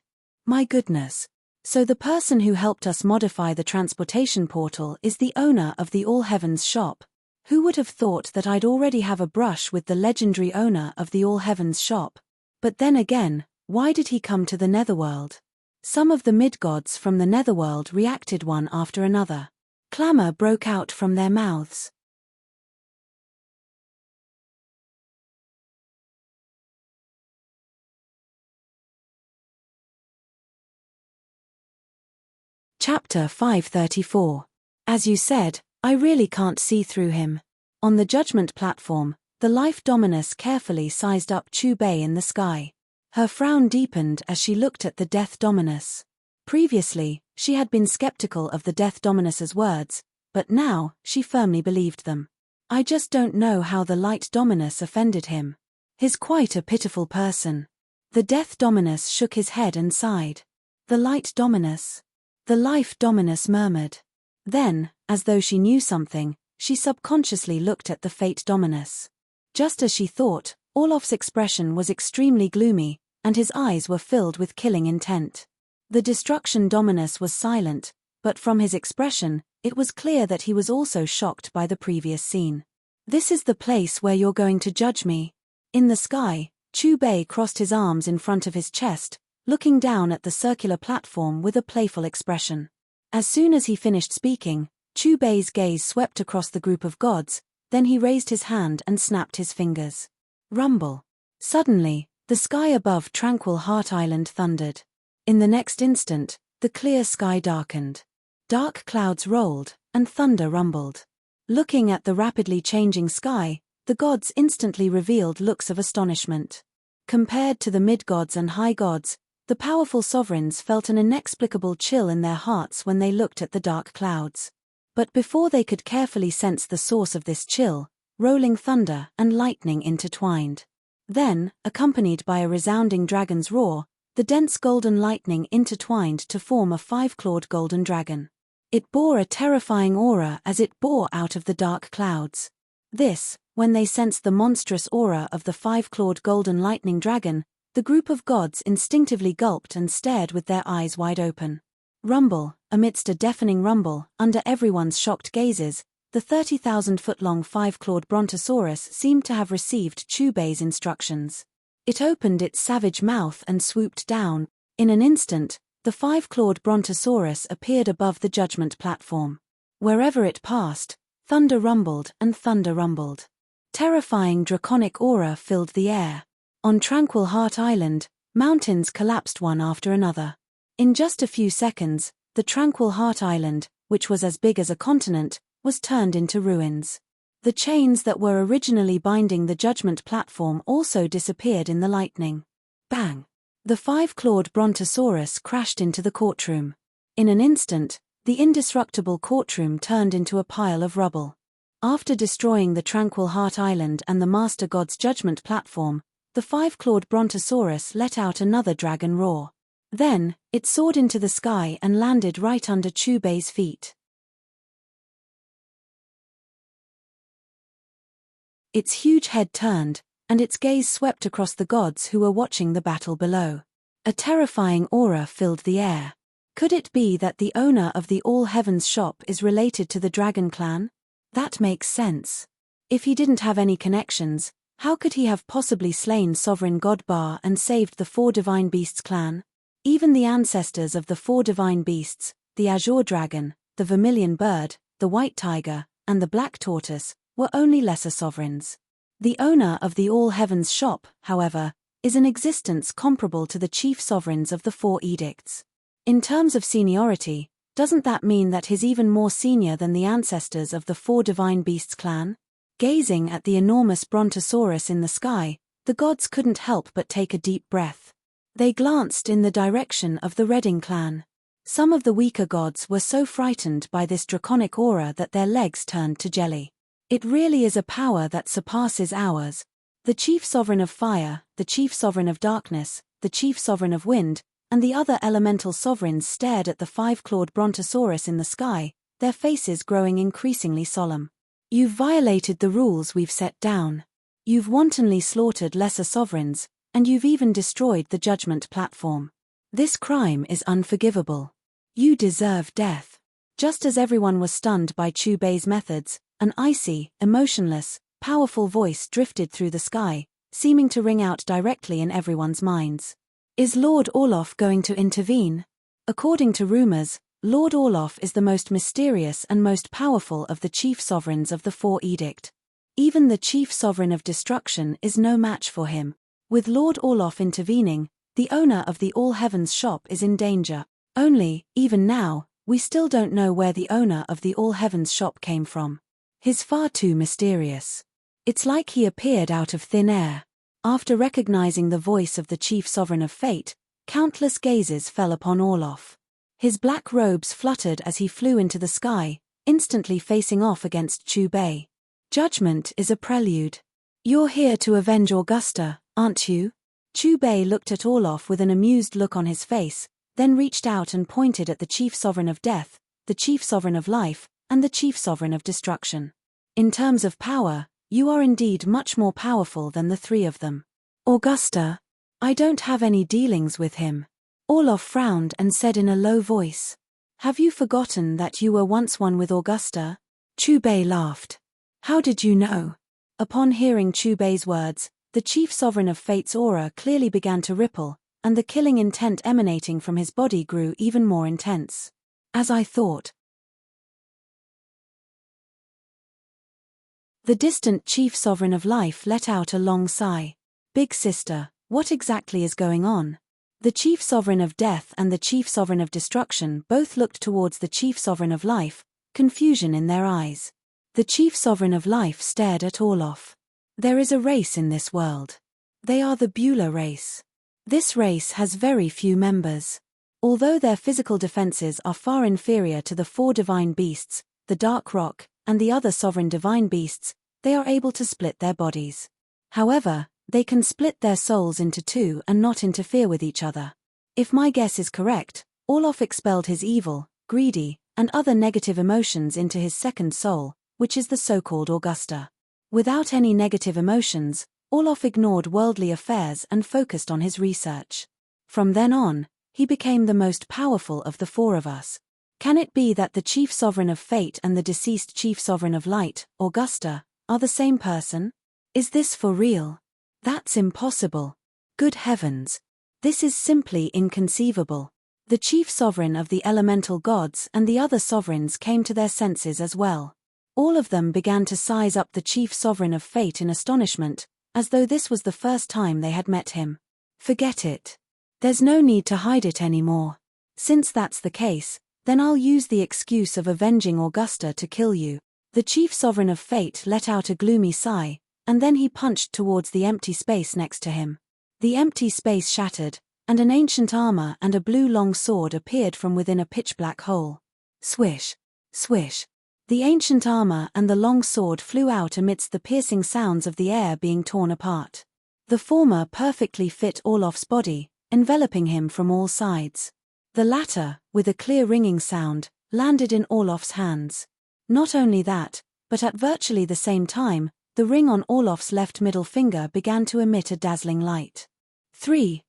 My goodness. So the person who helped us modify the transportation portal is the owner of the All Heavens shop. Who would have thought that I'd already have a brush with the legendary owner of the All Heavens shop? But then again, why did he come to the netherworld? Some of the mid-gods from the netherworld reacted one after another. Clamor broke out from their mouths. Chapter 534. As you said, I really can't see through him. On the judgment platform, the Life Dominus carefully sized up Chubei in the sky. Her frown deepened as she looked at the Death Dominus. Previously, she had been skeptical of the Death Dominus's words, but now, she firmly believed them. I just don't know how the Light Dominus offended him. He's quite a pitiful person. The Death Dominus shook his head and sighed. The Light Dominus. The Life Dominus murmured. Then, as though she knew something, she subconsciously looked at the Fate Dominus. Just as she thought, Orloff's expression was extremely gloomy, and his eyes were filled with killing intent. The Destruction Dominus was silent, but from his expression, it was clear that he was also shocked by the previous scene. This is the place where you're going to judge me. In the sky, Chubei crossed his arms in front of his chest, looking down at the circular platform with a playful expression. As soon as he finished speaking, Chubei's gaze swept across the group of gods, Then he raised his hand and snapped his fingers. Rumble. Suddenly, the sky above Tranquil Heart Island thundered. In the next instant, the clear sky darkened. Dark clouds rolled, and thunder rumbled. Looking at the rapidly changing sky, the gods instantly revealed looks of astonishment. Compared to the mid-gods and high gods, the powerful sovereigns felt an inexplicable chill in their hearts when they looked at the dark clouds. But before they could carefully sense the source of this chill, rolling thunder and lightning intertwined. Then, accompanied by a resounding dragon's roar, the dense golden lightning intertwined to form a five-clawed golden dragon. It bore a terrifying aura as it bore out of the dark clouds. This, when they sensed the monstrous aura of the five-clawed golden lightning dragon, the group of gods instinctively gulped and stared with their eyes wide open. Rumble, amidst a deafening rumble, under everyone's shocked gazes, the 30,000-foot-long five-clawed brontosaurus seemed to have received Chubei's instructions. It opened its savage mouth and swooped down. In an instant, the five-clawed brontosaurus appeared above the judgment platform. Wherever it passed, thunder rumbled and thunder rumbled. Terrifying draconic aura filled the air. On Tranquil Heart Island, mountains collapsed one after another. In just a few seconds, the Tranquil Heart Island, which was as big as a continent, was turned into ruins. The chains that were originally binding the judgment platform also disappeared in the lightning. Bang! The five-clawed brontosaurus crashed into the courtroom. In an instant, the indestructible courtroom turned into a pile of rubble. After destroying the Tranquil Heart Island and the Master God's judgment platform, the five-clawed brontosaurus let out another dragon roar. Then, it soared into the sky and landed right under Chubei's feet. Its huge head turned, and its gaze swept across the gods who were watching the battle below. A terrifying aura filled the air. Could it be that the owner of the All Heavens shop is related to the Dragon Clan? That makes sense. If he didn't have any connections, how could he have possibly slain Sovereign God Ba and saved the four Divine Beasts clan? Even the ancestors of the four Divine Beasts, the Azure Dragon, the Vermilion Bird, the White Tiger, and the Black Tortoise, were only lesser sovereigns. The owner of the All Heavens shop, however, is an existence comparable to the chief sovereigns of the four edicts. In terms of seniority, doesn't that mean that he's even more senior than the ancestors of the four Divine Beasts clan? Gazing at the enormous brontosaurus in the sky, the gods couldn't help but take a deep breath. They glanced in the direction of the Redding clan. Some of the weaker gods were so frightened by this draconic aura that their legs turned to jelly. It really is a power that surpasses ours. The chief sovereign of fire, the chief sovereign of darkness, the chief sovereign of wind, and the other elemental sovereigns stared at the five-clawed brontosaurus in the sky, their faces growing increasingly solemn. You've violated the rules we've set down. You've wantonly slaughtered lesser sovereigns, and you've even destroyed the judgment platform. This crime is unforgivable. You deserve death. Just as everyone was stunned by Chubei's methods, an icy, emotionless, powerful voice drifted through the sky, seeming to ring out directly in everyone's minds. Is Lord Orloff going to intervene? According to rumors, Lord Orloff is the most mysterious and most powerful of the chief sovereigns of the Four Edict. Even the chief sovereign of destruction is no match for him. With Lord Orloff intervening, the owner of the All Heavens shop is in danger. Only, even now, we still don't know where the owner of the All Heavens shop came from. He's far too mysterious. It's like he appeared out of thin air. After recognizing the voice of the chief sovereign of fate, countless gazes fell upon Orloff. His black robes fluttered as he flew into the sky, instantly facing off against Chubei. Judgment is a prelude. You're here to avenge Augusta, aren't you? Chubei looked at Orloff with an amused look on his face, then reached out and pointed at the chief sovereign of death, the chief sovereign of life, and the chief sovereign of destruction. In terms of power, you are indeed much more powerful than the three of them. Augusta? I don't have any dealings with him. Orloff frowned and said in a low voice. Have you forgotten that you were once one with Augusta? Chubei laughed. How did you know? Upon hearing Chubei's words, the chief sovereign of fate's aura clearly began to ripple, and the killing intent emanating from his body grew even more intense. As I thought. The distant chief sovereign of life let out a long sigh. Big sister, what exactly is going on? The chief sovereign of death and the chief sovereign of destruction both looked towards the chief sovereign of life, confusion in their eyes. The chief sovereign of life stared at Orloff. There is a race in this world. They are the Beulah race. This race has very few members. Although their physical defenses are far inferior to the 4 divine beasts, the Dark Rock, and the other sovereign divine beasts, they are able to split their bodies. However, they can split their souls into 2 and not interfere with each other. If my guess is correct, Orloff expelled his evil, greedy, and other negative emotions into his second soul, which is the so-called Augusta. Without any negative emotions, Orloff ignored worldly affairs and focused on his research. From then on, he became the most powerful of the 4 of us. Can it be that the chief sovereign of fate and the deceased chief sovereign of light, Augusta, are the same person? Is this for real? That's impossible. Good heavens. This is simply inconceivable. The chief sovereign of the elemental gods and the other sovereigns came to their senses as well. All of them began to size up the chief sovereign of fate in astonishment, as though this was the first time they had met him. Forget it. There's no need to hide it anymore. Since that's the case, then I'll use the excuse of avenging Augusta to kill you. The chief sovereign of fate let out a gloomy sigh, and then he punched towards the empty space next to him. The empty space shattered, and an ancient armor and a blue long sword appeared from within a pitch-black hole. Swish, swish. The ancient armor and the long sword flew out amidst the piercing sounds of the air being torn apart. The former perfectly fit Orloff's body, enveloping him from all sides. The latter, with a clear ringing sound, landed in Orloff's hands. Not only that, but at virtually the same time, the ring on Orloff's left middle finger began to emit a dazzling light. 3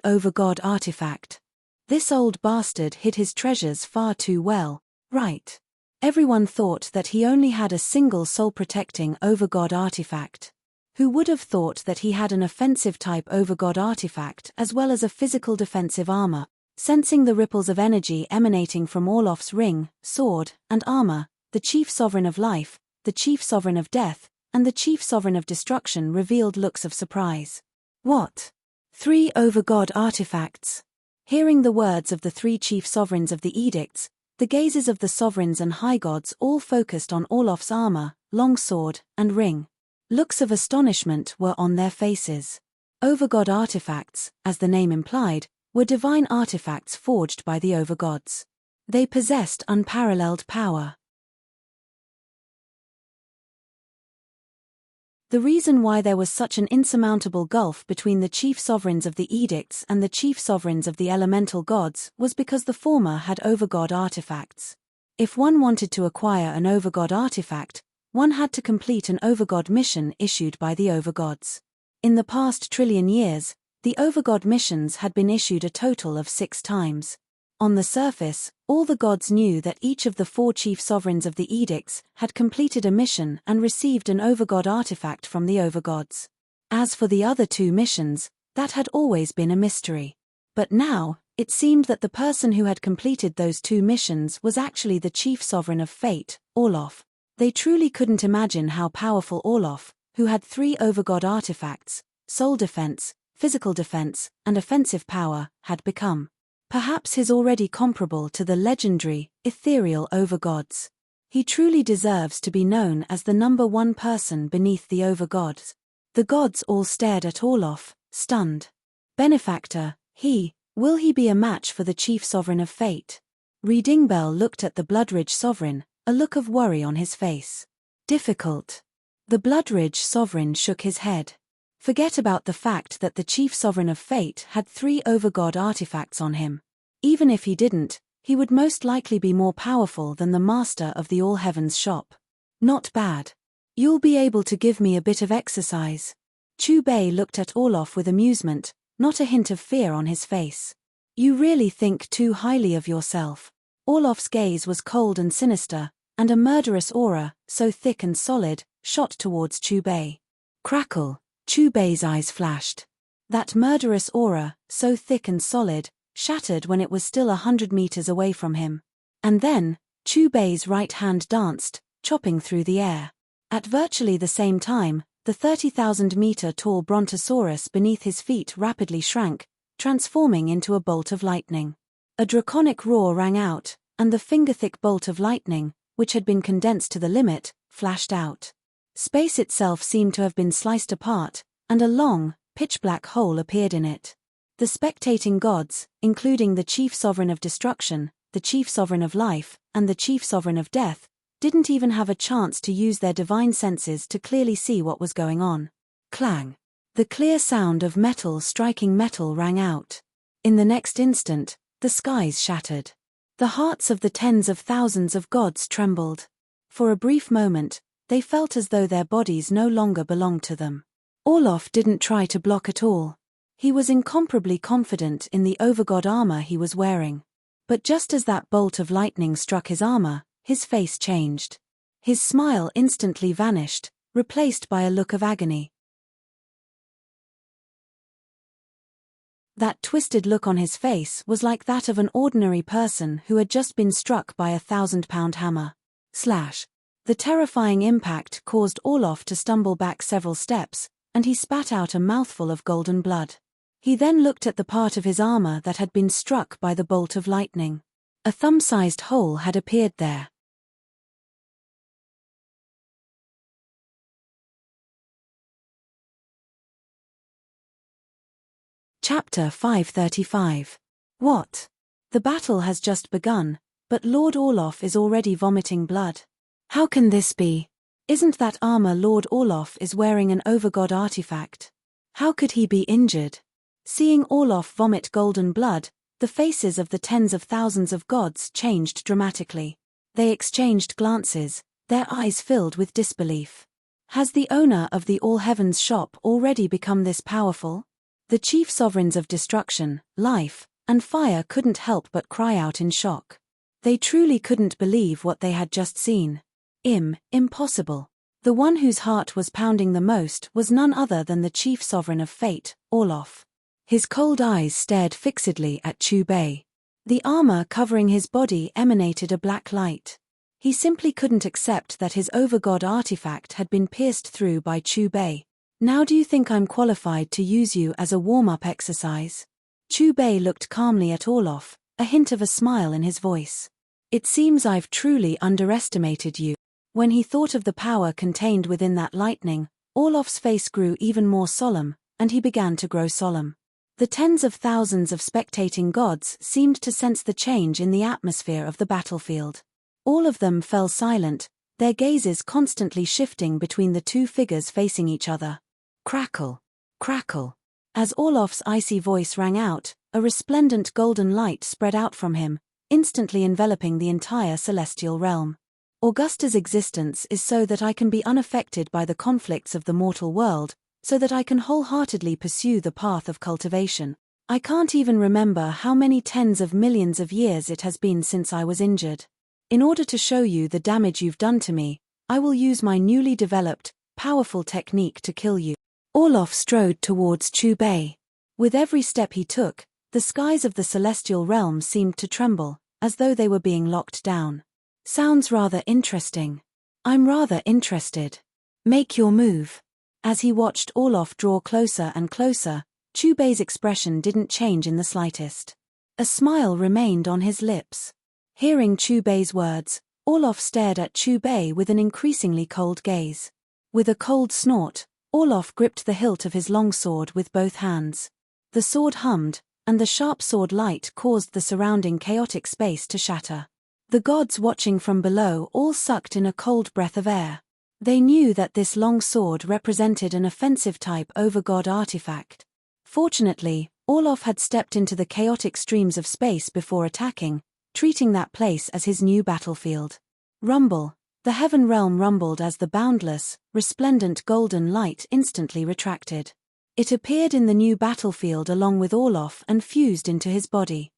over God artifact. This old bastard hid his treasures far too well, right? Everyone thought that he only had a single soul-protecting over-God artifact. Who would have thought that he had an offensive-type over-God artifact as well as a physical defensive armor? Sensing the ripples of energy emanating from Orloff's ring, sword, and armor, the chief sovereign of life, the chief sovereign of death, and the chief sovereign of destruction revealed looks of surprise. What? 3 over-God artifacts? Hearing the words of the 3 chief sovereigns of the edicts, the gazes of the sovereigns and high gods all focused on Orloff's armor, long sword, and ring. Looks of astonishment were on their faces. Over-God artifacts, as the name implied, were divine artifacts forged by the overgods. They possessed unparalleled power. The reason why there was such an insurmountable gulf between the chief sovereigns of the edicts and the chief sovereigns of the elemental gods was because the former had overgod artifacts. If one wanted to acquire an overgod artifact, one had to complete an overgod mission issued by the overgods. In the past trillion years, the overgod missions had been issued a total of 6 times. On the surface, all the gods knew that each of the 4 chief sovereigns of the edicts had completed a mission and received an overgod artifact from the overgods. As for the other 2 missions, that had always been a mystery. But now, it seemed that the person who had completed those 2 missions was actually the chief sovereign of fate, Orloff. They truly couldn't imagine how powerful Orloff, who had 3 overgod artifacts, soul defense, physical defense, and offensive power, had become. Perhaps he's already comparable to the legendary, ethereal overgods. He truly deserves to be known as the number 1 person beneath the overgods. The gods all stared at Orloff, stunned. Benefactor, will he be a match for the chief sovereign of fate? Readingbell looked at the Bloodridge sovereign, a look of worry on his face. Difficult. The Bloodridge sovereign shook his head. Forget about the fact that the chief sovereign of fate had 3 overgod artifacts on him. Even if he didn't, he would most likely be more powerful than the master of the All Heavens shop. Not bad. You'll be able to give me a bit of exercise. Chu Bei looked at Orloff with amusement, not a hint of fear on his face. You really think too highly of yourself. Orloff's gaze was cold and sinister, and a murderous aura, so thick and solid, shot towards Chu Bei. Crackle. Chu Bei's eyes flashed. That murderous aura, so thick and solid, shattered when it was still 100 meters away from him. And then, Chu Bei's right hand danced, chopping through the air. At virtually the same time, the 30,000-meter-tall brontosaurus beneath his feet rapidly shrank, transforming into a bolt of lightning. A draconic roar rang out, and the finger-thick bolt of lightning, which had been condensed to the limit, flashed out. Space itself seemed to have been sliced apart, and a long, pitch-black hole appeared in it. The spectating gods, including the chief sovereign of destruction, the chief sovereign of life, and the chief sovereign of death, didn't even have a chance to use their divine senses to clearly see what was going on. Clang! The clear sound of metal striking metal rang out. In the next instant, the skies shattered. The hearts of the tens of thousands of gods trembled. For a brief moment, they felt as though their bodies no longer belonged to them. Orloff didn't try to block at all. He was incomparably confident in the overgod armor he was wearing. But just as that bolt of lightning struck his armor, his face changed. His smile instantly vanished, replaced by a look of agony. That twisted look on his face was like that of an ordinary person who had just been struck by a 1,000-pound hammer. Slash! The terrifying impact caused Orloff to stumble back several steps, and he spat out a mouthful of golden blood. He then looked at the part of his armor that had been struck by the bolt of lightning. A thumb-sized hole had appeared there. Chapter 535. What? The battle has just begun, but Lord Orloff is already vomiting blood. How can this be? Isn't that armor Lord Orloff is wearing an overgod artifact? How could he be injured? Seeing Orloff vomit golden blood, the faces of the tens of thousands of gods changed dramatically. They exchanged glances, their eyes filled with disbelief. Has the owner of the All Heavens shop already become this powerful? The chief sovereigns of destruction, life, and fire couldn't help but cry out in shock. They truly couldn't believe what they had just seen. Impossible. The one whose heart was pounding the most was none other than the chief sovereign of fate, Orloff. His cold eyes stared fixedly at Chu Bei. The armor covering his body emanated a black light. He simply couldn't accept that his overgod artifact had been pierced through by Chu Bei. Now do you think I'm qualified to use you as a warm-up exercise? Chu Bei looked calmly at Orloff, a hint of a smile in his voice. It seems I've truly underestimated you. When he thought of the power contained within that lightning, Orloff's face grew even more solemn, and he began to grow solemn. The tens of thousands of spectating gods seemed to sense the change in the atmosphere of the battlefield. All of them fell silent, their gazes constantly shifting between the two figures facing each other. Crackle! Crackle! As Orloff's icy voice rang out, a resplendent golden light spread out from him, instantly enveloping the entire celestial realm. Augusta's existence is so that I can be unaffected by the conflicts of the mortal world, so that I can wholeheartedly pursue the path of cultivation. I can't even remember how many tens of millions of years it has been since I was injured. In order to show you the damage you've done to me, I will use my newly developed, powerful technique to kill you. Orloff strode towards Chu Bei. With every step he took, the skies of the celestial realm seemed to tremble, as though they were being locked down. Sounds rather interesting. I'm rather interested. Make your move. As he watched Orloff draw closer and closer, Chu Bei's expression didn't change in the slightest. A smile remained on his lips. Hearing Chu Bei's words, Orloff stared at Chu Bei with an increasingly cold gaze. With a cold snort, Orloff gripped the hilt of his longsword with both hands. The sword hummed, and the sharp sword light caused the surrounding chaotic space to shatter. The gods watching from below all sucked in a cold breath of air. They knew that this long sword represented an offensive-type overgod artifact. Fortunately, Orloff had stepped into the chaotic streams of space before attacking, treating that place as his new battlefield. Rumble! The heaven realm rumbled as the boundless, resplendent golden light instantly retracted. It appeared in the new battlefield along with Orloff and fused into his body.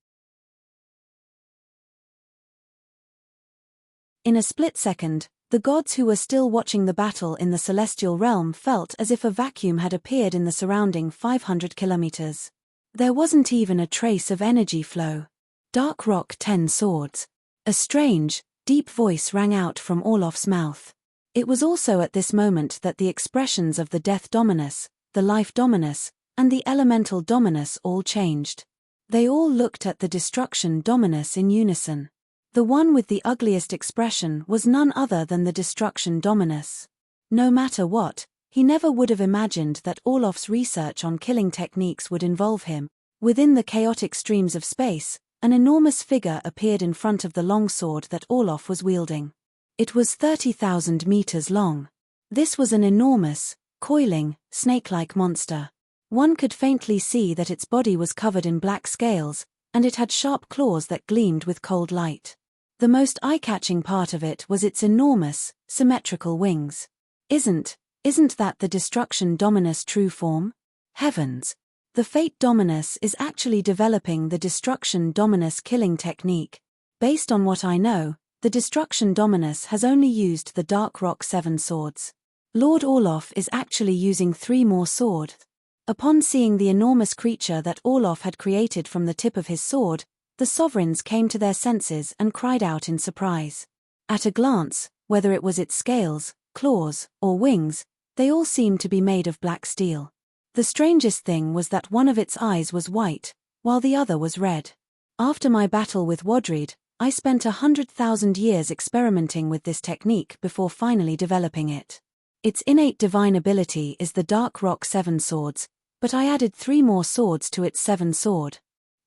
In a split second, the gods who were still watching the battle in the celestial realm felt as if a vacuum had appeared in the surrounding 500 kilometers. There wasn't even a trace of energy flow. Dark Rock 10 Swords. A strange, deep voice rang out from Orloff's mouth. It was also at this moment that the expressions of the Death Dominus, the Life Dominus, and the Elemental Dominus all changed. They all looked at the Destruction Dominus in unison. The one with the ugliest expression was none other than the Destruction Dominus. No matter what, he never would have imagined that Orloff's research on killing techniques would involve him. Within the chaotic streams of space, an enormous figure appeared in front of the long sword that Orloff was wielding. It was 30,000 meters long. This was an enormous, coiling, snake-like monster. One could faintly see that its body was covered in black scales, and it had sharp claws that gleamed with cold light. The most eye-catching part of it was its enormous, symmetrical wings. Isn't that the Destruction Dominus' true form? Heavens! The Fate Dominus is actually developing the Destruction Dominus killing technique. Based on what I know, the Destruction Dominus has only used the Dark Rock 7 swords. Lord Orloff is actually using 3 more swords. Upon seeing the enormous creature that Orloff had created from the tip of his sword, the sovereigns came to their senses and cried out in surprise. At a glance, whether it was its scales, claws, or wings, they all seemed to be made of black steel. The strangest thing was that one of its eyes was white, while the other was red. After my battle with Wadrid, I spent 100,000 years experimenting with this technique before finally developing it. Its innate divine ability is the Dark Rock 7 swords, but I added 3 more swords to its 7 sword.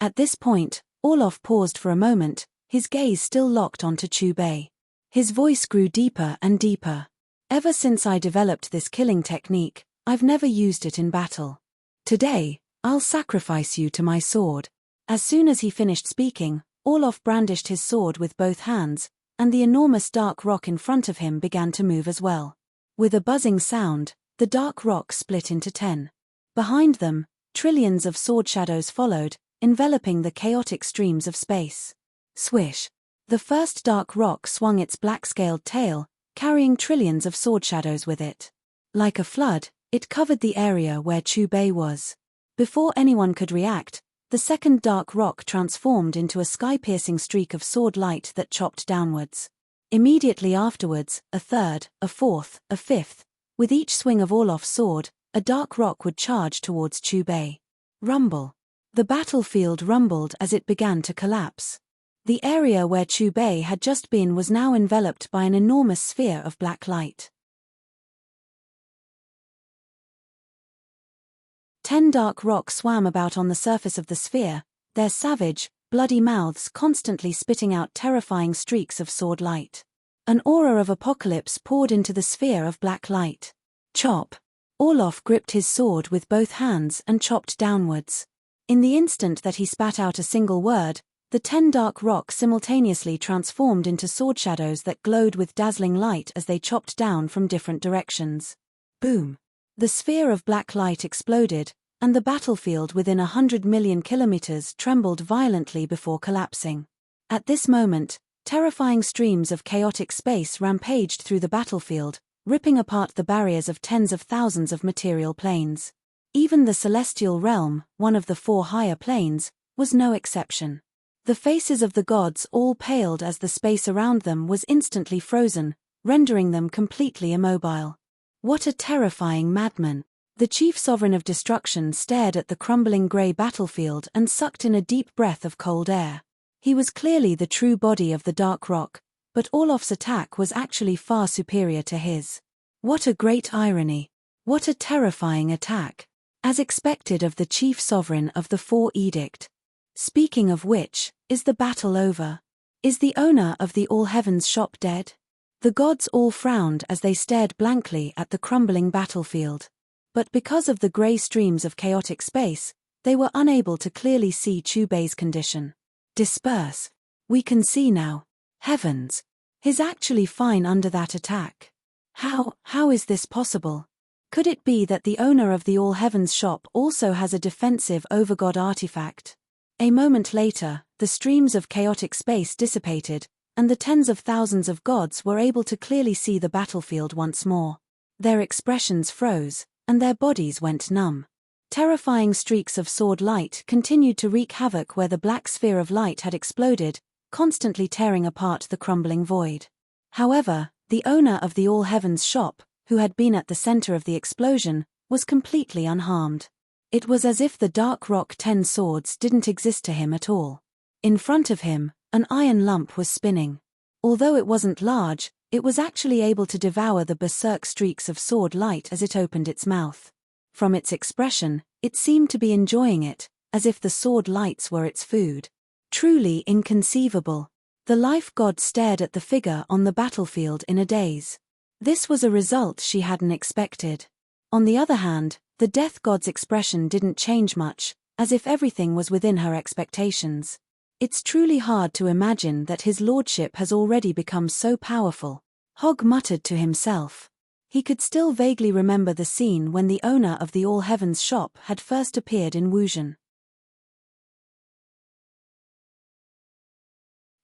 At this point, Orloff paused for a moment, his gaze still locked onto Chubei. His voice grew deeper and deeper. Ever since I developed this killing technique, I've never used it in battle. Today, I'll sacrifice you to my sword. As soon as he finished speaking, Orloff brandished his sword with both hands, and the enormous dark rock in front of him began to move as well. With a buzzing sound, the dark rock split into 10. Behind them, trillions of sword shadows followed, enveloping the chaotic streams of space. Swish! The first dark rock swung its black-scaled tail, carrying trillions of sword shadows with it. Like a flood, it covered the area where Chubei was. Before anyone could react, the second dark rock transformed into a sky-piercing streak of sword light that chopped downwards. Immediately afterwards, a third, a fourth, a fifth. With each swing of Orloff's sword, a dark rock would charge towards Chubei. Rumble. The battlefield rumbled as it began to collapse. The area where Chubei had just been was now enveloped by an enormous sphere of black light. 10 dark rocks swam about on the surface of the sphere, their savage, bloody mouths constantly spitting out terrifying streaks of sword light. An aura of apocalypse poured into the sphere of black light. Chop! Orloff gripped his sword with both hands and chopped downwards. In the instant that he spat out a single word, the 10 dark rocks simultaneously transformed into sword shadows that glowed with dazzling light as they chopped down from different directions. Boom! The sphere of black light exploded, and the battlefield within 100 million kilometers trembled violently before collapsing. At this moment, terrifying streams of chaotic space rampaged through the battlefield, ripping apart the barriers of tens of thousands of material planes. Even the celestial realm, one of the 4 higher planes, was no exception. The faces of the gods all paled as the space around them was instantly frozen, rendering them completely immobile. What a terrifying madman! The chief sovereign of destruction stared at the crumbling grey battlefield and sucked in a deep breath of cold air. He was clearly the true body of the dark rock, but Orloff's attack was actually far superior to his. What a great irony! What a terrifying attack! As expected of the chief sovereign of the 4 Edict. Speaking of which, is the battle over? Is the owner of the All Heavens shop dead? The gods all frowned as they stared blankly at the crumbling battlefield. But because of the grey streams of chaotic space, they were unable to clearly see Chubei's condition. Disperse. We can see now. Heavens! He's actually fine under that attack. How is this possible? Could it be that the owner of the All Heavens shop also has a defensive overgod artifact? A moment later, the streams of chaotic space dissipated, and the tens of thousands of gods were able to clearly see the battlefield once more. Their expressions froze, and their bodies went numb. Terrifying streaks of sword light continued to wreak havoc where the black sphere of light had exploded, constantly tearing apart the crumbling void. However, The owner of the All Heavens shop, who had been at the center of the explosion, was completely unharmed. It was as if the dark rock 10 swords didn't exist to him at all. In front of him, an iron lump was spinning. Although it wasn't large, it was actually able to devour the berserk streaks of sword light as it opened its mouth. From its expression, it seemed to be enjoying it, as if the sword lights were its food. Truly inconceivable. The life god stared at the figure on the battlefield in a daze. This was a result she hadn't expected. On the other hand, the death god's expression didn't change much, as if everything was within her expectations. It's truly hard to imagine that his lordship has already become so powerful, Hogg muttered to himself. He could still vaguely remember the scene when the owner of the All Heavens shop had first appeared in Wuxian.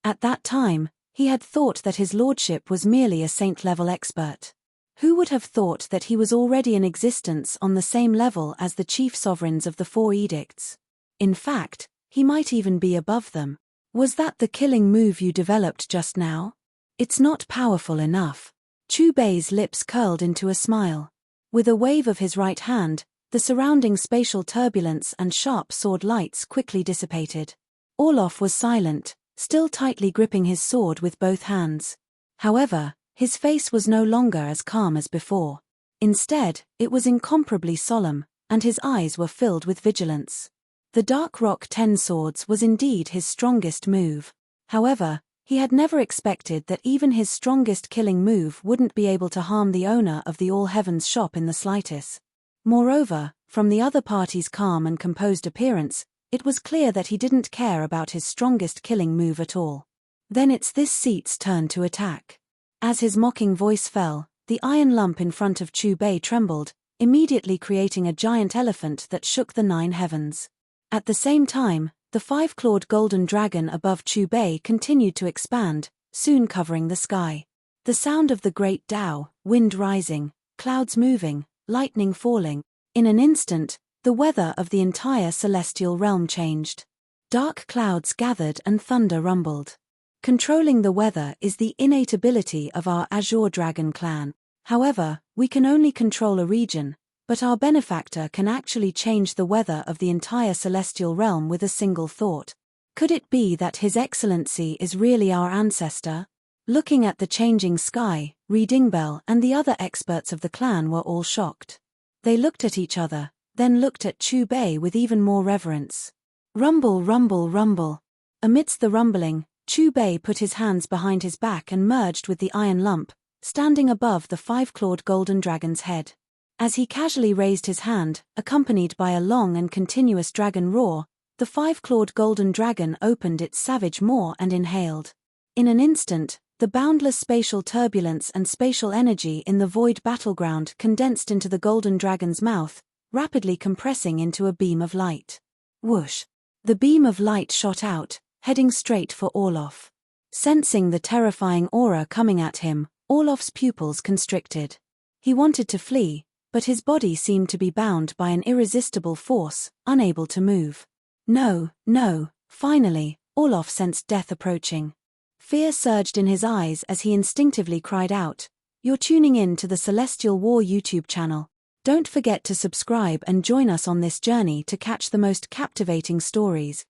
At that time, he had thought that his lordship was merely a saint-level expert. Who would have thought that he was already in existence on the same level as the chief sovereigns of the 4 edicts? In fact, he might even be above them. Was that the killing move you developed just now? It's not powerful enough. Chu Bei's lips curled into a smile. With a wave of his right hand, the surrounding spatial turbulence and sharp sword lights quickly dissipated. Orloff was silent, still tightly gripping his sword with both hands. However, his face was no longer as calm as before. Instead, it was incomparably solemn, and his eyes were filled with vigilance. The Dark Rock 10 swords was indeed his strongest move. However, he had never expected that even his strongest killing move wouldn't be able to harm the owner of the All Heavens shop in the slightest. Moreover, from the other party's calm and composed appearance, it was clear that he didn't care about his strongest killing move at all. Then it's this seat's turn to attack. As his mocking voice fell, the iron lump in front of Chu Bei trembled, immediately creating a giant elephant that shook the 9 heavens. At the same time, the 5-clawed golden dragon above Chu Bei continued to expand, soon covering the sky. The sound of the great Tao, wind rising, clouds moving, lightning falling. In an instant, the weather of the entire celestial realm changed. Dark clouds gathered and thunder rumbled. Controlling the weather is the innate ability of our Azure Dragon clan. However, we can only control a region, but our benefactor can actually change the weather of the entire celestial realm with a single thought. Could it be that His Excellency is really our ancestor? Looking at the changing sky, Dingbell and the other experts of the clan were all shocked. They looked at each other, then looked at Chu Bei with even more reverence. Rumble, rumble, rumble. Amidst the rumbling, Chu Bei put his hands behind his back and merged with the iron lump, standing above the 5-clawed golden dragon's head. As he casually raised his hand, accompanied by a long and continuous dragon roar, the 5-clawed golden dragon opened its savage maw and inhaled. In an instant, the boundless spatial turbulence and spatial energy in the void battleground condensed into the golden dragon's mouth, rapidly compressing into a beam of light. Whoosh! The beam of light shot out, heading straight for Orloff. Sensing the terrifying aura coming at him, Orloff's pupils constricted. He wanted to flee, but his body seemed to be bound by an irresistible force, unable to move. No, no, finally, Orloff sensed death approaching. Fear surged in his eyes as he instinctively cried out, "You're tuning in to the Celestial War YouTube channel. Don't forget to subscribe and join us on this journey to catch the most captivating stories."